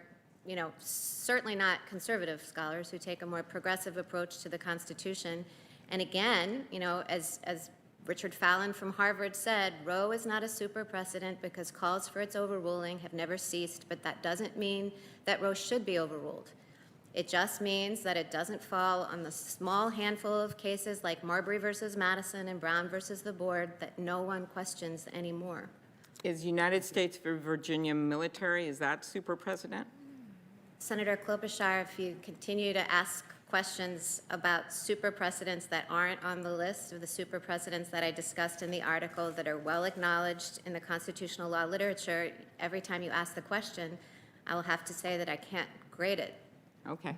certainly not conservative scholars, who take a more progressive approach to the Constitution. And again, as Richard Fallon from Harvard said, Roe is not a super precedent because calls for its overruling have never ceased, but that doesn't mean that Roe should be overruled. It just means that it doesn't fall on the small handful of cases like Marbury versus Madison and Brown versus the board that no one questions anymore. Is United States v. Virginia military, is that super precedent? Senator Klobuchar, if you continue to ask questions about super precedents that aren't on the list of the super precedents that I discussed in the article that are well acknowledged in the constitutional law literature, every time you ask the question, I will have to say that I can't grade it. Okay.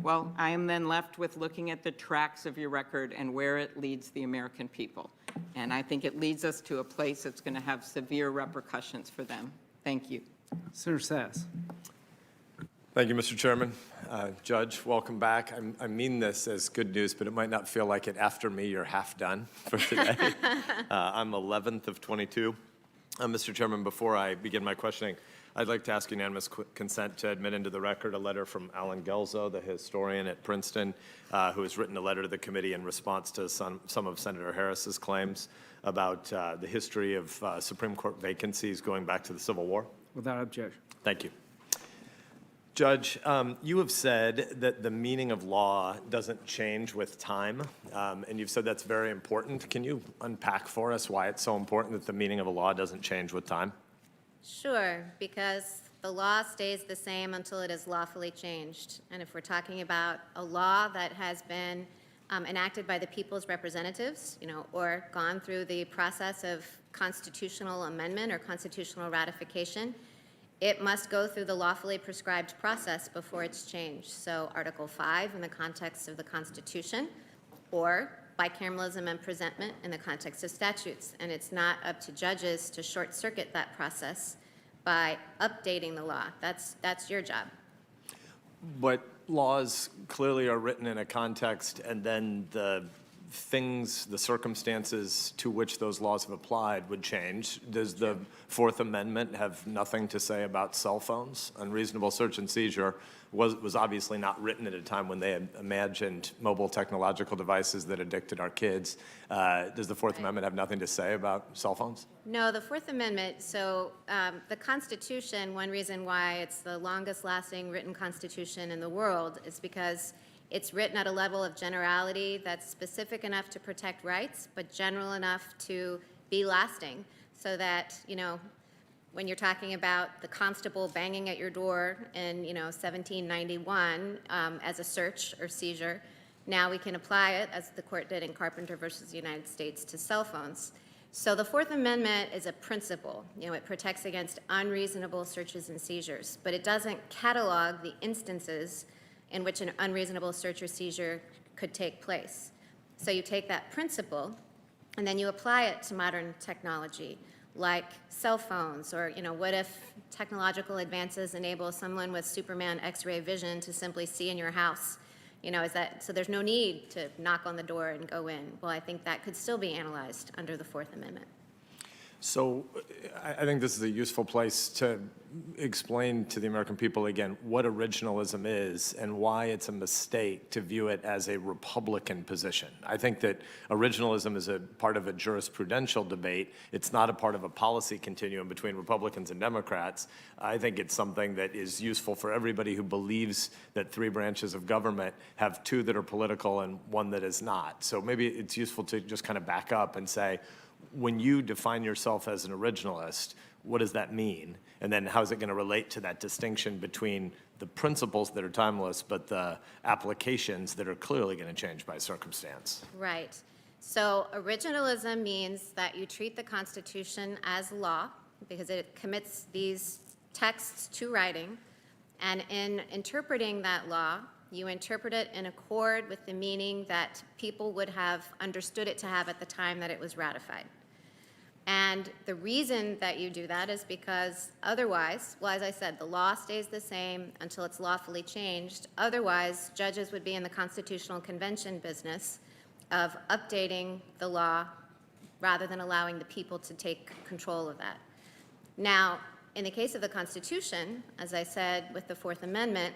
Well, I am then left with looking at the tracks of your record and where it leads the American people. And I think it leads us to a place that's going to have severe repercussions for them. Thank you. Senator Sass. Thank you, Mr. Chairman. Judge, welcome back. I mean this as good news, but it might not feel like it after me. You're half done for today. I'm 11th of 22. Mr. Chairman, before I begin my questioning, I'd like to ask unanimous consent to admit into the record a letter from Alan Gelzo, the historian at Princeton, who has written a letter to the committee in response to some of Senator Harris's claims about the history of Supreme Court vacancies going back to the Civil War. Without objection. Thank you. Judge, you have said that the meaning of law doesn't change with time, and you've said that's very important. Can you unpack for us why it's so important that the meaning of a law doesn't change with time? Sure, because the law stays the same until it is lawfully changed. And if we're talking about a law that has been enacted by the people's representatives, or gone through the process of constitutional amendment or constitutional ratification, it must go through the lawfully prescribed process before it's changed. So Article 5 in the context of the Constitution, or bicameralism and presentment in the context of statutes. And it's not up to judges to short-circuit that process by updating the law. That's your job. But laws clearly are written in a context, and then the things, the circumstances to which those laws have applied would change. Does the Fourth Amendment have nothing to say about cell phones? Unreasonable search and seizure was obviously not written at a time when they had imagined mobile technological devices that addicted our kids. Does the Fourth Amendment have nothing to say about cell phones? No, the Fourth Amendment, the Constitution, one reason why it's the longest lasting written Constitution in the world is because it's written at a level of generality that's specific enough to protect rights, but general enough to be lasting, so that, when you're talking about the constable banging at your door in, 1791 as a search or seizure, now we can apply it, as the court did in Carpenter versus the United States, to cell phones. So the Fourth Amendment is a principle. It protects against unreasonable searches and seizures, but it doesn't catalog the instances in which an unreasonable search or seizure could take place. So you take that principle, and then you apply it to modern technology, like cell phones, or what if technological advances enable someone with Superman X-ray vision to simply see in your house? So there's no need to knock on the door and go in. Well, I think that could still be analyzed under the Fourth Amendment. So I think this is a useful place to explain to the American people again what originalism is and why it's a mistake to view it as a Republican position. I think that originalism is a part of a jurisprudential debate. It's not a part of a policy continuum between Republicans and Democrats. I think it's something that is useful for everybody who believes that three branches of government have two that are political and one that is not. So maybe it's useful to just kind of back up and say, when you define yourself as an originalist, what does that mean? And then how is it going to relate to that distinction between the principles that are timeless, but the applications that are clearly going to change by circumstance? Right. So originalism means that you treat the Constitution as law because it commits these texts to writing. And in interpreting that law, you interpret it in accord with the meaning that people would have understood it to have at the time that it was ratified. And the reason that you do that is because otherwise, well, as I said, the law stays the same until it's lawfully changed. Otherwise, judges would be in the Constitutional Convention business of updating the law rather than allowing the people to take control of that. Now, in the case of the Constitution, as I said with the Fourth Amendment,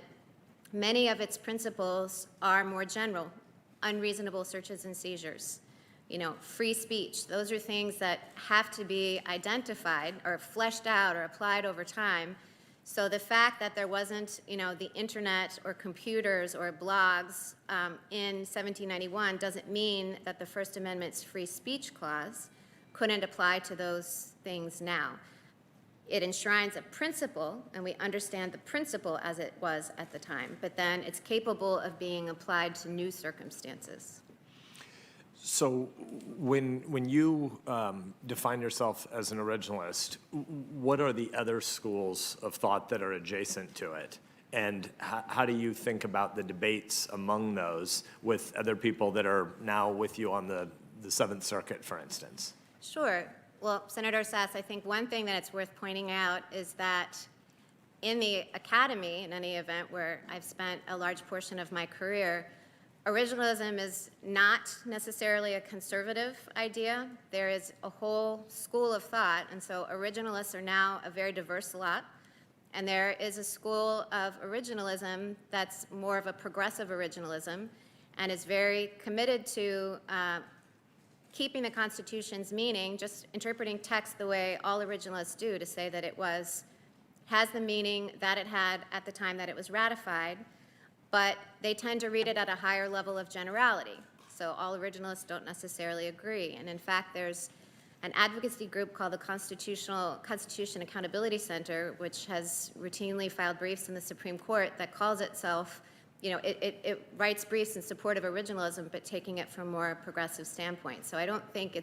many of its principles are more general: unreasonable searches and seizures, free speech. Those are things that have to be identified or fleshed out or applied over time. So the fact that there wasn't, the internet or computers or blogs in 1791 doesn't mean that the First Amendment's free speech clause couldn't apply to those things now. It enshrines a principle, and we understand the principle as it was at the time, but then it's capable of being applied to new circumstances. So when you define yourself as an originalist, what are the other schools of thought that are adjacent to it? And how do you think about the debates among those with other people that are now with you on the Seventh Circuit, for instance? Sure. Well, Senator Sass, I think one thing that it's worth pointing out is that in the academy, in any event, where I've spent a large portion of my career, originalism is not necessarily a conservative idea. There is a whole school of thought, and so originalists are now a very diverse lot. And there is a school of originalism that's more of a progressive originalism and is very committed to keeping the Constitution's meaning, just interpreting text the way all originalists do, to say that it was has the meaning that it had at the time that it was ratified, but they tend to read it at a higher level of generality. So all originalists don't necessarily agree. And in fact, there's an advocacy group called the Constitution Accountability Center, which has routinely filed briefs in the Supreme Court that calls itself, it writes briefs in support of originalism, but taking it from a more progressive standpoint. So I don't think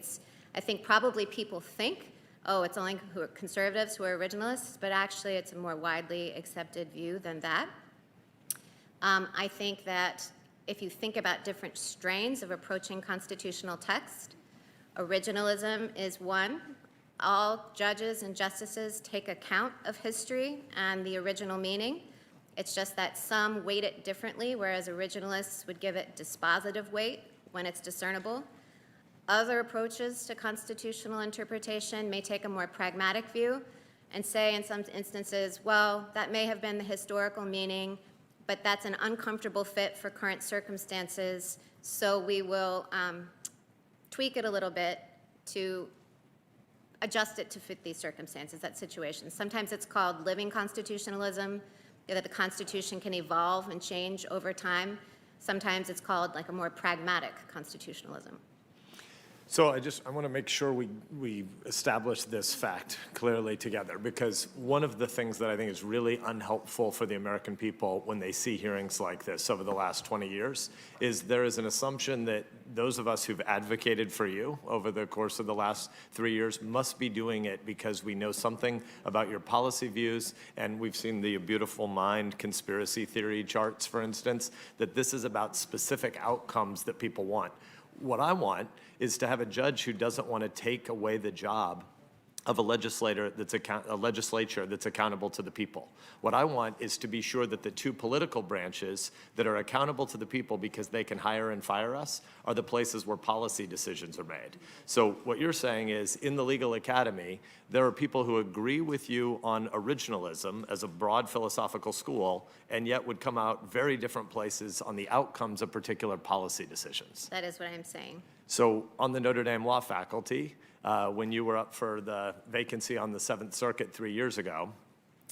I think probably people think, oh, it's only conservatives who are originalists, but actually it's a more widely accepted view than that. I think that if you think about different strains of approaching constitutional text, originalism is one. All judges and justices take account of history and the original meaning. It's just that some weight it differently, whereas originalists would give it dispositive weight when it's discernible. Other approaches to constitutional interpretation may take a more pragmatic view and say in some instances, well, that may have been the historical meaning, but that's an uncomfortable fit for current circumstances, so we will tweak it a little bit to adjust it to fit these circumstances, that situation. Sometimes it's called living constitutionalism, that the Constitution can evolve and change over time. Sometimes it's called like a more pragmatic constitutionalism. So I want to make sure we establish this fact clearly together, because one of the things that I think is really unhelpful for the American people when they see hearings like this over the last 20 years is there is an assumption that those of us who've advocated for you over the course of the last 3 years must be doing it because we know something about your policy views, and we've seen the beautiful mind conspiracy theory charts, for instance, that this is about specific outcomes that people want. What I want is to have a judge who doesn't want to take away the job of a legislature that's accountable to the people. What I want is to be sure that the two political branches that are accountable to the people because they can hire and fire us are the places where policy decisions are made. So what you're saying is, in the legal academy, there are people who agree with you on originalism as a broad philosophical school, and yet would come out very different places on the outcomes of particular policy decisions. That is what I'm saying. So on the Notre Dame law faculty, when you were up for the vacancy on the 7th Circuit 3 years ago,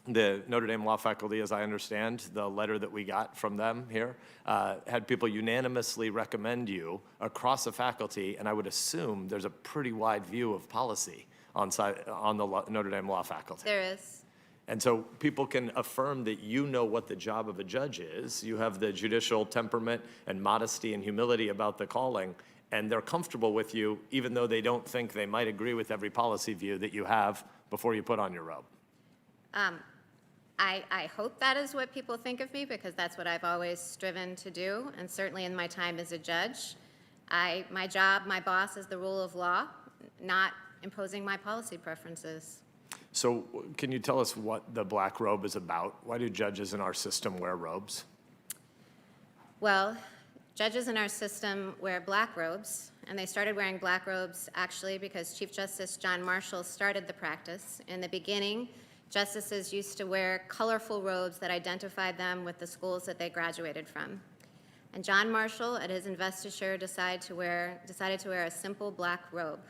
the Notre Dame law faculty, as I understand, the letter that we got from them here, had people unanimously recommend you across the faculty, and I would assume there's a pretty wide view of policy on the Notre Dame law faculty. There is. And so people can affirm that you know what the job of a judge is. You have the judicial temperament and modesty and humility about the calling, and they're comfortable with you, even though they don't think they might agree with every policy view that you have before you put on your robe. I hope that is what people think of me, because that's what I've always striven to do, and certainly in my time as a judge. My job, my boss is the rule of law, not imposing my policy preferences. So can you tell us what the black robe is about? Why do judges in our system wear robes? Well, judges in our system wear black robes, and they started wearing black robes actually because Chief Justice John Marshall started the practice. In the beginning, justices used to wear colorful robes that identified them with the schools that they graduated from. And John Marshall, at his investiture, decided to wear a simple black robe.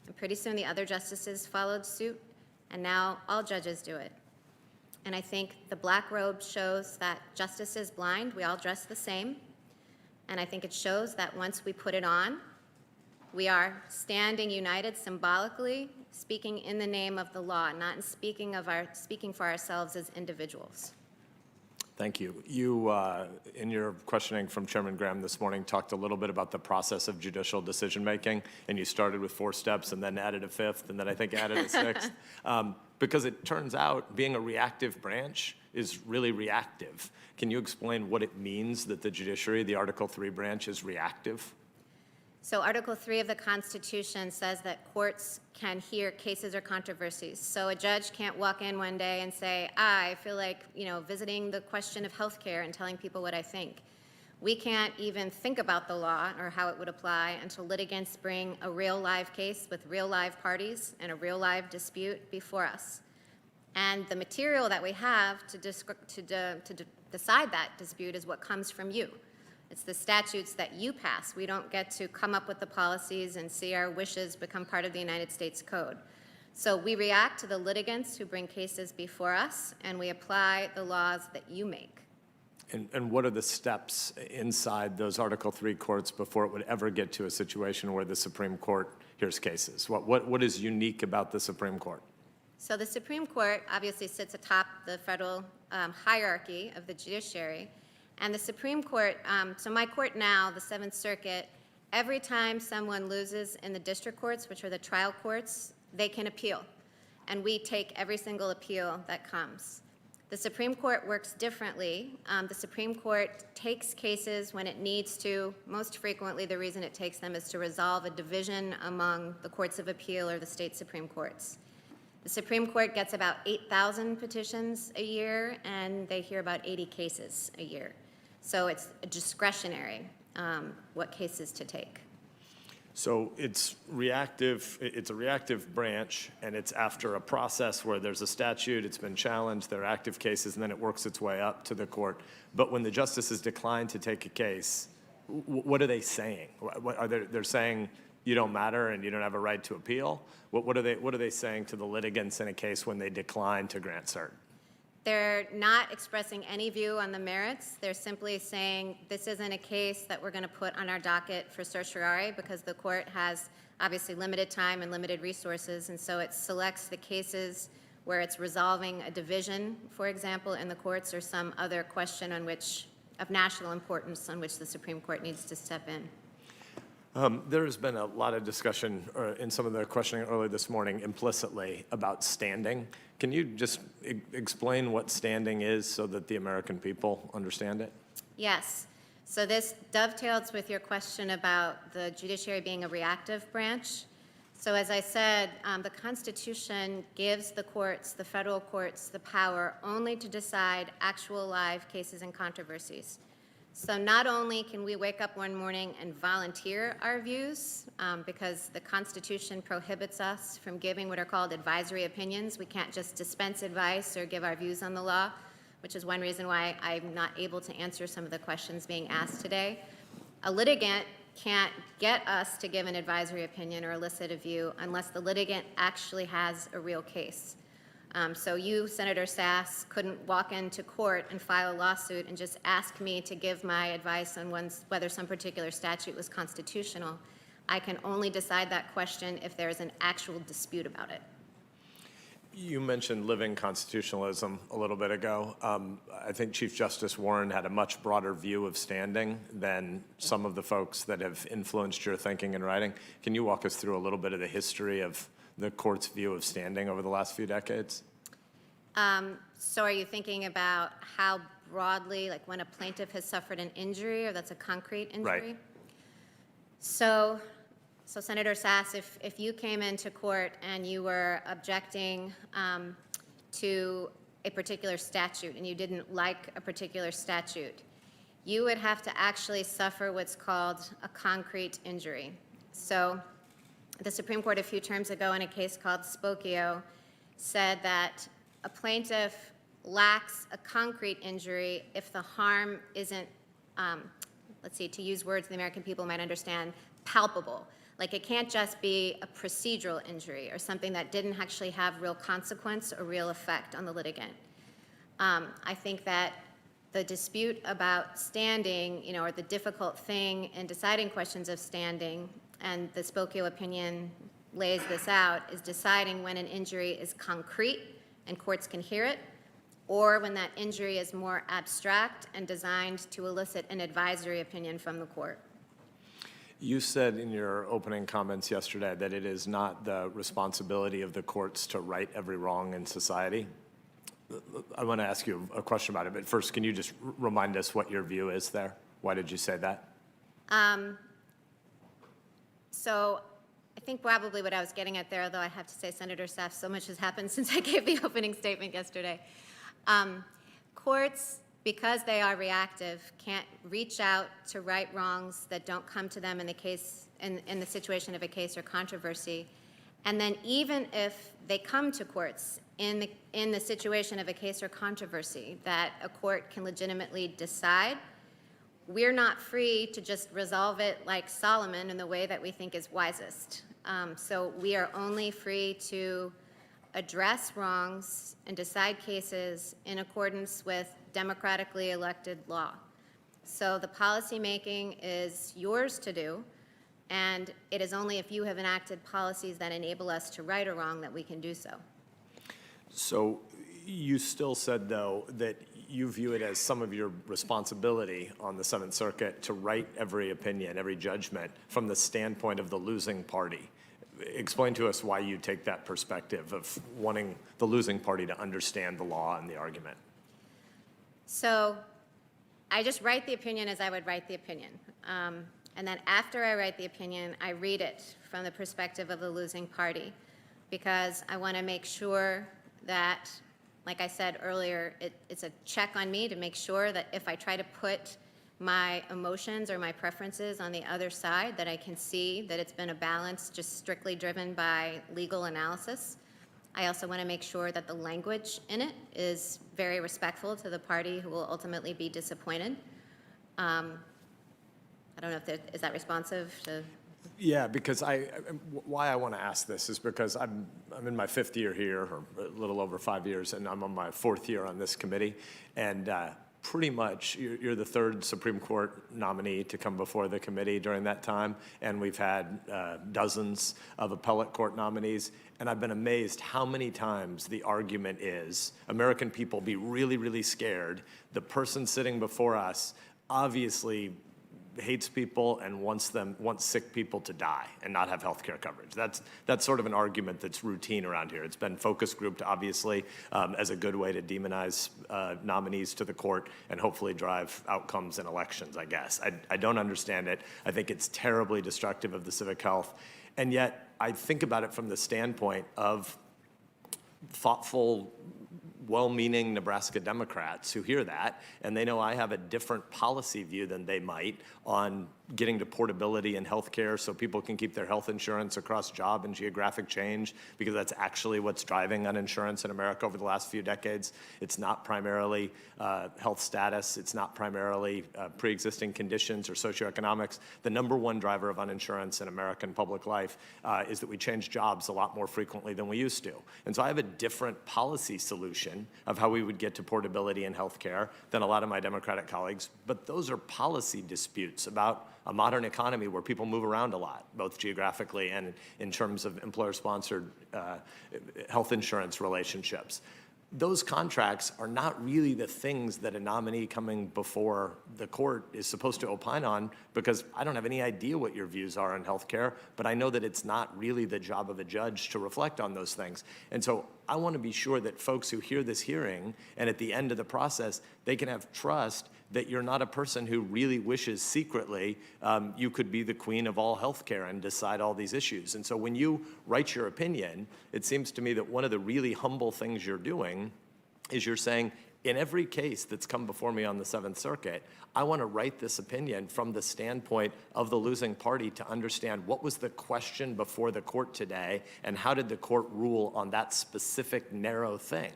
And pretty soon the other justices followed suit, and now all judges do it. And I think the black robe shows that justice is blind. We all dress the same. And I think it shows that once we put it on, we are standing united symbolically, speaking in the name of the law, not in speaking for ourselves as individuals. Thank you. You, in your questioning from Chairman Graham this morning, talked a little bit about the process of judicial decision-making, and you started with 4 steps and then added a 5th, and then I think added a 6th. Because it turns out being a reactive branch is really reactive. Can you explain what it means that the judiciary, the Article III branch, is reactive? So Article 3 of the Constitution says that courts can hear cases or controversies. So a judge can't walk in one day and say, I feel like, visiting the question of health care and telling people what I think. We can't even think about the law or how it would apply until litigants bring a real live case with real live parties and a real live dispute before us. And the material that we have to decide that dispute is what comes from you. It's the statutes that you pass. We don't get to come up with the policies and see our wishes become part of the United States Code. So we react to the litigants who bring cases before us, and we apply the laws that you make. And what are the steps inside those Article III courts before it would ever get to a situation where the Supreme Court hears cases? What is unique about the Supreme Court? So the Supreme Court obviously sits atop the federal hierarchy of the judiciary. And the Supreme Court, so my court now, the Seventh Circuit, every time someone loses in the district courts, which are the trial courts, they can appeal. And we take every single appeal that comes. The Supreme Court works differently. The Supreme Court takes cases when it needs to. Most frequently, the reason it takes them is to resolve a division among the courts of appeal or the state Supreme Courts. The Supreme Court gets about 8,000 petitions a year, and they hear about 80 cases a year. So it's discretionary what cases to take. So it's reactive, it's a reactive branch, and it's after a process where there's a statute, it's been challenged, there are active cases, and then it works its way up to the court. But when the justices decline to take a case, what are they saying? They're saying you don't matter and you don't have a right to appeal? What are they saying to the litigants in a case when they decline to grant cert? They're not expressing any view on the merits. They're simply saying this isn't a case that we're going to put on our docket for certiorari because the court has obviously limited time and limited resources, and so it selects the cases where it's resolving a division, for example, in the courts or some other question on which, of national importance on which the Supreme Court needs to step in. There has been a lot of discussion in some of the questioning earlier this morning implicitly about standing. Can you just explain what standing is so that the American people understand it? Yes. So this dovetails with your question about the judiciary being a reactive branch. So as I said, the Constitution gives the courts, the federal courts, the power only to decide actual live cases and controversies. So not only can we wake up one morning and volunteer our views, because the Constitution prohibits us from giving what are called advisory opinions. We can't just dispense advice or give our views on the law, which is one reason why I'm not able to answer some of the questions being asked today. A litigant can't get us to give an advisory opinion or elicit a view unless the litigant actually has a real case. So you, Senator Sass, couldn't walk into court and file a lawsuit and just ask me to give my advice on whether some particular statute was constitutional. I can only decide that question if there is an actual dispute about it. You mentioned living constitutionalism a little bit ago. I think Chief Justice Warren had a much broader view of standing than some of the folks that have influenced your thinking and writing. Can you walk us through a little bit of the history of the court's view of standing over the last few decades? So are you thinking about how broadly, like when a plaintiff has suffered an injury or that's a concrete injury? Right. So Senator Sass, if you came into court and you were objecting to a particular statute and you didn't like a particular statute, you would have to actually suffer what's called a concrete injury. So the Supreme Court a few terms ago in a case called Spokio said that a plaintiff lacks a concrete injury if the harm isn't, let's see, to use words the American people might understand, palpable. Like it can't just be a procedural injury or something that didn't actually have real consequence or real effect on the litigant. I think that the dispute about standing, or the difficult thing in deciding questions of standing, and the Spokio opinion lays this out, is deciding when an injury is concrete and courts can hear it, or when that injury is more abstract and designed to elicit an advisory opinion from the court. You said in your opening comments yesterday that it is not the responsibility of the courts to right every wrong in society. I want to ask you a question about it, but first, can you just remind us what your view is there? Why did you say that? So I think probably what I was getting at there, although I have to say, Senator Saff, so much has happened since I gave the opening statement yesterday. Courts, because they are reactive, can't reach out to right wrongs that don't come to them in the case, in the situation of a case or controversy. And then even if they come to courts in the situation of a case or controversy that a court can legitimately decide, we're not free to just resolve it like Solomon in the way that we think is wisest. So we are only free to address wrongs and decide cases in accordance with democratically elected law. So the policymaking is yours to do, and it is only if you have enacted policies that enable us to right a wrong that we can do so. So you still said, though, that you view it as some of your responsibility on the Seventh Circuit to write every opinion, every judgment from the standpoint of the losing party. Explain to us why you take that perspective of wanting the losing party to understand the law and the argument. So I just write the opinion as I would write the opinion. And then after I write the opinion, I read it from the perspective of the losing party, because I want to make sure that, like I said earlier, it's a check on me to make sure that if I try to put my emotions or my preferences on the other side, that I can see that it's been a balance just strictly driven by legal analysis. I also want to make sure that the language in it is very respectful to the party who will ultimately be disappointed. I don't know if is that responsive to? Yeah, because why I want to ask this is because I'm in my 5th year here, or a little over 5 years, and I'm on my 4th year on this committee, and pretty much you're the 3rd Supreme Court nominee to come before the committee during that time, and we've had dozens of appellate court nominees, and I've been amazed how many times the argument is American people be really, really scared. The person sitting before us obviously hates people and wants sick people to die and not have health care coverage. That's sort of an argument that's routine around here. It's been focus grouped, obviously, as a good way to demonize nominees to the court and hopefully drive outcomes in elections, I guess. I don't understand it. I think it's terribly destructive of the civic health. And yet, I think about it from the standpoint of thoughtful, well-meaning Nebraska Democrats who hear that, and they know I have a different policy view than they might on getting to portability in healthcare so people can keep their health insurance across job and geographic change, because that's actually what's driving uninsurance in America over the last few decades. It's not primarily health status. It's not primarily pre-existing conditions or socioeconomics. The #1 driver of uninsurance in American public life is that we change jobs a lot more frequently than we used to. And so I have a different policy solution of how we would get to portability in healthcare than a lot of my Democratic colleagues, but those are policy disputes about a modern economy where people move around a lot, both geographically and in terms of employer-sponsored health insurance relationships. Those contracts are not really the things that a nominee coming before the court is supposed to opine on, because I don't have any idea what your views are on healthcare, but I know that it's not really the job of a judge to reflect on those things. And so I want to be sure that folks who hear this hearing and at the end of the process, they can have trust that you're not a person who really wishes secretly you could be the queen of all healthcare and decide all these issues. And so when you write your opinion, it seems to me that one of the really humble things you're doing is you're saying, in every case that's come before me on the Seventh Circuit, I want to write this opinion from the standpoint of the losing party to understand what was the question before the court today and how did the court rule on that specific narrow thing.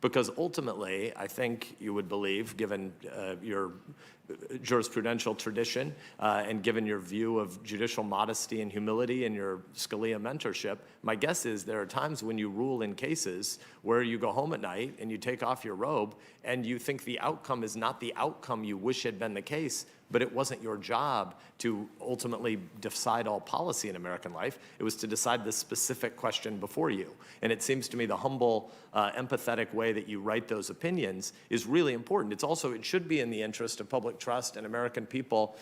Because ultimately, I think you would believe, given your jurisprudential tradition and given your view of judicial modesty and humility and your Scalia mentorship, my guess is there are times when you rule in cases where you go home at night and you take off your robe and you think the outcome is not the outcome you wish had been the case, but it wasn't your job to ultimately decide all policy in American life. It was to decide the specific question before you. And it seems to me the humble, empathetic way that you write those opinions is really important. It should be in the interest of public trust and American people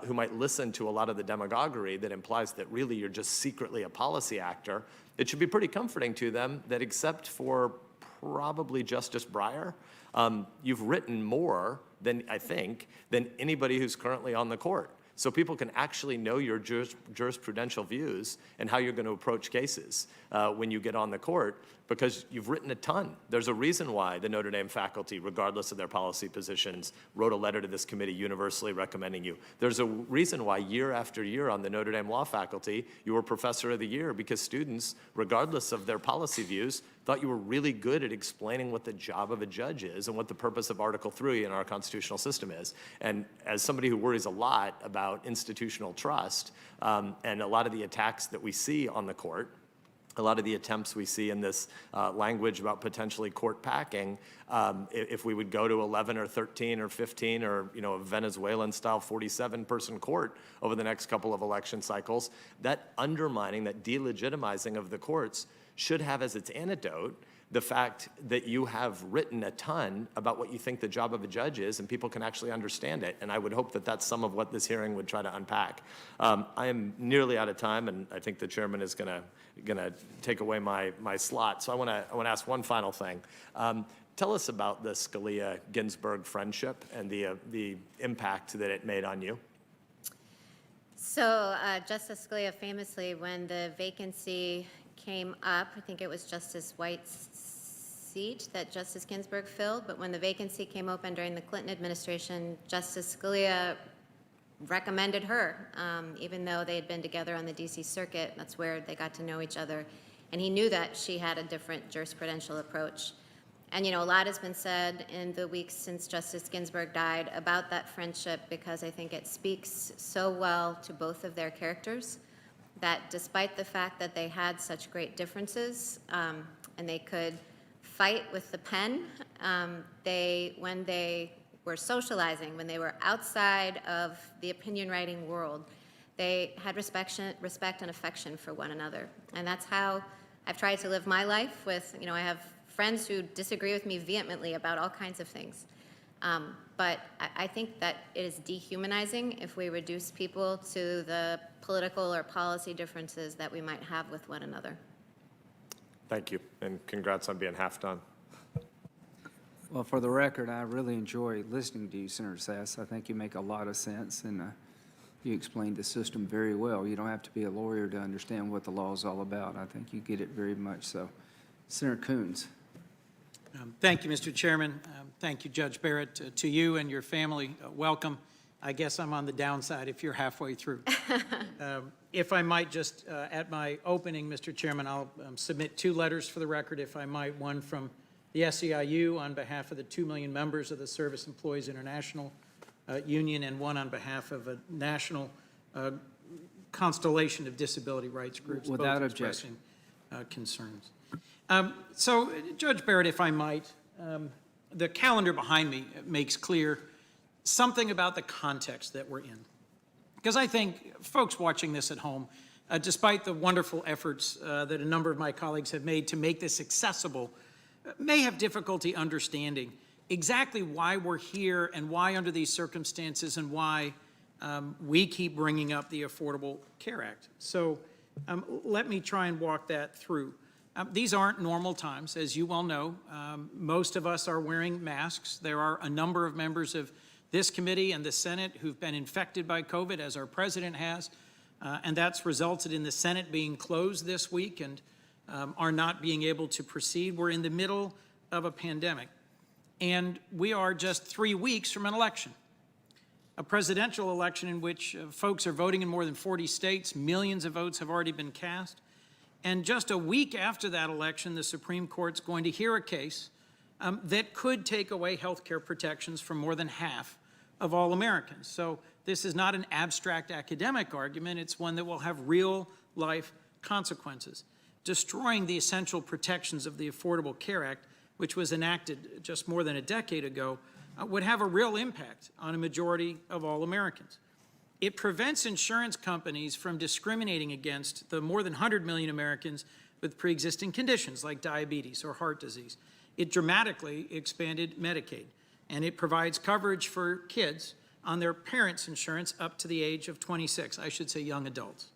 who might listen to a lot of the demagoguery that implies that really you're just secretly a policy actor. It should be pretty comforting to them that, except for probably Justice Breyer, you've written more than, I think, than anybody who's currently on the court. So people can actually know your jurisprudential views and how you're going to approach cases when you get on the court, because you've written a ton. There's a reason why the Notre Dame faculty, regardless of their policy positions, wrote a letter to this committee universally recommending you. There's a reason why year after year on the Notre Dame law faculty, you were Professor of the Year, because students, regardless of their policy views, thought you were really good at explaining what the job of a judge is and what the purpose of Article 3 in our constitutional system is. And as somebody who worries a lot about institutional trust and a lot of the attacks that we see on the court, a lot of the attempts we see in this language about potentially court packing, if we would go to 11 or 13 or 15 or, a Venezuelan-style 47-person court over the next couple of election cycles, that undermining, that delegitimizing of the courts should have as its antidote the fact that you have written a ton about what you think the job of a judge is, and people can actually understand it. And I would hope that that's some of what this hearing would try to unpack. I am nearly out of time, and I think the chairman is gonna take away my slot. So I wanna ask one final thing. Tell us about the Scalia-Ginsburg friendship and the impact that it made on you. So Justice Scalia famously, when the vacancy came up, I think it was Justice White's seat that Justice Ginsburg filled, but when the vacancy came open during the Clinton administration, Justice Scalia recommended her, even though they had been together on the DC circuit. That's where they got to know each other. And he knew that she had a different jurisprudential approach. And, a lot has been said in the weeks since Justice Ginsburg died about that friendship, because I think it speaks so well to both of their characters, that despite the fact that they had such great differences, and they could fight with the pen, when they were socializing, when they were outside of the opinion writing world, they had respect and affection for one another. And that's how I've tried to live my life with, I have friends who disagree with me vehemently about all kinds of things. But I think that it is dehumanizing if we reduce people to the political or policy differences that we might have with one another. Thank you, and congrats on being half done. Well, for the record, I really enjoy listening to you, Senator Sass. I think you make a lot of sense, and you explained the system very well. You don't have to be a lawyer to understand what the law is all about. I think you get it very much so. Senator Coons. Thank you, Mr. Chairman. Thank you, Judge Barrett. To you and your family, welcome. I guess I'm on the downside if you're halfway through. If I might just, at my opening, Mr. Chairman, I'll submit 2 letters for the record, if I might. One from the SEIU on behalf of the 2 million members of the Service Employees International Union, and one on behalf of a national constellation of disability rights groups, Without both objection. expressing concerns. So, Judge Barrett, if I might, the calendar behind me makes clear something about the context that we're in. Because I think folks watching this at home, despite the wonderful efforts that a number of my colleagues have made to make this accessible, may have difficulty understanding exactly why we're here and why under these circumstances and why we keep bringing up the Affordable Care Act. So let me try and walk that through. These aren't normal times, as you well know. Most of us are wearing masks. There are a number of members of this committee and the Senate who've been infected by COVID, as our president has, and that's resulted in the Senate being closed this week and are not being able to proceed. We're in the middle of a pandemic, and we are just 3 weeks from an election, a presidential election in which folks are voting in more than 40 states. Millions of votes have already been cast. And just a week after that election, the Supreme Court's going to hear a case that could take away health care protections from more than half of all Americans. So this is not an abstract academic argument. It's one that will have real life consequences. Destroying the essential protections of the Affordable Care Act, which was enacted just more than a decade ago, would have a real impact on a majority of all Americans. It prevents insurance companies from discriminating against the more than 100 million Americans with pre-existing conditions like diabetes or heart disease. It dramatically expanded Medicaid, and it provides coverage for kids on their parents' insurance up to the age of 26, I should say young adults.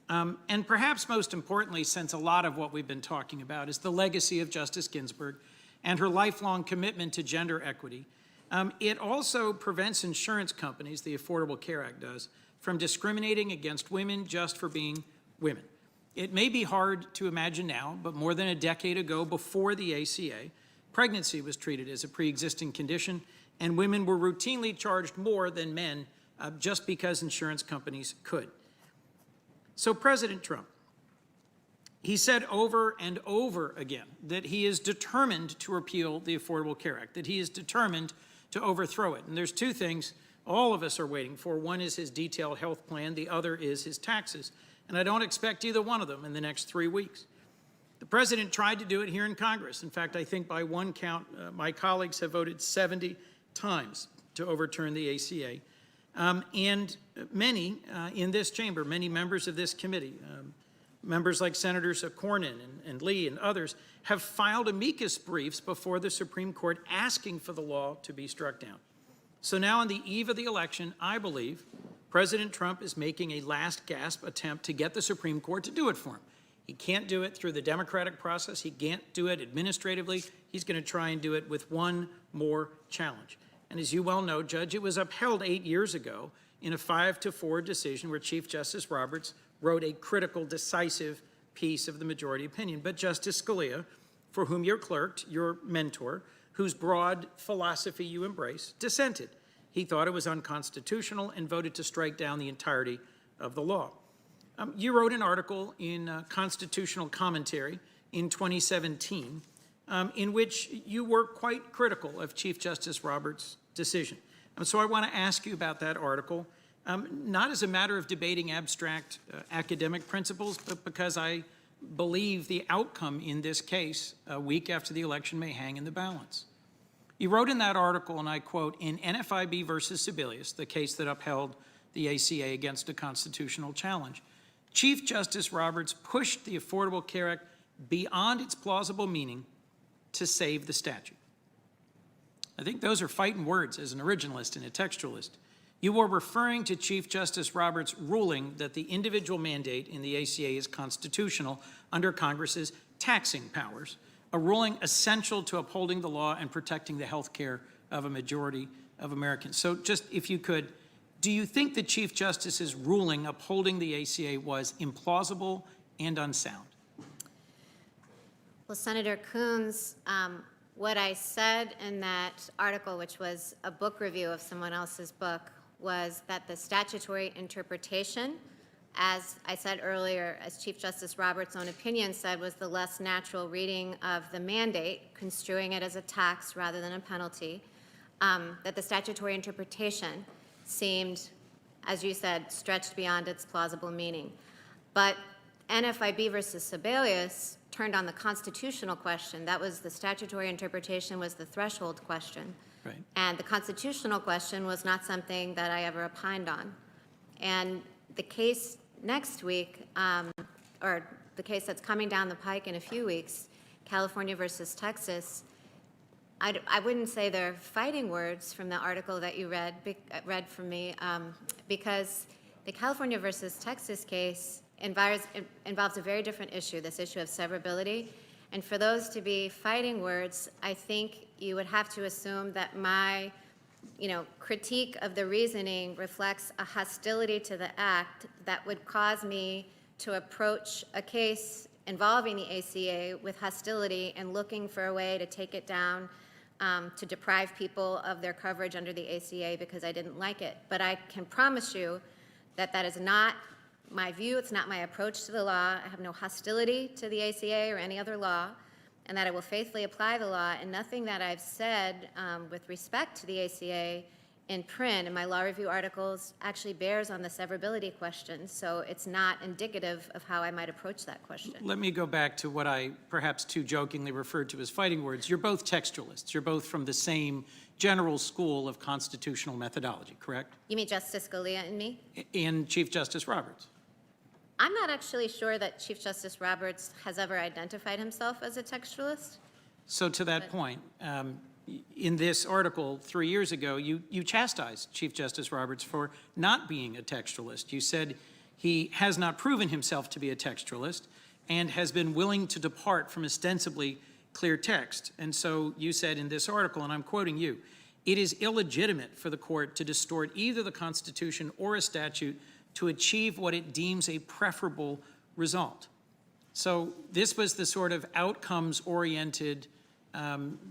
And perhaps most importantly, since a lot of what we've been talking about is the legacy of Justice Ginsburg and her lifelong commitment to gender equity, it also prevents insurance companies, the Affordable Care Act does, from discriminating against women just for being women. It may be hard to imagine now, but more than a decade ago, before the ACA, pregnancy was treated as a pre-existing condition, and women were routinely charged more than men just because insurance companies could. So President Trump, he said over and over again that he is determined to repeal the Affordable Care Act, that he is determined to overthrow it. And there's 2 things all of us are waiting for. One is his detailed health plan. The other is his taxes. And I don't expect either one of them in the next 3 weeks. The president tried to do it here in Congress. In fact, I think by one count, my colleagues have voted 70 times to overturn the ACA. And many in this chamber, many members of this committee, members like Senators Cornyn and Lee and others, have filed amicus briefs before the Supreme Court asking for the law to be struck down. So now on the eve of the election, I believe President Trump is making a last gasp attempt to get the Supreme Court to do it for him. He can't do it through the democratic process. He can't do it administratively. He's going to try and do it with one more challenge. And as you well know, Judge, it was upheld 8 years ago in a 5-4 decision where Chief Justice Roberts wrote a critical, decisive piece of the majority opinion. But Justice Scalia, for whom you're clerked, your mentor, whose broad philosophy you embrace, dissented. He thought it was unconstitutional and voted to strike down the entirety of the law. You wrote an article in Constitutional Commentary in 2017 in which you were quite critical of Chief Justice Roberts' decision. So I want to ask you about that article, not as a matter of debating abstract academic principles, but because I believe the outcome in this case, a week after the election, may hang in the balance. You wrote in that article, and I quote, "In NFIB versus Sebelius, the case that upheld the ACA against a constitutional challenge, Chief Justice Roberts pushed the Affordable Care Act beyond its plausible meaning to save the statute." I think those are fighting words as an originalist and a textualist. You were referring to Chief Justice Roberts' ruling that the individual mandate in the ACA is constitutional under Congress's taxing powers, a ruling essential to upholding the law and protecting the health care of a majority of Americans. So just if you could, do you think the Chief Justice's ruling upholding the ACA was implausible and unsound? Well, Senator Coons, what I said in that article, which was a book review of someone else's book, was that the statutory interpretation, as I said earlier, as Chief Justice Roberts' own opinion said, was the less natural reading of the mandate, construing it as a tax rather than a penalty, that the statutory interpretation seemed, as you said, stretched beyond its plausible meaning. But NFIB versus Sebelius turned on the constitutional question. That was the statutory interpretation was the threshold question. Right. And the constitutional question was not something that I ever opined on. And the case next week, or the case that's coming down the pike in a few weeks, California versus Texas, I wouldn't say they're fighting words from the article that you read from me, because the California versus Texas case involves a very different issue, this issue of severability. And for those to be fighting words, I think you would have to assume that my, critique of the reasoning reflects a hostility to the act that would cause me to approach a case involving the ACA with hostility and looking for a way to take it down, to deprive people of their coverage under the ACA because I didn't like it. But I can promise you that that is not my view, it's not my approach to the law. I have no hostility to the ACA or any other law, and that I will faithfully apply the law, and nothing that I've said with respect to the ACA in print in my law review articles actually bears on the severability question, so it's not indicative of how I might approach that question. Let me go back to what I perhaps too jokingly referred to as fighting words. You're both textualists. You're both from the same general school of constitutional methodology, correct? You mean Justice Scalia and me? And Chief Justice Roberts. I'm not actually sure that Chief Justice Roberts has ever identified himself as a textualist. So to that point, in this article 3 years ago, you chastised Chief Justice Roberts for not being a textualist. You said he has not proven himself to be a textualist and has been willing to depart from ostensibly clear text. And so you said in this article, and I'm quoting you, "It is illegitimate for the court to distort either the Constitution or a statute to achieve what it deems a preferable result." So this was the sort of outcomes-oriented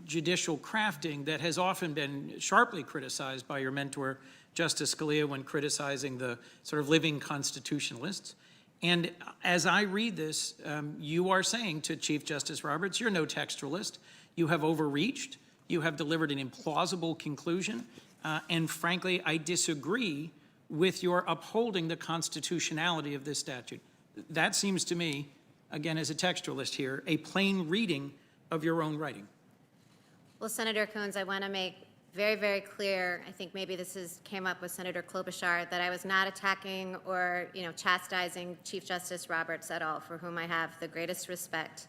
judicial crafting that has often been sharply criticized by your mentor, Justice Scalia, when criticizing the sort of living constitutionalists. And as I read this, you are saying to Chief Justice Roberts, you're no textualist. You have overreached. You have delivered an implausible conclusion. And frankly, I disagree with your upholding the constitutionality of this statute. That seems to me again, as a textualist here, a plain reading of your own writing? Well, Senator Coons, I want to make very, very clear, I think maybe this came up with Senator Klobuchar, that I was not attacking or, chastising Chief Justice Roberts at all, for whom I have the greatest respect.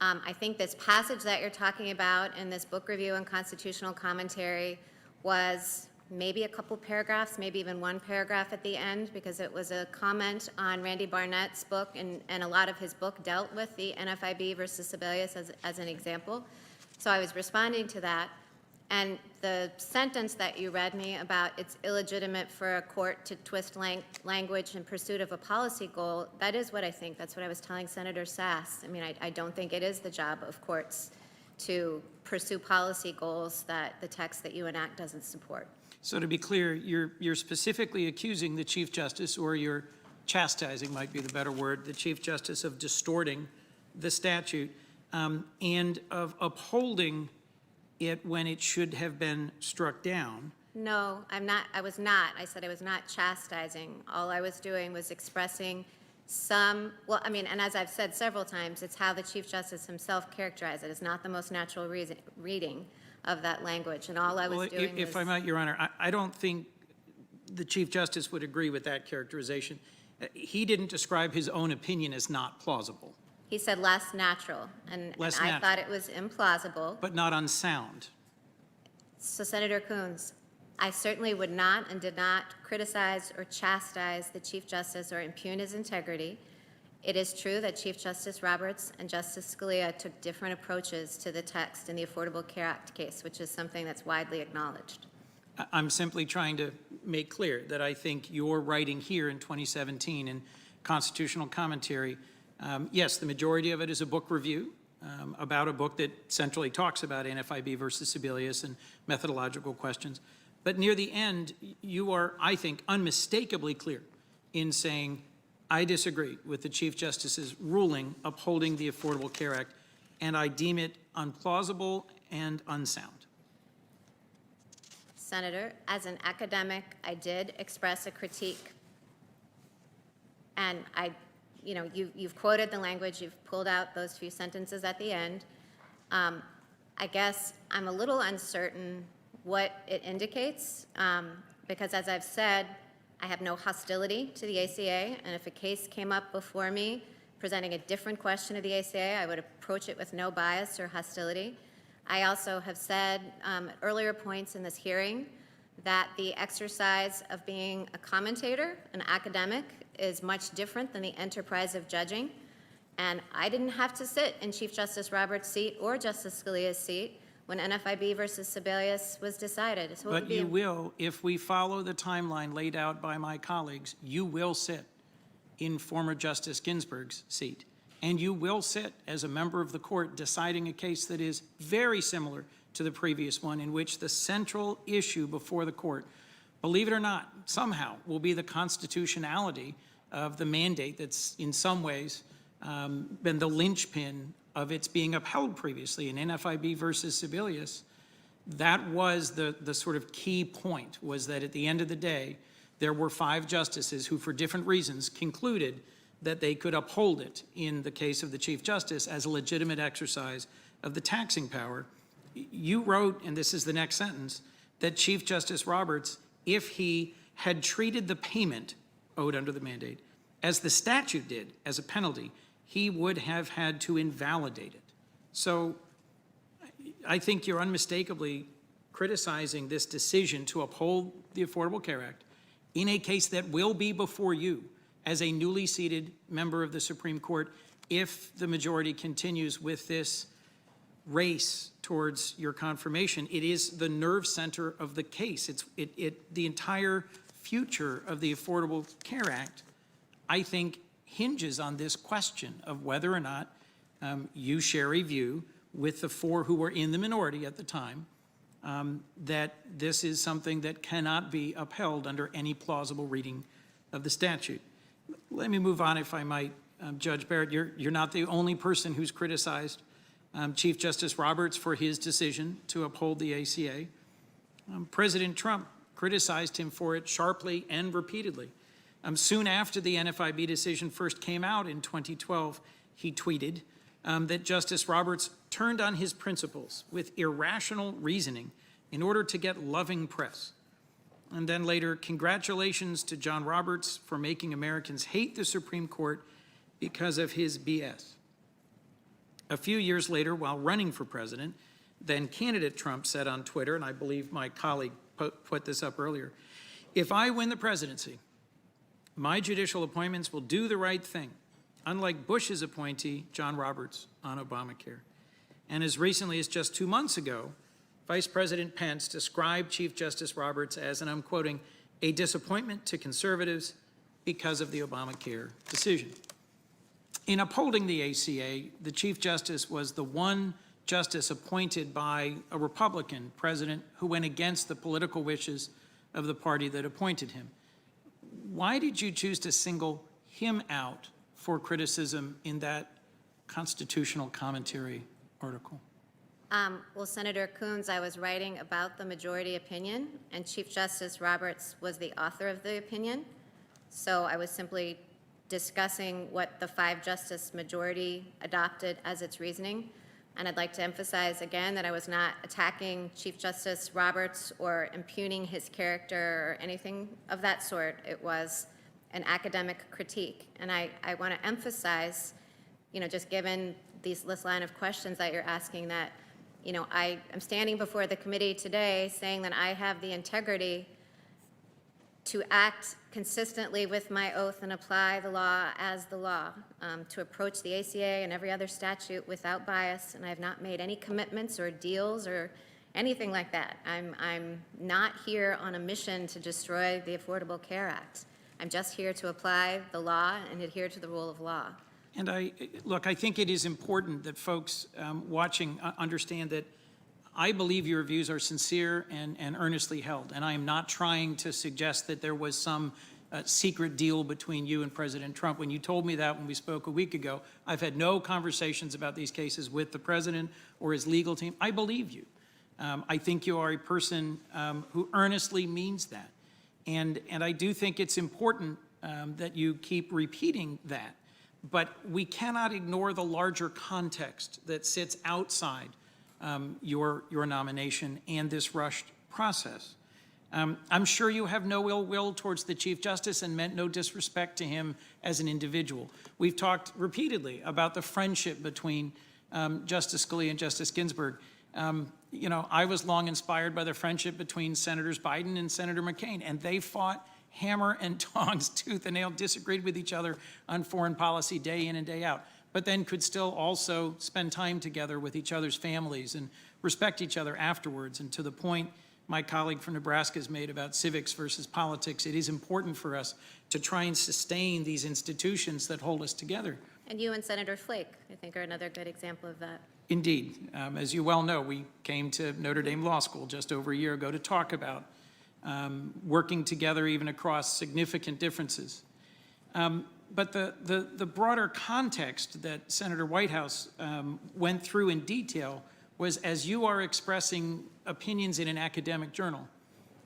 I think this passage that you're talking about in this book review and constitutional commentary was maybe a couple paragraphs, maybe even one paragraph at the end, because it was a comment on Randy Barnett's book, and a lot of his book dealt with the NFIB versus Sebelius as an example. So I was responding to that. And the sentence that you read me about it's illegitimate for a court to twist language in pursuit of a policy goal, that is what I think. That's what I was telling Senator Sass. I mean, I don't think it is the job of courts to pursue policy goals that the text that you enact doesn't support. So to be clear, you're specifically accusing the Chief Justice, or you're chastising might be the better word, the Chief Justice of distorting the statute and of upholding it when it should have been struck down. No, I'm not. I was not. I said I was not chastising. All I was doing was expressing some, well, I mean, and as I've said several times, it's how the Chief Justice himself characterized it. It's not the most natural reading of that language. And all I was doing if I might, Your Honor, I don't think the Chief Justice would agree with that characterization. He didn't describe his own opinion as not plausible. He said less natural, and I thought it was implausible. But not unsound. So, Senator Coons, I certainly would not and did not criticize or chastise the Chief Justice or impugn his integrity. It is true that Chief Justice Roberts and Justice Scalia took different approaches to the text in the Affordable Care Act case, which is something that's widely acknowledged. I'm simply trying to make clear that I think your writing here in 2017 in constitutional commentary, yes, the majority of it is a book review about a book that centrally talks about NFIB versus Sebelius and methodological questions. But near the end, you are, I think, unmistakably clear in saying, I disagree with the Chief Justice's ruling upholding the Affordable Care Act, and I deem it unplausible and unsound. Senator, as an academic, I did express a critique. And you've quoted the language, you've pulled out those few sentences at the end. I guess I'm a little uncertain what it indicates, because as I've said, I have no hostility to the ACA, and if a case came up before me presenting a different question of the ACA, I would approach it with no bias or hostility. I also have said at earlier points in this hearing that the exercise of being a commentator, an academic, is much different than the enterprise of judging. And I didn't have to sit in Chief Justice Roberts' seat or Justice Scalia's seat when NFIB versus Sebelius was decided. So but you will, if we follow the timeline laid out by my colleagues, you will sit in former Justice Ginsburg's seat. And you will sit as a member of the court deciding a case that is very similar to the previous one, in which the central issue before the court, believe it or not, somehow will be the constitutionality of the mandate that's in some ways been the linchpin of its being upheld previously in NFIB versus Sebelius. That was the sort of key point, was that at the end of the day, there were 5 justices who, for different reasons, concluded that they could uphold it in the case of the Chief Justice as a legitimate exercise of the taxing power. You wrote, and this is the next sentence, that Chief Justice Roberts, if he had treated the payment owed under the mandate as the statute did, as a penalty, he would have had to invalidate it. So I think you're unmistakably criticizing this decision to uphold the Affordable Care Act in a case that will be before you as a newly seated member of the Supreme Court if the majority continues with this race towards your confirmation. It is the nerve center of the case. The entire future of the Affordable Care Act, I think, hinges on this question of whether or not you share a view with the 4 who were in the minority at the time that this is something that cannot be upheld under any plausible reading of the statute. Let me move on, if I might. Judge Barrett, you're not the only person who's criticized Chief Justice Roberts for his decision to uphold the ACA. President Trump criticized him for it sharply and repeatedly. Soon after the NFIB decision first came out in 2012, he tweeted that Justice Roberts turned on his principles with irrational reasoning in order to get loving press. And then later, congratulations to John Roberts for making Americans hate the Supreme Court because of his BS. A few years later, while running for president, then candidate Trump said on Twitter, and I believe my colleague put this up earlier, "If I win the presidency, my judicial appointments will do the right thing, unlike Bush's appointee, John Roberts, on Obamacare." And as recently as just 2 months ago, Vice President Pence described Chief Justice Roberts as, and I'm quoting, "a disappointment to conservatives because of the Obamacare decision." In upholding the ACA, the Chief Justice was the one justice appointed by a Republican president who went against the political wishes of the party that appointed him. Why did you choose to single him out for criticism in that constitutional commentary article? Well, Senator Coons, I was writing about the majority opinion, and Chief Justice Roberts was the author of the opinion. So I was simply discussing what the 5-justice majority adopted as its reasoning. And I'd like to emphasize again that I was not attacking Chief Justice Roberts or impugning his character or anything of that sort. It was an academic critique. And I want to emphasize, just given this line of questions that you're asking, that I am standing before the committee today saying that I have the integrity to act consistently with my oath and apply the law as the law, to approach the ACA and every other statute without bias, and I have not made any commitments or deals or anything like that. I'm not here on a mission to destroy the Affordable Care Act. I'm just here to apply the law and adhere to the rule of law. And I think it is important that folks watching understand that I believe your views are sincere and earnestly held. And I am not trying to suggest that there was some secret deal between you and President Trump. When you told me that when we spoke a week ago, I've had no conversations about these cases with the president or his legal team. I believe you. I think you are a person who earnestly means that. And I do think it's important that you keep repeating that. But we cannot ignore the larger context that sits outside your nomination and this rushed process. I'm sure you have no ill will towards the Chief Justice and meant no disrespect to him as an individual. We've talked repeatedly about the friendship between Justice Scalia and Justice Ginsburg. I was long inspired by the friendship between Senators Biden and Senator McCain, and they fought hammer and tongs, tooth and nail, disagreed with each other on foreign policy day in and day out, but then could still also spend time together with each other's families and respect each other afterwards. And to the point my colleague from Nebraska has made about civics versus politics, it is important for us to try and sustain these institutions that hold us together. And you and Senator Flake, I think, are another good example of that. Indeed. As you well know, we came to Notre Dame Law School just over a year ago to talk about working together even across significant differences. But the broader context that Senator Whitehouse went through in detail was, as you are expressing opinions in an academic journal,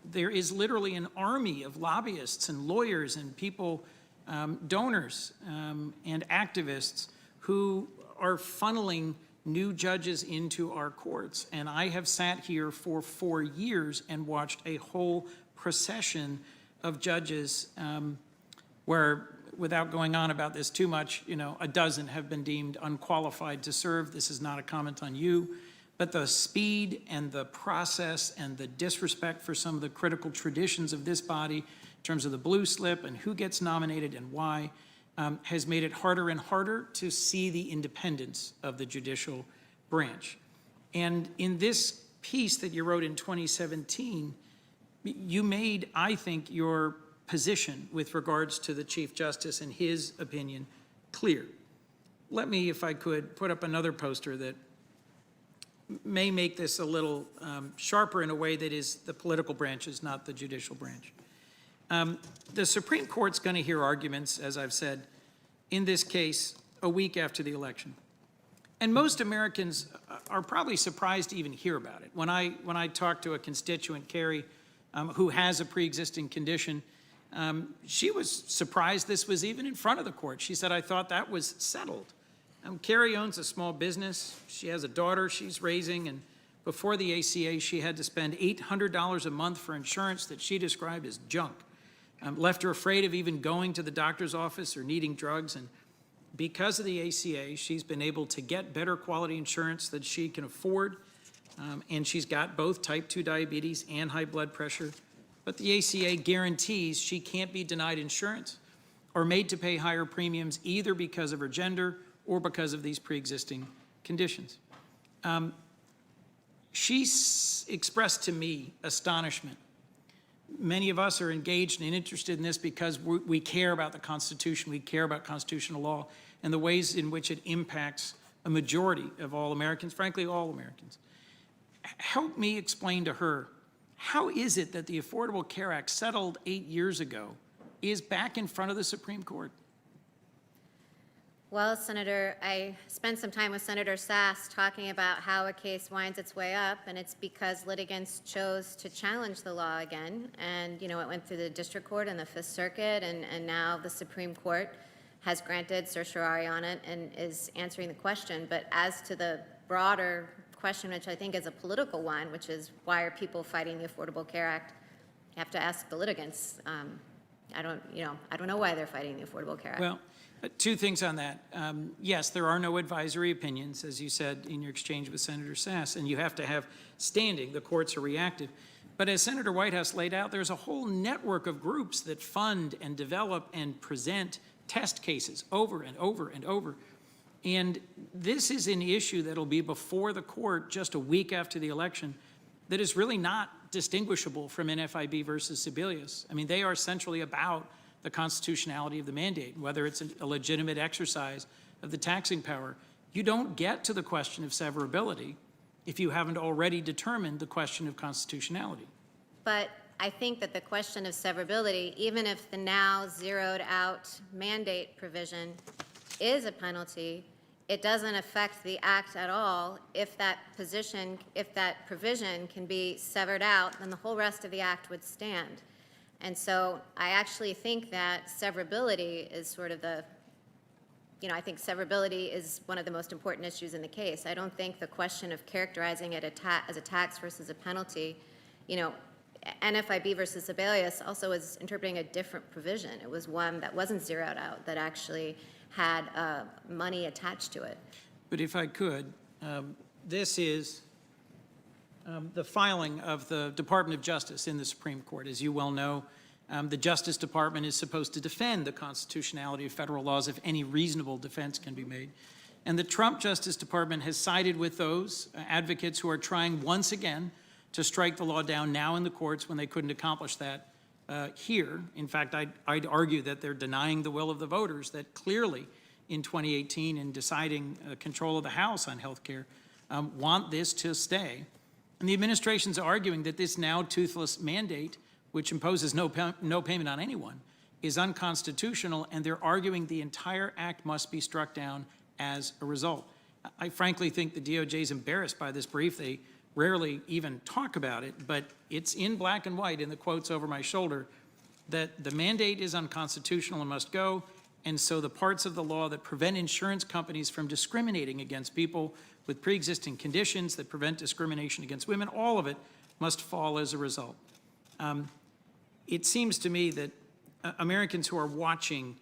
there is literally an army of lobbyists and lawyers and people, donors and activists who are funneling new judges into our courts. And I have sat here for 4 years and watched a whole procession of judges where, without going on about this too much, a dozen have been deemed unqualified to serve. This is not a comment on you, but the speed and the process and the disrespect for some of the critical traditions of this body in terms of the blue slip and who gets nominated and why has made it harder and harder to see the independence of the judicial branch. And in this piece that you wrote in 2017, you made, I think, your position with regards to the Chief Justice and his opinion clear. Let me, if I could, put up another poster that may make this a little sharper in a way that is the political branches, not the judicial branch. The Supreme Court's going to hear arguments, as I've said, in this case a week after the election. And most Americans are probably surprised to even hear about it. When I talk to a constituent, Carrie, who has a pre-existing condition, she was surprised this was even in front of the court. She said, I thought that was settled. Carrie owns a small business. She has a daughter she's raising, and before the ACA, she had to spend $800 a month for insurance that she described as junk. Left her afraid of even going to the doctor's office or needing drugs, and because of the ACA, she's been able to get better quality insurance that she can afford, and she's got both type 2 diabetes and high blood pressure. But the ACA guarantees she can't be denied insurance or made to pay higher premiums either because of her gender or because of these pre-existing conditions. She expressed to me astonishment. Many of us are engaged and interested in this because we care about the Constitution, we care about constitutional law, and the ways in which it impacts a majority of all Americans, frankly, all Americans. Help me explain to her, how is it that the Affordable Care Act, settled 8 years ago, is back in front of the Supreme Court? Well, Senator, I spent some time with Senator Sass talking about how a case winds its way up, and it's because litigants chose to challenge the law again. And, you know, it went through the district court and the Fifth Circuit, and now the Supreme Court has granted certiorari on it and is answering the question. But as to the broader question, which I think is a political one, which is why are people fighting the Affordable Care Act, you have to ask the litigants. I don't know why they're fighting the Affordable Care Act. Well, two things on that. Yes, there are no advisory opinions, as you said in your exchange with Senator Sass, and you have to have standing. The courts are reactive. But as Senator Whitehouse laid out, there's a whole network of groups that fund and develop and present test cases over and over and over. And this is an issue that'll be before the court just a week after the election that is really not distinguishable from NFIB versus Sebelius. I mean, they are essentially about the constitutionality of the mandate, whether it's a legitimate exercise of the taxing power. You don't get to the question of severability if you haven't already determined the question of constitutionality. But I think that the question of severability, even if the now zeroed out mandate provision is a penalty, it doesn't affect the act at all. If that provision can be severed out, then the whole rest of the act would stand. And so I actually think that severability is sort of I think severability is one of the most important issues in the case. I don't think the question of characterizing it as a tax versus a penalty, NFIB versus Sebelius also was interpreting a different provision. It was one that wasn't zeroed out, that actually had money attached to it. But if I could, this is the filing of the Department of Justice in the Supreme Court. As you well know, the Justice Department is supposed to defend the constitutionality of federal laws if any reasonable defense can be made. And the Trump Justice Department has sided with those advocates who are trying once again to strike the law down now in the courts when they couldn't accomplish that here. In fact, I'd argue that they're denying the will of the voters that clearly in 2018 in deciding control of the House on health care want this to stay. And the administration's arguing that this now toothless mandate, which imposes no payment on anyone, is unconstitutional, and they're arguing the entire act must be struck down as a result. I frankly think the DOJ is embarrassed by this brief. They rarely even talk about it, but it's in black and white in the quotes over my shoulder that the mandate is unconstitutional and must go, and so the parts of the law that prevent insurance companies from discriminating against people with pre-existing conditions, that prevent discrimination against women, all of it must fall as a result. It seems to me that Americans who are watching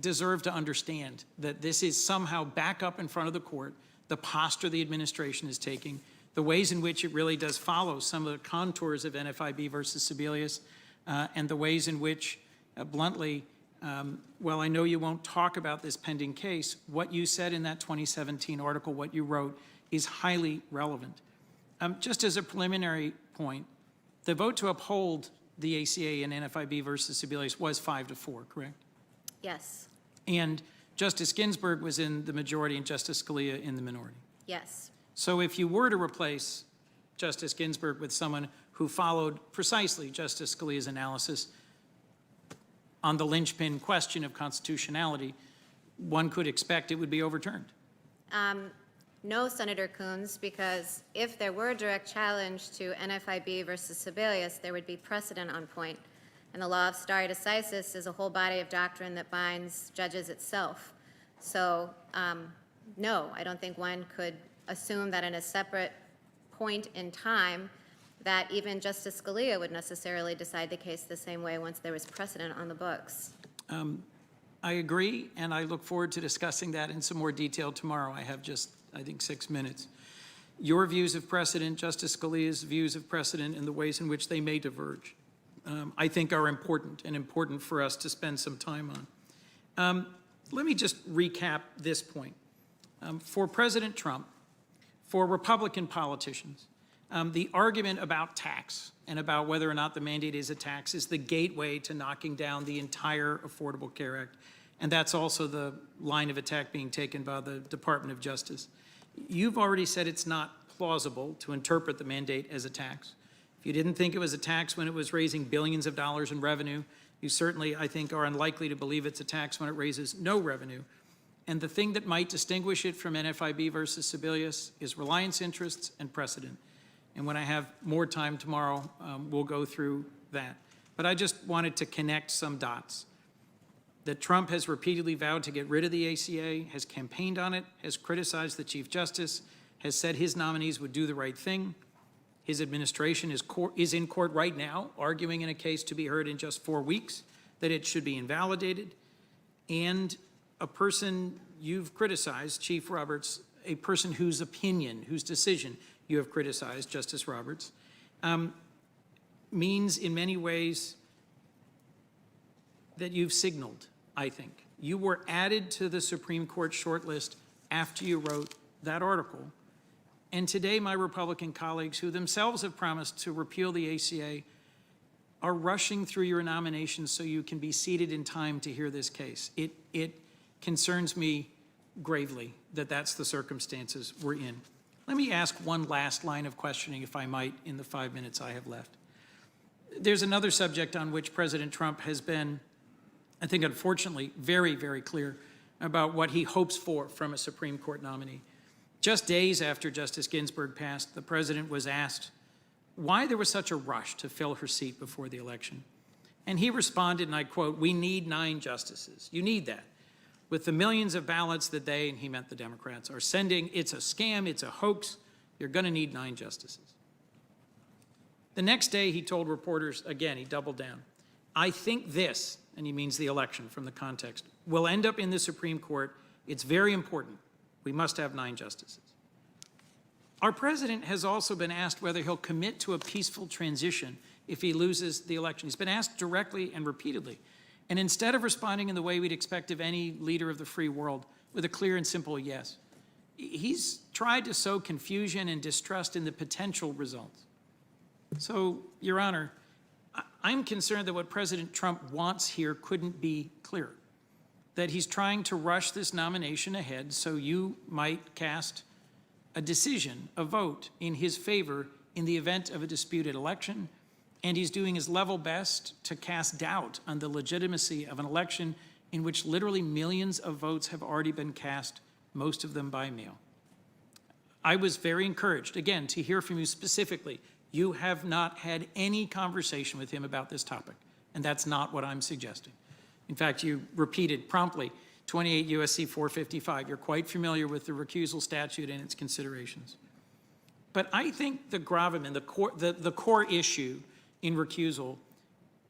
deserve to understand that this is somehow back up in front of the court, the posture the administration is taking, the ways in which it really does follow some of the contours of NFIB versus Sebelius, and the ways in which, bluntly, well, I know you won't talk about this pending case, what you said in that 2017 article, what you wrote, is highly relevant. Just as a preliminary point, the vote to uphold the ACA in NFIB versus Sebelius was 5-4, correct? Yes. And Justice Ginsburg was in the majority and Justice Scalia in the minority. Yes. So if you were to replace Justice Ginsburg with someone who followed precisely Justice Scalia's analysis on the linchpin question of constitutionality, one could expect it would be overturned. No, Senator Coons, because if there were a direct challenge to NFIB versus Sebelius, there would be precedent on point. And the law of stare decisis is a whole body of doctrine that binds judges itself. So No, I don't think one could assume that in a separate point in time that even Justice Scalia would necessarily decide the case the same way once there was precedent on the books. I agree, and I look forward to discussing that in some more detail tomorrow. I have just, I think, 6 minutes. Your views of precedent, Justice Scalia's views of precedent, and the ways in which they may diverge, I think are important, and important for us to spend some time on. Let me just recap this point. For President Trump, for Republican politicians, the argument about tax and about whether or not the mandate is a tax is the gateway to knocking down the entire Affordable Care Act. And that's also the line of attack being taken by the Department of Justice. You've already said it's not plausible to interpret the mandate as a tax. If you didn't think it was a tax when it was raising billions of dollars in revenue, you certainly, I think, are unlikely to believe it's a tax when it raises no revenue. And the thing that might distinguish it from NFIB versus Sebelius is reliance interests and precedent. And when I have more time tomorrow, we'll go through that. But I just wanted to connect some dots. That Trump has repeatedly vowed to get rid of the ACA, has campaigned on it, has criticized the Chief Justice, has said his nominees would do the right thing. His administration is in court right now, arguing in a case to be heard in just 4 weeks, that it should be invalidated. And a person you've criticized, Chief Roberts, a person whose opinion, whose decision you have criticized, Justice Roberts, means in many ways that you've signaled, I think. You were added to the Supreme Court shortlist after you wrote that article. And today, my Republican colleagues, who themselves have promised to repeal the ACA, are rushing through your nominations so you can be seated in time to hear this case. It concerns me gravely that that's the circumstances we're in. Let me ask one last line of questioning, if I might, in the 5 minutes I have left. There's another subject on which President Trump has been, I think, unfortunately, very, very clear about what he hopes for from a Supreme Court nominee. Just days after Justice Ginsburg passed, the president was asked why there was such a rush to fill her seat before the election. And he responded, and I quote, "We need 9 justices. You need that. With the millions of ballots that they," and he meant the Democrats, "are sending, it's a scam, it's a hoax. You're going to need 9 justices." The next day, he told reporters, again, he doubled down, "I think this," and he means the election from the context, "will end up in the Supreme Court. It's very important. We must have 9 justices." Our president has also been asked whether he'll commit to a peaceful transition if he loses the election. He's been asked directly and repeatedly. And instead of responding in the way we'd expect of any leader of the free world, with a clear and simple yes, he's tried to sow confusion and distrust in the potential results. So, Your Honor, I'm concerned that what President Trump wants here couldn't be clearer. That he's trying to rush this nomination ahead so you might cast a decision, a vote in his favor in the event of a disputed election, and he's doing his level best to cast doubt on the legitimacy of an election in which literally millions of votes have already been cast, most of them by mail. I was very encouraged, again, to hear from you specifically. You have not had any conversation with him about this topic, and that's not what I'm suggesting. In fact, you repeated promptly 28 U.S.C. 455. You're quite familiar with the recusal statute and its considerations. But I think the gravamen, the core issue in recusal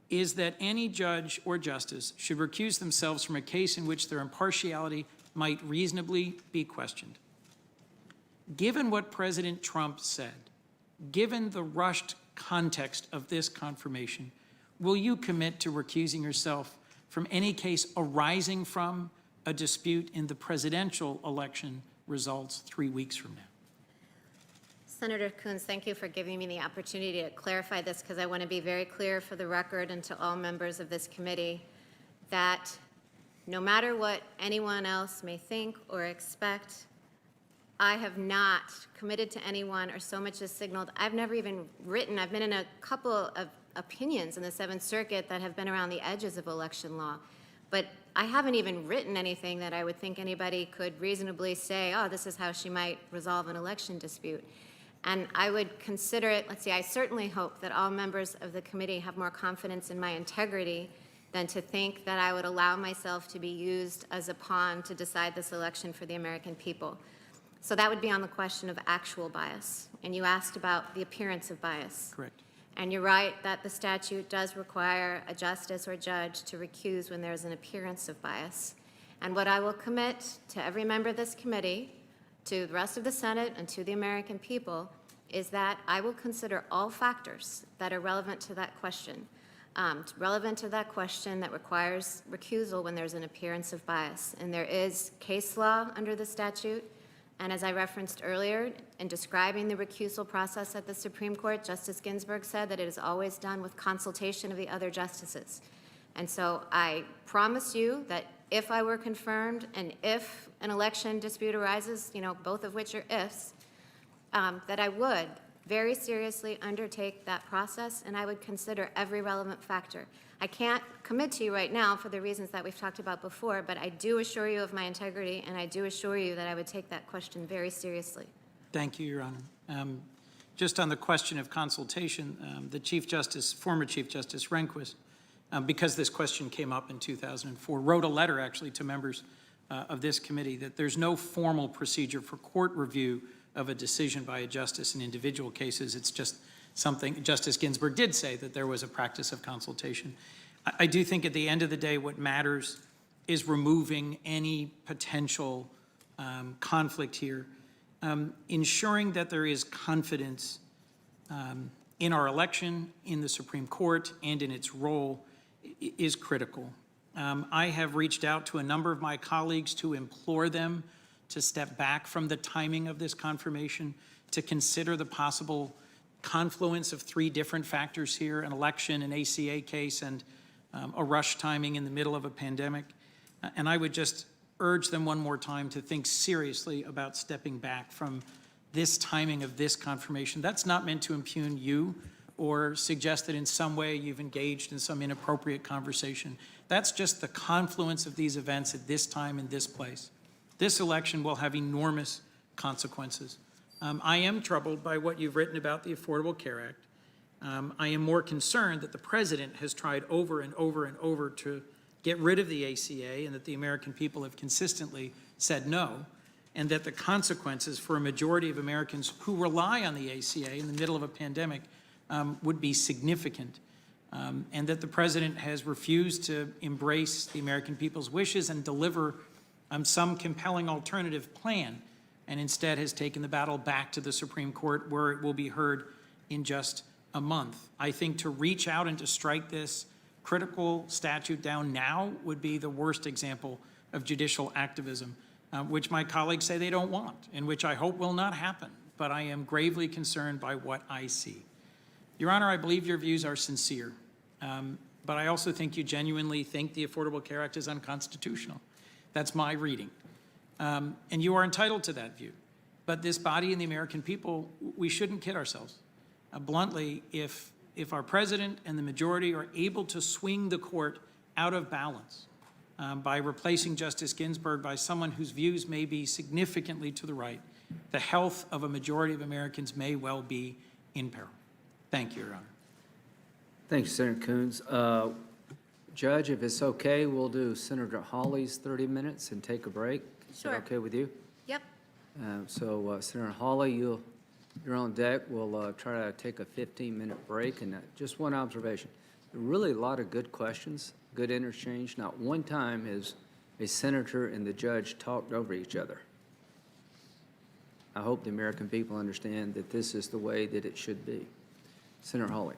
is that any judge or justice should recuse themselves from a case in which their impartiality might reasonably be questioned. Given what President Trump said, given the rushed context of this confirmation, will you commit to recusing yourself from any case arising from a dispute in the presidential election results 3 weeks from now? Senator Coons, thank you for giving me the opportunity to clarify this, because I want to be very clear for the record and to all members of this committee that no matter what anyone else may think or expect, I have not committed to anyone or so much as signaled. I've never even written. I've been in a couple of opinions in the Seventh Circuit that have been around the edges of election law, but I haven't even written anything that I would think anybody could reasonably say, oh, this is how she might resolve an election dispute. And I would consider it, let's see, I certainly hope that all members of the committee have more confidence in my integrity than to think that I would allow myself to be used as a pawn to decide this election for the American people. So that would be on the question of actual bias. And you asked about the appearance of bias. Correct. And you're right that the statute does require a justice or judge to recuse when there's an appearance of bias. And what I will commit to every member of this committee, to the rest of the Senate, and to the American people is that I will consider all factors that are relevant to that question, that requires recusal when there's an appearance of bias. And there is case law under the statute. And as I referenced earlier, in describing the recusal process at the Supreme Court, Justice Ginsburg said that it is always done with consultation of the other justices. And so I promise you that if I were confirmed and if an election dispute arises, both of which are ifs, that I would very seriously undertake that process and I would consider every relevant factor. I can't commit to you right now for the reasons that we've talked about before, but I do assure you of my integrity and I do assure you that I would take that question very seriously. Thank you, Your Honor. Just on the question of consultation, the former Chief Justice Rehnquist, because this question came up in 2004, wrote a letter actually to members of this committee that there's no formal procedure for court review of a decision by a justice in individual cases. It's just something, Justice Ginsburg did say that there was a practice of consultation. I do think at the end of the day, what matters is removing any potential conflict here, ensuring that there is confidence in our election, in the Supreme Court, and in its role is critical. I have reached out to a number of my colleagues to implore them to step back from the timing of this confirmation, to consider the possible confluence of three different factors here, an election, an ACA case, and a rush timing in the middle of a pandemic. And I would just urge them one more time to think seriously about stepping back from this timing of this confirmation. That's not meant to impugn you or suggest that in some way you've engaged in some inappropriate conversation. That's just the confluence of these events at this time in this place. This election will have enormous consequences. I am troubled by what you've written about the Affordable Care Act. I am more concerned that the president has tried over and over and over to get rid of the ACA and that the American people have consistently said no, and that the consequences for a majority of Americans who rely on the ACA in the middle of a pandemic would be significant, and that the president has refused to embrace the American people's wishes and deliver some compelling alternative plan, and instead has taken the battle back to the Supreme Court, where it will be heard in just a month. I think to reach out and to strike this critical statute down now would be the worst example of judicial activism, which my colleagues say they don't want, and which I hope will not happen. But I am gravely concerned by what I see. Your Honor, I believe your views are sincere, but I also think you genuinely think the Affordable Care Act is unconstitutional. That's my reading. And you are entitled to that view. But this body and the American people, we shouldn't kid ourselves. Bluntly, if our president and the majority are able to swing the court out of balance by replacing Justice Ginsburg by someone whose views may be significantly to the right, the health of a majority of Americans may well be in peril. Thank you, Your Honor. Thank you, Senator Coons. Judge, if it's okay, we'll do Senator Hawley's 30 minutes and take a break. Is that Sure. okay with you? Yep. Senator Hawley, you're on deck. We'll try to take a 15-minute break. And just one observation, really a lot of good questions, good interchange. Not one time has a senator and the judge talked over each other. I hope the American people understand that this is the way that it should be. Senator Hawley.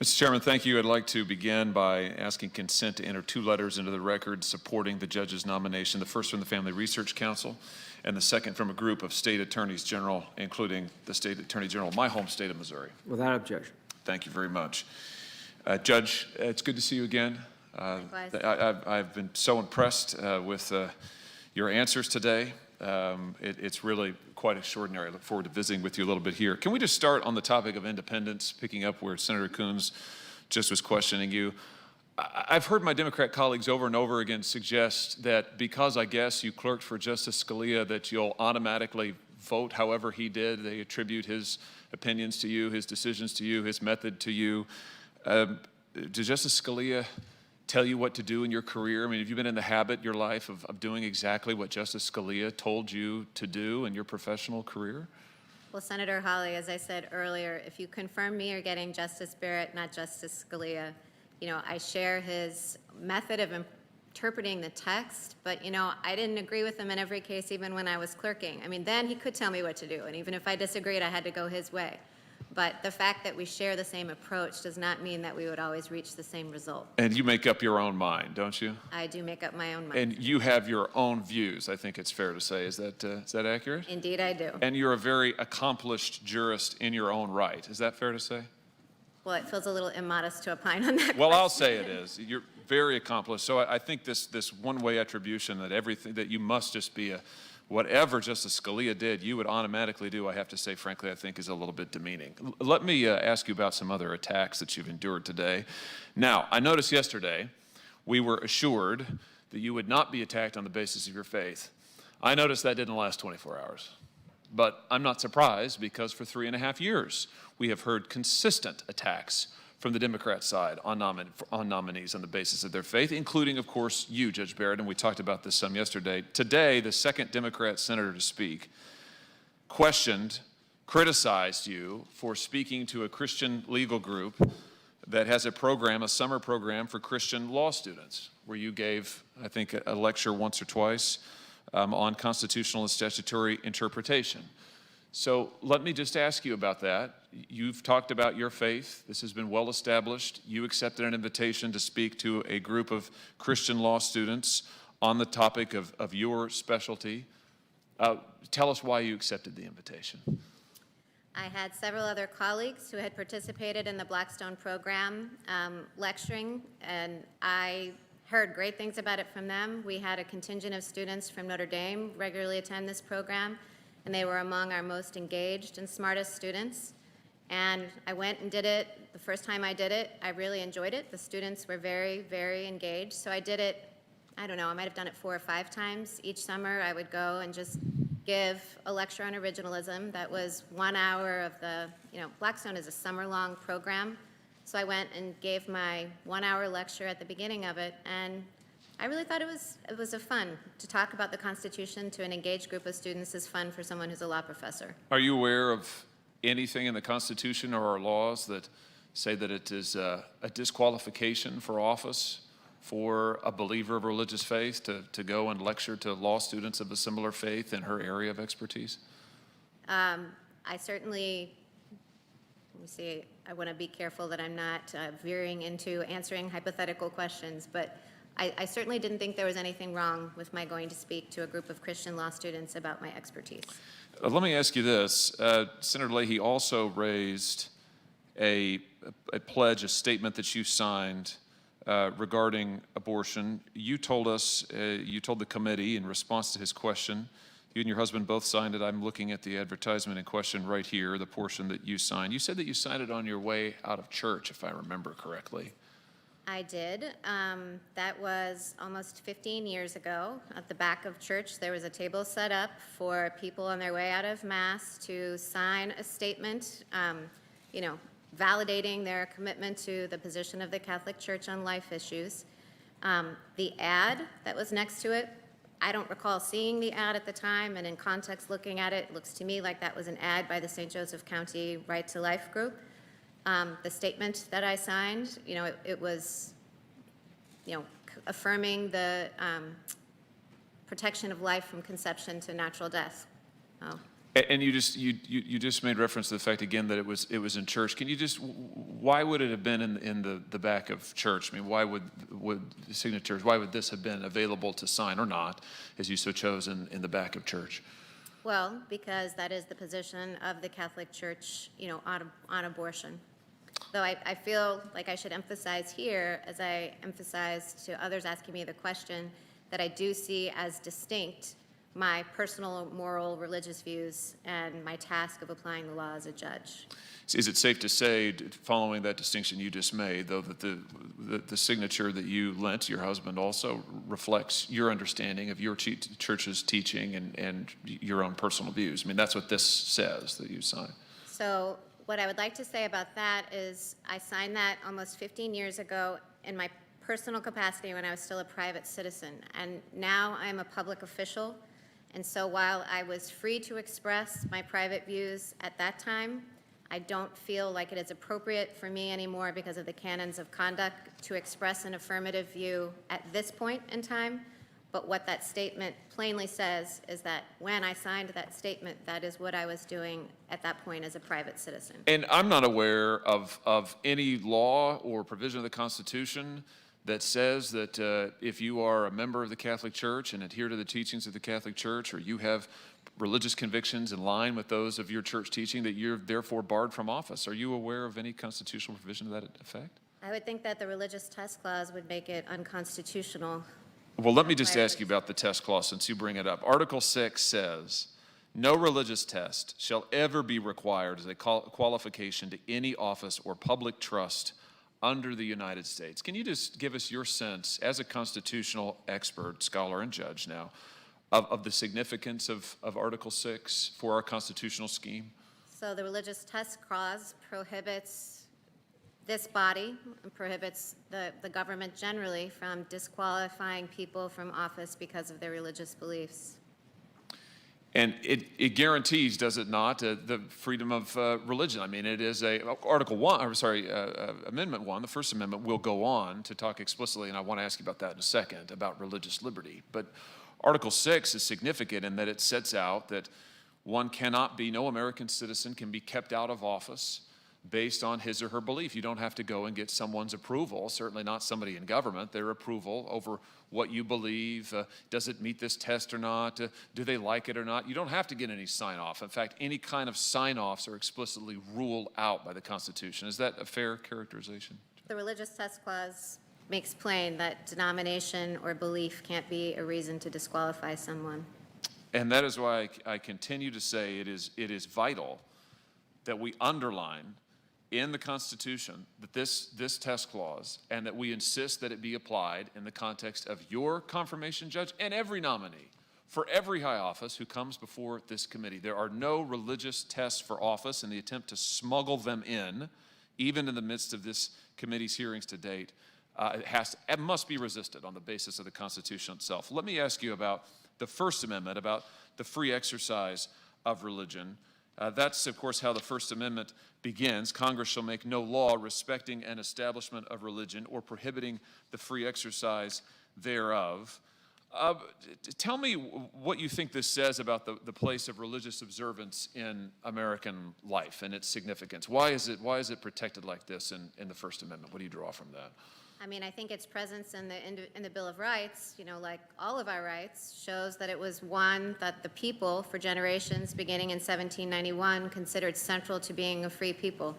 Mr. Chairman, thank you. I'd like to begin by asking consent to enter two letters into the record supporting the judge's nomination, the first from the Family Research Council and the second from a group of state attorneys general, including the state attorney general of my home state of Missouri. Without objection. Thank you very much. Judge, it's good to see you again. I've been so impressed with your answers today. It's really quite extraordinary. I look forward to visiting with you a little bit here. Can we just start on the topic of independence, picking up where Senator Coons just was questioning you? I've heard my Democrat colleagues over and over again suggest that because I guess you clerked for Justice Scalia that you'll automatically vote however he did. They attribute his opinions to you, his decisions to you, his method to you. Did Justice Scalia tell you what to do in your career? I mean, have you been in the habit, your life, of doing exactly what Justice Scalia told you to do in your professional career? Well, Senator Hawley, as I said earlier, if you confirm me, you're getting Justice Barrett, not Justice Scalia. I share his method of interpreting the text, but, I didn't agree with him in every case, even when I was clerking. I mean, then he could tell me what to do, and even if I disagreed, I had to go his way. But the fact that we share the same approach does not mean that we would always reach the same result. And you make up your own mind, don't you? I do make up my own mind. And you have your own views, I think it's fair to say. Is that accurate? Indeed, I do. And you're a very accomplished jurist in your own right. Is that fair to say? Well, it feels a little immodest to opine on that. Well, I'll say it is. You're very accomplished. So I think this one-way attribution that you must just be whatever Justice Scalia did, you would automatically do, I have to say, frankly, I think is a little bit demeaning. Let me ask you about some other attacks that you've endured today. Now, I noticed yesterday we were assured that you would not be attacked on the basis of your faith. I noticed that didn't last 24 hours. But I'm not surprised because for 3.5 years, we have heard consistent attacks from the Democrat side on nominees on the basis of their faith, including, of course, you, Judge Barrett, and we talked about this some yesterday. Today, the second Democrat senator to speak criticized you for speaking to a Christian legal group that has a summer program for Christian law students, where you gave, I think, a lecture once or twice on constitutional and statutory interpretation. So let me just ask you about that. You've talked about your faith. This has been well established. You accepted an invitation to speak to a group of Christian law students on the topic of your specialty. Tell us why you accepted the invitation. I had several other colleagues who had participated in the Blackstone program lecturing, and I heard great things about it from them. We had a contingent of students from Notre Dame regularly attend this program, and they were among our most engaged and smartest students. And I went and did it. The first time I did it, I really enjoyed it. The students were very, very engaged. So I did it, I don't know, I might have done it 4 or 5 times. Each summer I would go and just give a lecture on originalism. That was 1 hour of Blackstone is a summer-long program. So I went and gave my 1-hour lecture at the beginning of it, and I really thought it was a fun. To talk about the Constitution to an engaged group of students is fun for someone who's a law professor. Are you aware of anything in the Constitution or our laws that say that it is a disqualification for office for a believer of religious faith to go and lecture to law students of a similar faith in her area of expertise? I certainly, let me see, I want to be careful that I'm not veering into answering hypothetical questions, but I certainly didn't think there was anything wrong with my going to speak to a group of Christian law students about my expertise. Let me ask you this. Senator Leahy also raised a pledge, a statement that you signed regarding abortion. You told us, you told the committee in response to his question, you and your husband both signed it. I'm looking at the advertisement in question right here, the portion that you signed. You said that you signed it on your way out of church, if I remember correctly. I did. That was almost 15 years ago. At the back of church, there was a table set up for people on their way out of Mass to sign a statement, validating their commitment to the position of the Catholic Church on life issues. The ad that was next to it, I don't recall seeing the ad at the time, and in context looking at it, it looks to me like that was an ad by the St. Joseph County Right to Life group. The statement that I signed, it was, affirming the protection of life from conception to natural death. Oh. And you just made reference to the fact again that it was in church. Can you why would it have been in the back of church? I mean, why would signatures? Why would this have been available to sign or not, as you so chose in the back of church? Well, because that is the position of the Catholic Church, on abortion. Though I feel like I should emphasize here, as I emphasized to others asking me the question, that I do see as distinct my personal, moral, religious views and my task of applying the law as a judge. Is it safe to say, following that distinction you just made, though, that the signature that you lent to your husband also reflects your understanding of your church's teaching and your own personal views? I mean, that's what this says that you signed. So What I would like to say about that is I signed that almost 15 years ago in my personal capacity when I was still a private citizen. And now I'm a public official. And so while I was free to express my private views at that time, I don't feel like it is appropriate for me anymore because of the canons of conduct to express an affirmative view at this point in time. But what that statement plainly says is that when I signed that statement, that is what I was doing at that point as a private citizen. And I'm not aware of any law or provision of the Constitution that says that if you are a member of the Catholic Church and adhere to the teachings of the Catholic Church, or you have religious convictions in line with those of your church teaching, that you're therefore barred from office. Are you aware of any constitutional provision to that effect? I would think that the religious test clause would make it unconstitutional. Well, let me just ask you about the test clause since you bring it up. Article 6 says, no religious test shall ever be required as a qualification to any office or public trust under the United States. Can you just give us your sense, as a constitutional expert, scholar, and judge now, of the significance of Article 6 for our constitutional scheme? So the religious test clause prohibits this body, and prohibits the government generally from disqualifying people from office because of their religious beliefs. And it guarantees, does it not, the freedom of religion? I mean, it is Amendment 1, the First Amendment will go on to talk explicitly, and I want to ask you about that in a second, about religious liberty. But Article 6 is significant in that it sets out that no American citizen can be kept out of office based on his or her belief. You don't have to go and get someone's approval, certainly not somebody in government, their approval over what you believe. Does it meet this test or not? Do they like it or not? You don't have to get any sign-off. In fact, any kind of sign-offs are explicitly ruled out by the Constitution. Is that a fair characterization? The religious test clause makes plain that denomination or belief can't be a reason to disqualify someone. And that is why I continue to say it is vital that we underline in the Constitution that this test clause, and that we insist that it be applied in the context of your confirmation judge and every nominee for every high office who comes before this committee. There are no religious tests for office, and the attempt to smuggle them in, even in the midst of this committee's hearings to date, it must be resisted on the basis of the Constitution itself. Let me ask you about the First Amendment, about the free exercise of religion. That's, of course, how the First Amendment begins. Congress shall make no law respecting an establishment of religion or prohibiting the free exercise thereof. Tell me what you think this says about the place of religious observance in American life and its significance. Why is it protected like this in the First Amendment? What do you draw from that? I mean, I think its presence in the Bill of Rights, like all of our rights, shows that it was one that the people, for generations beginning in 1791, considered central to being a free people.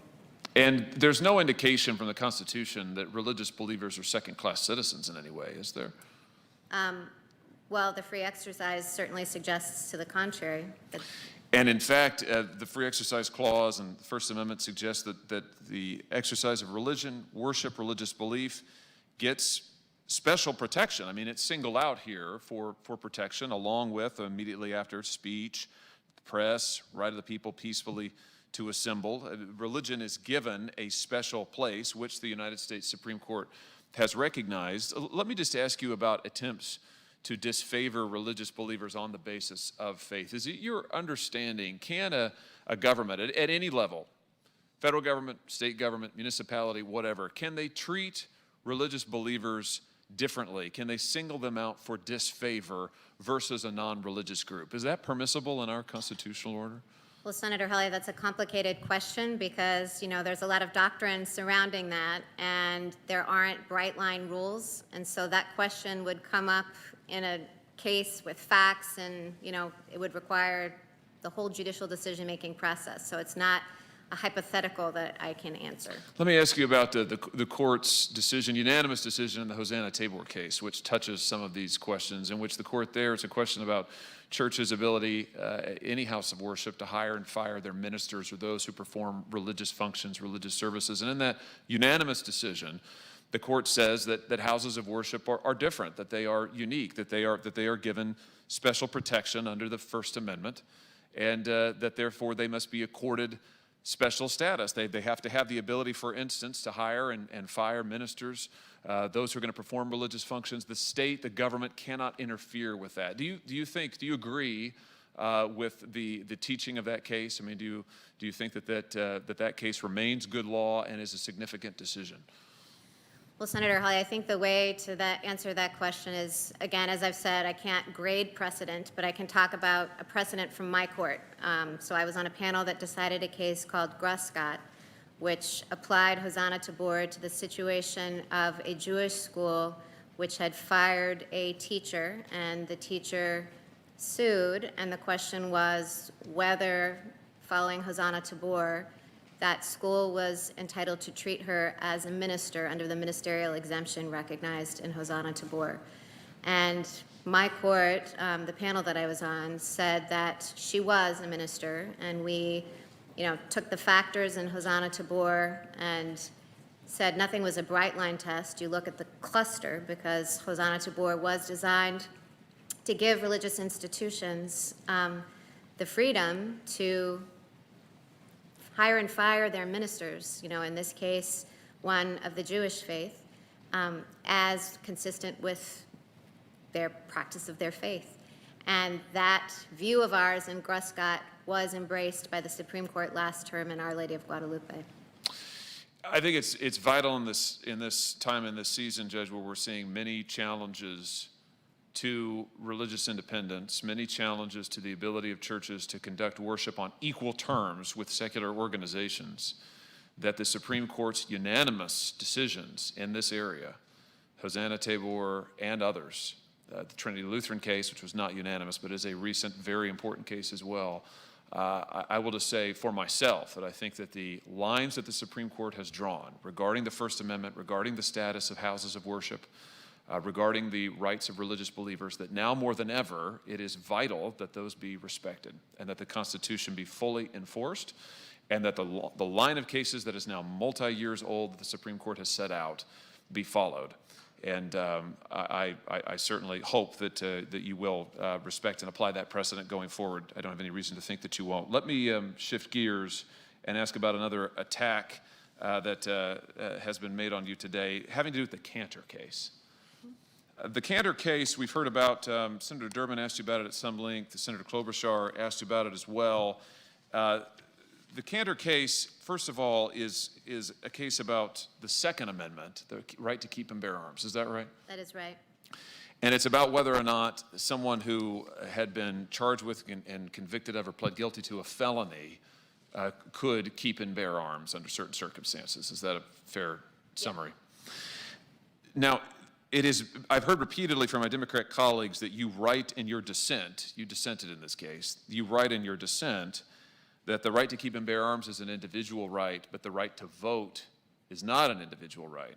And there's no indication from the Constitution that religious believers are second-class citizens in any way, is there? Well, the free exercise certainly suggests to the contrary. And in fact, the Free Exercise Clause and the First Amendment suggests that the exercise of religion, worship, religious belief gets special protection. I mean, it's singled out here for protection, along with, immediately after, speech, press, right of the people peacefully to assemble. Religion is given a special place, which the United States Supreme Court has recognized. Let me just ask you about attempts to disfavor religious believers on the basis of faith. Is it your understanding, can a government at any level, federal government, state government, municipality, whatever, can they treat religious believers differently? Can they single them out for disfavor versus a non-religious group? Is that permissible in our constitutional order? Well, Senator Hawley, that's a complicated question because, there's a lot of doctrine surrounding that, and there aren't bright line rules. And so that question would come up in a case with facts, and, it would require the whole judicial decision-making process. So it's not a hypothetical that I can answer. Let me ask you about the court's decision, unanimous decision in the Hosanna-Tabor case, which touches some of these questions, in which the court there, it's a question about church's ability, any house of worship, to hire and fire their ministers or those who perform religious functions, religious services. And in that unanimous decision, the court says that houses of worship are different, that they are unique, that they are given special protection under the First Amendment, and that therefore they must be accorded special status. They have to have the ability, for instance, to hire and fire ministers, those who are going to perform religious functions. The state, the government cannot interfere with that. Do you agree with the teaching of that case? I mean, do you think that case remains good law and is a significant decision? Well, Senator Hawley, I think the way to answer that question is, again, as I've said, I can't grade precedent, but I can talk about a precedent from my court. So I was on a panel that decided a case called Gruscott, which applied Hosanna Tabor to the situation of a Jewish school which had fired a teacher, and the teacher sued, and the question was whether, following Hosanna Tabor, that school was entitled to treat her as a minister under the ministerial exemption recognized in Hosanna Tabor. And my court, the panel that I was on, said that she was a minister, and we, took the factors in Hosanna Tabor and said nothing was a bright line test. You look at the cluster, because Hosanna Tabor was designed to give religious institutions the freedom to hire and fire their ministers, in this case, one of the Jewish faith, as consistent with their practice of their faith. And that view of ours in Gruscott was embraced by the Supreme Court last term in Our Lady of Guadalupe. I think it's vital in this time, in this season, Judge, where we're seeing many challenges to religious independence, many challenges to the ability of churches to conduct worship on equal terms with secular organizations, that the Supreme Court's unanimous decisions in this area, Hosanna Tabor and others, the Trinity Lutheran case, which was not unanimous, but is a recent, very important case as well. I will just say for myself that I think that the lines that the Supreme Court has drawn regarding the First Amendment, regarding the status of houses of worship, regarding the rights of religious believers, that now more than ever, it is vital that those be respected and that the Constitution be fully enforced, and that the line of cases that is now multi-years old that the Supreme Court has set out be followed. And I certainly hope that you will respect and apply that precedent going forward. I don't have any reason to think that you won't. Let me shift gears and ask about another attack that has been made on you today, having to do with the Cantor case. The Cantor case, we've heard about, Senator Durbin asked you about it at some length, Senator Klobuchar asked you about it as well. The Cantor case, first of all, is a case about the Second Amendment, the right to keep and bear arms. Is that right? That is right. And it's about whether or not someone who had been charged with and convicted of or pled guilty to a felony could keep and bear arms under certain circumstances. Is that a fair summary? Yeah. Now, I've heard repeatedly from my Democrat colleagues that you write in your dissent, you dissented in this case, you write in your dissent that the right to keep and bear arms is an individual right, but the right to vote is not an individual right.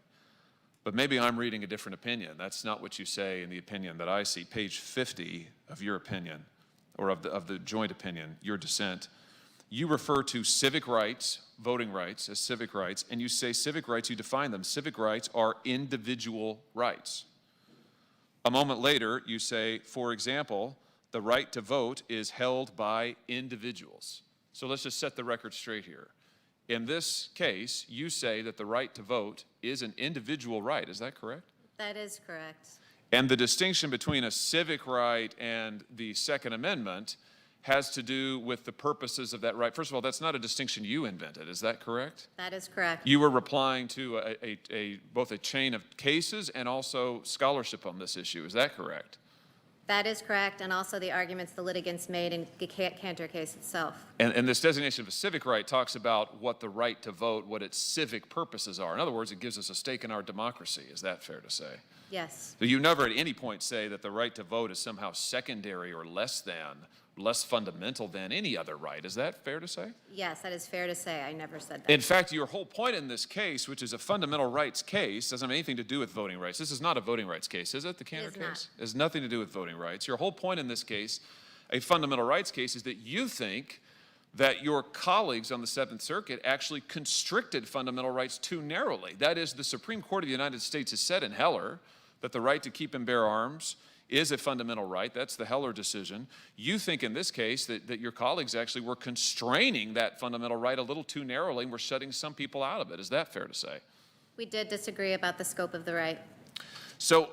But maybe I'm reading a different opinion. That's not what you say in the opinion that I see. Page 50 of your opinion, or of the joint opinion, your dissent, you refer to civic rights, voting rights, as civic rights, and you say civic rights, you define them. Civic rights are individual rights. A moment later, you say, for example, the right to vote is held by individuals. So let's just set the record straight here. In this case, you say that the right to vote is an individual right. Is that correct? That is correct. And the distinction between a civic right and the Second Amendment has to do with the purposes of that right. First of all, that's not a distinction you invented. Is that correct? That is correct. You were replying to both a chain of cases and also scholarship on this issue. Is that correct? That is correct, and also the arguments the litigants made in the Cantor case itself. And this designation of a civic right talks about what the right to vote, what its civic purposes are. In other words, it gives us a stake in our democracy. Is that fair to say? Yes. So you never at any point say that the right to vote is somehow secondary or less fundamental than any other right. Is that fair to say? Yes, that is fair to say. I never said that. In fact, your whole point in this case, which is a fundamental rights case, doesn't have anything to do with voting rights. This is not a voting rights case, is it, the Cantor case? It has nothing to do with voting rights. Your whole point in this case, a fundamental rights case, is that you think that your colleagues on the Seventh Circuit actually constricted fundamental rights too narrowly. That is, the Supreme Court of the United States has said in Heller that the right to keep and bear arms is a fundamental right. That's the Heller decision. You think in this case that your colleagues actually were constraining that fundamental right a little too narrowly and were shutting some people out of it. Is that fair to say? We did disagree about the scope of the right. So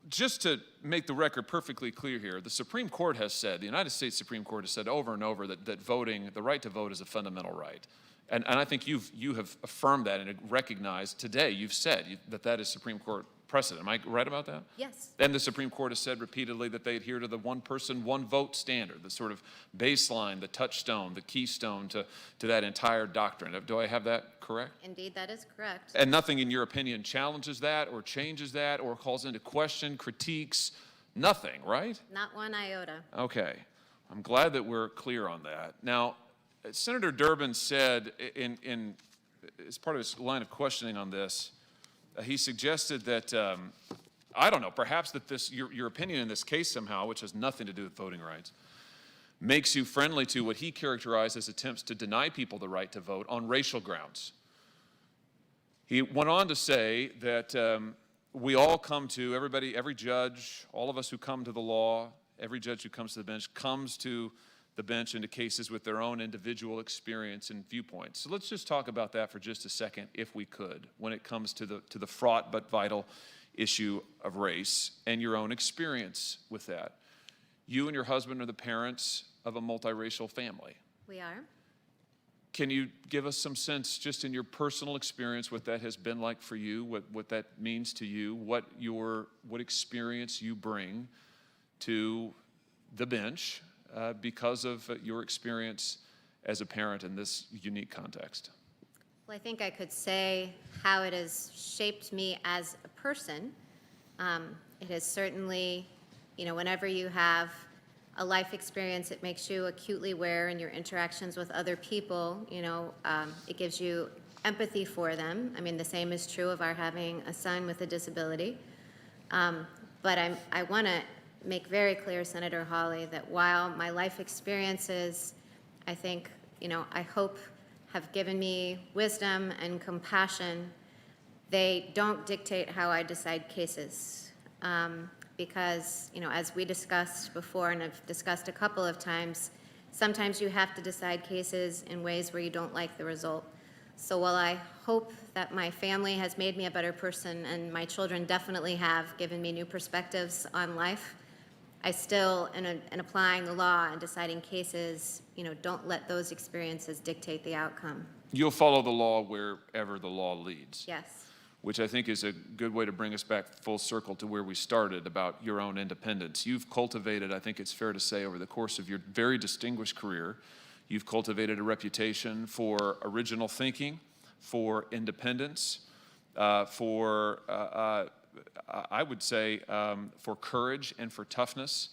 just to make the record perfectly clear here, the Supreme Court has said, the United States Supreme Court has said over and over that voting, the right to vote is a fundamental right. And I think you have affirmed that and recognized today, you've said that that is Supreme Court precedent. Am I right about that? Yes. And the Supreme Court has said repeatedly that they adhere to the one person, one vote standard, the sort of baseline, the touchstone, the keystone to that entire doctrine. Do I have that correct? Indeed, that is correct. And nothing in your opinion challenges that or changes that or calls into question, critiques, nothing, right? Not one iota. Okay. I'm glad that we're clear on that. Now, Senator Durbin said as part of his line of questioning on this, he suggested that, I don't know, perhaps that your opinion in this case somehow, which has nothing to do with voting rights, makes you friendly to what he characterized as attempts to deny people the right to vote on racial grounds. He went on to say that we all come to, every judge, all of us who come to the law, every judge who comes to the bench comes to the bench into cases with their own individual experience and viewpoints. So let's just talk about that for just a second, if we could, when it comes to the fraught but vital issue of race and your own experience with that. You and your husband are the parents of a multiracial family. We are. Can you give us some sense, just in your personal experience, what that has been like for you, what that means to you, what experience you bring to the bench because of your experience as a parent in this unique context? Well, I think I could say how it has shaped me as a person. It has certainly, whenever you have a life experience, it makes you acutely aware in your interactions with other people. It gives you empathy for them. I mean, the same is true of our having a son with a disability. But I want to make very clear, Senator Hawley, that while my life experiences, I think, I hope have given me wisdom and compassion, they don't dictate how I decide cases. Because, as we discussed before, and I've discussed a couple of times, sometimes you have to decide cases in ways where you don't like the result. So while I hope that my family has made me a better person, and my children definitely have given me new perspectives on life, I still, in applying the law and deciding cases, don't let those experiences dictate the outcome. You'll follow the law wherever the law leads. Yes. Which I think is a good way to bring us back full circle to where we started about your own independence. You've cultivated, I think it's fair to say, over the course of your very distinguished career, you've cultivated a reputation for original thinking, for independence, I would say, for courage and for toughness.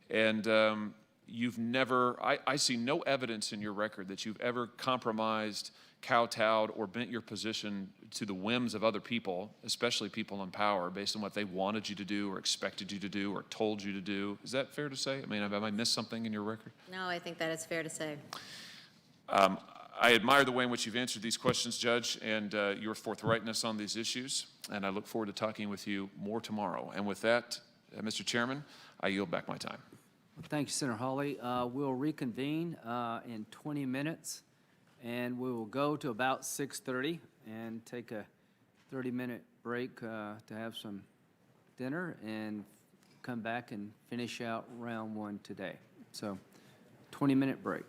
And you've never, I see no evidence in your record that you've ever compromised, kowtowed, or bent your position to the whims of other people, especially people in power, based on what they wanted you to do or expected you to do or told you to do. Is that fair to say? I mean, have I missed something in your record? No, I think that is fair to say. I admire the way in which you've answered these questions, Judge, and your forthrightness on these issues, and I look forward to talking with you more tomorrow. And with that, Mr. Chairman, I yield back my time. Thank you, Senator Hawley. We'll reconvene in 20 minutes, and we will go to about 6:30 and take a 30-minute break to have some dinner and come back and finish out round one today. So 20-minute break.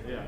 Yeah.